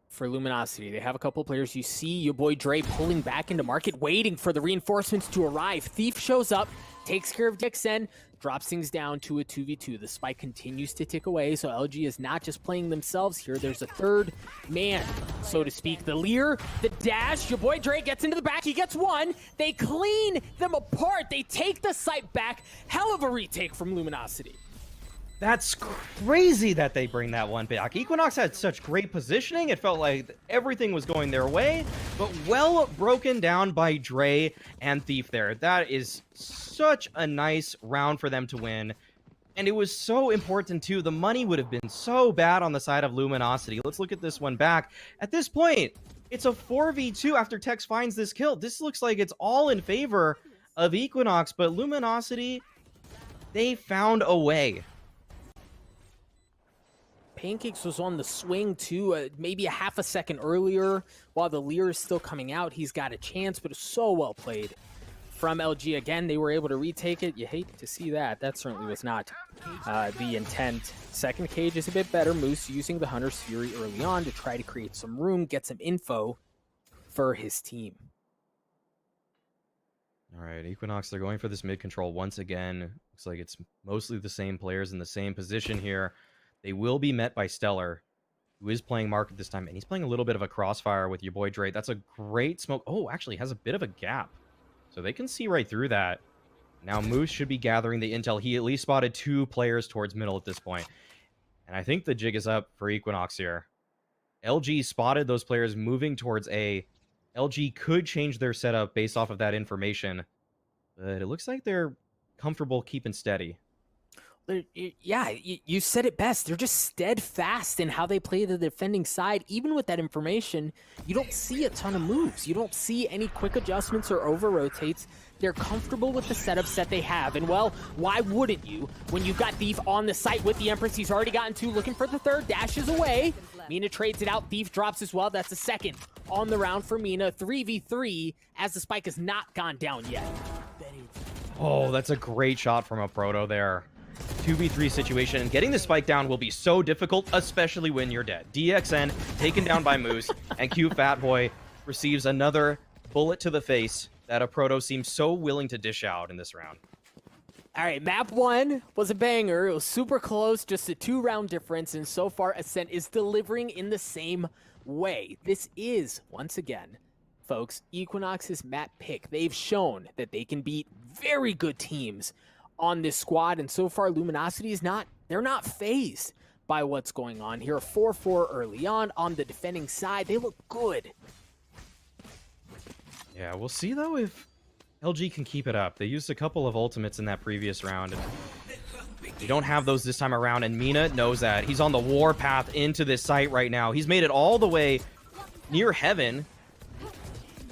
for Luminosity. They have a couple players. You see your boy Dre pulling back into Market, waiting for the reinforcements to arrive. Thief shows up, takes care of DXN, drops things down to a 2v2. The spike continues to tick away, so LG is not just playing themselves here. There's a third man, so to speak. The leer, the dash, your boy Dre gets into the back. He gets one. They clean them apart. They take the site back. Hell of a retake from Luminosity. That's crazy that they bring that one back. Equinox had such great positioning. It felt like everything was going their way, but well broken down by Dre and Thief there. That is such a nice round for them to win. And it was so important too. The money would have been so bad on the side of Luminosity. Let's look at this one back. At this point, it's a 4v2 after Tex finds this kill. This looks like it's all in favor of Equinox, but Luminosity, they found a way. Pancakes was on the swing too, maybe a half a second earlier. While the leer is still coming out, he's got a chance, but it's so well played from LG. Again, they were able to retake it. You hate to see that. That certainly was not the intent. Second cage is a bit better. Moose using the Hunter's Fury early on to try to create some room, get some info for his team. All right, Equinox, they're going for this mid control once again. Looks like it's mostly the same players in the same position here. They will be met by Stellar, who is playing Market this time, and he's playing a little bit of a crossfire with your boy Dre. That's a great smoke. Oh, actually has a bit of a gap, so they can see right through that. Now Moose should be gathering the intel. He at least spotted 2 players towards middle at this point, and I think the jig is up for Equinox here. LG spotted those players moving towards A. LG could change their setup based off of that information, but it looks like they're comfortable keeping steady. Yeah, you said it best. They're just steadfast in how they play the defending side. Even with that information, you don't see a ton of moves. You don't see any quick adjustments or over-rotates. They're comfortable with the setups that they have. And, well, why wouldn't you when you've got Thief on the site with the Empress? He's already gotten 2, looking for the third. Dashes away. Mina trades it out. Thief drops as well. That's the second on the round for Mina. 3v3 as the spike has not gone down yet. Oh, that's a great shot from a Proto there. 2v3 situation, and getting the spike down will be so difficult, especially when you're dead. DXN taken down by Moose, and Q Fatboy receives another bullet to the face that a Proto seems so willing to dish out in this round. All right, map 1 was a banger. It was super close, just a 2-round difference, and so far Ascent is delivering in the same way. This is, once again, folks, Equinox's map pick. They've shown that they can beat very good teams on this squad, and so far Luminosity is they're not phased by what's going on here. 4-4 early on the defending side. They look good. Yeah, we'll see though if LG can keep it up. They used a couple of ultimates in that previous round, and they don't have those this time around, and Mina knows that. He's on the warpath into this site right now. He's made it all the way near heaven.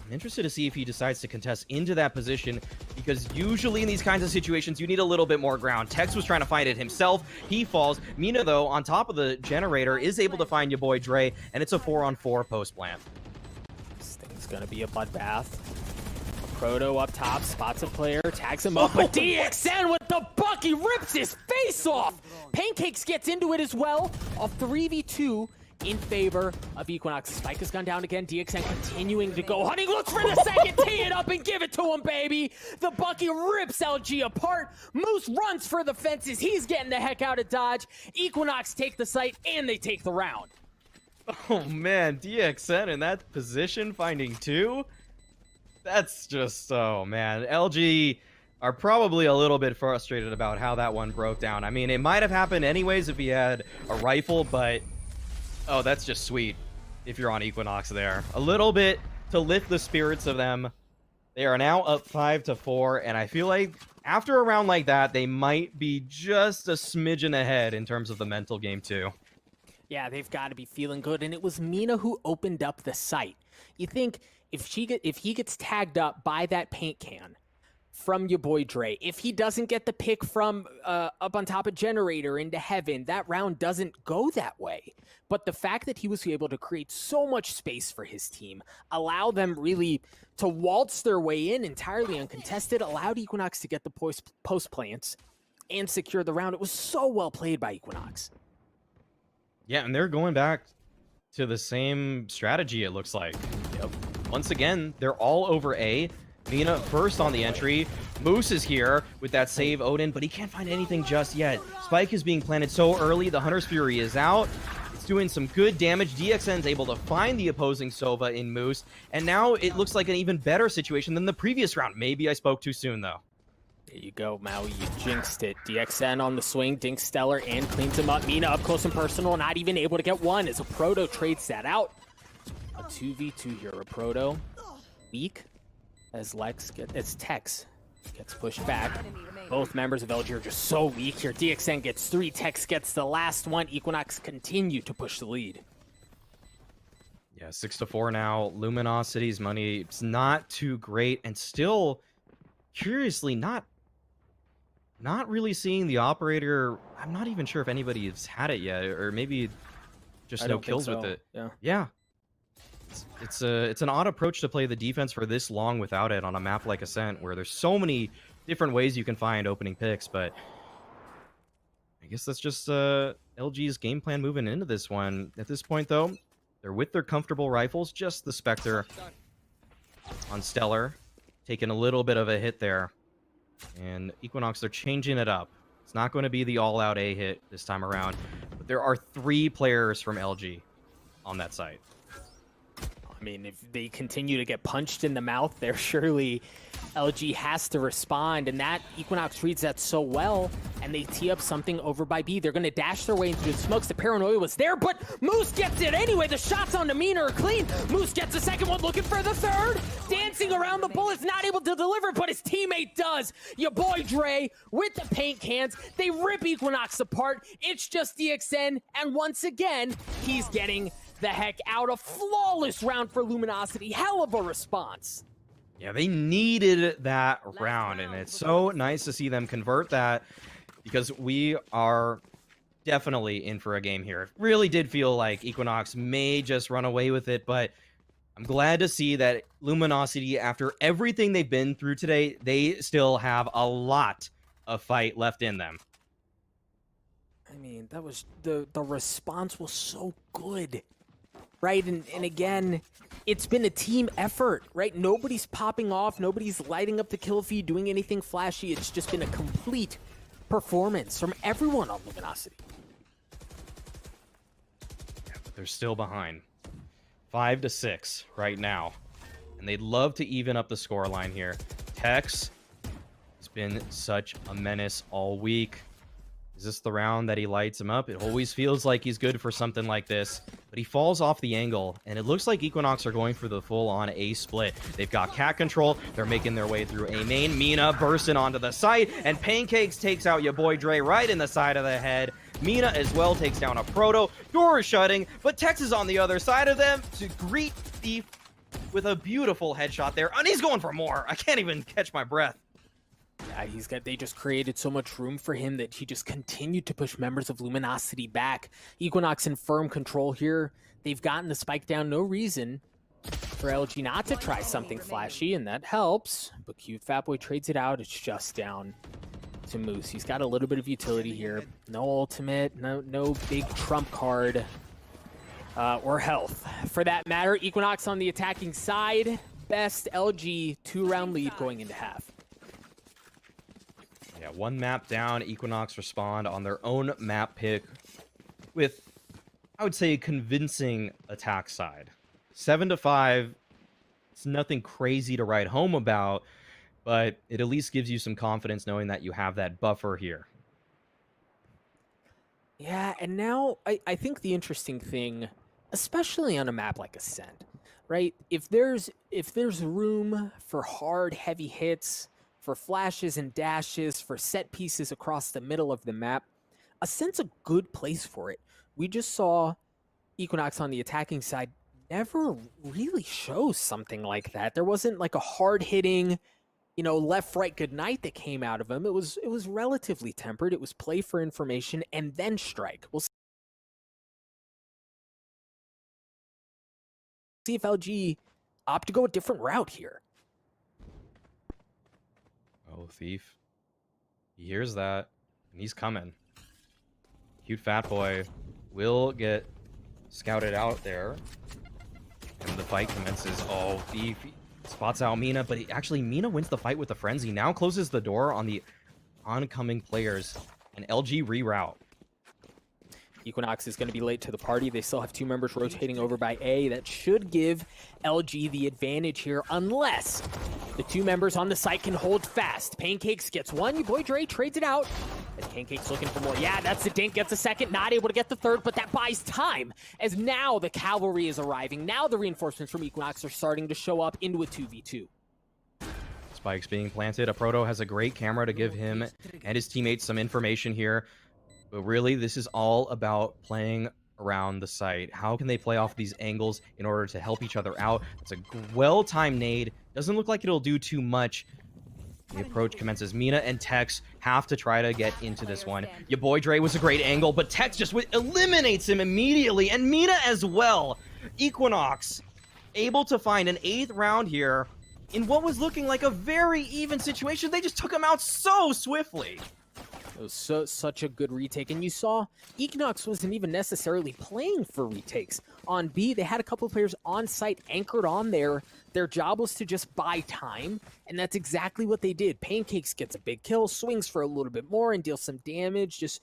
I'm interested to see if he decides to contest into that position, because usually in these kinds of situations, you need a little bit more ground. Tex was trying to find it himself. He falls. Mina, though, on top of the generator, is able to find your boy Dre, and it's a 4-on-4 post-plant. This thing's going to be a bloodbath. Proto up top, spots a player, tags him up, but DXN with the buck, he rips his face off! Pancakes gets into it as well. A 3v2 in favor of Equinox. Spike has gone down again. DXN continuing to go hunting. Looks for the second. Tee it up and give it to him, baby. The Bucky rips LG apart. Moose runs for the fences. He's getting the heck out of Dodge. Equinox take the site and they take the round. Oh man, DXN in that position, finding 2? That's just, oh man. LG are probably a little bit frustrated about how that one broke down. I mean, it might have happened anyways if he had a rifle, but oh, that's just sweet if you're on Equinox there. A little bit to lift the spirits of them. They are now up 5-4, and I feel like after a round like that, they might be just a smidgen ahead in terms of the mental game too. Yeah, they've got to be feeling good, and it was Mina who opened up the site. You think if he gets tagged up by that paint can from your boy Dre, if he doesn't get the pick from up on top of Generator into Heaven, that round doesn't go that way. But the fact that he was able to create so much space for his team, allow them really to waltz their way in entirely uncontested, allowed Equinox to get the post plants and secure the round. It was so well played by Equinox. Yeah, and they're going back to the same strategy, it looks like. Yep. Once again, they're all over A. Mina first on the entry. Moose is here with that save Odin, but he can't find anything just yet. Spike is being planted so early. The Hunter's Fury is out. It's doing some good damage. DXN's able to find the opposing Sova in Moose, and now it looks like an even better situation than the previous round. Maybe I spoke too soon, though. There you go, Maui. You jinxed it. DXN on the swing, dinks Stellar, and cleans him up. Mina up close and personal, not even able to get one as a Proto trades that out. A 2v2 here. A Proto weak as Tex gets pushed back. Both members of LG are just so weak here. DXN gets 3, Tex gets the last one. Equinox continue to push the lead. Yeah, 6-4 now. Luminosity's money, it's not too great, and still, curiously, not really seeing the operator. I'm not even sure if anybody's had it yet, or maybe just no kills with it. Yeah. It's an odd approach to play the defense for this long without it on a map like Ascent, where there's so many different ways you can find opening picks, but I guess that's just LG's game plan moving into this one. At this point, though, they're with their comfortable rifles, just the Spectre on Stellar, taking a little bit of a hit there. And Equinox, they're changing it up. It's not going to be the all-out A hit this time around, but there are 3 players from LG on that site. I mean, if they continue to get punched in the mouth, there surely LG has to respond, and that Equinox reads that so well, and they tee up something over by B. They're going to dash their way into the smokes. The paranoia was there, but Moose gets it anyway. The shots on Mina are clean. Moose gets the second one, looking for the third. Dancing around the bullets, not able to deliver, but his teammate does. Your boy Dre with the paint cans. They rip Equinox apart. It's just DXN, and once again, he's getting the heck out. A flawless round for Luminosity. Hell of a response. Yeah, they needed that round, and it's so nice to see them convert that, because we are definitely in for a game here. It really did feel like Equinox may just run away with it, but I'm glad to see that Luminosity, after everything they've been through today, they still have a lot of fight left in them. I mean, that was the response was so good. Right, and again, it's been a team effort, right? Nobody's popping off, nobody's lighting up the kill feed, doing anything flashy. It's just been a complete performance from everyone on Luminosity. Yeah, but they're still behind. 5-6 right now. And they'd love to even up the scoreline here. Tex has been such a menace all week. Is this the round that he lights him up? It always feels like he's good for something like this, but he falls off the angle, and it looks like Equinox are going for the full-on A split. They've got cat control. They're making their way through A main. Mina bursting onto the site, and Pancakes takes out your boy Dre right in the side of the head. Mina as well takes down a Proto. Door is shutting, but Tex is on the other side of them to greet Thief with a beautiful headshot there, and he's going for more. I can't even catch my breath. Yeah, they just created so much room for him that he just continued to push members of Luminosity back. Equinox in firm control here. They've gotten the spike down. No reason for LG not to try something flashy, and that helps. But Cute Fatboy trades it out. It's just down to Moose. He's got a little bit of utility here. No ultimate, no big trump card. or health. For that matter, Equinox on the attacking side, best LG 2-round lead going into half. Yeah, one map down, Equinox respond on their own map pick with, I would say, a convincing attack side. 7-5, it's nothing crazy to write home about, but it at least gives you some confidence knowing that you have that buffer here. Yeah, and now I think the interesting thing, especially on a map like Ascent, right? If there's room for hard, heavy hits, for flashes and dashes, for set pieces across the middle of the map, Ascent's a good place for it. We just saw Equinox on the attacking side never really show something like that. There wasn't like a hard-hitting, left, right, good night that came out of him. It was relatively tempered. It was play for information and then strike. We'll see if LG opt to go a different route here. Oh, Thief. He hears that, and he's coming. Cute Fat Boy will get scouted out there, and the fight commences. Oh, Thief spots out Mina, but Mina wins the fight with the Frenzy. Now closes the door on the oncoming players, and LG reroute. Equinox is going to be late to the party. They still have 2 members rotating over by A. That should give LG the advantage here, unless the 2 members on the site can hold fast. Pancakes gets 1. Your boy Dre trades it out. And Pancakes looking for more. Yeah, that's the dink. Gets a second. Not able to get the third, but that buys time. As now the cavalry is arriving. Now the reinforcements from Equinox are starting to show up into a 2v2. Spikes being planted. A Proto has a great camera to give him and his teammates some information here. But really, this is all about playing around the site. How can they play off these angles in order to help each other out? It's a well-timed nade. Doesn't look like it'll do too much. The approach commences. Mina and Tex have to try to get into this one. Your boy Dre was a great angle, but Tex just eliminates him immediately, and Mina as well. Equinox able to find an 8th round here in what was looking like a very even situation. They just took him out so swiftly. It was such a good retake, and you saw Equinox wasn't even necessarily playing for retakes. On B, they had a couple of players on site anchored on there. Their job was to just buy time, and that's exactly what they did. Pancakes gets a big kill, swings for a little bit more, and deals some damage, just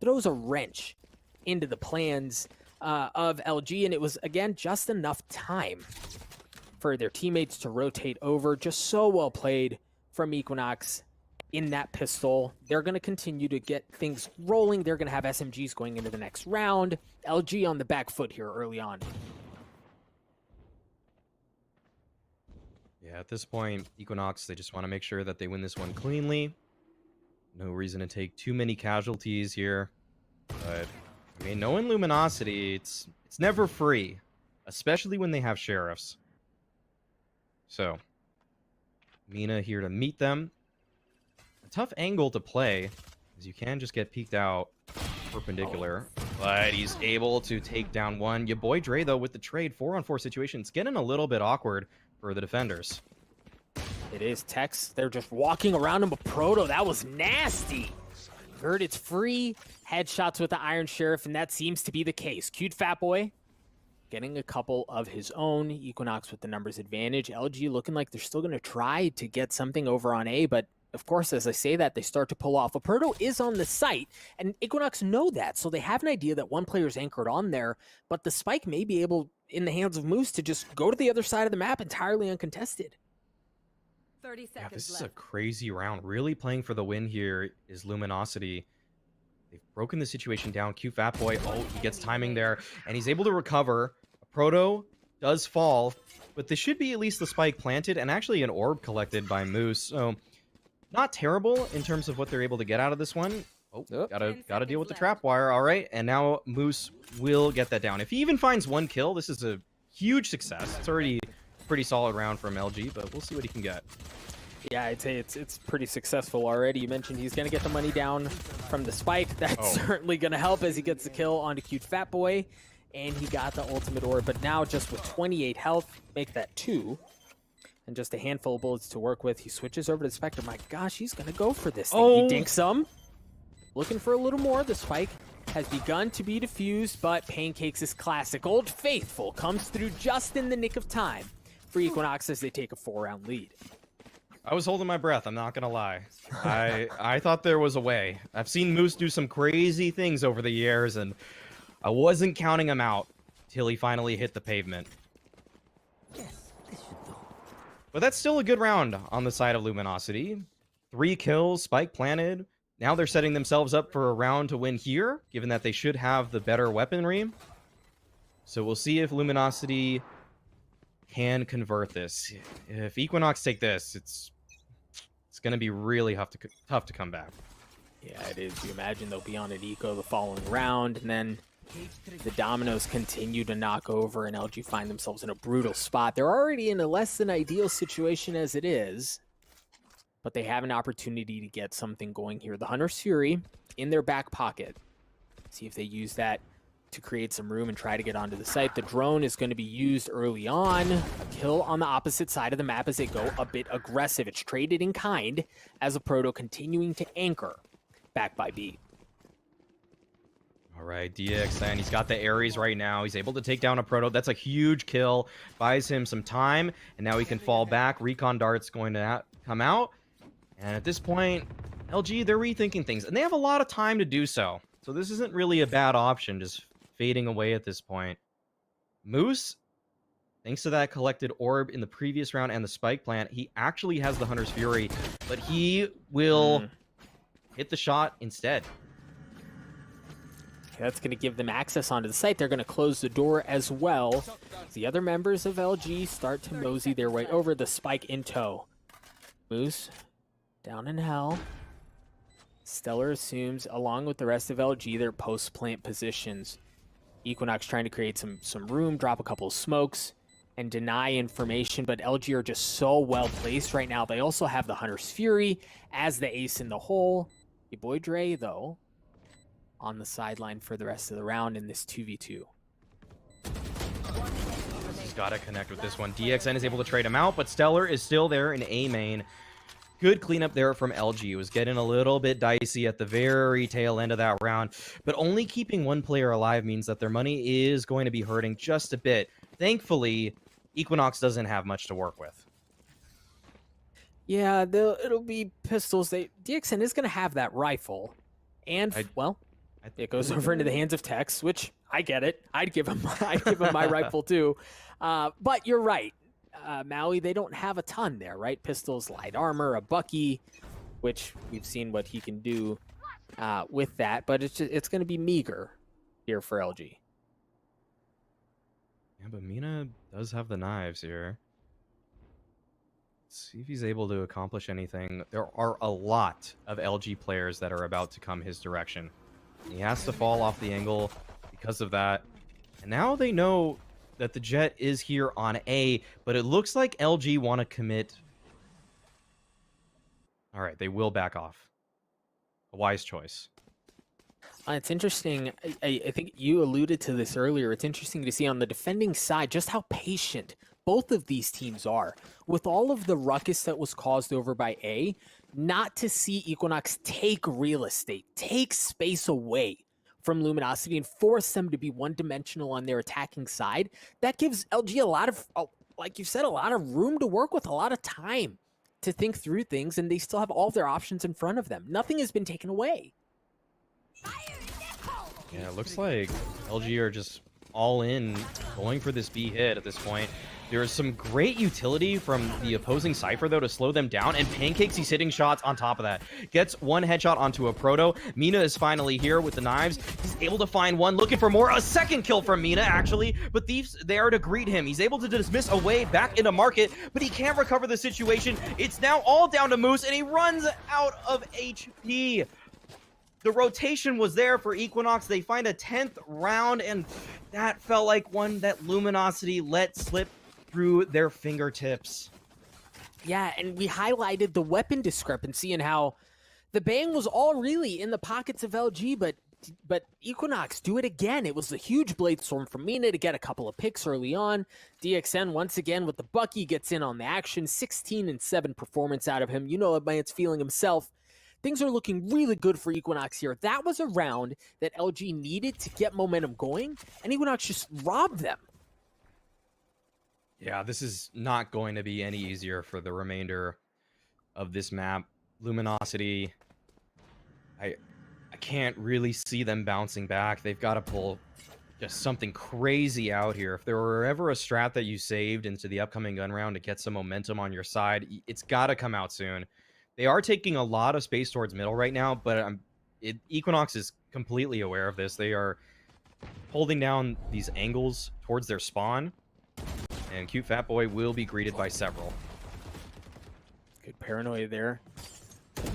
throws a wrench into the plans of LG, and it was, again, just enough time for their teammates to rotate over. Just so well played from Equinox in that pistol. They're going to continue to get things rolling. They're going to have SMGs going into the next round. LG on the back foot here early on. Yeah, at this point, Equinox, they just want to make sure that they win this one cleanly. No reason to take too many casualties here. But, I mean, knowing Luminosity, it's never free. Especially when they have sheriffs. So, Mina here to meet them. Tough angle to play, as you can just get peeked out perpendicular, but he's able to take down one. Your boy Dre, though, with the trade 4-on-4 situation, it's getting a little bit awkward for the defenders. It is. Tex, they're just walking around him, but Proto, that was nasty. Heard it's free. Headshots with the Iron Sheriff, and that seems to be the case. Cute Fat Boy getting a couple of his own. Equinox with the numbers advantage. LG looking like they're still going to try to get something over on A, but of course, as I say that, they start to pull off. Aperto is on the site, and Equinox know that, so they have an idea that one player's anchored on there, but the spike may be able, in the hands of Moose, to just go to the other side of the map entirely uncontested. 30 seconds Yeah, this is left. a crazy round. Really playing for the win here is Luminosity. They've broken the situation down. Cute Fat Boy, oh, he gets timing there, and he's able to recover. Proto does fall, but this should be at least the spike planted, and actually an orb collected by Moose, so not terrible in terms of what they're able to get out of this one. Oh, gotta deal with the trap wire. All right, and now Moose will get that down. If he even finds 1 kill, this is a huge success. It's already a pretty solid round from LG, but we'll see what he can get. Yeah, I'd say it's pretty successful already. You mentioned he's going to get the money down from the spike. That's certainly going to help as he gets the kill onto Cute Fat Boy, and he got the ultimate orb. But now just with 28 health, make that 2. And just a handful of bullets to work with. He switches over to the Spectre. My gosh, he's going to go for this thing. He dinks some. Looking for a little more. The spike has begun to be defused, but Pancakes' classic Old Faithful comes through just in the nick of time for Equinox as they take a 4-round lead. I was holding my breath, I'm not gonna lie. I thought there was a way. I've seen Moose do some crazy things over the years, and I wasn't counting him out till he finally hit the pavement. But that's still a good round on the side of Luminosity. 3 kills, spike planted. Now they're setting themselves up for a round to win here, given that they should have the better weaponry. So we'll see if Luminosity can convert this. If Equinox take this, it's going to be really tough to come back. Yeah, it is. You imagine they'll be on an eco the following round, and then the dominoes continue to knock over, and LG find themselves in a brutal spot. They're already in a less than ideal situation as it is, but they have an opportunity to get something going here. The Hunter's Fury in their back pocket. See if they use that to create some room and try to get onto the site. The drone is going to be used early on. A kill on the opposite side of the map as they go a bit aggressive. It's traded in kind as a Proto continuing to anchor back by B. All right, DXN, he's got the Ares right now. He's able to take down a Proto. That's a huge kill. Buys him some time, and now he can fall back. Recon Dart's going to come out. And at this point, LG, they're rethinking things. And they have a lot of time to do so. So this isn't really a bad option, just fading away at this point. Moose, thanks to that collected orb in the previous round and the spike plant, he actually has the Hunter's Fury, but he will hit the shot instead. That's going to give them access onto the site. They're going to close the door as well. The other members of LG start to mosey their way over, the spike in tow. Moose down in hell. Stellar assumes, along with the rest of LG, their post-plant positions. Equinox trying to create some room, drop a couple of smokes, and deny information, but LG are just so well placed right now. They also have the Hunter's Fury as the ace in the hole. Your boy Dre, though, on the sideline for the rest of the round in this 2v2. He's got to connect with this one. DXN is able to trade him out, but Stellar is still there in A main. Good cleanup there from LG. It was getting a little bit dicey at the very tail end of that round, but only keeping one player alive means that their money is going to be hurting just a bit. Thankfully, Equinox doesn't have much to work with. Yeah, it'll be pistols. DXN is going to have that rifle, and it goes over into the hands of Tex, which I get it. I'd give him my rifle too. But you're right. Maui, they don't have a ton there, right? Pistols, light armor, a Bucky, which we've seen what he can do with that, but it's going to be meager here for LG. Yeah, but Mina does have the knives here. Let's see if he's able to accomplish anything. There are a lot of LG players that are about to come his direction. He has to fall off the angle because of that. And now they know that the Jet is here on A, but it looks like LG want to commit. All right, they will back off. A wise choice. It's interesting. I think you alluded to this earlier. It's interesting to see on the defending side just how patient both of these teams are. With all of the ruckus that was caused over by A, not to see Equinox take real estate, take space away from Luminosity and force them to be one-dimensional on their attacking side, that gives LG a lot of, like you said, a lot of room to work with, a lot of time to think through things, and they still have all their options in front of them. Nothing has been taken away. Yeah, it looks like LG are just all in, going for this B hit at this point. There is some great utility from the opposing Cypher, though, to slow them down, and Pancakes, he's hitting shots on top of that. Gets one headshot onto a Proto. Mina is finally here with the knives. He's able to find one, looking for more. A second kill from Mina, actually, but Thief's there to greet him. He's able to dismiss away back into market, but he can't recover the situation. It's now all down to Moose, and he runs out of HP. The rotation was there for Equinox. They find a 10th round, and that felt like one that Luminosity let slip through their fingertips. Yeah, and we highlighted the weapon discrepancy and how the bang was all really in the pockets of LG, but Equinox do it again. It was a huge blade storm from Mina to get a couple of picks early on. DXN once again with the Bucky gets in on the action. 16-7 performance out of him. You know, man's feeling himself. things are looking really good for Equinox here. That was a round that LG needed to get momentum going, and Equinox just robbed them. Yeah, this is not going to be any easier for the remainder of this map. Luminosity, I can't really see them bouncing back. They've got to pull just something crazy out here. If there were ever a strat that you saved into the upcoming gun round to get some momentum on your side, it's got to come out soon. They are taking a lot of space towards middle right now, but Equinox is completely aware of this. They are holding down these angles towards their spawn, and Cute Fat Boy will be greeted by several. Good paranoia there.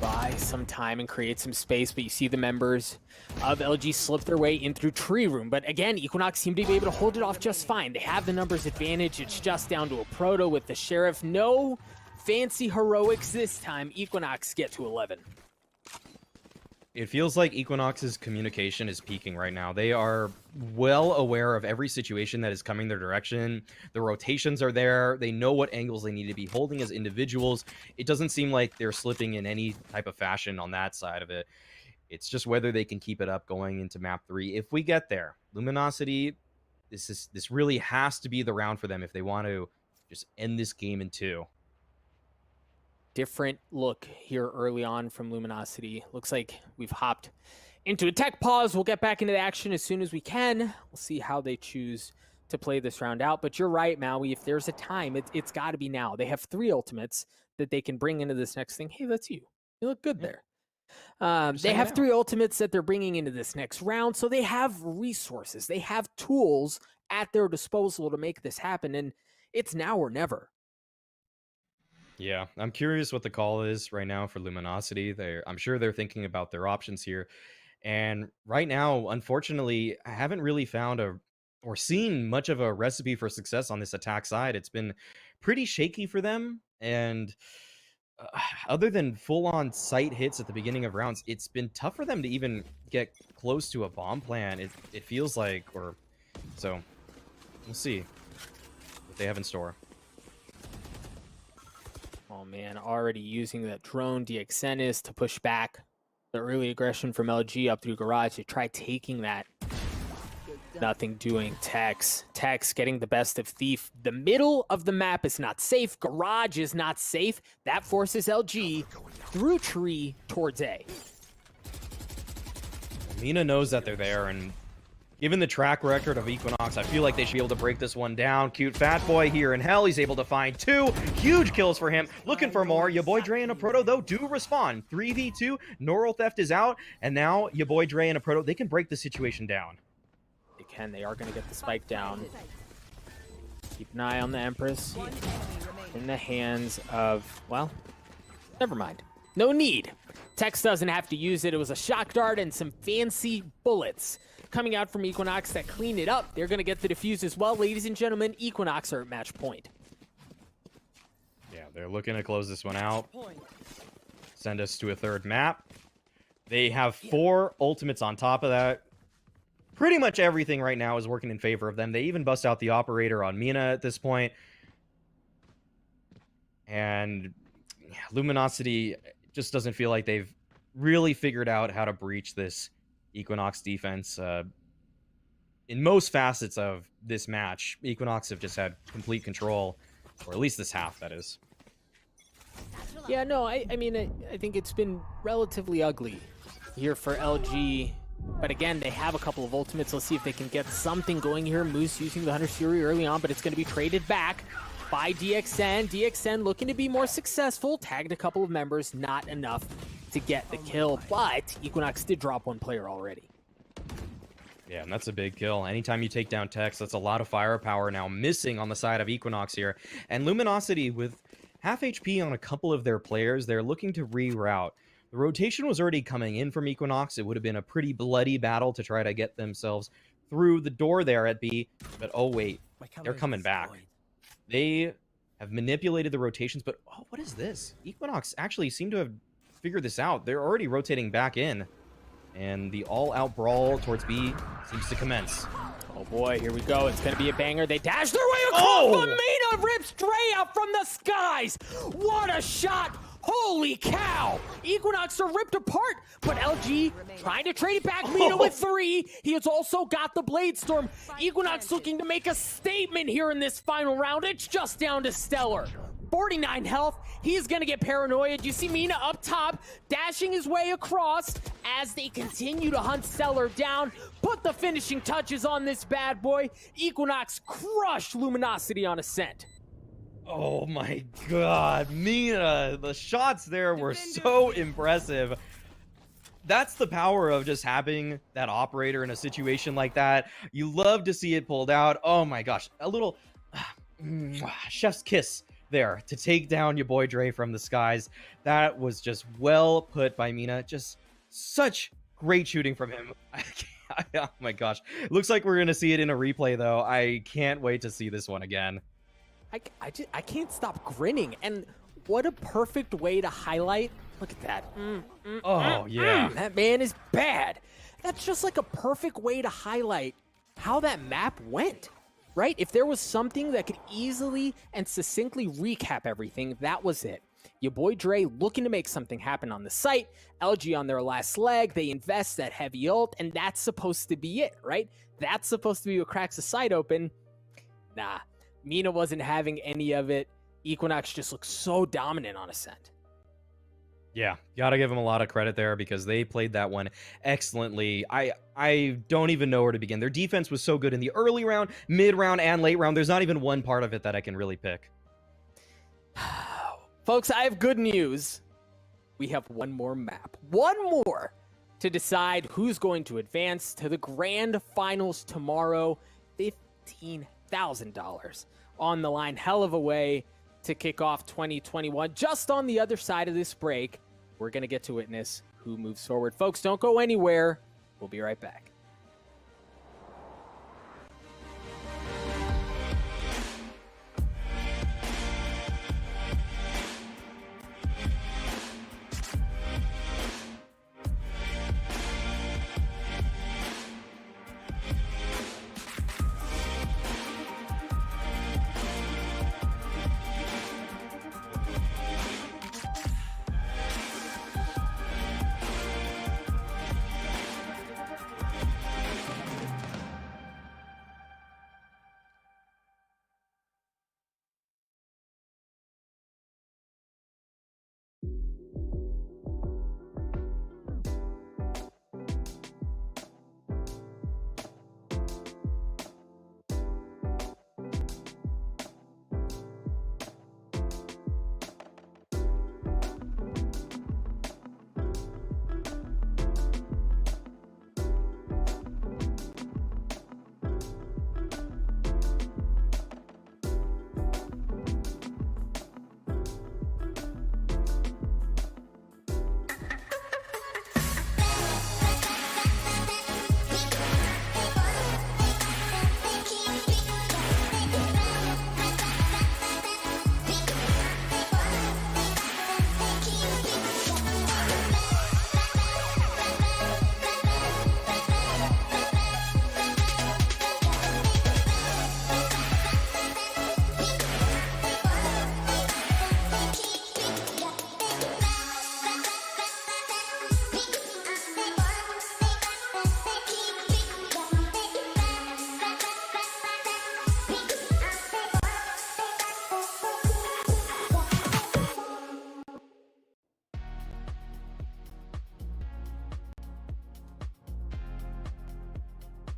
Buy some time and create some space, but you see the members of LG slip their way in through Tree Room. But again, Equinox seem to be able to hold it off just fine. They have the numbers advantage. It's just down to a proto with the Sheriff. No fancy heroics this time. Equinox get to 11. It feels like Equinox's communication is peaking right now. They are well aware of every situation that is coming their direction. The rotations are there. They know what angles they need to be holding as individuals. It doesn't seem like they're slipping in any type of fashion on that side of it. It's just whether they can keep it up going into map 3. If we get there, Luminosity, this really has to be the round for them if they want to just end this game in 2. Different look here early on from Luminosity. Looks like we've hopped into a tech pause. We'll get back into the action as soon as we can. We'll see how they choose to play this round out. But you're right, Maui. If there's a time, it's got to be now. They have 3 ultimates that they can bring into this next thing. Hey, that's you. You look good there. They have 3 ultimates that they're bringing into this next round. So they have resources. They have tools at their disposal to make this happen. And it's now or never. Yeah, I'm curious what the call is right now for Luminosity. I'm sure they're thinking about their options here. And right now, unfortunately, I haven't really found or seen much of a recipe for success on this attack side. It's been pretty shaky for them. And other than full-on sight hits at the beginning of rounds, it's been tough for them to even get close to a bomb plan. It feels like, so we'll see what they have in store. Oh man, already using that drone DXN is to push back the early aggression from LG up through garage to try taking that. Nothing doing. Tex getting the best of Thief. The middle of the map is not safe. Garage is not safe. That forces LG through tree towards A. Mina knows that they're there, and given the track record of Equinox, I feel like they should be able to break this one down. Cute Fat Boy here in hell. He's able to find 2 huge kills for him. Looking for more. Your boy Dre and a Proto, though, do respond. 3v2. Neural Theft is out. And now your boy Dre and a Proto, they can break the situation down. They can. They are going to get the spike down. Keep an eye on the Empress. In the hands of, well, never mind. No need. Tex doesn't have to use it. It was a shock dart and some fancy bullets coming out from Equinox that cleaned it up. They're going to get the defuse as well. Ladies and gentlemen, Equinox are at match point. Yeah, they're looking to close this one out. Send us to a 3rd map. They have 4 ultimates on top of that. Pretty much everything right now is working in favor of them. They even bust out the operator on Mina at this point. And yeah, Luminosity just doesn't feel like they've really figured out how to breach this Equinox defense. In most facets of this match, Equinox have just had complete control, or at least this half, that is. Yeah, no, I mean, I think it's been relatively ugly here for LG. But again, they have a couple of ultimates. Let's see if they can get something going here. Moose using the Hunter's Fury early on, but it's going to be traded back by DXN. DXN looking to be more successful. Tagged a couple of members, not enough to get the kill, but Equinox did drop 1 player already. Yeah, and that's a big kill. Anytime you take down Tex, that's a lot of firepower now missing on the side of Equinox here. And Luminosity, with half HP on a couple of their players, they're looking to reroute. The rotation was already coming in from Equinox. It would have been a pretty bloody battle to try to get themselves through the door there at B. But oh wait, they're coming back. They have manipulated the rotations, but oh, what is this? Equinox actually seem to have figured this out. They're already rotating back in, and the all-out brawl towards B seems to commence. Oh boy, here we go. It's gonna be a banger. They dash their way across. Mina rips Dre out from the skies. What a shot! Holy cow! Equinox are ripped apart, but LG trying to trade it back. Mina with 3. He has also got the Blade Storm. Equinox looking to make a statement here in this final round. It's just down to Stellar. 49 health. He's gonna get paranoid. You see Mina up top, dashing his way across as they continue to hunt Stellar down. Put the finishing touches on this bad boy. Equinox crushed Luminosity on Ascent. Oh my god, Mina, the shots there were so impressive. That's the power of just having that operator in a situation like that. You love to see it pulled out. Oh my gosh, a little chef's kiss there to take down your boy Dre from the skies. That was just well put by Mina. Just such great shooting from him. Oh my gosh. Looks like we're going to see it in a replay though. I can't wait to see this one again. I can't stop grinning. And what a perfect way to highlight. Look at that. Yeah. That man is bad. That's just like a perfect way to highlight how that map went, right? If there was something that could easily and succinctly recap everything, that was it. Your boy Dre looking to make something happen on the site. LG on their last leg. They invest that heavy ult, and that's supposed to be it, right? That's supposed to be what cracks the site open. Nah, Mina wasn't having any of it. Equinox just looks so dominant on Ascent. Yeah, gotta give them a lot of credit there because they played that one excellently. I don't even know where to begin. Their defense was so good in the early round, mid round, and late round. There's not even one part of it that I can really pick. Folks, I have good news. We have one more map. One more to decide who's going to advance to the grand finals tomorrow. $15,000 on the line. Hell of a way to kick off 2021. Just on the other side of this break, we're going to get to witness who moves forward. Folks, don't go anywhere. We'll be right back.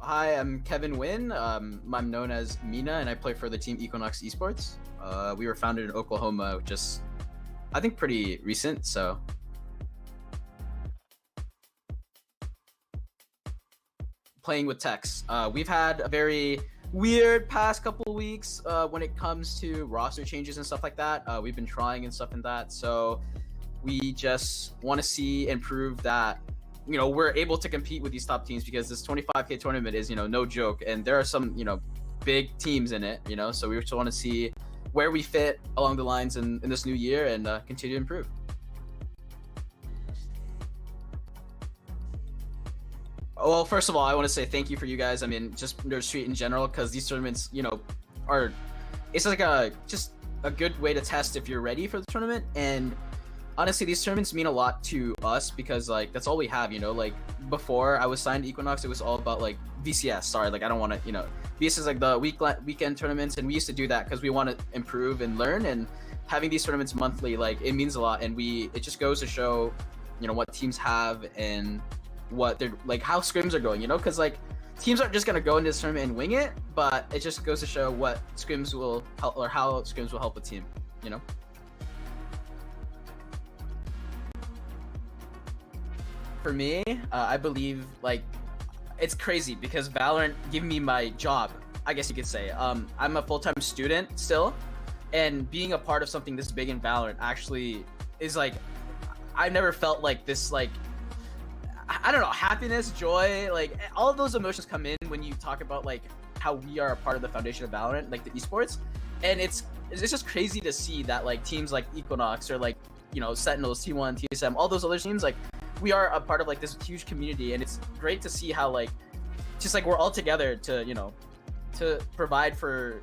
Hi, I'm Kevin Wynn. I'm known as Mina, and I play for the team Equinox Esports. We were founded in Oklahoma, just I think pretty recent, so. Playing with techs. We've had a very weird past couple weeks when it comes to roster changes and stuff like that. We've been trying and stuff in that, so we just want to see and prove that we're able to compete with these top teams, because this 25K tournament is, no joke. And there are some, big teams in it, so we just want to see where we fit along the lines in this new year and continue to improve. Well, first of all, I want to say thank you for you guys. I mean, just Nerd Street in general, because these tournaments, it's like just a good way to test if you're ready for the tournament. And honestly, these tournaments mean a lot to us because like that's all we have, you know. Like before I was signed to Equinox, it was all about like VCS. Sorry, like I don't want to, you know, VCS is like the weekend tournaments, and we used to do that because we want to improve and learn. And having these tournaments monthly, like it means a lot, and it just goes to show, you know, what teams have and what they're like, how scrims are going, you know, because like teams aren't just gonna go into this tournament and wing it, but it just goes to show what scrims will help or how scrims will help a team, you know. For me, I believe like it's crazy because Valorant gave me my job, I guess you could say. I'm a full-time student still, and being a part of something this big in Valorant actually is like, I've never felt like this, like, I don't know, happiness, joy, like all of those emotions come in when you talk about like how we are a part of the foundation of Valorant, like the esports. And it's just crazy to see that like teams like Equinox or like, you know, Sentinels, T1, TSM, all those other teams, like we are a part of like this huge community, and it's great to see how like just like we're all together to, you know, to provide for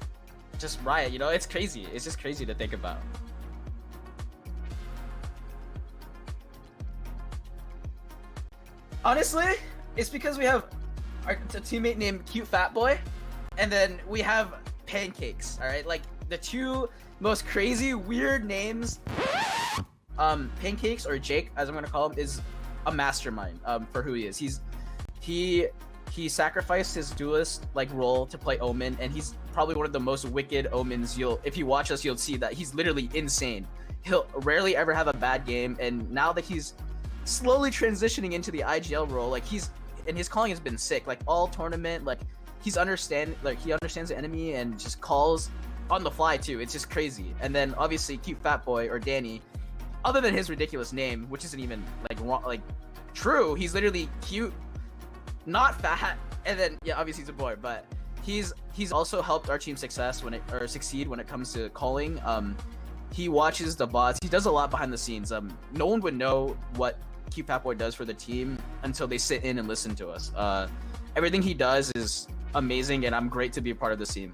just Riot, you know. It's crazy. It's just crazy to think about. Honestly, it's because we have a teammate named Cute Fat Boy, and then we have Pancakes. All right, like the two most crazy weird names. Pancakes, or Jake as I'm gonna call him, is a mastermind for who he is. He sacrificed his duelist like role to play Omen, and he's probably one of the most wicked Omens. If you watch us, you'll see that he's literally insane. He'll rarely ever have a bad game, and now that he's slowly transitioning into the IGL role, like his calling has been sick. Like all tournament, like he understands the enemy and just calls on the fly too. It's just crazy. And then obviously Cute Fat Boy, or Danny, other than his ridiculous name, which isn't even like true, he's literally cute, not fat, and then yeah, obviously he's a boy, but he's also helped our team succeed when it comes to calling. He watches the bots. He does a lot behind the scenes. No one would know what Cute Fat Boy does for the team until they sit in and listen to us. Everything he does is amazing, and I'm great to be a part of this team.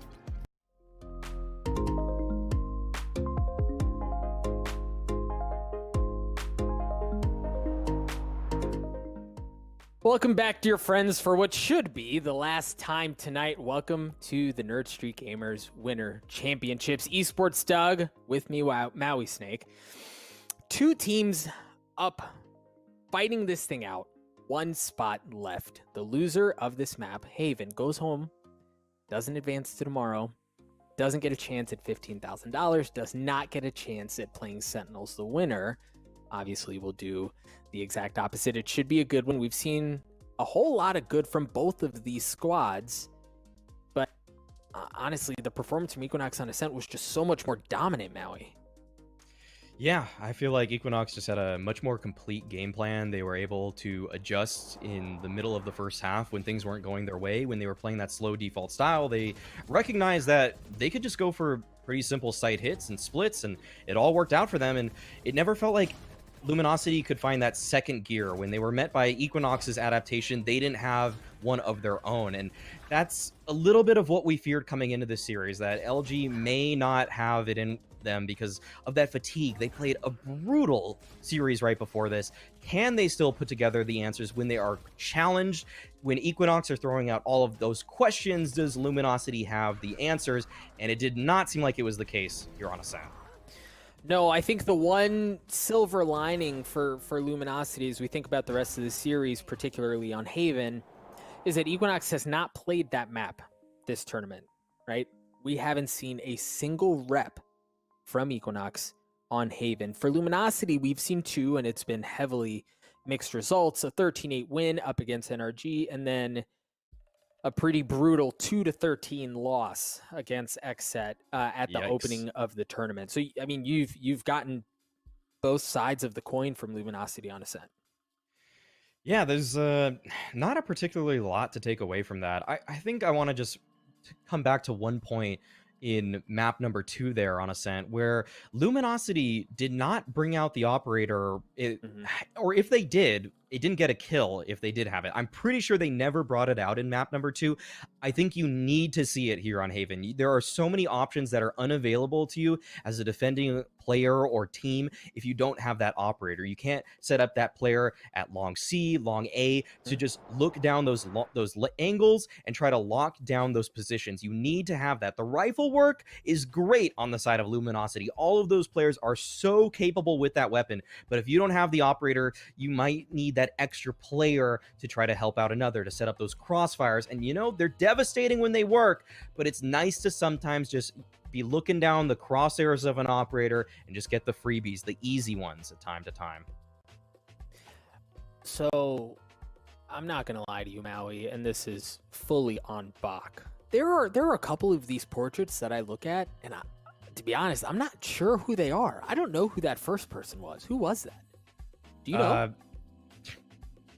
Welcome back, dear friends, for what should be the last time tonight. Welcome to the Nerd Street Gamers Winter Championships Esports. Doug, with me, Maui Snake. Two teams up, fighting this thing out. One spot left. The loser of this map, Haven, goes home, doesn't advance to tomorrow, doesn't get a chance at $15,000, does not get a chance at playing Sentinels. The winner obviously will do the exact opposite. It should be a good one. We've seen a whole lot of good from both of these squads, but honestly, the performance from Equinox on Ascent was just so much more dominant, Maui. Yeah, I feel like Equinox just had a much more complete game plan. They were able to adjust in the middle of the first half when things weren't going their way. When they were playing that slow default style, they recognized that they could just go for pretty simple site hits and splits, and it all worked out for them. And it never felt like Luminosity could find that second gear. When they were met by Equinox's adaptation, they didn't have one of their own. And that's a little bit of what we feared coming into this series, that LG may not have it in them because of that fatigue. They played a brutal series right before this. Can they still put together the answers when they are challenged? When Equinox are throwing out all of those questions, does Luminosity have the answers? And it did not seem like it was the case here on Ascent. No, I think the one silver lining for Luminosity as we think about the rest of the series, particularly on Haven, is that Equinox has not played that map this tournament, right? We haven't seen a single rep from Equinox on Haven. For Luminosity, we've seen two, and it's been heavily mixed results. A 13-8 win up against NRG, and then a pretty brutal 2-13 loss against XSET at the opening of the tournament. So, I mean, you've gotten both sides of the coin from Luminosity on Ascent. Yeah, there's not a particularly lot to take away from that. I think I want to just come back to one point in map number 2 there on Ascent, where Luminosity did not bring out the operator, or if they did, it didn't get a kill if they did have it. I'm pretty sure they never brought it out in map number 2. I think you need to see it here on Haven. There are so many options that are unavailable to you as a defending player or team if you don't have that operator. You can't set up that player at long C, long A to just look down those angles and try to lock down those positions. You need to have that. The rifle work is great on the side of Luminosity. All of those players are so capable with that weapon, but if you don't have the operator, you might need that extra player to try to help out another, to set up those crossfires. And you know, they're devastating when they work, but it's nice to sometimes just be looking down the crosshairs of an operator and just get the freebies, the easy ones at time to time. So, I'm not gonna lie to you, Maui, and this is fully on Bach. There are a couple of these portraits that I look at, and to be honest, I'm not sure who they are. I don't know who that first person was. Who was that? Do you know?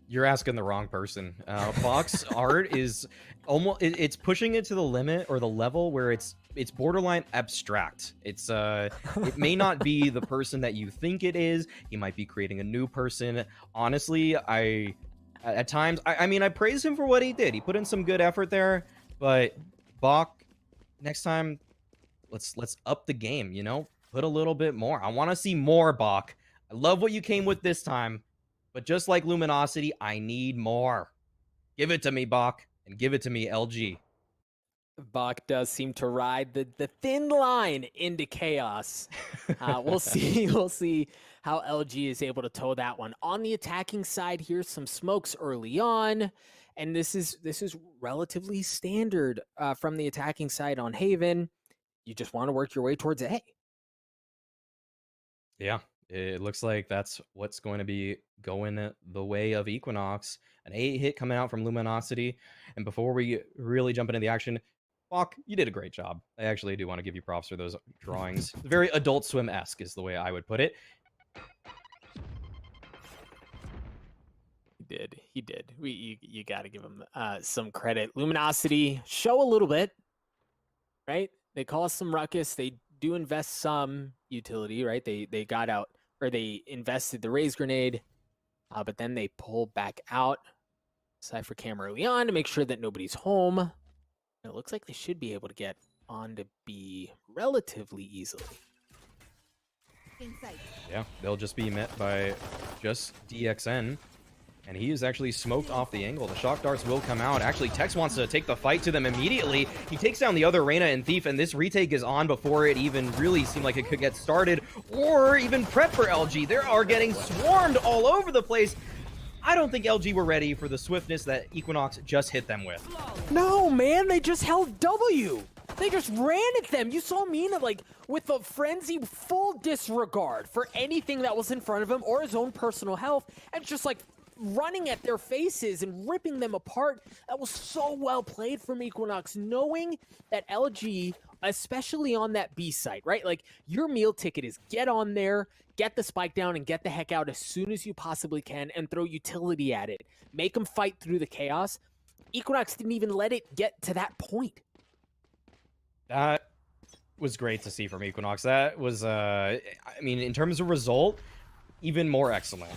You're asking the wrong person. Bach's art is almost, it's pushing it to the limit or the level where it's borderline abstract. It's it may not be the person that you think it is. He might be creating a new person. Honestly, at times I mean, I praise him for what he did. He put in some good effort there, but Bach, next time let's up the game, you know? Put a little bit more. I want to see more, Bach. I love what you came with this time, but just like Luminosity, I need more. Give it to me, Bach, and give it to me, LG. Bach does seem to ride the thin line into chaos. We'll see. We'll see how LG is able to toe that one. On the attacking side, here's some smokes early on, and this is relatively standard from the attacking side on Haven. You just want to work your way towards A. Yeah, it looks like that's what's going to be going the way of Equinox. An 8 hit coming out from Luminosity. And before we really jump into the action, Bach, you did a great job. I actually do want to give you props for those drawings. Very Adult Swim-esque is the way I would put it. He did. You got to give him some credit. Luminosity, show a little bit, right? They cause some ruckus. They do invest some utility, right? They got out, or they invested the raise grenade, but then they pull back out. Cypher cam early on to make sure that nobody's home. And it looks like they should be able to get on to B relatively easily. Yeah, they'll just be met by just DXN. And he is actually smoked off the angle. The shock darts will come out. Actually, Tex wants to take the fight to them immediately. He takes down the other Reyna and Thief, and this retake is on before it even really seemed like it could get started or even prep for LG. They are getting swarmed all over the place. I don't think LG were ready for the swiftness that Equinox just hit them with. No, man, they just held W. They just ran at them. You saw Mina, like, with a frenzy, full disregard for anything that was in front of him or his own personal health, and just, like, running at their faces and ripping them apart. That was so well played from Equinox, knowing that LG, especially on that B site, right? Like, your meal ticket is get on there, get the spike down, and get the heck out as soon as you possibly can and throw utility at it. Make them fight through the chaos. Equinox didn't even let it get to that point. That was great to see from Equinox. That was, I mean, in terms of result, even more excellent.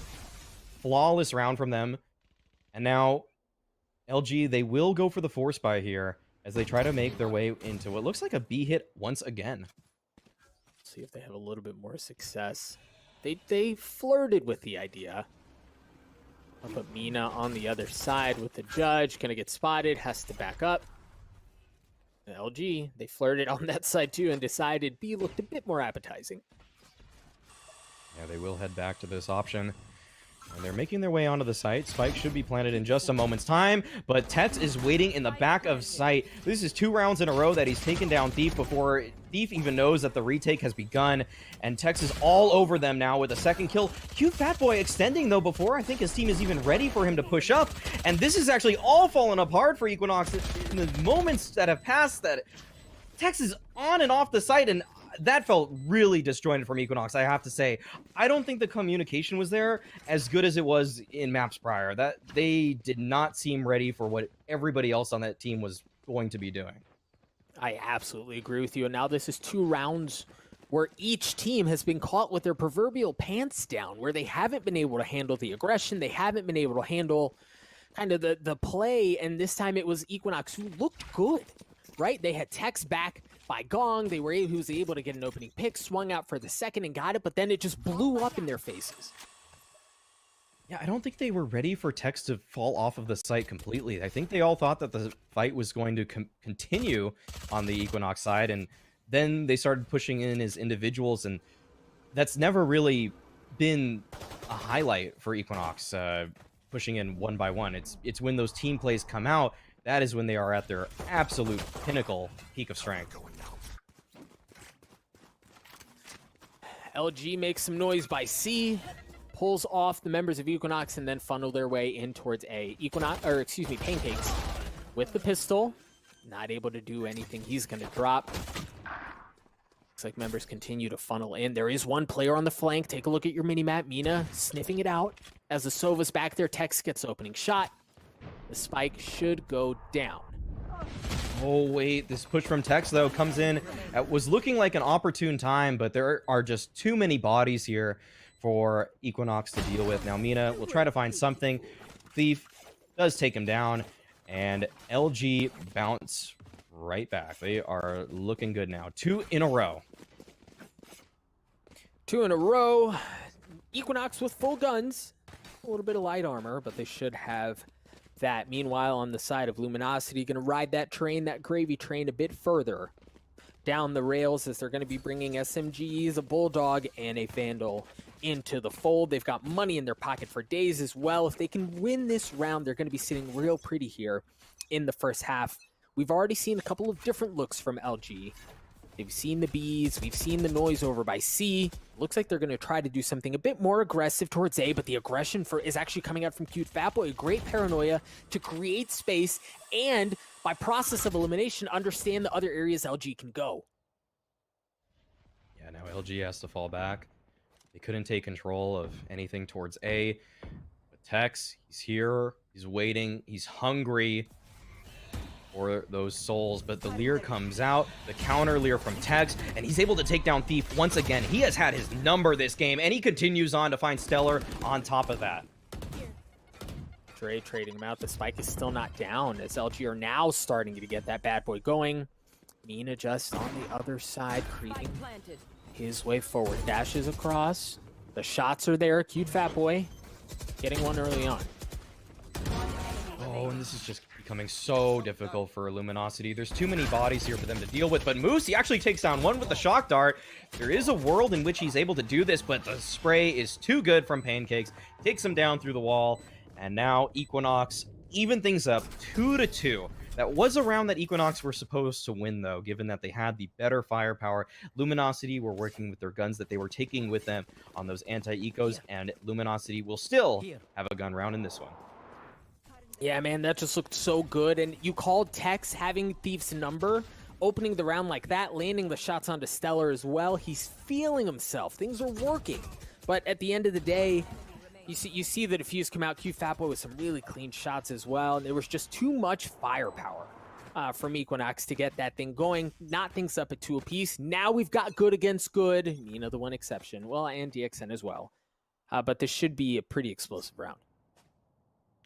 Flawless round from them. And now LG, they will go for the force buy here as they try to make their way into what looks like a B hit once again. See if they have a little bit more success. They flirted with the idea. I'll put Mina on the other side with the judge. Gonna get spotted, has to back up. LG, they flirted on that side too and decided B looked a bit more appetizing. Yeah, they will head back to this option. And they're making their way onto the site. Spike should be planted in just a moment's time, but Tets is waiting in the back of sight. This is 2 rounds in a row that he's taken down Thief before Thief even knows that the retake has begun, and Tex is all over them now with a second kill. Cute Fat Boy extending, though, before I think his team is even ready for him to push up, and this is actually all fallen apart for Equinox in the moments that have passed. That Tex is on and off the site, and that felt really disjointed from Equinox, I have to say. I don't think the communication was there as good as it was in maps prior. That they did not seem ready for what everybody else on that team was going to be doing. I absolutely agree with you. And now this is 2 rounds where each team has been caught with their proverbial pants down, where they haven't been able to handle the aggression, they haven't been able to handle kind of the play, and this time it was Equinox who looked good, right? They had Tex back by Gong, he was able to get an opening pick, swung out for the second and got it, but then it just blew up in their faces. Yeah, I don't think they were ready for Tex to fall off of the site completely. I think they all thought that the fight was going to continue on the Equinox side, and then they started pushing in as individuals, and that's never really been a highlight for Equinox, pushing in one by one. It's when those team plays come out, that is when they are at their absolute pinnacle peak of strength. LG makes some noise by C, pulls off the members of Equinox, and then funnel their way in towards A. Pancakes with the pistol, not able to do anything. He's going to drop. Looks like members continue to funnel in. There is one player on the flank. Take a look at your mini-map. Mina sniffing it out. As the Sova's back there, Tex gets opening shot. The spike should go down. Oh, wait. This push from Tex, though, comes in. It was looking like an opportune time, but there are just too many bodies here for Equinox to deal with. Now, Mina will try to find something. Thief does take him down, and LG bounce right back. They are looking good now. 2 in a row. 2 in a row. Equinox with full guns. A little bit of light armor, but they should have that. Meanwhile, on the side of Luminosity, going to ride that train, that gravy train, a bit further down the rails, as they're going to be bringing SMGs, a Bulldog, and a Vandal into the fold. They've got money in their pocket for days as well. If they can win this round, they're going to be sitting real pretty here in the first half. We've already seen a couple of different looks from LG. We've seen the Bs, we've seen the noise over by C. Looks like they're going to try to do something a bit more aggressive towards A, but the aggression is actually coming out from Cute Fatboy. Great paranoia to create space and, by process of elimination, understand the other areas LG can go. Yeah, now LG has to fall back. They couldn't take control of anything towards A. But Tex, he's here, he's waiting, he's hungry for those souls, but the Leer comes out, the counter Leer from Tex, and he's able to take down Thief once again. He has had his number this game, and he continues on to find Stellar on top of that. Dre trading him out. The spike is still not down, as LG are now starting to get that bad boy going. Mina just on the other side, creeping his way forward. Dashes across. The shots are there. Cute Fatboy getting one early on. Oh, and this is just becoming so difficult for Luminosity. There's too many bodies here for them to deal with, but Moose, he actually takes down one with the shock dart. There is a world in which he's able to do this, but the spray is too good from Pancakes. Takes him down through the wall, and now Equinox even things up 2-2. That was a round that Equinox were supposed to win, though, given that they had the better firepower. Luminosity were working with their guns that they were taking with them on those anti-ecos, and Luminosity will still have a gun round in this one. Yeah, man, that just looked so good. And you called Tex having Thief's number, opening the round like that, landing the shots onto Stellar as well. He's feeling himself. Things are working. But at the end of the day, you see the defuse come out. Cute Fatboy with some really clean shots as well. And there was just too much firepower from Equinox to get that thing going. Knot things up at 2 apiece. Now we've got good against good. Mina, the one exception. Well, and DXN as well. But this should be a pretty explosive round.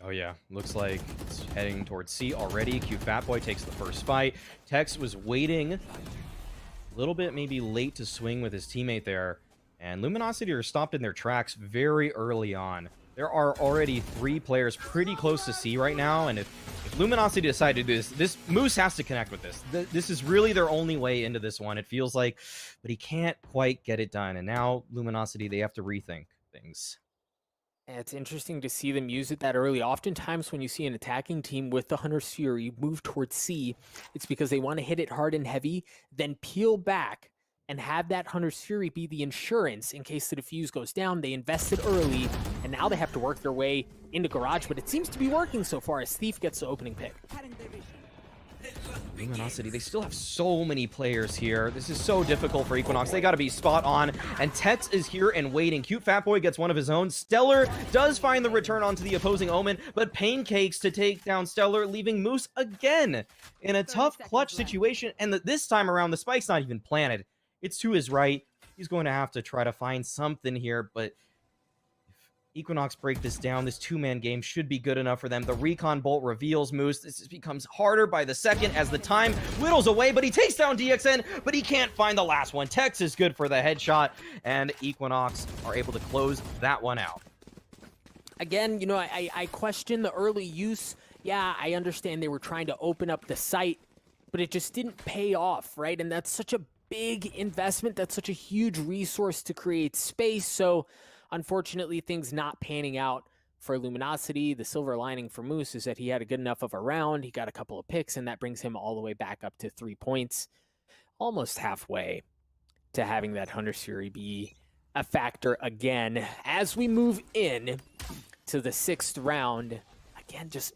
Oh yeah, looks like it's heading towards C already. Cute Fatboy takes the first fight. Tex was waiting a little bit, maybe late to swing with his teammate there. And Luminosity are stopped in their tracks very early on. There are already 3 players pretty close to C right now, and if Luminosity decide to do this Moose has to connect with this. This is really their only way into this one, it feels like, but he can't quite get it done. And now Luminosity, they have to rethink things. It's interesting to see them use it that early. Oftentimes when you see an attacking team with the Hunter's Fury move towards C, it's because they want to hit it hard and heavy, then peel back and have that Hunter's Fury be the insurance in case the defuse goes down. They invested early, and now they have to work their way into Garage, but it seems to be working so far as Thief gets the opening pick. Luminosity, they still have so many players here. This is so difficult for Equinox. They got to be spot on. And Tex is here and waiting. Cute Fatboy gets one of his own. Stellar does find the return onto the opposing Omen, but Pancakes to take down Stellar, leaving Moose again in a tough clutch situation. And this time around, the spike's not even planted. It's to his right. He's going to have to try to find something here, but if Equinox break this down, this two-man game should be good enough for them. The Recon Bolt reveals Moose. This becomes harder by the second as the time whittles away, but he takes down DXN, but he can't find the last one. Tex is good for the headshot, and Equinox are able to close that one out. Again, you know, I question the early use. Yeah, I understand they were trying to open up the site, but it just didn't pay off, right? And that's such a big investment. That's such a huge resource to create space. So unfortunately, things not panning out for Luminosity. The silver lining for Moose is that he had a good enough of a round. He got a couple of picks, and that brings him all the way back up to 3 points, almost halfway to having that Hunter's Fury be a factor again. As we move in to the 6th round, again, just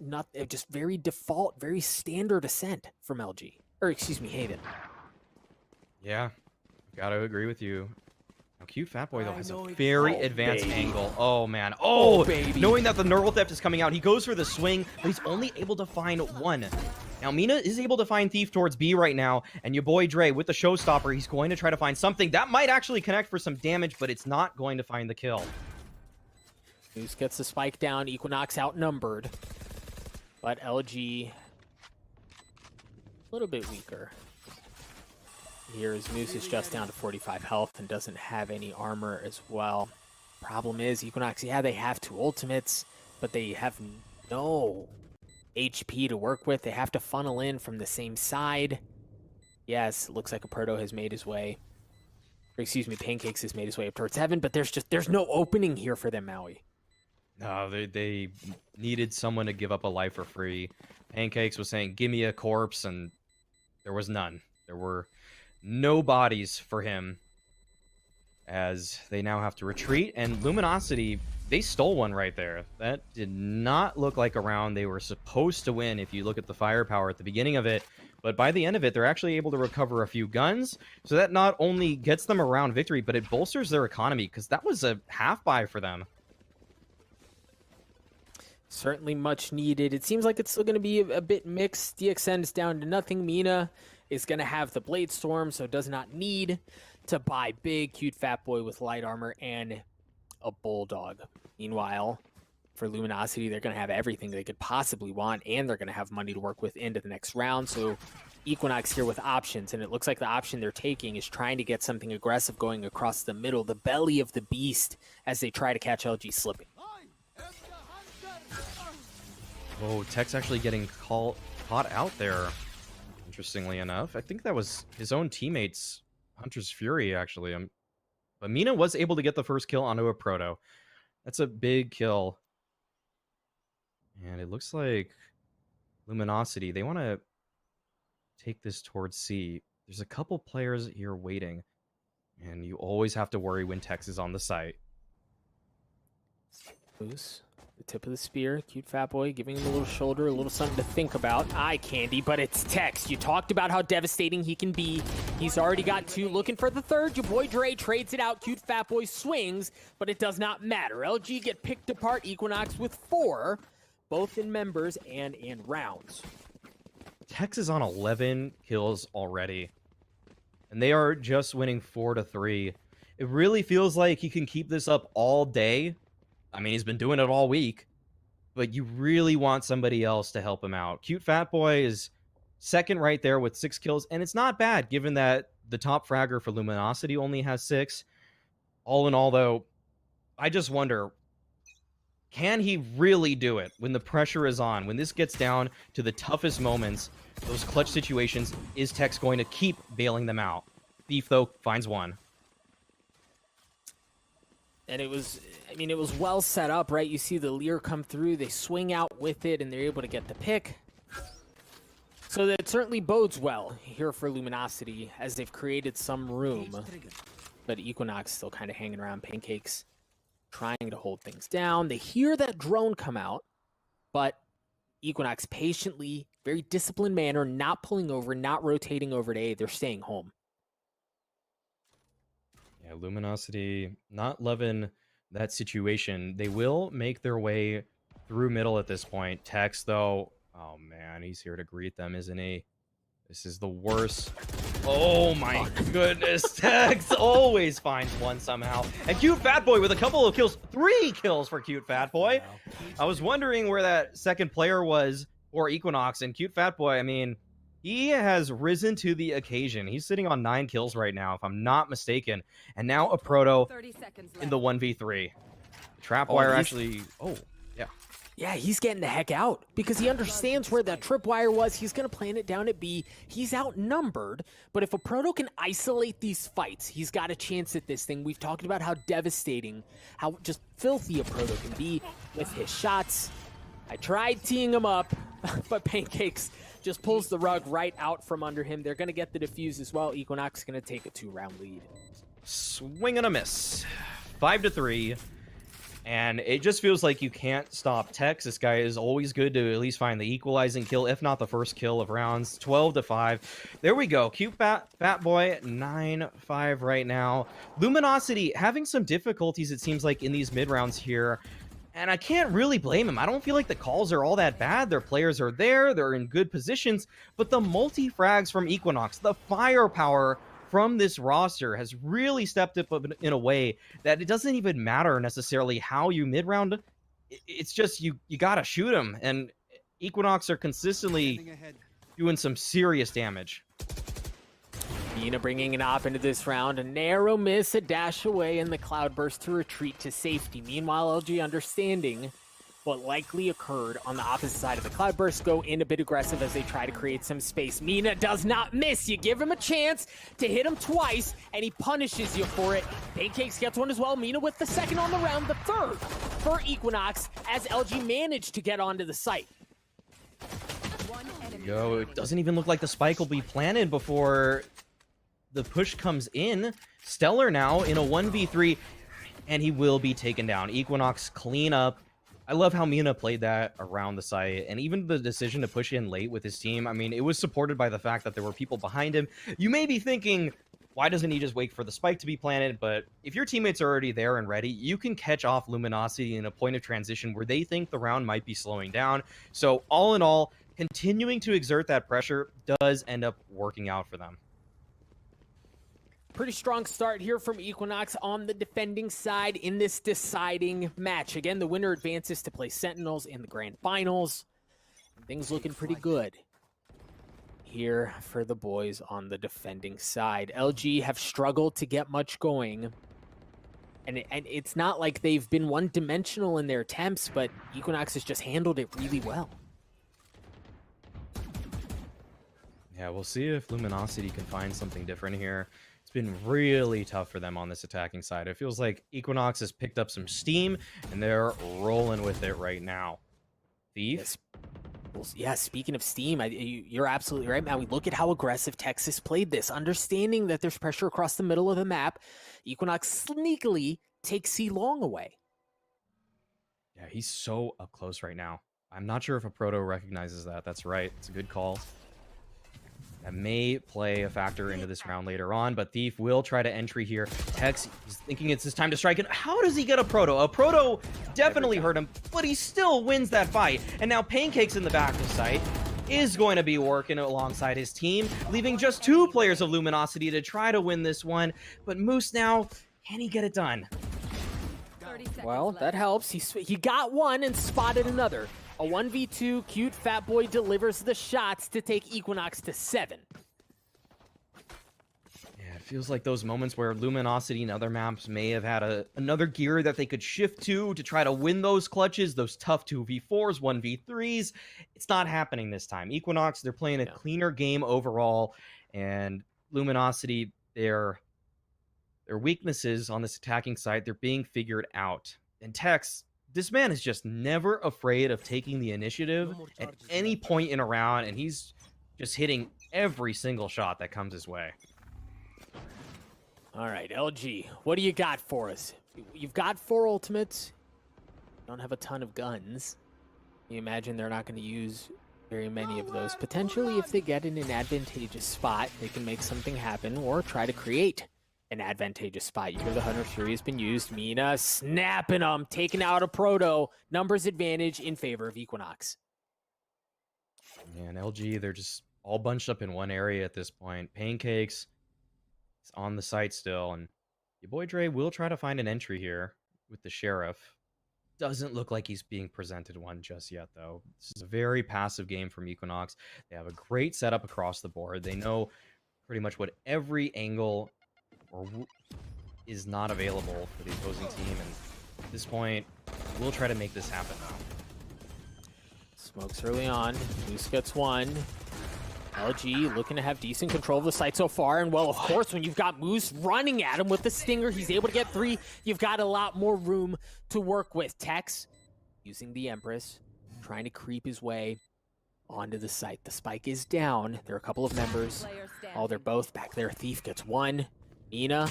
very default, very standard ascent from LG. Or excuse me, Haven. Yeah, gotta agree with you. Now, Cute Fat Boy, though, has a very advanced angle. Oh, man. Oh, baby. Knowing that the Neural Theft is coming out, he goes for the swing, but he's only able to find one. Now, Mina is able to find Thief towards B right now, and your boy Dre, with the Showstopper, he's going to try to find something. That might actually connect for some damage, but it's not going to find the kill. Moose gets the spike down. Equinox outnumbered, but LG a little bit weaker. Here is Moose is just down to 45 health and doesn't have any armor as well. Problem is, Equinox, yeah, they have 2 ultimates, but they have no HP to work with. They have to funnel in from the same side. Yes, it looks like a Proto has made his way. Or excuse me, Pancakes has made his way up towards heaven, but there's no opening here for them, Maui. No, they needed someone to give up a life for free. Pancakes was saying, give me a corpse, and there was none. There were no bodies for him, as they now have to retreat. And Luminosity, they stole one right there. That did not look like a round they were supposed to win if you look at the firepower at the beginning of it. But by the end of it, they're actually able to recover a few guns. So that not only gets them a round victory, but it bolsters their economy, because that was a half buy for them. Certainly much needed. It seems like it's still going to be a bit mixed. DXN is down to nothing. Mina is going to have the Blade Storm, so does not need to buy big. Cute Fat Boy with light armor and a Bulldog. Meanwhile, for Luminosity, they're going to have everything they could possibly want, and they're going to have money to work with into the next round. So Equinox here with options, and it looks like the option they're taking is trying to get something aggressive going across the middle, the belly of the beast, as they try to catch LG slipping. Oh, Tech's actually getting caught out there, interestingly enough. I think that was his own teammate's Hunter's Fury, actually. But Mina was able to get the first kill onto a Proto. That's a big kill. And it looks like Luminosity, they want to take this towards C. There's a couple players here waiting, and you always have to worry when Tex is on the site. Loose. The tip of the spear, Cute Fat Boy giving him a little shoulder, a little something to think about. Eye candy, but it's Tex. You talked about how devastating he can be. He's already got 2, looking for the 3rd. Your boy Dre trades it out. Cute Fat Boy swings, but it does not matter. LG get picked apart. Equinox with 4, both in members and in rounds. Tex is on 11 kills already, and they are just winning 4-3. It really feels like he can keep this up all day. I mean, he's been doing it all week, but you really want somebody else to help him out. Cute Fat Boy is second right there with 6 kills, and it's not bad given that the top fragger for Luminosity only has 6. All in all, though, I just wonder, can he really do it when the pressure is on? When this gets down to the toughest moments, those clutch situations, is Tex going to keep bailing them out? Thief, though, finds one. And it was well set up, right? You see the Lear come through, they swing out with it, and they're able to get the pick. So that certainly bodes well here for Luminosity, as they've created some room. But Equinox still kind of hanging around. Pancakes trying to hold things down. They hear that drone come out, but Equinox patiently, very disciplined manner, not pulling over, not rotating over to A. They're staying home. Yeah, Luminosity not loving that situation. They will make their way through middle at this point. Tex, though, oh man, he's here to greet them, isn't he? This is the worst Oh my goodness, Tex always finds one somehow. And Cute Fat Boy with a couple of kills, 3 kills for Cute Fat Boy. I was wondering where that second player was for Equinox, and Cute Fat Boy, I mean, he has risen to the occasion. He's sitting on 9 kills right now, if I'm not mistaken. And now a Proto 30 seconds in the left. 1v3. Trapwire he's- actually, yeah. Yeah, he's getting the heck out because he understands where that tripwire was. He's going to plant it down at B. He's outnumbered, but if a Proto can isolate these fights, he's got a chance at this thing. We've talked about how devastating, how just filthy a Proto can be with his shots. I tried teeing him up, but Pancakes just pulls the rug right out from under him. They're going to get the defuse as well. Equinox going to take a 2-round lead. Swing and a miss. 5-3. And it just feels like you can't stop Tex. This guy is always good to at least find the equalizing kill, if not the first kill of rounds. 12-5. There we go. Cute Fat Boy, 9-5 right now. Luminosity having some difficulties, it seems like, in these mid-rounds here. And I can't really blame him. I don't feel like the calls are all that bad. Their players are there. They're in good positions. But the multi-frags from Equinox, the firepower from this roster has really stepped up in a way that it doesn't even matter necessarily how you mid-round. It's just you gotta shoot them. And Equinox are consistently doing some serious damage. Mina bringing an op into this round. A narrow miss, a dash away, and the Cloudburst to retreat to safety. Meanwhile, LG understanding what likely occurred on the opposite side of the Cloudburst, go in a bit aggressive as they try to create some space. Mina does not miss. You give him a chance to hit him twice, and he punishes you for it. Pancakes gets one as well. Mina with the second on the round, the third for Equinox, as LG managed to get onto the site. Yo, it doesn't even look like the spike will be planted before the push comes in. Stellar now in a 1v3, and he will be taken down. Equinox clean up. I love how Mina played that around the site, and even the decision to push in late with his team. I mean, it was supported by the fact that there were people behind him. You may be thinking, why doesn't he just wait for the spike to be planted? But if your teammates are already there and ready, you can catch off Luminosity in a point of transition where they think the round might be slowing down. So all in all, continuing to exert that pressure does end up working out for them. Pretty strong start here from Equinox on the defending side in this deciding match. Again, the winner advances to play Sentinels in the grand finals. Things looking pretty good here for the boys on the defending side. LG have struggled to get much going. And it's not like they've been one-dimensional in their attempts, but Equinox has just handled it really well. Yeah, we'll see if Luminosity can find something different here. Been really tough for them on this attacking side. It feels like Equinox has picked up some steam and they're rolling with it right now. Thief? Yes. Well, yeah, speaking of steam, you're absolutely right, man. We look at how aggressive Texas played this. Understanding that there's pressure across the middle of the map, Equinox sneakily takes C Long away. Yeah, he's so up close right now. I'm not sure if a Proto recognizes that. That's right. It's a good call. That may play a factor into this round later on, but Thief will try to entry here. Tex is thinking it's his time to strike. And how does he get a Proto? A Proto definitely hurt him, but he still wins that fight. And now Pancakes in the back of sight is going to be working alongside his team, leaving just 2 players of Luminosity to try to win this one. But Moose now, can he get it done? Well, that helps. He got one and spotted another. A 1v2, Cute Fat Boy delivers the shots to take Equinox to 7. Yeah, it feels like those moments where Luminosity and other maps may have had another gear that they could shift to try to win those clutches, those tough 2v4s, 1v3s. It's not happening this time. Equinox, they're playing a cleaner game overall, and Luminosity, their weaknesses on this attacking side, they're being figured out. And Tex, this man is just never afraid of taking the initiative at any point in a round, and he's just hitting every single shot that comes his way. All right, LG, what do you got for us? You've got 4 ultimates. You don't have a ton of guns. You imagine they're not going to use very many of those. Potentially, if they get in an advantageous spot, they can make something happen or try to create an advantageous spot. You hear the Hunter Fury has been used. Mina snapping them, taking out a Proto. Numbers advantage in favor of Equinox. And LG, they're just all bunched up in one area at this point. Pancakes is on the site still, and your boy Dre will try to find an entry here with the Sheriff. Doesn't look like he's being presented one just yet, though. This is a very passive game from Equinox. They have a great setup across the board. They know pretty much what every angle is not available for the opposing team, and at this point, we'll try to make this happen now. Smokes early on. Moose gets one. LG looking to have decent control of the site so far. And, well, of course, when you've got Moose running at him with the Stinger, he's able to get 3. You've got a lot more room to work with. Tex using the Empress, trying to creep his way onto the site. The spike is down. There are a couple of members. Oh, they're both back there. Thief gets one. Nina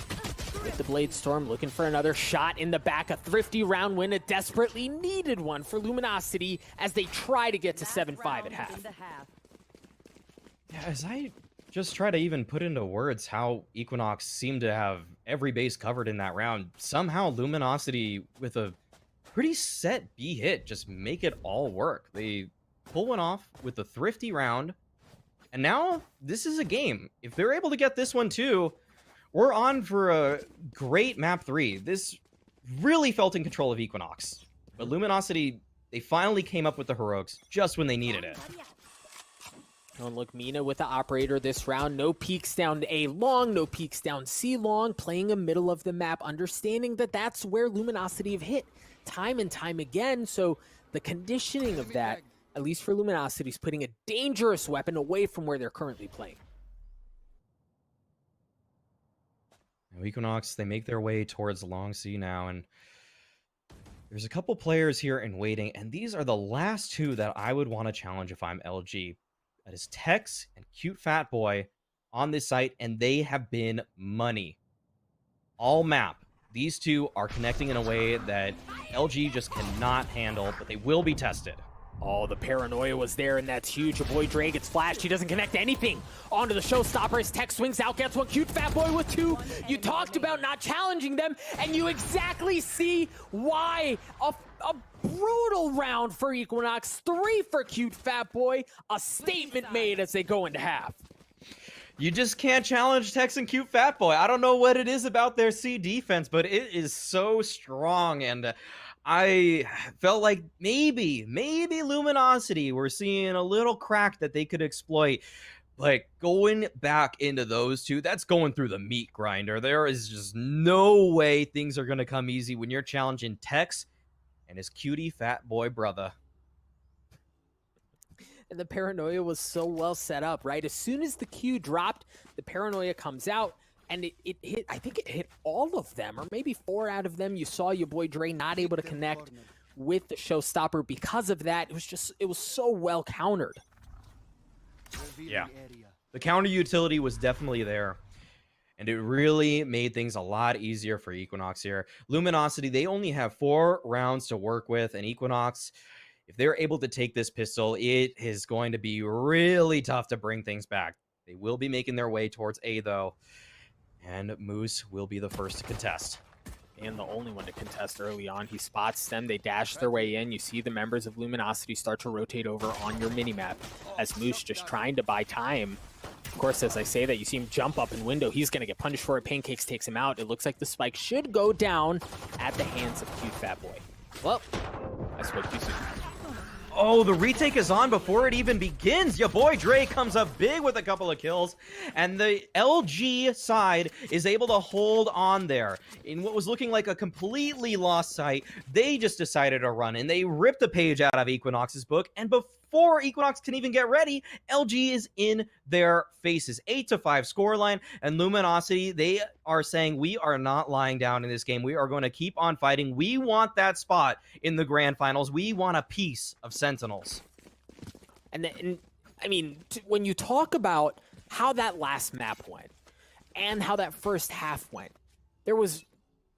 with the Blade Storm looking for another shot in the back. A thrifty round win, a desperately needed one for Luminosity as they try to get to 7-5 at half. Yeah, as I just try to even put into words how Equinox seemed to have every base covered in that round, somehow Luminosity, with a pretty set B hit, just make it all work. They pull one off with a thrifty round, and now this is a game. If they're able to get this one too, we're on for a great map 3. This really felt in control of Equinox, but Luminosity, they finally came up with the heroics just when they needed it. And look, Mina with the operator this round. No peeks down A long, no peeks down C long, playing a middle of the map, understanding that that's where Luminosity have hit time and time again. So the conditioning of that, at least for Luminosity, is putting a dangerous weapon away from where they're currently playing. Now, Equinox, they make their way towards long C now, and there's a couple players here in waiting, and these are the last 2 that I would want to challenge if I'm LG. That is Tex and Cute Fat Boy on this site, and they have been money. All map. These 2 are connecting in a way that LG just cannot handle, but they will be tested. Oh, the paranoia was there, and that's huge. Your boy Dre gets flashed. He doesn't connect anything onto the showstopper as Tex swings out, gets one. Cute Fat Boy with 2. You talked about not challenging them, and you exactly see why. A brutal round for Equinox. 3 for Cute Fat Boy. A statement made as they go into half. You just can't challenge Tex and Cute Fat Boy. I don't know what it is about their C defense, but it is so strong, and I felt like maybe Luminosity were seeing a little crack that they could exploit. But going back into those 2, that's going through the meat grinder. There is just no way things are going to come easy when you're challenging Tex and his cutie fat boy brother. And the paranoia was so well set up, right? As soon as the Q dropped, the paranoia comes out, and it hit, I think it hit all of them, or maybe 4 out of them. You saw your boy Dre not able to connect with the showstopper because of that. It was so well countered. Yeah. The counter utility was definitely there, and it really made things a lot easier for Equinox here. Luminosity, they only have 4 rounds to work with, and Equinox, if they're able to take this pistol, it is going to be really tough to bring things back. They will be making their way towards A, though, and Moose will be the first to contest. And the only one to contest early on. He spots them. They dash their way in. You see the members of Luminosity start to rotate over on your minimap as Moose just trying to buy time. Of course, as I say that, you see him jump up in window. He's going to get punished for it. Pancakes takes him out. It looks like the spike should go down at the hands of Cute Fat Boy. Well, I spoke too soon. Oh, the retake is on before it even begins. Your boy Dre comes up big with a couple of kills, and the LG side is able to hold on there. In what was looking like a completely lost site, they just decided to run, and they ripped the page out of Equinox's book, and before Equinox can even get ready, LG is in their faces. 8-5 scoreline, and Luminosity, they are saying, we are not lying down in this game. We are going to keep on fighting. We want that spot in the grand finals. We want a piece of Sentinels. And I mean, when you talk about how that last map went and how that first half went, it was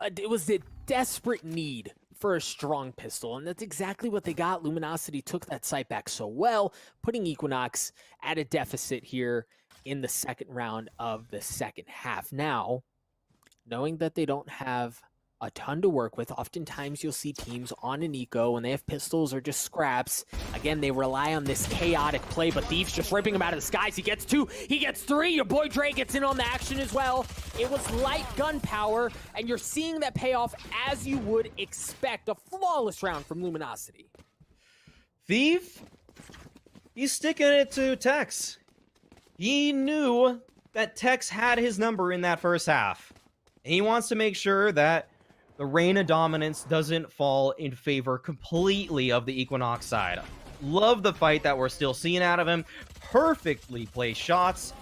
a desperate need for a strong pistol, and that's exactly what they got. Luminosity took that site back so well, putting Equinox at a deficit here in the second round of the second half. Now, knowing that they don't have a ton to work with. Oftentimes you'll see teams on an eco when they have pistols or just scraps. Again, they rely on this chaotic play, but Thief's just ripping him out of the skies. He gets 2, he gets 3. Your boy Dre gets in on the action as well. It was light gunpowder, and you're seeing that pay off as you would expect. A flawless round from Luminosity. Thief, he's sticking it to Tex. He knew that Tex had his number in that first half. And he wants to make sure that the reign of dominance doesn't fall in favor completely of the Equinox side. Love the fight that we're still seeing out of him. Perfectly placed shots.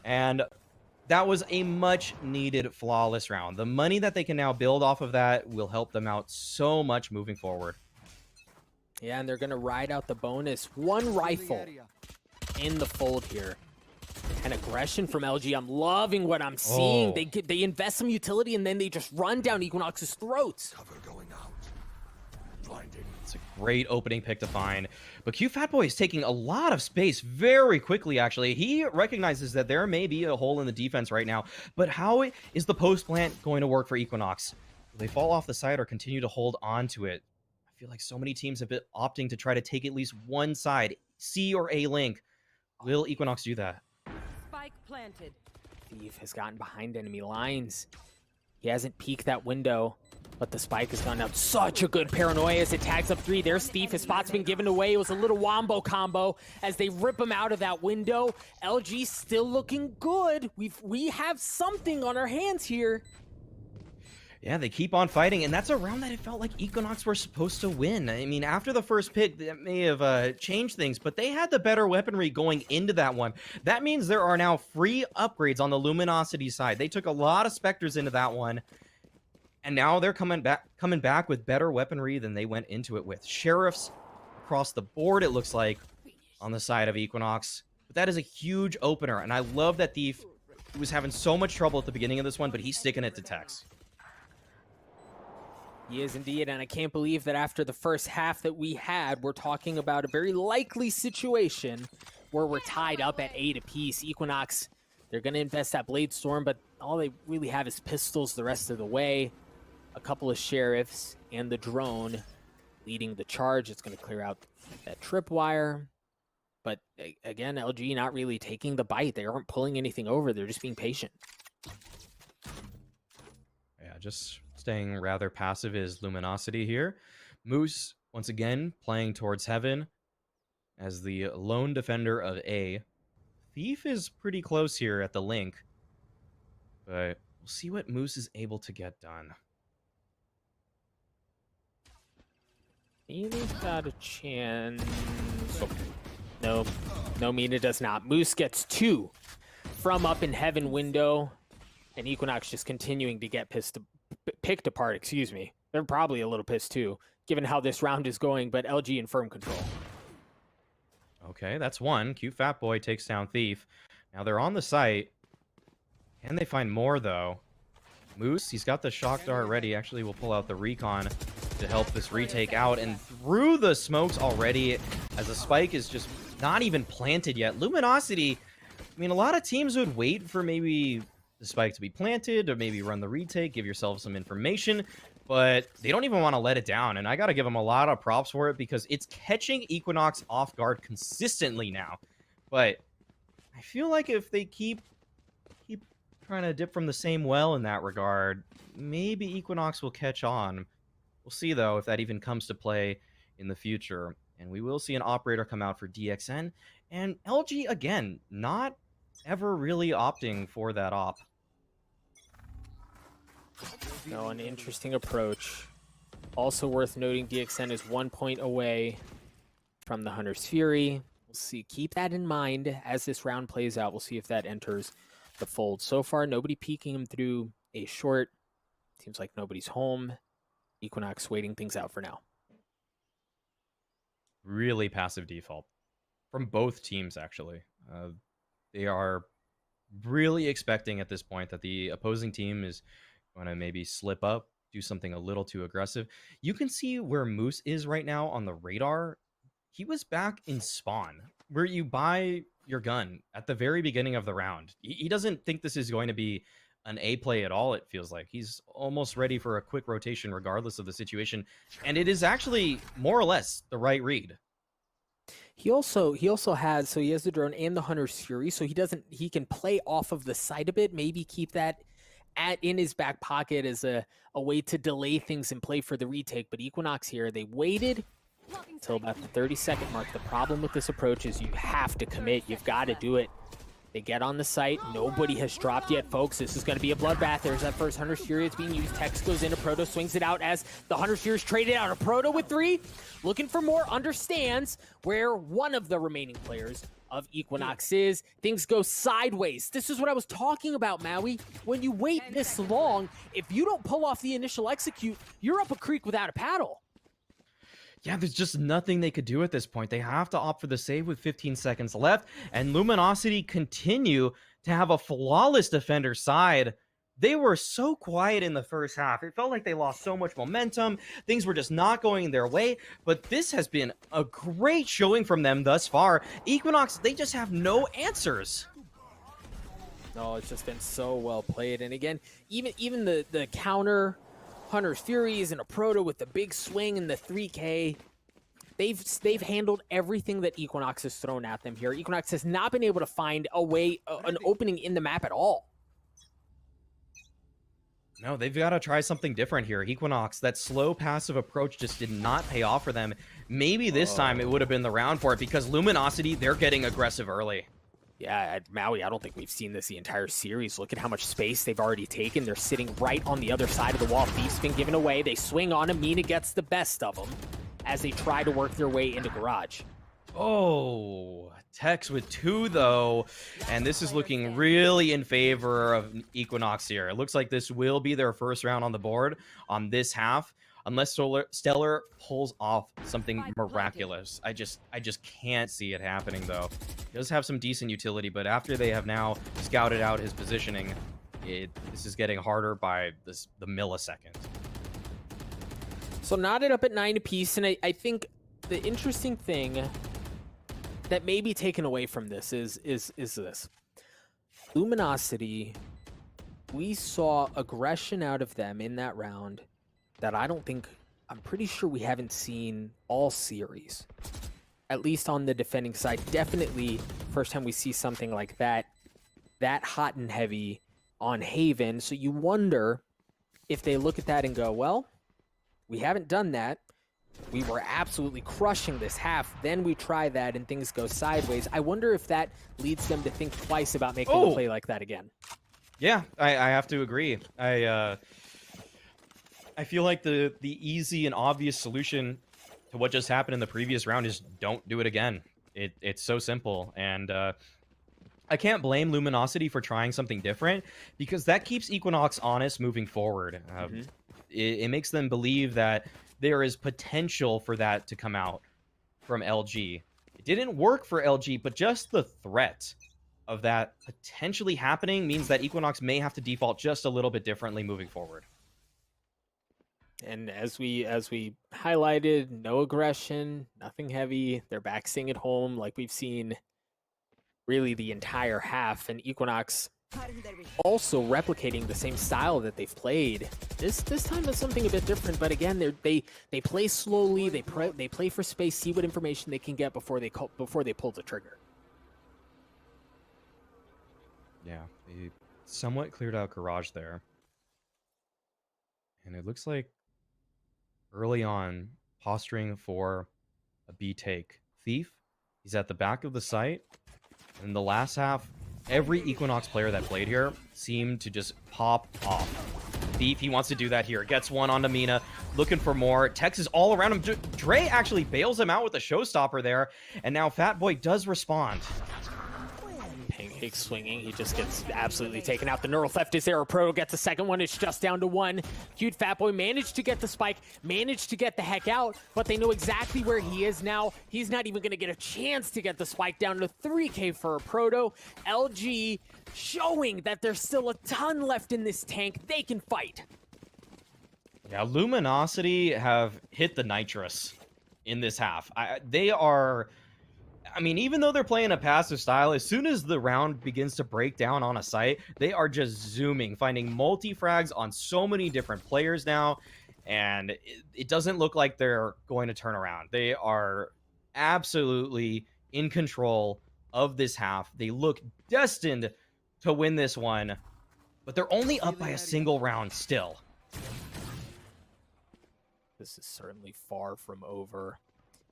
And that was a much needed flawless round. The money that they can now build off of that will help them out so much moving forward. Yeah, and they're going to ride out the bonus. 1 rifle in the fold here. And aggression from LG. I'm loving what I'm seeing. They invest some utility and then they just run down Equinox's throats. Cover going out. Blinding. It's a great opening pick to find. But Q Fatboy is taking a lot of space very quickly, actually. He recognizes that there may be a hole in the defense right now. But how is the post plant going to work for Equinox? Will they fall off the side or continue to hold on to it? I feel like so many teams have been opting to try to take at least one side, C or A link. Will Equinox do that? Spike planted. Thief has gotten behind enemy lines. He hasn't peeked that window, but the spike has gone out. Such a good paranoia as it tags up 3. There's Thief. His spot's been given away. It was a little wombo combo as they rip him out of that window. LG still looking good. We have something on our hands here. Yeah, they keep on fighting, and that's a round that it felt like Equinox were supposed to win. I mean, after the first pick, that may have changed things, but they had the better weaponry going into that one. That means there are now free upgrades on the Luminosity side. They took a lot of Spectres into that one, and now they're coming back with better weaponry than they went into it with. Sheriffs across the board, it looks like, on the side of Equinox. But that is a huge opener, and I love that Thief was having so much trouble at the beginning of this one, but he's sticking it to Tex. He is indeed, and I can't believe that after the first half that we had, we're talking about a very likely situation where we're tied up at 8 apiece. Equinox, they're going to invest that Blade Storm, but all they really have is pistols the rest of the way. A couple of Sheriffs and the drone leading the charge. It's going to clear out that tripwire. But again, LG not really taking the bite. They aren't pulling anything over. They're just being patient. Yeah, just staying rather passive is Luminosity here. Moose, once again, playing towards heaven as the lone defender of A. Thief is pretty close here at the link, but we'll see what Moose is able to get done. He's got a chance. No, Mina does not. Moose gets 2 from up in heaven window, and Equinox just continuing to get picked apart, excuse me. They're probably a little pissed too, given how this round is going, but LG in firm control. Okay, that's 1. Cute Fat Boy takes down Thief. Now they're on the site. Can they find more, though? Moose, he's got the shock dart ready. Actually, we'll pull out the recon to help this retake out. And through the smokes already, as the spike is just not even planted yet. Luminosity, I mean, a lot of teams would wait for maybe the spike to be planted or maybe run the retake, give yourself some information, but they don't even want to let it down. And I got to give them a lot of props for it because it's catching Equinox off guard consistently now. But I feel like if they keep trying to dip from the same well in that regard, maybe Equinox will catch on. We'll see, though, if that even comes to play in the future. And we will see an operator come out for DXN. And LG, again, not ever really opting for that op. No, an interesting approach. Also worth noting, DXN is 1 point away from the Hunter's Fury. We'll see. Keep that in mind as this round plays out. We'll see if that enters the fold. So far, nobody peeking him through a short. Seems like nobody's home. Equinox waiting things out for now. Really passive default from both teams, actually. They are really expecting at this point that the opposing team is going to maybe slip up, do something a little too aggressive. You can see where Moose is right now on the radar. He was back in spawn, where you buy your gun at the very beginning of the round. He doesn't think this is going to be an A play at all, it feels like. He's almost ready for a quick rotation regardless of the situation. And it is actually more or less the right read. He also has, so he has the drone and the Hunter's Fury, so he can play off of the site a bit, maybe keep that in his back pocket as a way to delay things and play for the retake. But Equinox here, they waited until about the 30-second mark. The problem with this approach is you have to commit. You've got to do it. They get on the site. Nobody has dropped yet, folks. This is going to be a bloodbath. There's that first Hunter's Fury. It's being used. Tex goes into Proto, swings it out as the Hunter's Fury is traded out. A Proto with 3, looking for more, understands where one of the remaining players of Equinox is. Things go sideways. This is what I was talking about, Maui. When you wait this long, if you don't pull off the initial execute, you're up a creek without a paddle. Yeah, there's just nothing they could do at this point. They have to opt for the save with 15 seconds left, and Luminosity continue to have a flawless defender side. They were so quiet in the first half. It felt like they lost so much momentum. Things were just not going their way, but this has been a great showing from them thus far. Equinox, they just have no answers. No, it's just been so well played. And again, even the counter Hunter's Furies and a Proto with the big swing and the 3K, they've handled everything that Equinox has thrown at them here. Equinox has not been able to find a way, an opening in the map at all. No, they've got to try something different here. Equinox, that slow passive approach just did not pay off for them. Maybe this time it would have been the round for it, because Luminosity, they're getting aggressive early. Yeah, at Maui, I don't think we've seen this the entire series. Look at how much space they've already taken. They're sitting right on the other side of the wall. Thief's been given away. They swing on him. Mina gets the best of them as they try to work their way into Garage. Oh, Tex with 2, though. And this is looking really in favor of Equinox here. It looks like this will be their first round on the board on this half. Unless Stellar pulls off something miraculous. I just can't see it happening, though. He does have some decent utility, but after they have now scouted out his positioning, this is getting harder by the millisecond. So knotted up at 9 apiece, and I think the interesting thing that may be taken away from this is this. Luminosity, we saw aggression out of them in that round that I'm pretty sure we haven't seen all series. At least on the defending side. Definitely first time we see something like that hot and heavy on Haven. So you wonder if they look at that and go, well, we haven't done that. We were absolutely crushing this half. Then we try that and things go sideways. I wonder if that leads them to think twice about making a play like that again. Yeah, I have to agree. I feel like the easy and obvious solution to what just happened in the previous round is don't do it again. It's so simple. And I can't blame Luminosity for trying something different, because that keeps Equinox honest moving forward. It makes them believe that there is potential for that to come out from LG. It didn't work for LG, but just the threat of that potentially happening means that Equinox may have to default just a little bit differently moving forward. And as we highlighted, no aggression, nothing heavy. They're back staying at home like we've seen really the entire half. And Equinox also replicating the same style that they've played. This time is something a bit different, but again, they play slowly. They play for space, see what information they can get before they pull the trigger. Yeah, they somewhat cleared out Garage there. And it looks like early on, posturing for a B take. Thief, he's at the back of the site. And in the last half, every Equinox player that played here seemed to just pop off. Thief, he wants to do that here. Gets one onto Mina, looking for more. Tex is all around him. Dre actually bails him out with a showstopper there. And now Fatboy does respond. Pancake swinging, he just gets absolutely taken out. The neural theft is there. Proto gets the second one. It's just down to 1. Cute Fatboy managed to get the spike, managed to get the heck out, but they know exactly where he is now. He's not even going to get a chance to get the spike down to 3K for a Proto. LG showing that there's still a ton left in this tank. They can fight. Yeah, Luminosity have hit the nitrous in this half. They are... I mean, even though they're playing a passive style, as soon as the round begins to break down on a site, they are just zooming, finding multi-frags on so many different players now, and it doesn't look like they're going to turn around. They are absolutely in control of this half. They look destined to win this one, but they're only up by a single round still. This is certainly far from over.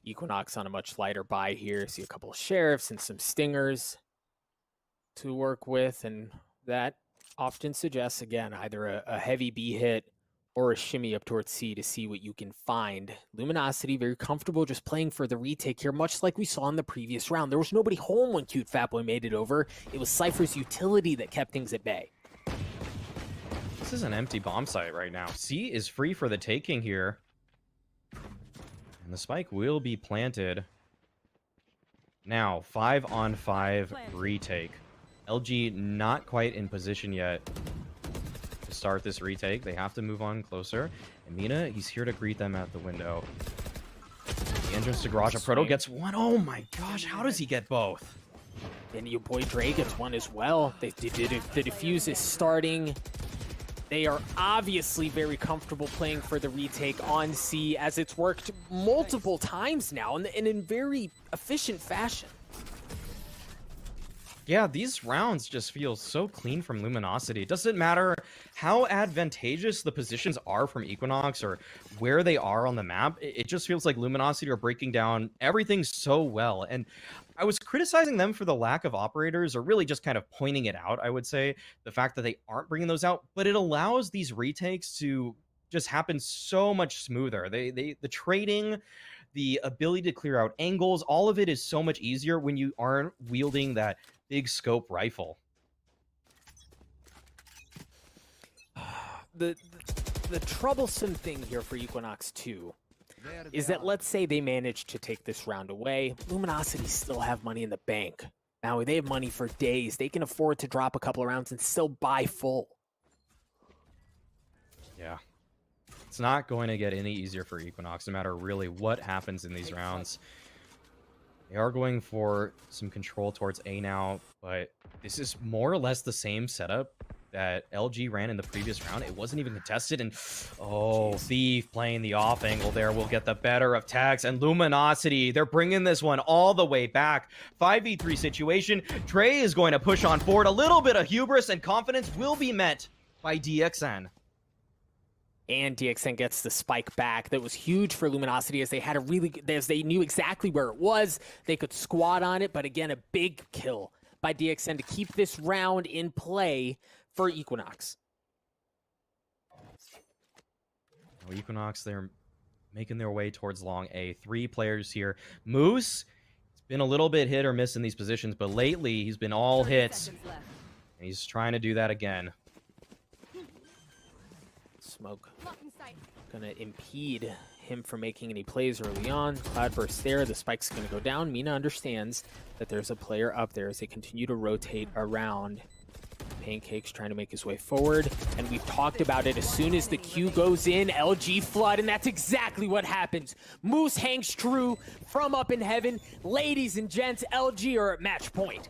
Equinox on a much lighter buy here. See a couple of sheriffs and some stingers to work with, and that often suggests, again, either a heavy B hit or a shimmy up towards C to see what you can find. Luminosity very comfortable just playing for the retake here, much like we saw in the previous round. There was nobody home when Cute Fat Boy made it over. It was Cypher's utility that kept things at bay. This is an empty bomb site right now. C is free for the taking here. And the spike will be planted. Now, 5-on-5 retake. LG not quite in position yet to start this retake. They have to move on closer. And Mina, he's here to greet them at the window. The entrance to Garage. Proto gets one. Oh my gosh, how does he get both? And your boy Dre gets one as well. The defuse is starting. They are obviously very comfortable playing for the retake on C, as it's worked multiple times now and in very efficient fashion. Yeah, these rounds just feel so clean from Luminosity. It doesn't matter how advantageous the positions are from Equinox or where they are on the map. It just feels like Luminosity are breaking down everything so well. And I was criticizing them for the lack of operators, or really just kind of pointing it out, I would say, the fact that they aren't bringing those out, but it allows these retakes to just happen so much smoother. The trading, the ability to clear out angles, all of it is so much easier when you aren't wielding that big scope rifle. The troublesome thing here for Equinox 2 is that, let's say they manage to take this round away, Luminosity still have money in the bank. Now, they have money for days. They can afford to drop a couple of rounds and still buy full. Yeah. It's not going to get any easier for Equinox, no matter really what happens in these rounds. They are going for some control towards A now, but this is more or less the same setup that LG ran in the previous round. It wasn't even contested, and oh, Thief playing the off angle there will get the better of Tax, and Luminosity, they're bringing this one all the way back. 5v3 situation. Trey is going to push on forward. A little bit of hubris and confidence will be met by DXN. And DXN gets the spike back. That was huge for Luminosity, as they had as they knew exactly where it was. They could squat on it, but again, a big kill by DXN to keep this round in play for Equinox. Well, Equinox, they're making their way towards long A. 3 players here. Moose, it's been a little bit hit or miss in these positions, but lately he's been all hits. And he's trying to do that again. Smoke gonna impede him from making any plays early on. Cloudburst there, the spike's gonna go down. Mina understands that there's a player up there as they continue to rotate around. Pancake's trying to make his way forward, and we've talked about it. As soon as the Q goes in, LG flood, and that's exactly what happens. Moose hangs true from up in heaven. Ladies and gents, LG are at match point.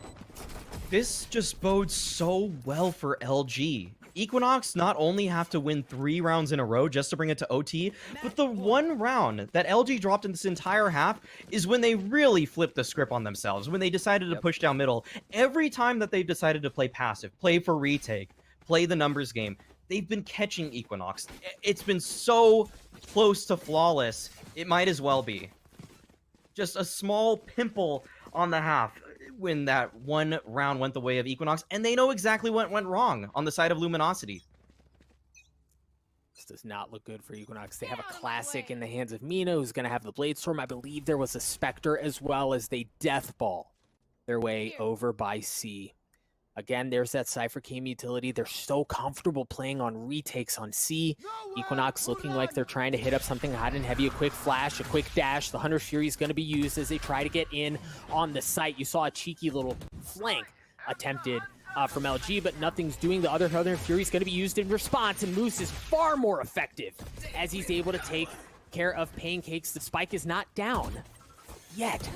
This just bodes so well for LG. Equinox not only have to win 3 rounds in a row just to bring it to OT, but the one round that LG dropped in this entire half is when they really flipped the script on themselves, when they decided to push down middle. Every time that they've decided to play passive, play for retake, play the numbers game, they've been catching Equinox. It's been so close to flawless, it might as well be. Just a small pimple on the half when that one round went the way of Equinox, and they know exactly what went wrong on the side of Luminosity. This does not look good for Equinox. They have a classic in the hands of Mina, who's going to have the Blade Storm. I believe there was a Spectre as well, as they death ball their way over by C. Again, there's that Cypher Cam utility. They're so comfortable playing on retakes on C. Equinox looking like they're trying to hit up something hot and heavy. A quick flash, a quick dash. The Hunter's Fury is going to be used as they try to get in on the site. You saw a cheeky little flank attempted from LG, but nothing's doing. The other Hunter's Fury is going to be used in response, and Moose is far more effective as he's able to take care of Pancakes. The spike is not down yet.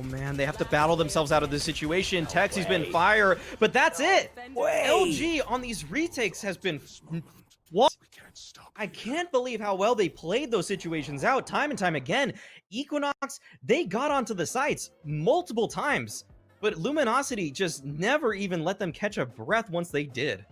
Oh man, they have to battle themselves out of this situation. Tex, he's been fire, but that's it. LG on these retakes has been what? I can't believe how well they played those situations out time and time again. Equinox, they got onto the sites multiple times, but Luminosity just never even let them catch a breath once they did.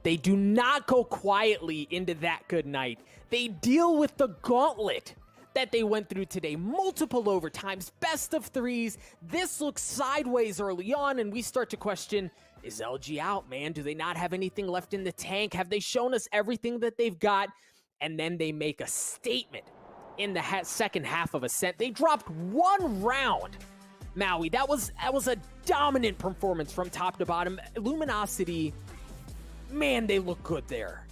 They do not go quietly into that good night. They deal with the gauntlet that they went through today. Multiple overtimes, best of threes. This looks sideways early on, and we start to question, is LG out, man? Do they not have anything left in the tank? Have they shown us everything that they've got? And then they make a statement in the second half of Ascent. They dropped one round. Maui, that was a dominant performance from top to bottom. Luminosity, man, they look good there.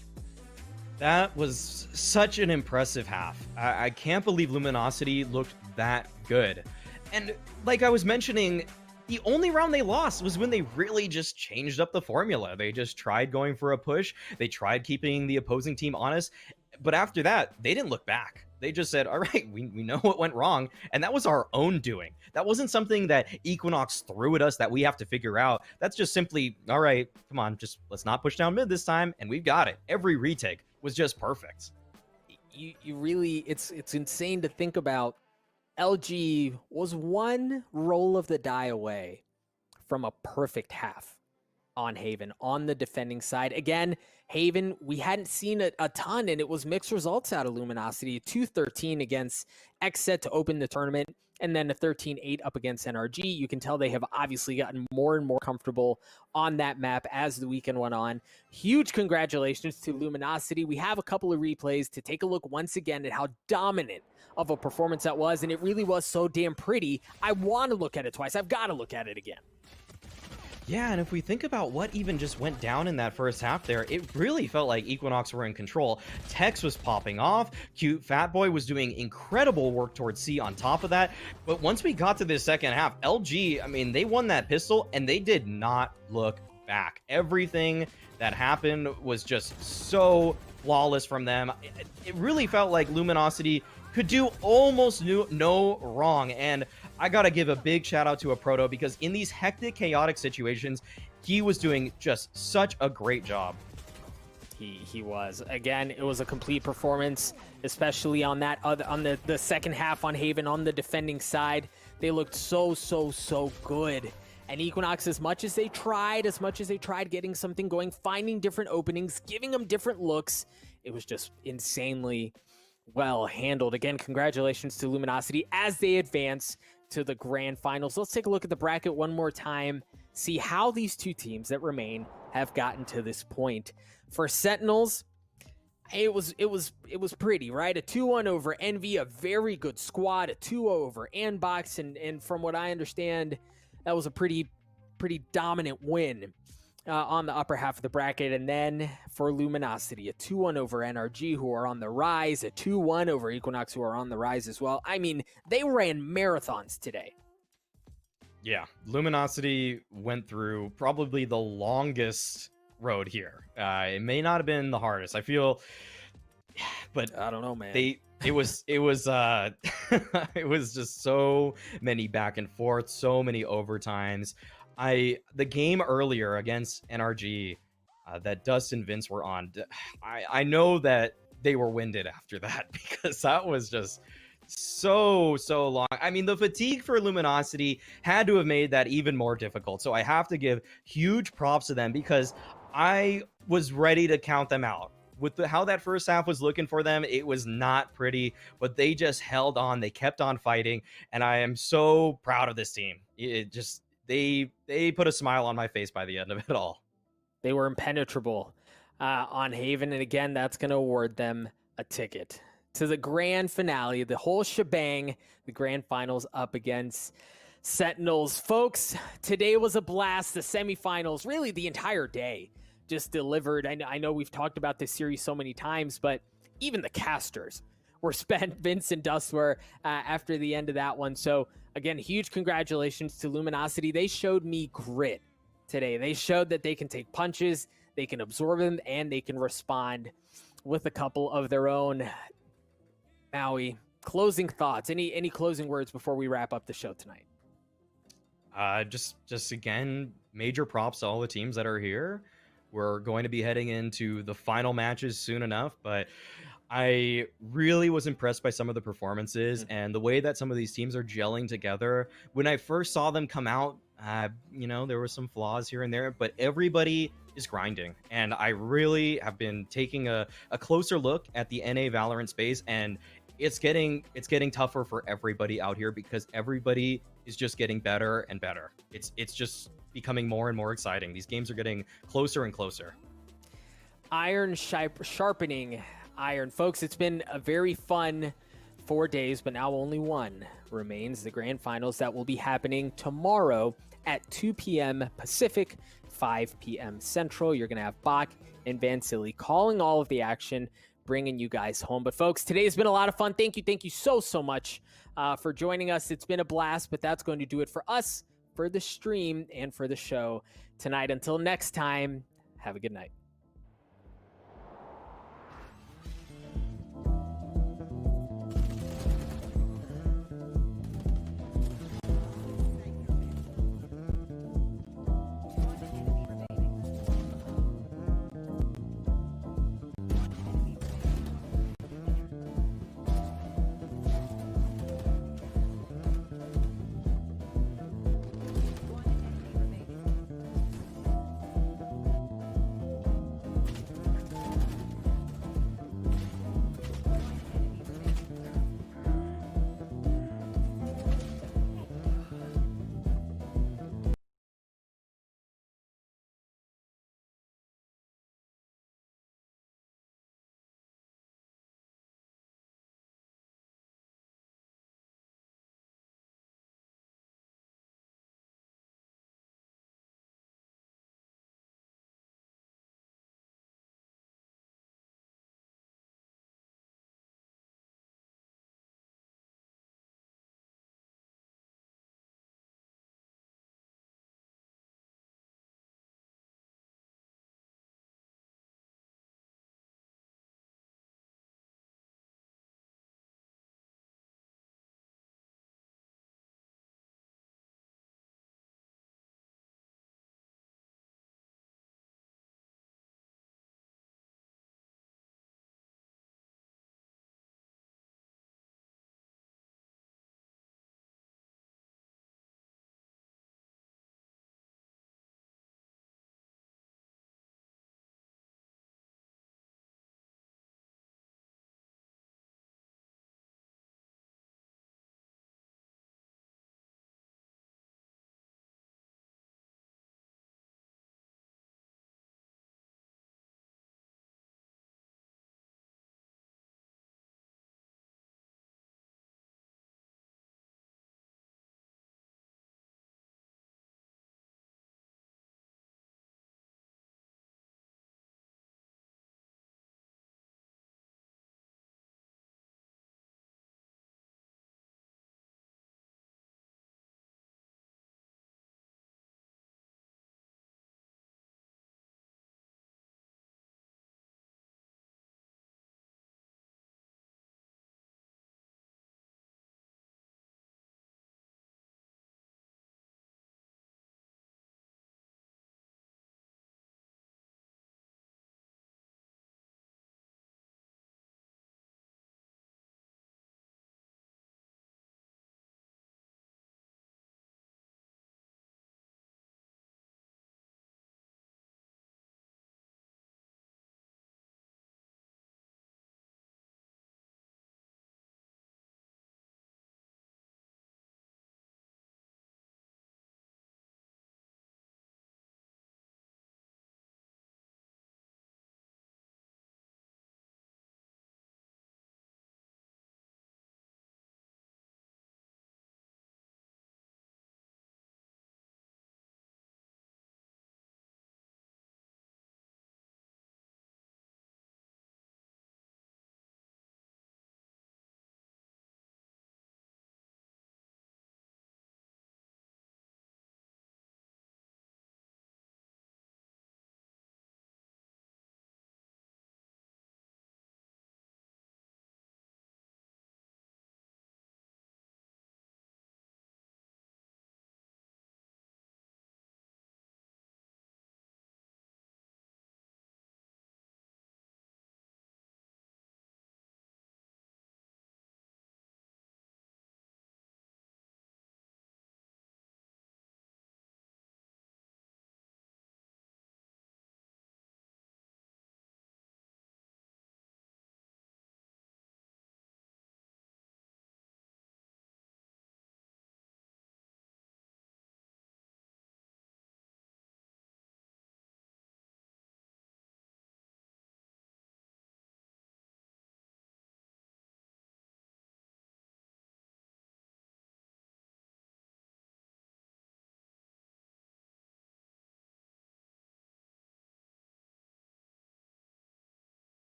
That was such an impressive half. I can't believe Luminosity looked that good. And like I was mentioning, the only round they lost was when they really just changed up the formula. They just tried going for a push. They tried keeping the opposing team honest. But after that, they didn't look back. They just said, all right, we know what went wrong. And that was our own doing. That wasn't something that Equinox threw at us that we have to figure out. That's just simply, all right, come on, just let's not push down mid this time. And we've got it. Every retake was just perfect. You really, it's insane to think about. LG was one roll of the die away from a perfect half on Haven on the defending side. Again, Haven, we hadn't seen a ton, and it was mixed results out of Luminosity. 2-13 against XSET to open the tournament, and then a 13-8 up against NRG. You can tell they have obviously gotten more and more comfortable on that map as the weekend went on. Huge congratulations to Luminosity. We have a couple of replays to take a look once again at how dominant of a performance that was, and it really was so damn pretty. I want to look at it twice. I've got to look at it again. Yeah, and if we think about what even just went down in that first half there, it really felt like Equinox were in control. Tex was popping off, Cute Fat Boy was doing incredible work towards C on top of that, but once we got to this second half, LG, I mean, they won that pistol, and they did not look back. Everything that happened was just so flawless from them. It really felt like Luminosity could do almost no wrong, and I gotta give a big shout out to a Proto, because in these hectic, chaotic situations, he was doing just such a great job. He was. Again, it was a complete performance, especially on that on the second half on Haven on the defending side. They looked so good. And Equinox, as much as they tried getting something going, finding different openings, giving them different looks, it was just insanely well handled. Again, congratulations to Luminosity as they advance to the grand finals. Let's take a look at the bracket one more time, see how these two teams that remain have gotten to this point. For Sentinels, it was pretty, right? A 2-1 over Envy, a very good squad, a 2-0 over Anbox, and from what I understand, that was a pretty dominant win on the upper half of the bracket. And then for Luminosity, a 2-1 over NRG, who are on the rise, a 2-1 over Equinox, who are on the rise as well. I mean, they ran marathons today. Yeah, Luminosity went through probably the longest road here. It may not have been the hardest, I feel, but I don't know, man. It was it was just so many back and forth, so many overtimes. The game earlier against NRG that Dust and Vince were on, I know that they were winded after that, because that was just so long. I mean, the fatigue for Luminosity had to have made that even more difficult. So I have to give huge props to them, because I was ready to count them out. With how that first half was looking for them, it was not pretty, but they just held on. They kept on fighting, and I am so proud of this team. It just, they put a smile on my face by the end of it all. They were impenetrable on Haven, and again, that's going to award them a ticket to the grand finale, the whole shebang, the grand finals up against Sentinels. Folks, today was a blast. The semifinals, really the entire day, just delivered. I know we've talked about this series so many times, but even the casters were spent. Vince and Dust were after the end of that one. So again, huge congratulations to Luminosity. They showed me grit today. They showed that they can take punches, they can absorb them, and they can respond with a couple of their own. Maui, closing thoughts. Any closing words before we wrap up the show tonight? Just again, major props to all the teams that are here. We're going to be heading into the final matches soon enough, but I really was impressed by some of the performances and the way that some of these teams are gelling together. When I first saw them come out, there were some flaws here and there, but everybody is grinding. And I really have been taking a closer look at the NA Valorant space, and it's getting tougher for everybody out here because everybody is just getting better and better. It's just becoming more and more exciting. These games are getting closer and closer. Iron sharpening iron. Folks, it's been a very fun 4 days, but now only one remains, the grand finals that will be happening tomorrow at 2 p.m. Pacific, 5 p.m. Central. You're going to have Bach and Van Silly calling all of the action, bringing you guys home. But folks, today's been a lot of fun. Thank you so much for joining us. It's been a blast, but that's going to do it for us, for the stream, and for the show tonight. Until next time, have a good night.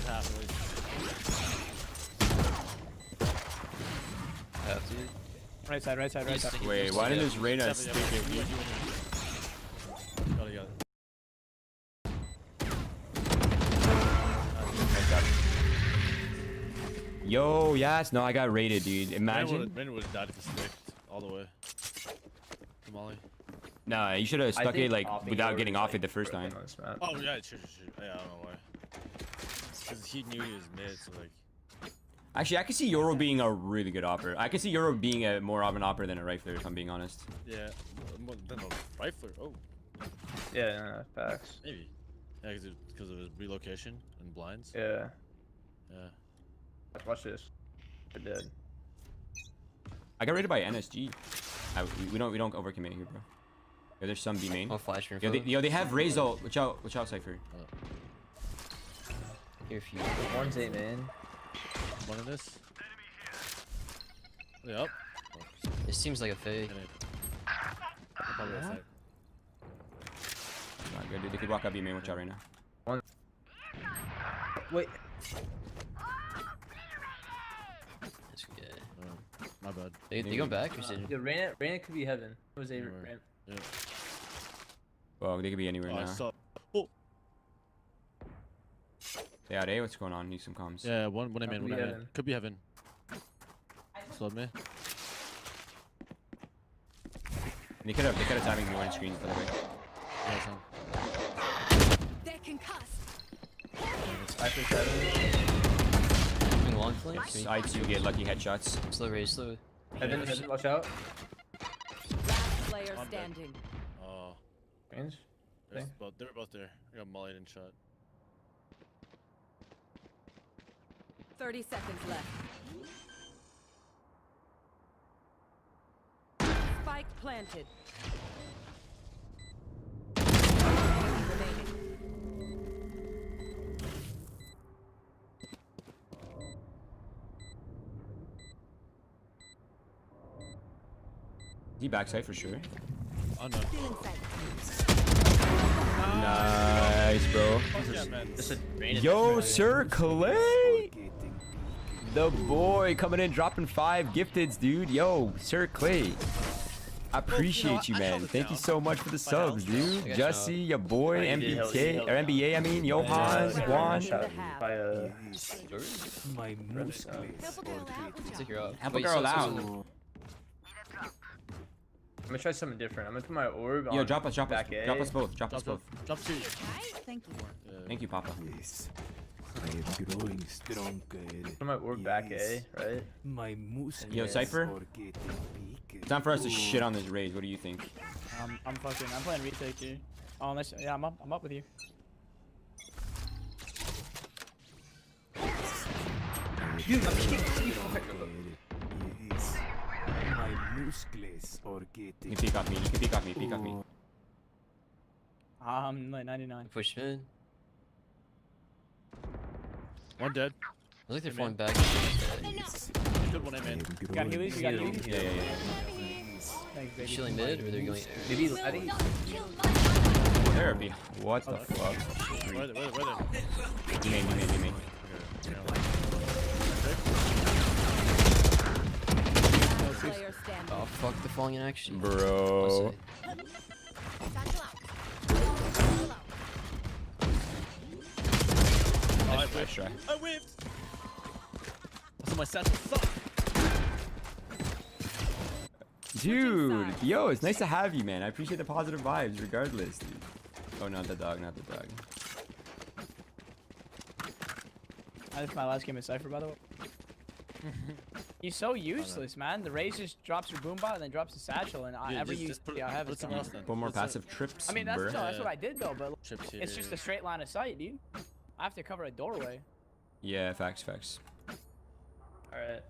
half at least. Right side, right side, right side. Wait, why didn't this Reyna Stick stick it? Got it. Yo, yes, no, I got raided, dude. Imagine. Reyna would have died if he sticked all the way. To Molly. Nah, you should have stuck it like without getting off it the first time. Oh yeah, sure. Yeah, I don't know why. Because he knew he was mid, so like. Actually, I can see Yoro being a really good opper. I can see Yoro being a more of an opper than a rifler, if I'm being honest. Yeah, more than a rifler. Oh. Yeah, facts. Maybe. Yeah, because of his relocation and blinds. Yeah. Yeah. Watch this. They're dead. I got raided by NSG. We don't overcommit here, bro. Yo, there's some B main. I'll flash for Yo, they have Raze ult. Watch out, Cypher. Here, if you. One's A man. One of this. Yep. It seems like a fake. Probably a fight. Not good, dude. They could walk up B main. Watch out right now. One. Wait. That's good. My bad. They go back or something? Yeah, Reyna could be heaven. It was A. Anywhere. Yeah. Well, they could be anywhere now. Oh. They out A? What's going on? Need some comms. Yeah, one A man, one A man. heaven. Could be heaven. Slowed me. They could have timing me one screen, by the way. Yeah, some. They're concussed. Cypher 7. Moving long flank. I too get lucky headshots. Slow raise, slow. Heaven, watch out. Last player standing. Oh. Range. They were both there. I got mollied and shot. 30 seconds left. Spike planted. Remaining. He backside for sure. Oh no. Nice, bro. Yo, Sir Clay! The boy coming in, dropping 5 gifteds, dude. Yo, Sir Clay. I appreciate you, man. Thank you so much for the subs, dude. Jussie, your boy, MBK, or NBA, I mean, Johan, Juan. My muscles. Help a girl out. I'm gonna try something different. I'm gonna put my orb on. Yo, drop us both. Drop two. Thank you. Thank you, Papa. Yes. I am growing stronger. Put my orb back A, right? My muscles. Yo, Cypher. are getting bigger. It's time for us to shit on this raid. What do you think? I'm playing retake here. Oh, unless, yeah, I'm up with you. Yes. My muscles are getting. You can peek off me. You can peek off me. Peek off me. I'm like 99. Push mid. One dead. I think they're falling back. Good one, man. You got healies? You got healies? Yeah. Thanks, baby. Chilling mid, or they're going. Maybe I think. Therapy. What the fuck? Where they? You made. Player standing. Oh fuck, they're falling in action. Bro. I whiffed. I whiffed. That's my satchel suck. Dude, yo, it's nice to have you, man. I appreciate the positive vibes, regardless, dude. Oh, not the dog. That's my last game of Cypher, by the way. He's so useless, man. The Raze just drops your boombot and then drops the satchel, and every use I have is gone. Put more passive trips. I mean, that's bruh. what I did though, but Trips here. it's just a straight line of sight, dude. I have to cover a doorway. Yeah, facts. All right.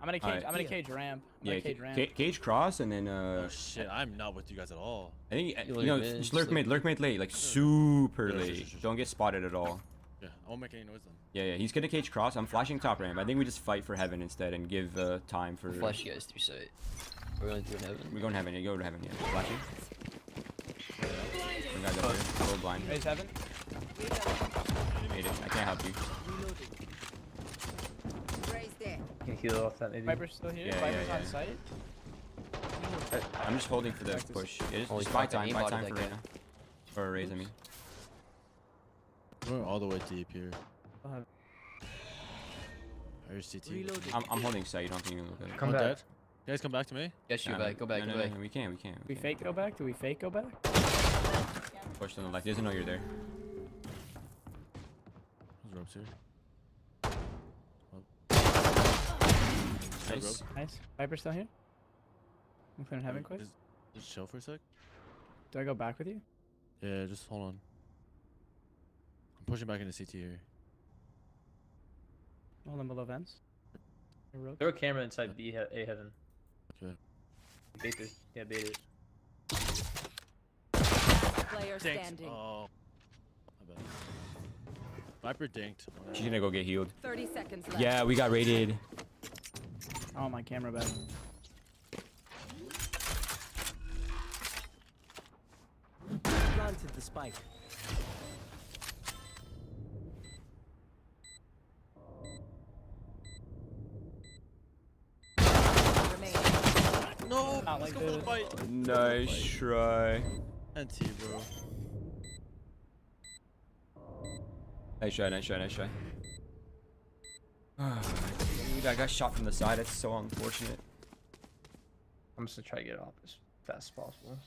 I'm gonna cage ramp. Yeah, cage ramp. cage cross, and then Oh shit, I'm not with you guys at all. I think just lurk mid late, like super late. Sure. Don't get spotted at all. Yeah, I won't make any noise then. Yeah, he's gonna cage cross. I'm flashing top ramp. I think we just fight for heaven instead and give time for. Flash you guys through sight. We're going through heaven. We're going heaven. Yeah, go to heaven. Yeah, flashing. One guy's up here. Go blind. Raze heaven. Made it. I can't help you. heal off that maybe. Viper's still here. Yeah, Viper's yeah, on yeah. site. I'm just holding for the push. Just buy time for Reyna. Or Raze, I mean. We're all the way deep here. Where's CT? I'm holding site, you don't think you can look at it. Come back. Dead? You guys come back to me? Yes, you back, go back, go back. We can. We fake go back? Do we fake go back? Push to the left, he doesn't know you're there. There's ropes here. Nice. Nice. Viper's still here? I'm clearing heaven quick. Just chill for a sec. Do I go back with you? Yeah, just hold on. I'm pushing back into CT here. Hold them below vents. Throw a camera inside B A heaven. Okay. Bait this. Yeah, bait it. Player standing. Oh. My bad. Viper dinked. She's gonna go get healed. 30 seconds left. Yeah, we got raided. Oh, my camera back. Planted the spike. No! Not like this. Nice try. NT, bro. Nice try. Dude, I got shot from the side. That's so unfortunate. I'm just gonna try to get off as fast as possible.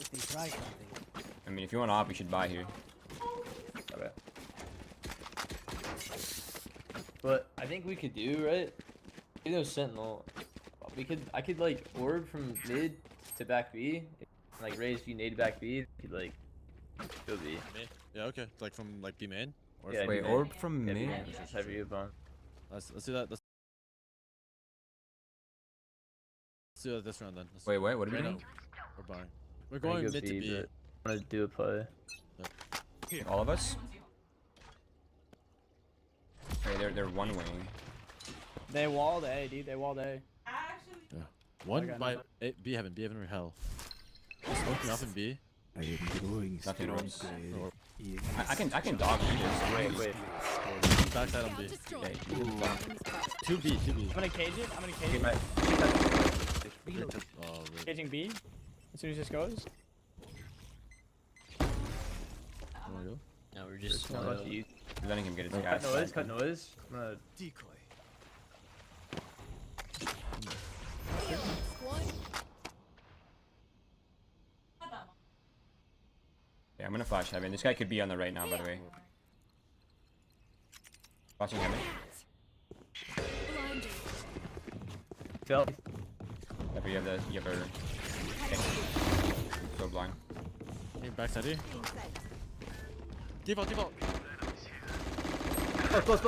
If they try something. I mean, if you want op, you should buy here. Okay. What I think we could do, right? You know, Sentinel. I could like orb from mid to back B, like Raze if you nade back B, could like go B. Yeah, okay. Like from like B main? Or Yeah, Wait, B main. orb from Yeah, mid? B main. Have you upon? Let's do that. Let's do that this round then. Wait, what are we doing? We're buying. We're going mid to B. I'm gonna do a play. All of us? Wait, they're one wing. They walled A, dude. They walled A. Yeah. One got by nothing. B heaven or hell. Smoking up in B. I am growing Nothing stronger. else. I can dog this. Wait. Backside on B. Okay. 2B. I'm gonna cage it. I'm gonna cage it. Oh, really? Caging B. As soon as this goes. Wanna go? No, we're just You. letting him get his gas. Cut noise. I'm gonna Decoy. Yeah, I'm gonna flash heaven. This guy could be on the right now, by the way. Watching heaven. tell. Yep, you have her. Okay. So blind. Hey, backside here. Default. Close.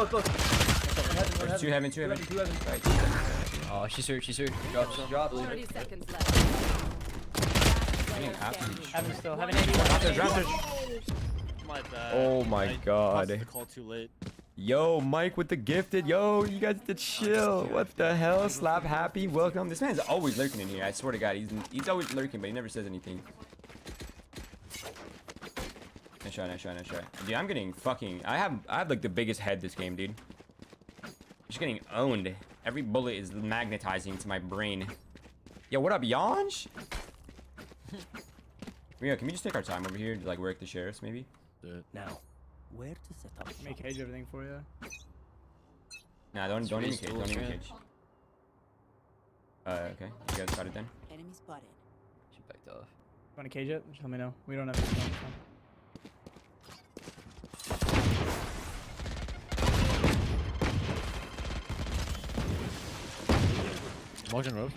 There's two heaven. Right. Oh, she's hurt. Drop. 30 seconds left. Heaven still. Heaven 80. My bad. Oh my I god. pressed the call too late. Yo, Mike with the gifted. Yo, you guys did chill. What the hell? Slap happy. Welcome. This man's always lurking in here. I swear to God, he's always lurking, but he never says anything. Nice shot. Dude, I'm getting fucking. I have like the biggest head this game, dude. I'm just getting owned. Every bullet is magnetizing to my brain. Yo, what up, Yanj? Yeah, can we just take our time over here to like work the sheriffs, maybe? Now, where to set up? Make cage everything for you. Nah, don't even cage. Okay. You guys got it then? Enemy spotted. She backed off. Want to cage it? Just let me know. We don't have to. Motion rope.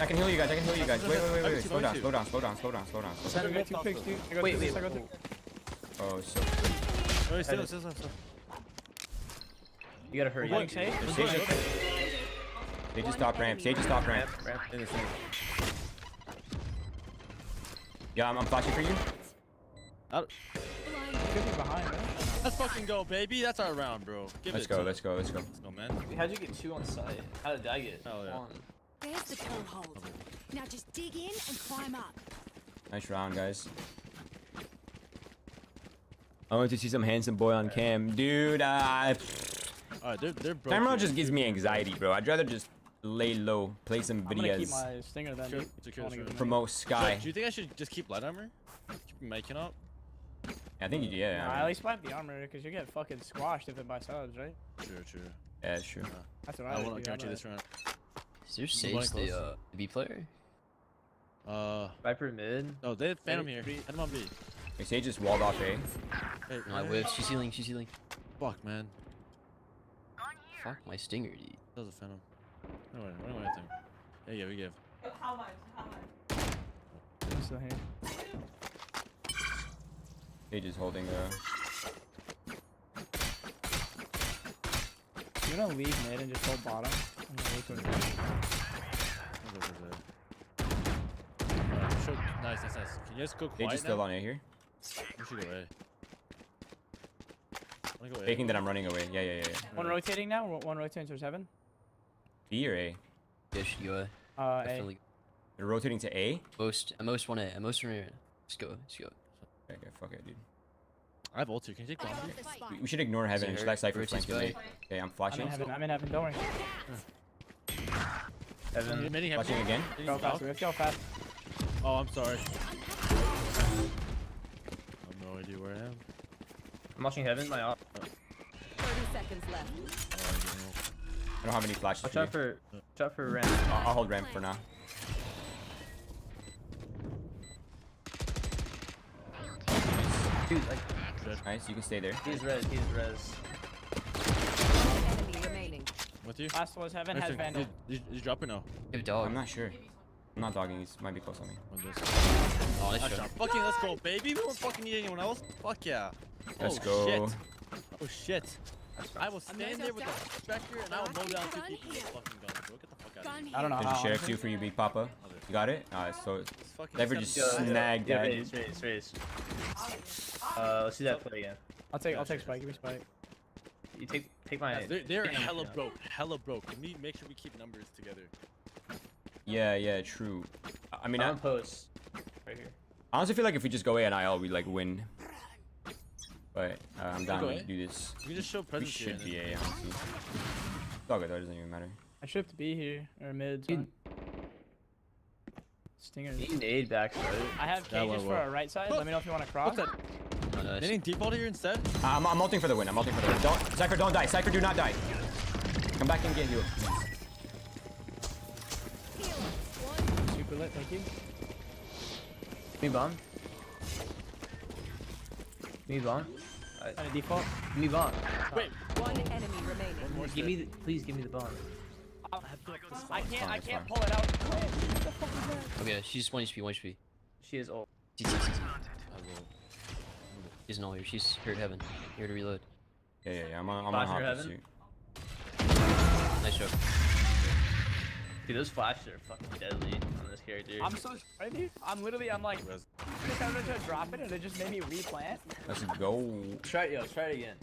I can heal you guys. Wait. Slow down. Wait. Oh, so. Wait, still. You gotta hurry. They just stop ramp. Ramp. Yeah, I'm flashing for you. Could be behind, right? Let's fucking go, baby. That's our round, bro. Let's go, Let's go, man. How'd you get 2 on site? How did I get Hell yeah. 1? There's the toehold. Now just dig in and climb up. Nice round, guys. I want to see some handsome boy on cam, dude. Alright, they're broke. Camera here. just gives me anxiety, bro. I'd rather just lay low, play some I'm gonna keep videos, my stinger then. dude. Secure I wanna this get room. the promote Sky. Do you think I should just keep light armor? Keep making up? I think you do, yeah. Nah, at least wipe the armor because you get fucking squashed if it by subs, right? True. Yeah, that's true. That's what I would want do, to guarantee I'd this round. Is there Sage the B player? Viper mid. No, they had Phantom here. Head him on B. Hey, Sage just walled off A. Hey, No, I whipped. She's healing. She's healing. Fuck, man. Fuck my stinger, dude. That was a Phantom. No way, what do I think? Yeah, we give. How much? I'm still here. Sage is holding You gonna leave mid and just hold bottom? I'm gonna wait till it's Nice. Can you guys go quiet Sage is still now? on A here. We should go A. Wanna go A? Faking that I'm running away. Yeah. One rotating now. One rotating towards heaven. B or A? Yeah, should go A. A. Definitely. They're rotating to A? At most 1A. At most 1A. Let's go. Okay, fuck it, dude. I have ult here. Can you take bomb? We should ignore heaven and just let Cypher Rotates flank by. late. Okay, I'm flashing. I'm in heaven. Don't worry. Heaven. Flashing again. Go fast. Let's go fast. Oh, I'm sorry. I have no idea where I am. I'm watching heaven. My op. 30 seconds left. I don't have any flashes. Watch for out for ramp. I'll hold ramp for now. Dude, like. Nice, you can stay there. He's res. Enemy remaining. With you? Last was heaven has vandal. Did you drop or no? Give dog. I'm not sure. I'm not dogging. He might be close on me. Oh, nice Nice shot. shot. Fucking let's go, baby. We don't fucking need anyone else. Fuck yeah. Let's Oh, go. Shit. Oh shit. I will stand there with the Spectre and I will mow down 2 people with a fucking gun, bro. Get the fuck out of here. I don't know There's how. a sheriff too for you, Big Papa. You got it? So Never just snagged Yeah, that. raise. Let's see that play again. I'll take spike. Give me spike. You take my. They're hella broke. We need to make sure we keep numbers together. Yeah, true. I mean, I'm post. Right here. I honestly feel like if we just go A and IL, we like win. But I'm down to do this. We just show We presence here. should be A, honestly. It's all good though, it doesn't even matter. I should have to be here or mid. Stinger. You nade backside. I have cages for our right side. Let me know if you want to cross. Oh, nice. Getting default here instead? I'm ulting for the win. Don't, Cypher, don't die. Cypher, do not die. Come back and get healed. Super lit. Thank you. Give me bomb. On a default. Give me bomb. Wait. One enemy remaining. Please give me the bomb. I can't pull it out. Okay, she's 1 HP, 1 HP. She is ult. She isn't all here. She's here at heaven. Here to reload. Yeah. I'm on Flash hot your pursuit. Nice job. Dude, those flashes are fucking deadly on this character. I'm so sorry, dude. I'm like, just having to drop it and it just made me replant. Let's go. Try it again.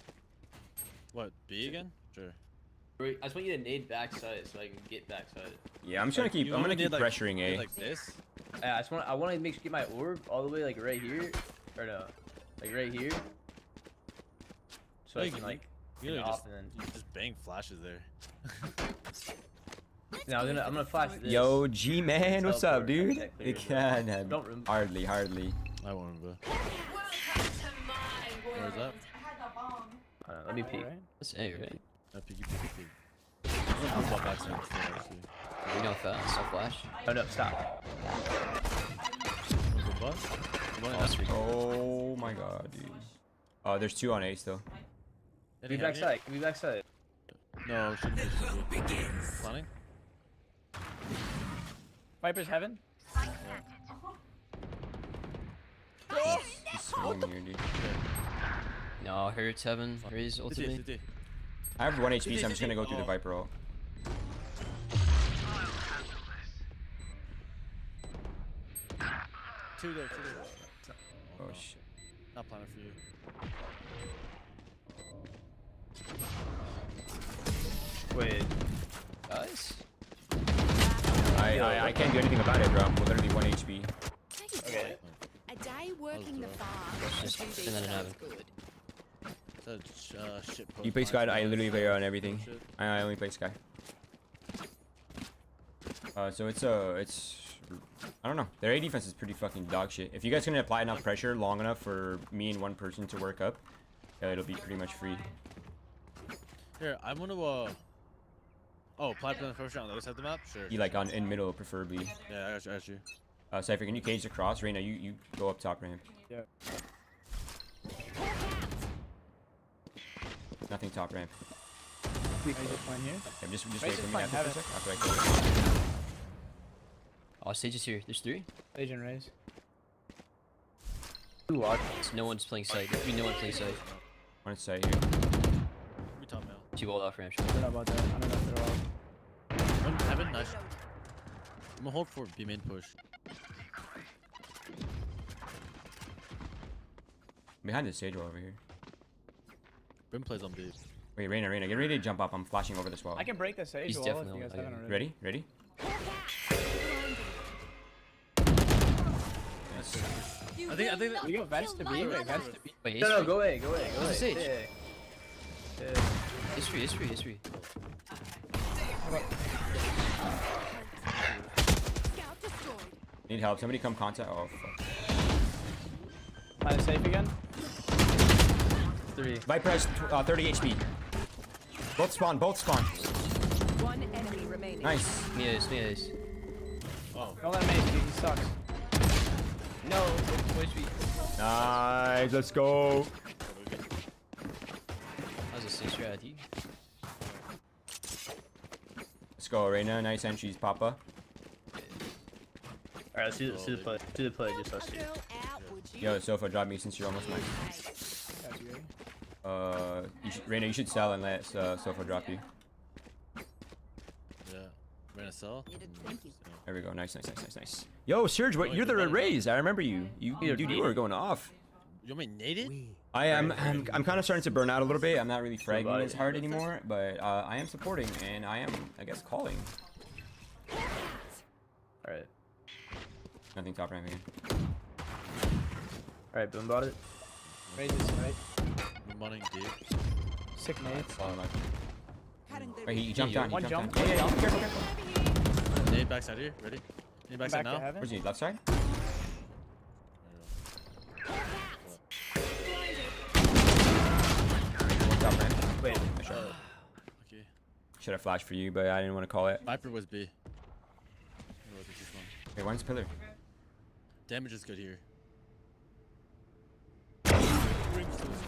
What, B again? Sure. I just want you to nade backside so I can get backside. Yeah, I'm just gonna keep. I'm gonna keep pressuring A. Like this? I want to make sure get my orb all the way like right here, or no, like right here. So I can like you off and then just bang flashes there. Now I'm gonna flash this. Yo, G man, what's up, dude? Teleport. They can. Don't remember. Hardly. I won't remember. Where's that? Let me peek. That's A, right? Peek. I'll fall back to actually. We know fast. I'll flash. Oh no, stop. Oh my god, dude. Oh, there's 2 on A still. Give me backside. No, shouldn't be. Planning? Viper's heaven. He's swinging here, dude. No, Hurt's heaven. Raise ultimately. I have 1 HP, so I'm just gonna go through the Viper ult. Two there. Oh shit. Not planning for you. Wait. Guys? I can't do anything about it, bro. I'm literally 1 HP. Okay. A day working the farm. Just and send that in heaven. good. You play Sky? I literally play on everything. I only play Sky. So it's I don't know. Their A defense is pretty fucking dog shit. If you guys can apply enough pressure long enough for me and one person to work up, it'll be pretty much free. Here, I'm gonna oh, apply for the first round on the other side of the map? Sure. You like on in middle preferably. Yeah, I got you. Cypher, can you cage across? Reina, you go up top ramp. Yeah. Nothing top ramp. We can just fine here. Yeah, just Raze wait is for me fine, after have this. it. After I go. Oh, Sage is here. There's 3. Sage and Raze. No one's playing side. No one plays side. One side here. We top now. 2 walled off ramp. I don't know about that. I don't know if they're all. One heaven, nice. I'm gonna hold for B main push. Behind the stage wall over here. Brim plays on B. Wait, Reina, get ready to jump up. I'm flashing over this wall. I can break the Sage He's wall if definitely you guys on haven't already. Ready? Ready? I think We go Vents to B. Wait, Vents to B. Wait, No, go away. Where's the Sage? Yeah. History. Need help. Somebody come contact. Oh, fuck. Find a safe again. 3. Viper has 30 HP. Both spawn. One enemy remaining. Nice. Me is. Don't let him ace you. He sucks. No, push me. Nice. Let's go. That was a sick strategy. Let's go, Reina. Nice entries, Papa. Alright, let's do the play. Do the play, just us two. Yo, Sofa, drop me since you're almost mine. Reina, you should sell and let Sofa drop you. Yeah. We're gonna sell. There we go. Nice. Yo, Serge, what? You're the Raze. I remember you. Dude, you were going off. You want me naded? I am. I'm kind of starting to burn out a little bit. I'm not really fragging as hard anymore, but I am supporting and I am, I guess, calling. Alright. Nothing top ramp again. Alright, boom bought it. Raze is right. I'm running deep. Sick nades. Wait, he jumped down. One He jump. jumped down. Yeah, careful. Nade backside here. Ready? Nade backside Back to now. heaven. Where's he? Left side? Top ramp. Wait. Nice shot. Okay. Should have flashed for you, but I didn't want to call it. Viper was B. Hey, one's pillar. Damage is good here.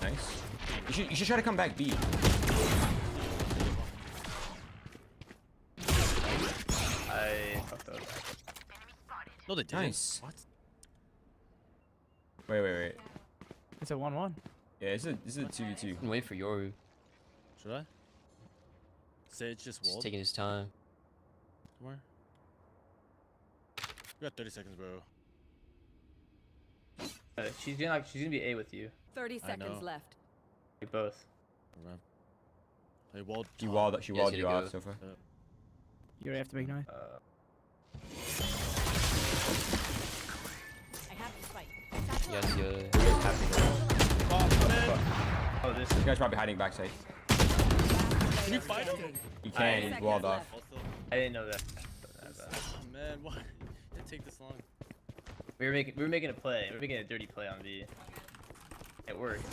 Nice. You should try to come back B. I fucked up. No, they didn't. Nice. What? Wait. It's a 1-1. Yeah, this is a 2v2. Wait for Yoru. Should I? Sage just He's walled. taking his time. Come on. We got 30 seconds, bro. She's gonna be A with you. 30 I seconds know. left. We both. They walled. She walled Yes, you you off go. so far. You already have to make noise. I have the spike. Yes, Oh, this This guy's probably hiding backside. Can you fight him? He can. He's walled off. I didn't know that. Oh, man, why did it take this long? We were making a play. We were making a dirty play on B. It worked.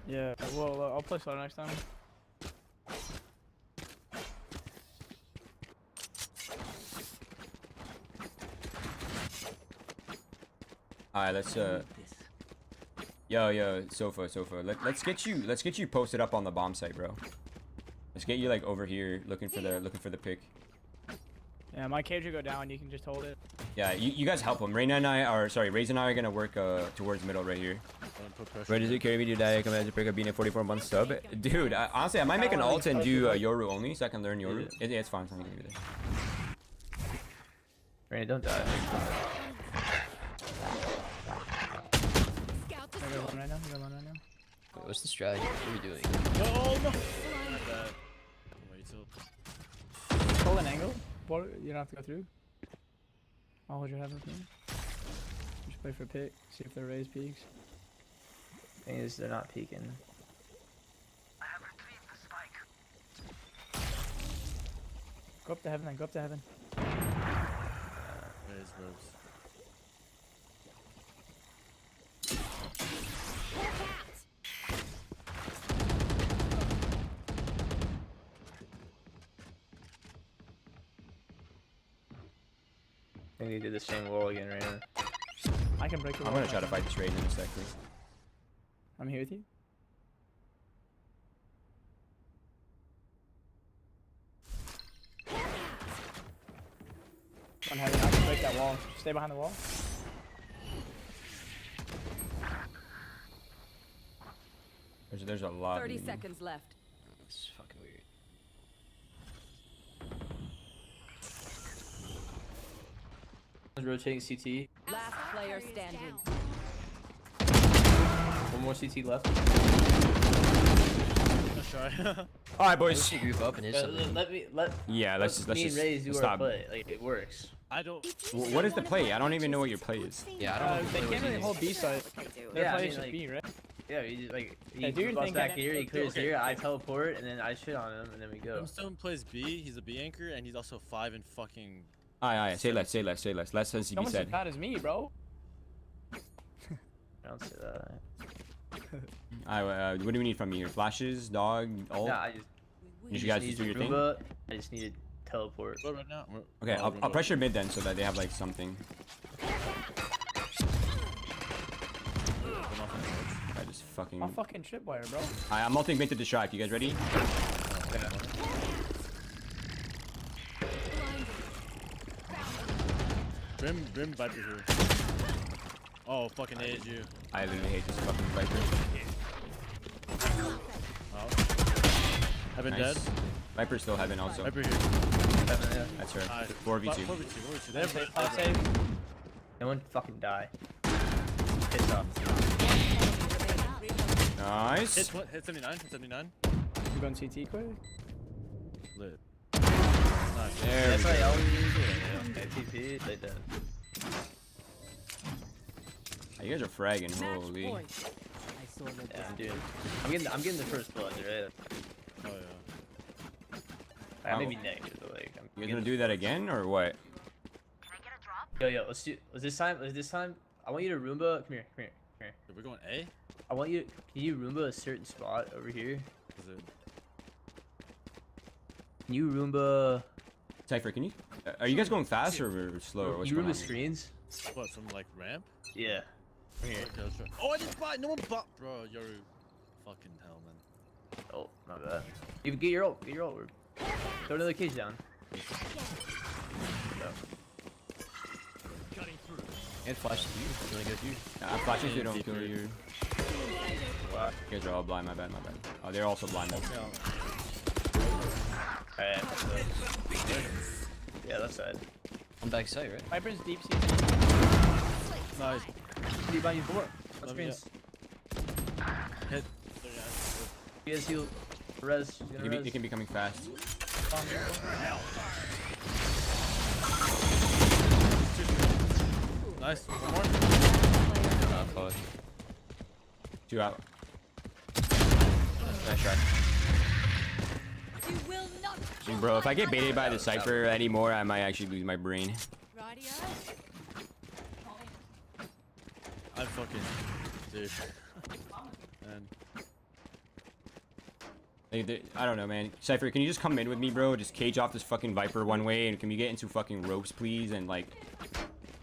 Yeah, well, I'll play slow next time. Alright, let's Yo, Sofa. Let's get you posted up on the bomb site, bro. Let's get you like over here looking for the pick. Yeah, my cage will go down. You can just hold it. Yeah, you guys help him. Raze and I are gonna work towards middle right here. Where does it carry me to die? I come as a pick up being a 44-month sub. Dude, honestly, I might make an alt and do Yoru only so I can learn Yoru. Yeah, it's fine. It's fine. You can do that. Raina, don't die. You got one right now. Wait, what's the strategy? What are we doing? No. Hold an angle. You don't have to go through. I'll hold your head with me. Just play for pick. See if they're raised peaks. Thing is, they're not peeking. Go up to heaven then. Go up to heaven. There's ropes. I think they did the same wall again right now. I can break the I'm wall. gonna try to fight this raid in a second. I'm here with you. One heaven. I can break that wall. Stay behind the wall. There's a lot. 30 seconds left. It's fucking weird. Rotating CT. Last player standing. One more CT left. Let's try. All right, boys. Group up and Yeah, let's me and just Raze do our stop. play. Like it works. I don't. What is the play? I don't even know what your play is. Yeah, I don't know. They can't really hold B side. Their Yeah, I play mean, is just like- B, right? Yeah, you just, like Yeah, he do your busts thing, back kinda. here, he clears Okay. here, I teleport, and then I shit on him, and then we go. Brimstone plays B. He's a B anchor, and he's also 5 and fucking. Aye, say less. Less as you Someone's said. as bad as me, bro. Don't say that. What do we need from you? Your flashes, dog, ult? Nah, I just. You guys just do your thing. Roomba, I just needed teleport. What right now? Okay, I'll pressure mid then, so that they have like something. I just fucking. I'm fucking tripwire, bro. I'm ulting mid to distract. You guys ready? Brim Viper here. Oh, fucking hate you. I literally hate this fucking Viper. Oh. Heaven Nice. dead. Viper's still heaven also. Viper here. That's her. Nice. 4v2. 4v2. They have Save. No one fucking die. Piss off. Nice. Hit 79. Hit 79. You going CT quick? Lit. There That's we why I go. always use it. TP, like that. You guys are fragging. Holy. Yeah, I'm getting the first blood, right? Oh yeah. I may be negative, but like I'm. You guys gonna do that again or what? Yo, let's do. Was this time? I want you to Roomba. Come here. We're going A. I want you. Can you Roomba a certain spot over here? Is it? Can you Roomba? Cypher, can you? Are you guys going fast or slow? Or what's You going Roomba on? screens? What, from like ramp? Yeah. From here. Okay, let's try. Oh, I didn't buy. No one bought. Bro, you're fucking hell, man. Oh, my bad. You get your ult. Get your ult. Throw another cage down. And flash to you. You wanna go through? I'm flashing so you don't kill you. Wow. You guys are all blind. My bad. Oh, they're also blind. Alright. Yeah, left side. I'm back side, right? Viper's deep CT. Nice. Deep behind you, four. On Let me screens. Hit. You guys heal. Res. She's gonna res. It can be coming fast. Nice. One more. Fuck. 2 out. Nice try. You will not. Bro, if I get baited by the Cypher anymore, I might actually lose my brain. Radio. I'm fucking. Dude. And. I don't know, man. Cypher, can you just come in with me, bro? Just cage off this fucking Viper one way, and can we get into fucking ropes, please? And like,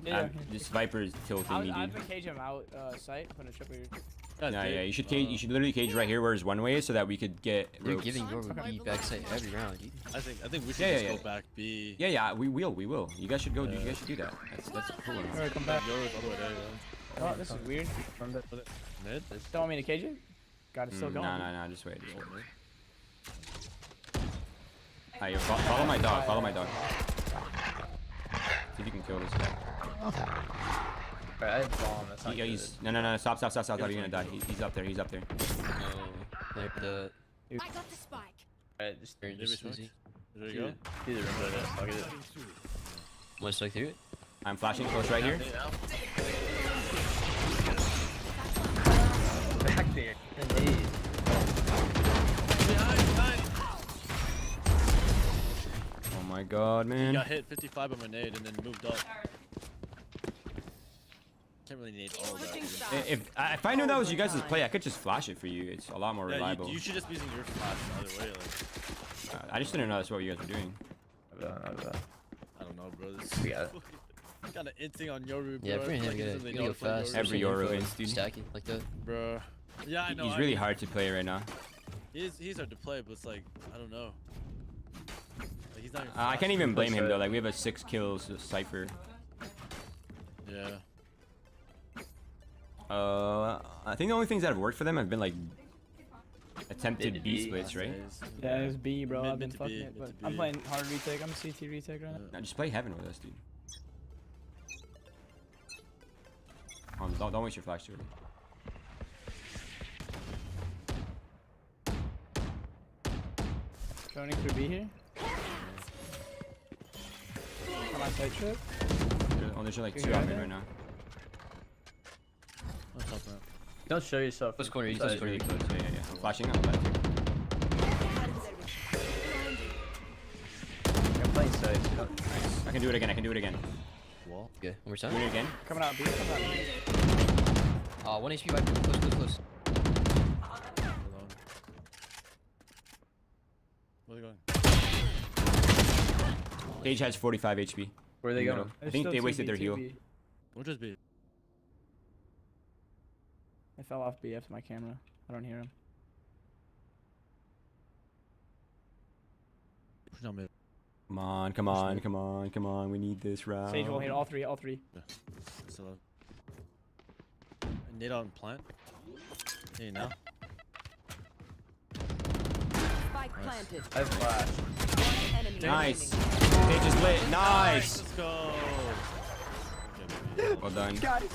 Yeah. this Viper is tilting me, I've dude. been cage him out sight. Put a triple here. Nah, yeah, you should cage. You should literally cage right here where his one way is, so that we could get You're ropes. giving your B backside every round, dude. I think we should just go back B. Yeah, we will. You guys should go. You guys should do that. That's cool. Alright, come back. Yours all the way there, yeah. Oh, this is weird. Mid? Don't want me to cage it? Got it still going. Nah, just wait. Alright, follow my dog. See if you can kill this guy. Alright, I have bomb. That's not good. No, stop. You're gonna die. He's up there. No. Like the. I got the spike. Alright, just Easy. There you go. do the Roomba. I'll get it. Wanna strike through it? I'm flashing close right here. Back there. Indeed. Oh my god, He man. got hit 55 by my nade and then moved up. Can't really nade all that. Dude. If I knew that was you guys' play, I could just flash it for you. It's a lot more Yeah, reliable. you should just be using your flash either way. Like, I just didn't know that's what you guys were doing. I don't know, bro. This kind of inting on Yoru, bro. Yeah, for him, Like, you they gotta know go it's like fast. Every Yoru Info, is, dude. Stacking like that. Bro. Yeah, I know. He's really hard to play right now. He's hard to play, but it's like, I don't know. Like, he's not even I fast. can't even blame him though. Like we have a 6 kills Cypher. Yeah. I think the only things that have worked for them have been like attempted B splits, right? Yeah, it was B, bro. I've been to fucking B, it, mid but to I'm B. playing hard retake. I'm a CT retake right now. Now just play Heaven with us, dude. Don't waste your flash too early. Droning through B here. On my side trip. Oh, there's like You 2 got on mid it? right now. Don't show yourself. Close corner, you Close, close corner. really close. Yeah. I'm flashing up. I'm playing side. nice. I can do it again. Wall. Okay, one more Do time. it again. Coming out B. Coming out B. 1 HP Viper. Close. Where are they going? Gage has 45 HP. Where are they going? I think they wasted their heal. We'll just be. I fell off B after my camera. I don't hear him. Push down mid. Come on. We need this round. Sage will hit all three. Yeah. Still up. And nade on plant. Hey, now. Spike planted. I have flash. One enemy Nice. remaining. Sage is lit. Nice. Let's go. Well done. Guys,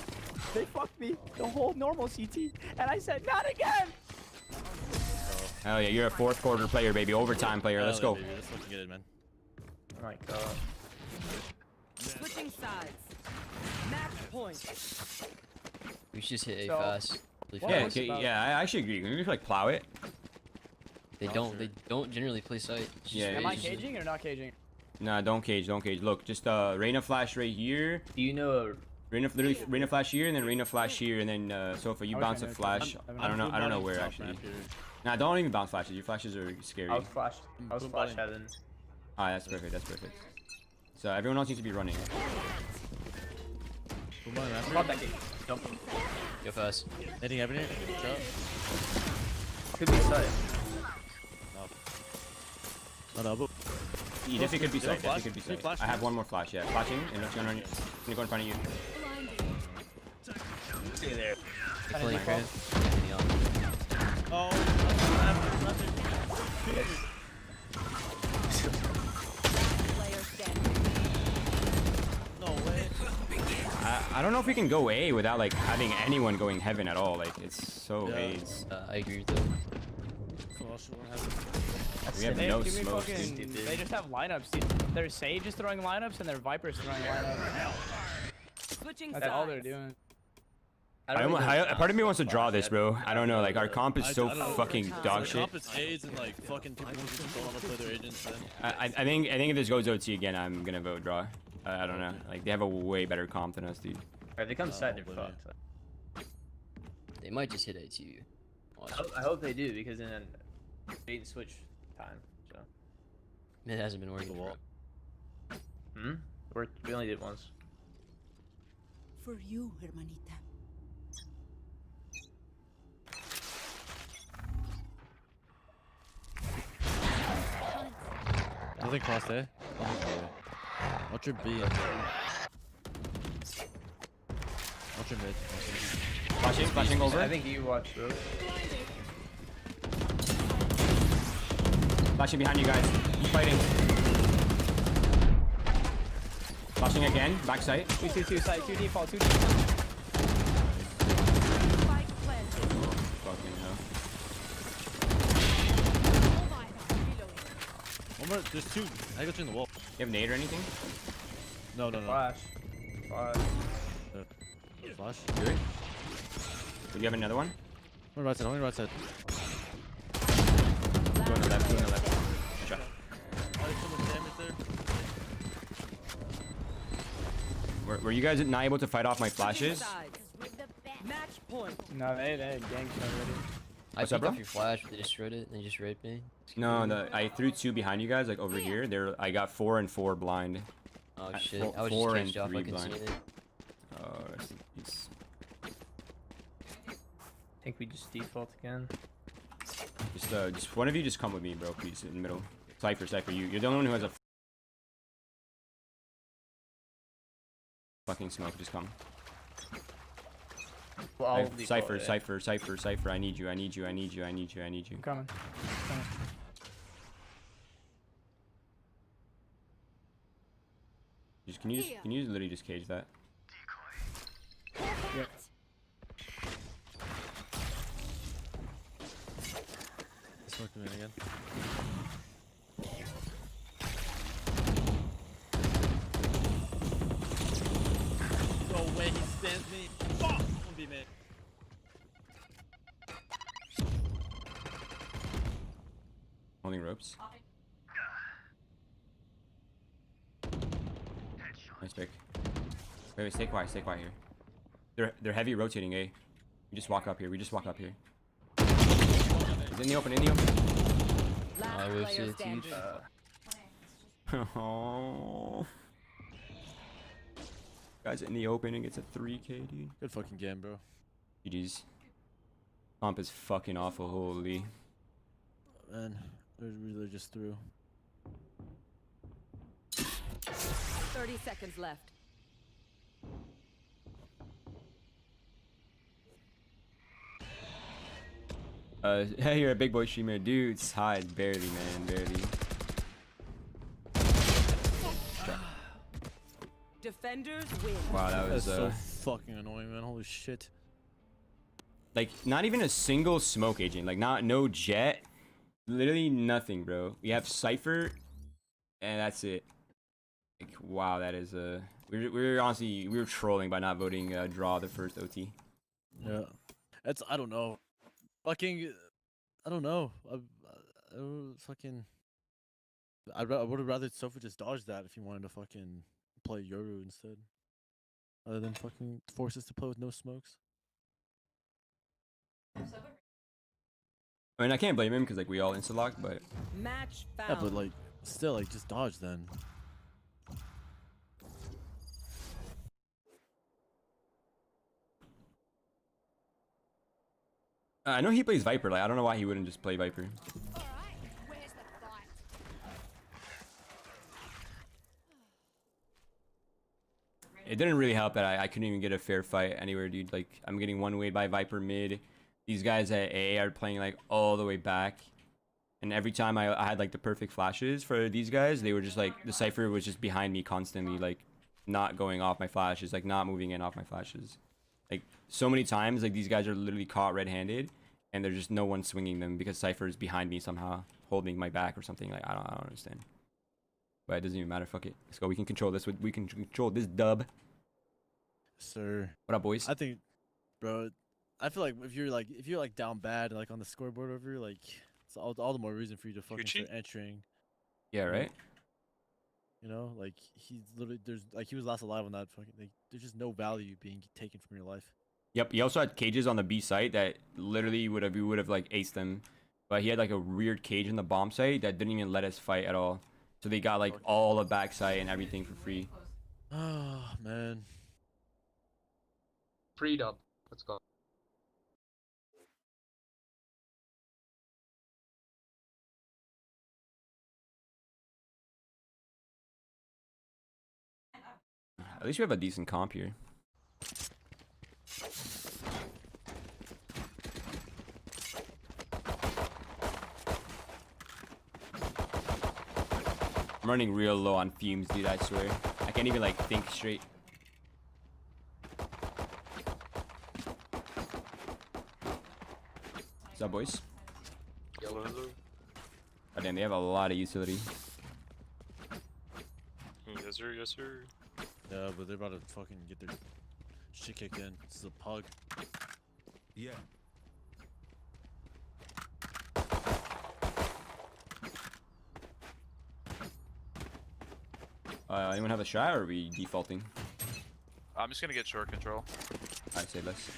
they fucked me the whole normal CT, and I said not again. Hell yeah, you're a 4th quarter player, baby. Overtime player. Let's go. Baby. Let's fucking get it, man. Oh my god. Switching sides. Match point. We should just hit A So- fast. Really Yeah, fast. yeah, I actually agree. Can we just like plow it? They don't generally play sight. It's just Yeah, Am I usually- caging or not caging? Nah, don't cage. Look, just Reyna flash right here. Do you know Reyna flash here, and then Reyna flash here, and then Sofa, you I wish bounce I a knew. flash. I don't know where Top actually. map here. Nah, don't even bounce flashes. Your flashes are scary. I was flashed. I was Boom, flash bottom. heaven. That's perfect. So everyone else needs to be running. Boom on map here. Pop that gate. Jump. Go fast. Hitting everything. Drop. Could be side. No, but You definitely could be You have sight. flash? Definitely could be Three sight. flash I have here? one more flash. Yeah, flashing, and it's gonna go in front of you. Stay there. Playing default. oh, nothing. Player standing. No way. I don't know if we can go A without like having anyone going heaven at all. Like it's so Yeah. AIDS. I agree with that. We have They no give me smokes. fucking. Dude. They just have lineups. Dude. Their Sage is throwing lineups and their Viper's throwing lineups. Switching That's sides. all they're doing. Part of me wants to draw this, bro. I don't know. Like our comp is so I don't know. fucking dog Like, shit. comp is AIDS and like fucking people who just don't want to play their agents. Then. I think if this goes OT again, I'm gonna vote draw. I don't know. Like they have a way better comp than us, dude. Alright, they come side, they're hopefully. fucked. They might just hit ATU. Watch. I hope they do, because then bait and switch time. So. It hasn't been working. wall. We only did once. For you, hermanita. Nothing crossed A. Watch your B. Watch your mid. Flashing over. I think you watch those. Flashing behind you guys. Keep fighting. Flashing again. Backside. 2 side, 2 default, 2 default. Spike planted. Fucking hell. One more. There's two. I got you in the wall. You have nade or anything? No. Flash. Flash. Do you have another one? On the right side. On the right side. Two on the left. Two on the left. Good shot. Oh, there's so much damage there. Were you guys not able to fight off my flashes? Match point. No, they had gank shot already. I What's up, picked bro? off your flash, but they destroyed it. And they just raped me. No, I threw 2 behind you guys, like over here. I got 4 and 4 blind. Oh shit! I was Four just and catched off. 3 I couldn't see blind. it. Oh, rest in peace. I think we just default again. Just one of you just come with me, bro, please, in the middle. Cypher, you're the only one who has a fucking smoke. Just come. Well, I'll default, Cypher, yeah. Cypher. I need you. I'm coming. Can you literally just cage that? Yep. Smoke him in again. No way he stands me. Fuck! One B mid. Holding ropes. Nice pick. Wait, stay quiet here. They're heavy rotating, eh? We just walk up here. He's in the open, I will see it too. Oh. Guys in the open and gets a 3K, dude. Good fucking game, bro. GG's. Comp is fucking awful, holy. Man, they're really just through. 30 seconds left. Hey, you're a big boy streamer, dude. Hide barely, man, barely. Defenders win. Wow, that was so fucking annoying, man. Holy shit. like not even a single smoke agent, like no jet, literally nothing, bro. We have Cypher, and that's it. Like, wow, that is we're honestly we were trolling by not voting draw the first OT. Yeah, I don't know. Fucking, I don't know. Fucking, I would have rather Sofa just dodge that if you wanted to fucking play Yoru instead, other than fucking force us to play with no smokes. I mean, I can't blame him because like we all insta-locked, but Match found. Yeah, but like still, like just dodge then. I know he plays Viper. Like I don't know why he wouldn't just play Viper. It didn't really help that I couldn't even get a fair fight anywhere, dude. Like I'm getting one way by Viper mid. These guys at A are playing like all the way back, and every time I had like the perfect flashes for these guys, they were just like the Cypher was just behind me constantly, like not going off my flashes, like not moving in off my flashes. Like so many times, like these guys are literally caught red-handed, and there's just no one swinging them because Cypher is behind me somehow, holding my back or something. Like I don't understand. But it doesn't even matter. Fuck it. Let's go. We can control this. We can control this dub. Sir. What up, boys? I think, bro. I feel like if you're like down bad, like on the scoreboard over, like it's all the more reason for you to fucking start entering. Yeah. Right. You know, like he's literally he was last alive on that fucking. Like, there's just no value being taken from your life. Yep. He also had cages on the B site that literally we would have like aced them, but he had like a weird cage in the bomb site that didn't even let us fight at all. So they got like all the backside and everything for free. Oh man. Freedom. Let's go. At least we have a decent comp here. I'm running real low on fumes, dude, I swear. I can't even like think straight. What's up, boys? Yellow, hello. Oh, damn, they have a lot of utility. Yes, sir. Yes, sir. Yeah, but they're about to fucking get their shit kicked in. This is a pug. Yeah. Anyone have a shot, or are we defaulting? I'm just gonna get short control. Alright, say less.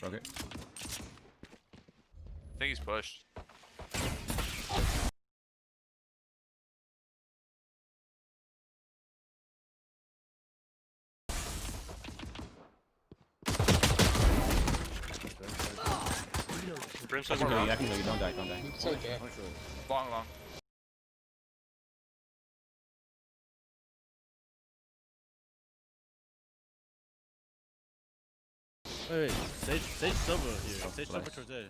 Broke it. I think he's pushed. Brimstone's I around. can kill you. Don't die. Don't die. It's okay. Long, long. Wait, Sage Silva here. Sage Silva towards A.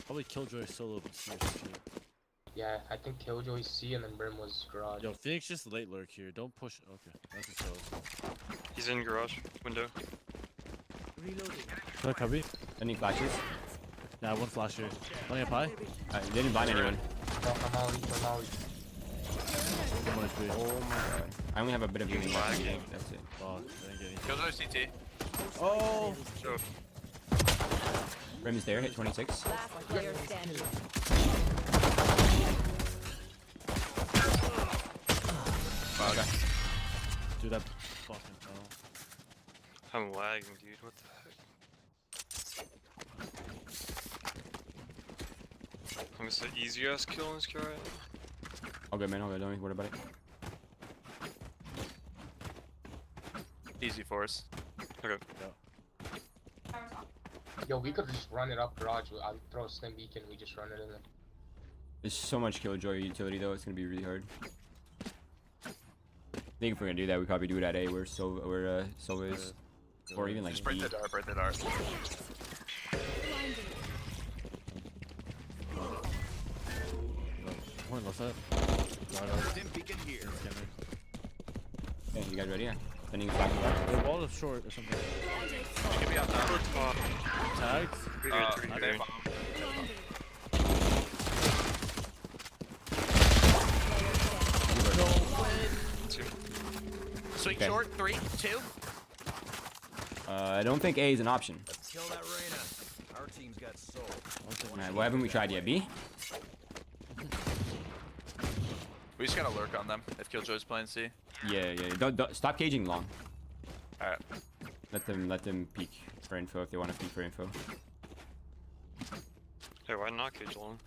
Probably Killjoy solo, but C or some shit. Yeah, I think Killjoy C and then Brim was garage. Yo, Phoenix just late lurk here. Don't push. Okay, that's just so. He's in garage window. Reloading. Can I cover? Any flashes? Nah, one flash here. One up high. They didn't blind anyone. I'm out. Oh my god. I only have a bit of healing. That's it. Oh, I didn't get any. Killjoy CT. Oh! Sure. Brim is there, hit 26. Last player standing. Okay. Dude, that fucking fell. I'm lagging, dude. What the heck? I'm gonna say easy ass kill on this guy. All good, man. All good. Don't worry about it. Easy for us. Okay. Yo, we could just run it up garage. I'll throw a stim beacon. We just run it in there. There's so much Killjoy utility though. It's gonna be really hard. I think if we're gonna do that, we probably do it at A where Sova is, or even like Just break B. the dart, break the dart. One left side. Okay, you guys ready? Yeah. Sending flash. The wall is short or something. Give me out that. Tagged. Okay. Swing Okay. short, 3, 2. I don't think A is an option. Let's kill that Reyna. Our team's got soul. Alright, what haven't we tried yet? B? We just gotta lurk on them if Killjoy's playing C. Yeah. Don't stop caging long. Alright. Let them peek for info if they want to peek for info. Hey, why not cage long?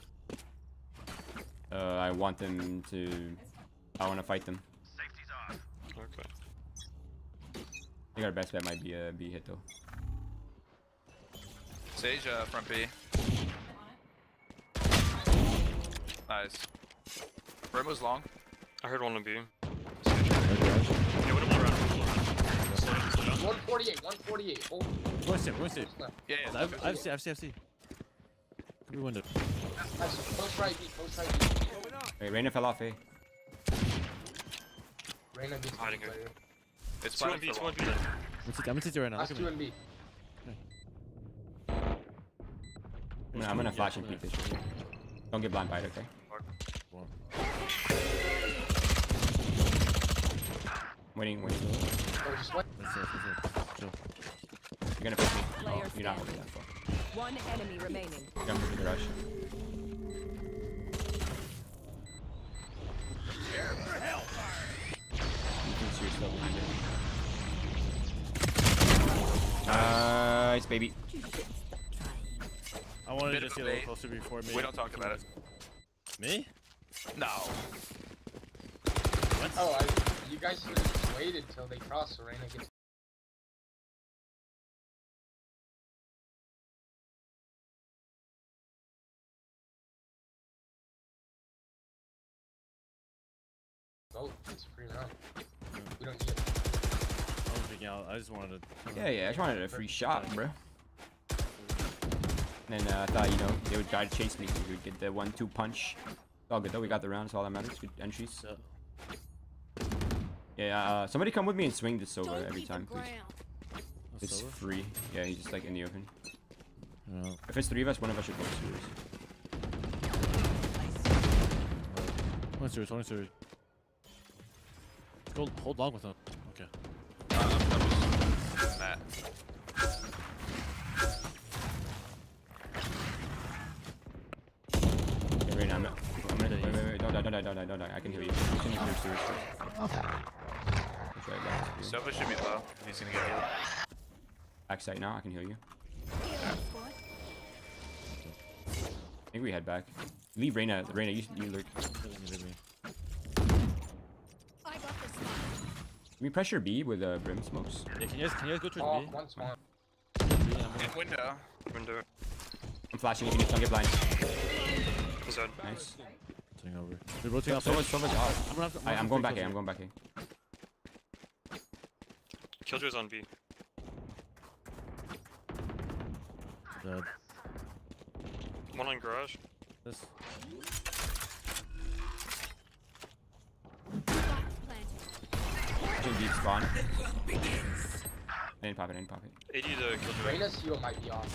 I want them to. I want to fight them. Okay. I think our best bet might be a B hit though. Sage, front B. Nice. Brim was long. I heard one on B. 148. Oh. What's it? Yeah. I've seen. Could be window. Close right B. Wait, Reyna fell off A. Reyna gets hiding here. player. It's 2 and B, 2 and B. I'm in CT right now. That's Look 2 at and me. B. I'm gonna flash and peek this shit. Don't get blind by it, okay? Waiting. Oh, just wait. Chill. You're gonna push me. Player Oh, you're not standing. holding that fuck. One enemy remaining. Jump to the rush. You can see yourself behind it. Nice, baby. I wanted Bit to of just a get a little bait. closer before me. We don't talk about it. Me? No. Oh, you guys should have just waited till they cross so Reyna gets. Oh, it's free round. We don't need it. I was thinking I just wanted to. Yeah, I just wanted a free shot, bro. And then I thought, they would try to chase me. We would get the 1-2 punch. It's all good though. We got the round. That's all that matters. Good entries. Yeah. Somebody come with me and swing this Sova every time, please. It's free. Yeah, he's just like in the open. No. If it's 3 of us, one of us should go sewers. One sewers. Go hold long with him. Okay. Matt. Okay, right now, wait, don't die. I can heal you. You can heal sewers first. Sofa should be low. He's gonna get healed. Backside now. I can heal you. I think we head back. Leave Reyna. Reyna, you lurk. Can we pressure B with Brim smokes? Yeah, can you guys go towards B? One small. In window. Window. I'm flashing if you need to get blind. He's on. Nice. Turning over. We're rotating off. So much off. I'm going back A. I'm going back A. Killjoy's on B. Dead. One on garage. This. Pushing deep spawn. I didn't pop it. 80 to Killjoy. Reyna's heal might be off.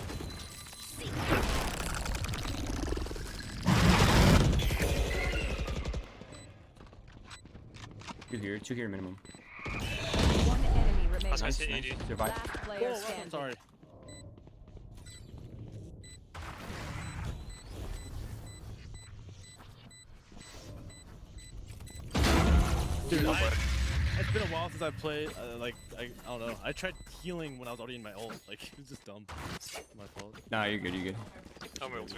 Two here minimum. One enemy remains. I see 80. Survive. Last player standing. Sorry. Dude, it's been a while since I played. I don't know. I tried healing when I was already in my ult. Like, it was just dumb. My fault. Nah, you're good. You're good. I'm ult too.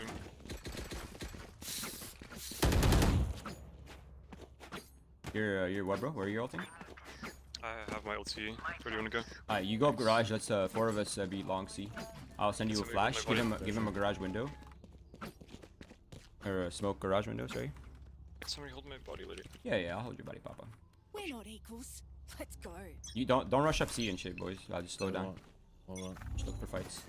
You're what, bro? Where are you ulting? I have my ulti. Where do you wanna go? Alright, you go up garage. Let's 4 of us be long C. I'll send you a flash. Give him a garage window. Or a smoke garage window. Sorry. Somebody hold my body later. Yeah. I'll hold your body, Papa. We're not equals. Let's go. You don't rush up C and shit, boys. I'll just slow down. Hold on. Just look for fights.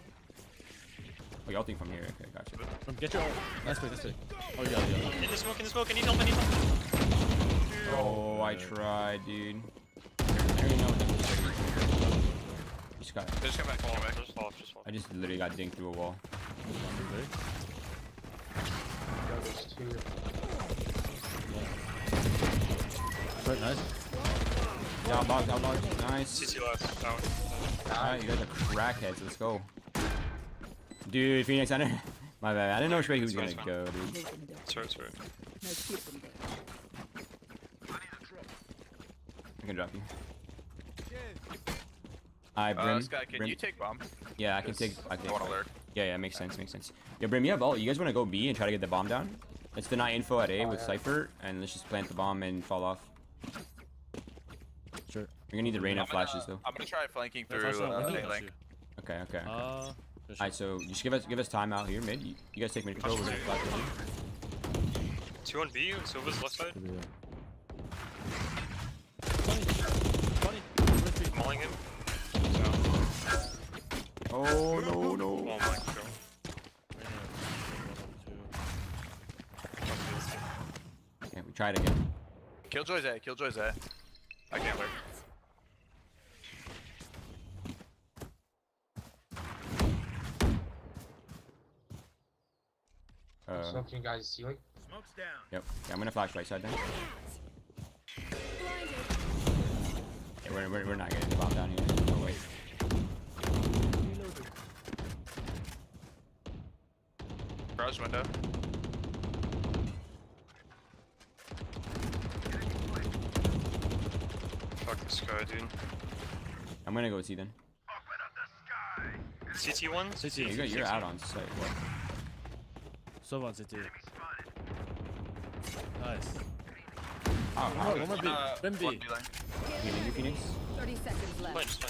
Oh, you're ulting from here. Okay, gotcha. Get your ult. This way. Oh, yeah. In the smoke. I need help. Oh, I tried, dude. I already know what that is. Just got. Just come back. Just fall. I just literally got dinged through a wall. There's two. Right, nice. Down box. Nice. CT last. Down. Alright, you guys are crackheads. Let's go. Dude, Phoenix Center. My bad. I didn't know which way he was gonna go, dude. Sorry. I can drop you. Alright, Brim. Scott, can you take bomb? Yeah, I can take. I want to lurk. Yeah, makes sense. Yeah, Brim, you have ult. You guys want to go B and try to get the bomb down? Let's deny info at A with Cypher, and let's just plant the bomb and fall off. Sure. You're gonna need the Reyna flashes though. I'm gonna try flanking through link. Okay. Alright, so just give us time out here mid. You guys take mid control. We're gonna flash with you. 2 on B. Silva's left side. Mauling him. Oh no. Oh my god. Yeah, we tried again. Killjoy's A. I can't lurk. Smoking guys ceiling. Smoke's down. Yep. Yeah, I'm gonna flash right side then. Yeah, we're not getting the bomb down here. No way. Garage window. Fuck this guy, dude. I'm gonna go see then. CT one? You're out on site. What? So on CT. Nice. One more B. Brim B. Healing you, Phoenix. 30 seconds left.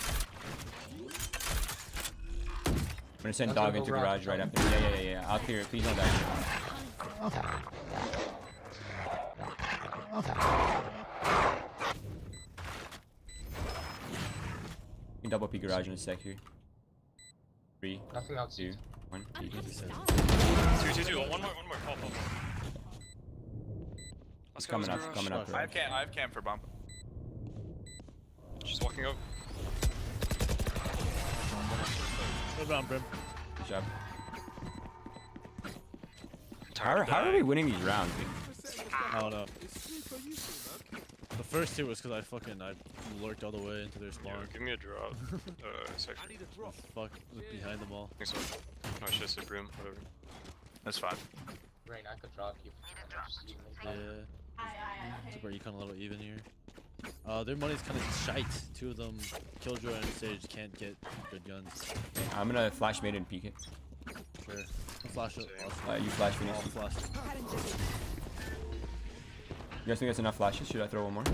I'm gonna send dog into garage right after. Yeah. I'll clear it. Please don't die. You can double P garage in a sec here. 3, Nothing else. 2, 1. 2. One more. Fall. Let's go. Coming up. I have cam for bump. Just walking up. Good round, Brim. Good job. How are we winning these rounds, dude? I don't know. The first two was because I lurked all the way into their spawn. Yeah, give me a drop. Section. Fuck, was behind them all. I think so. No, I should have said Brim. Whatever. That's fine. Rain, I could drop you. Yeah. Keep our econ a little even here. Their money's kind of shite. Two of them, Killjoy and Sage, can't get good guns. I'm gonna flash mid and peek it. Sure. I'll flash it. You flash Phoenix. I'll flash. You guys think that's enough flashes? Should I throw one more? No.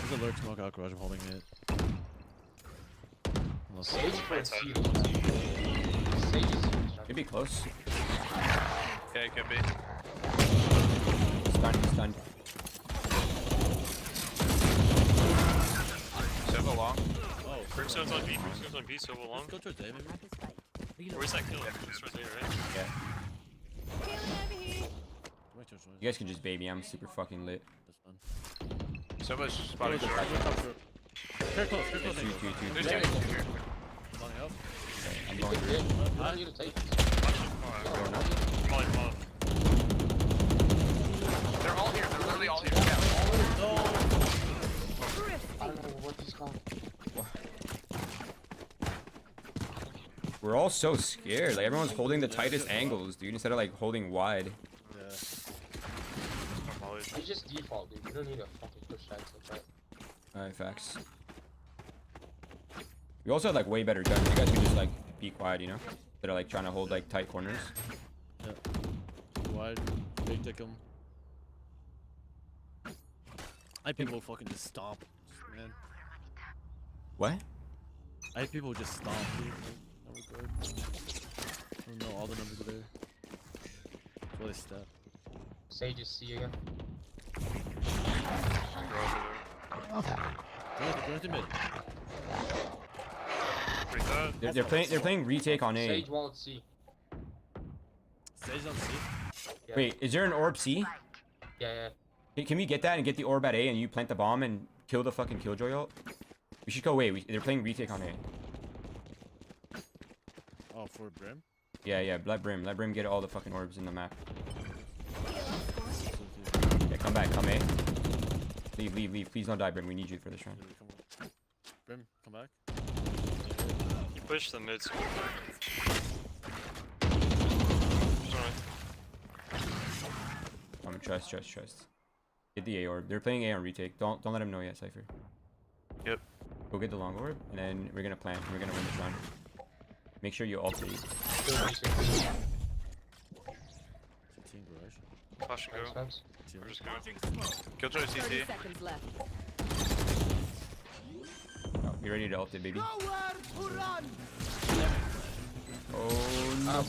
There's a lurk smoke out garage. I'm holding it. Sage for C. Sage is Could be close. Yeah, it could be. Stunned, stunned. Silva long. Oh, Brimstone's on B. Brimstone's on B. Silva long. Let's go towards A, maybe. Where's that kill? It's towards A, right? Yeah. You guys can just baby. I'm super fucking lit. Silva's spotting short. Very close. Very close. There's two here. Lining up. I'm going through. You don't need to take this. Going up. They're all here. They're literally all here. I don't know what he's called. We're all so scared. Like everyone's holding the tightest angles, dude, instead of like holding wide. Yeah. You just default, dude. You don't need to fucking push that like that. Alright, facts. We also have like way better guns. You guys can just like be quiet, you know? That are like trying to hold like tight corners. Yeah. Wide. Big dick 'em. I hate people fucking just stomp, man. What? I hate people just stomp, dude. Never good. I don't know all the numbers are there. That's why they step. Sage is C again. Go to mid. They're playing retake on A. Sage wall at C. Sage on C. Yeah. Wait, is there an orb C? Yeah. Can we get that and get the orb at A and you plant the bomb and kill the fucking Killjoy ult? We should go away. They're playing retake on A. Oh, for Brim? Yeah, let Brim get all the fucking orbs in the map. Yeah, come back, come A. Leave. Please don't die, Brim. We need you for this round. Brim, come back. You push the mid. Trust. Get the A orb. They're playing A on retake. Don't let them know yet, Cypher. Yep. Go get the long orb, and then we're gonna plant. And we're gonna win this round. Make sure you ult it. 15 garage. Flash and go. We're just going. Killjoy CT. 30 seconds left. Oh, be ready to ult it, baby. Oh no.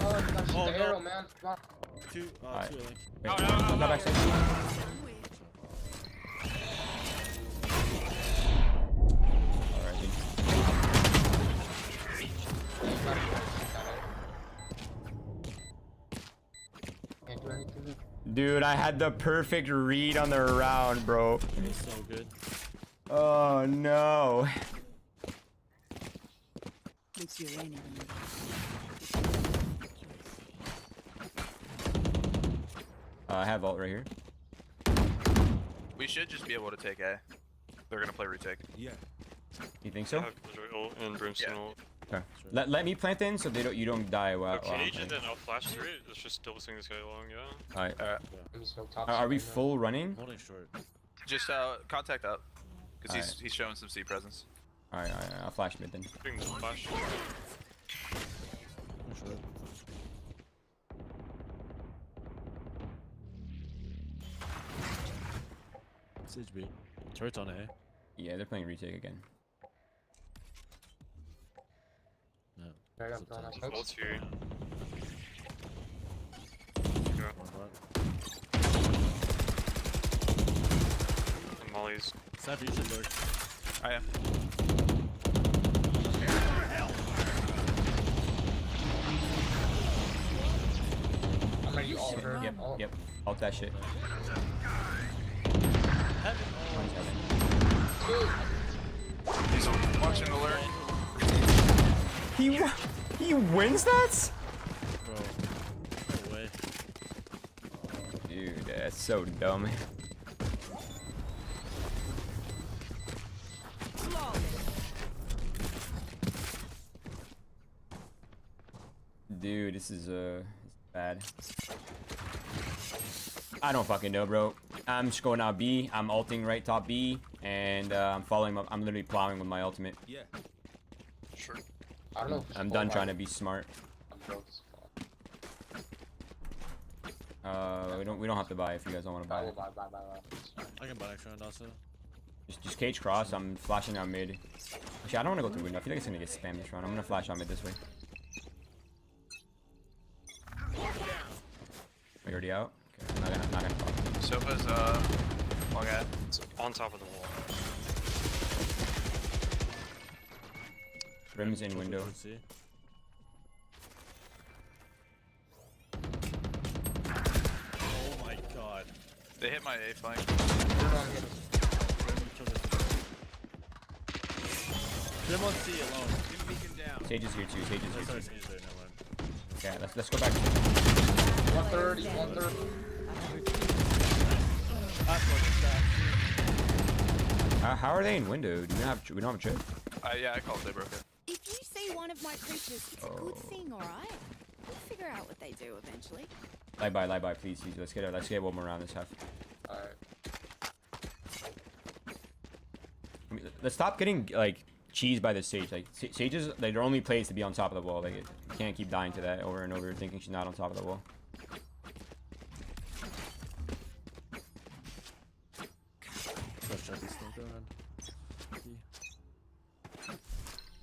Oh, gosh, Oh, the no. arrow, man. Come on. Two, I think. Wait, come back, Cypher. Alright, dude. Can't do anything. Dude, I had the perfect read on the round, bro. It's so good. Oh no. Looks your enemy. I have ult right here. We should just be able to take A. They're gonna play retake. Yeah. You think so? And Brimstone ult. Okay. Let me plant in so you don't die while I'm Cage and playing. then I'll flash through it. Let's just double swing this guy along, yeah? Alright. Are we full running? Holding short. Just contact up, because he's showing some C presence. Alright. I'll flash mid then. Bring the flash. Short. Sage B. Turret's on A. Yeah, they're playing retake again. No. Very up, don't have Ult's here. And Molly's. Cypher, you should lurk. I am. I'm ready to ult her. Yep. Ult that shit. He's watching the lurk. He wins that? Bro. No way. Dude, that's so dumb. Dude, this is bad. I don't fucking know, bro. I'm just going out B. I'm ulting right top B, and I'm following up. I'm literally plowing with my ultimate. Yeah. Sure. I don't know. I'm done trying to be smart. We don't have to buy if you guys don't want to buy it. I can buy next round also. Just cage cross. I'm flashing out mid. Actually, I don't want to go through window. I feel like it's gonna get spammed this round. I'm gonna flash out mid this way. We already out. Okay, I'm not gonna pop. Sofa's long at. It's on top of the wall. Rim's in window. Oh my god. They hit my A flank. Them on C alone. Sage is here too. Sage is here too. Sage there, never mind. Okay, let's go back. 130, 130. How are they in window? Do we don't have a trip? Yeah, I called. They broke it. If you see one of my creatures, it's a good thing, alright? We'll figure out what they do eventually. Lie by, please. Let's get one more round this half. Alright. I mean, let's stop getting like cheesed by this Sage. Like Sages, like, their only place to be on top of the wall. Like you can't keep dying to that over and over, thinking she's not on top of the wall.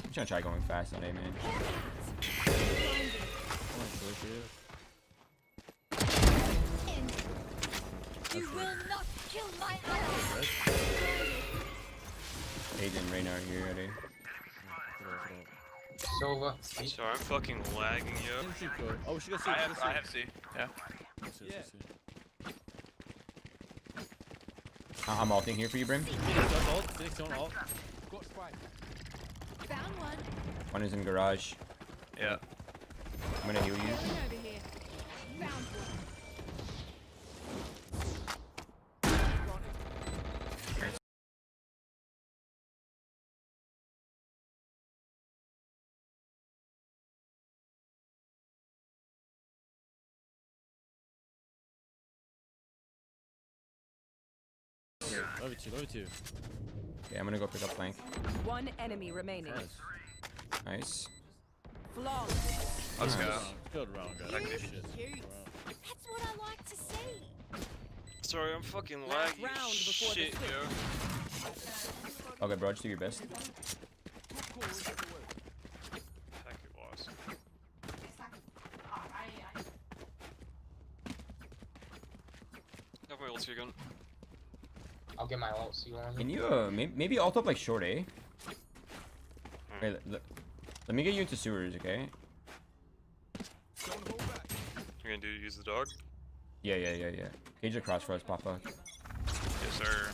I'm trying to try going fast today, man. You will not kill my ally! Sage and Reyna are here already. Sova. Sorry, I'm fucking lagging, yo. Oh, she got C. I have C. Yeah. I'm ulting here for you, Brim. Phoenix don't ult. Found one. One is in garage. Yeah. I'm gonna heal you. Over here. Found one. Over two. Okay, I'm gonna go pick up flank. One enemy remaining. Nice. Flawless. Let's go. Good round, guys. That's what I like to see. Sorry, I'm fucking Last lagging. round before the Shit, switch. yo. Okay, bro, just do your best. Heck, it was. Have my ulti again. I'll get my ult. See you on. Can you maybe ult up like short A? Wait, let me get you into sewers, okay? You're gonna use the dog? Yeah. Cage across for us, Papa. Yes, sir.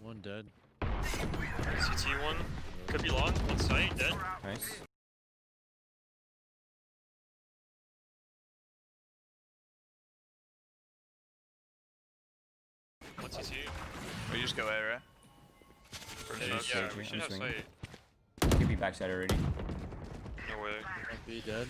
One dead. CT one. Could be long. One site, dead. Nice. One CT. We just go A, right? Yeah, we should have site. Could be backside already. No way. Be dead.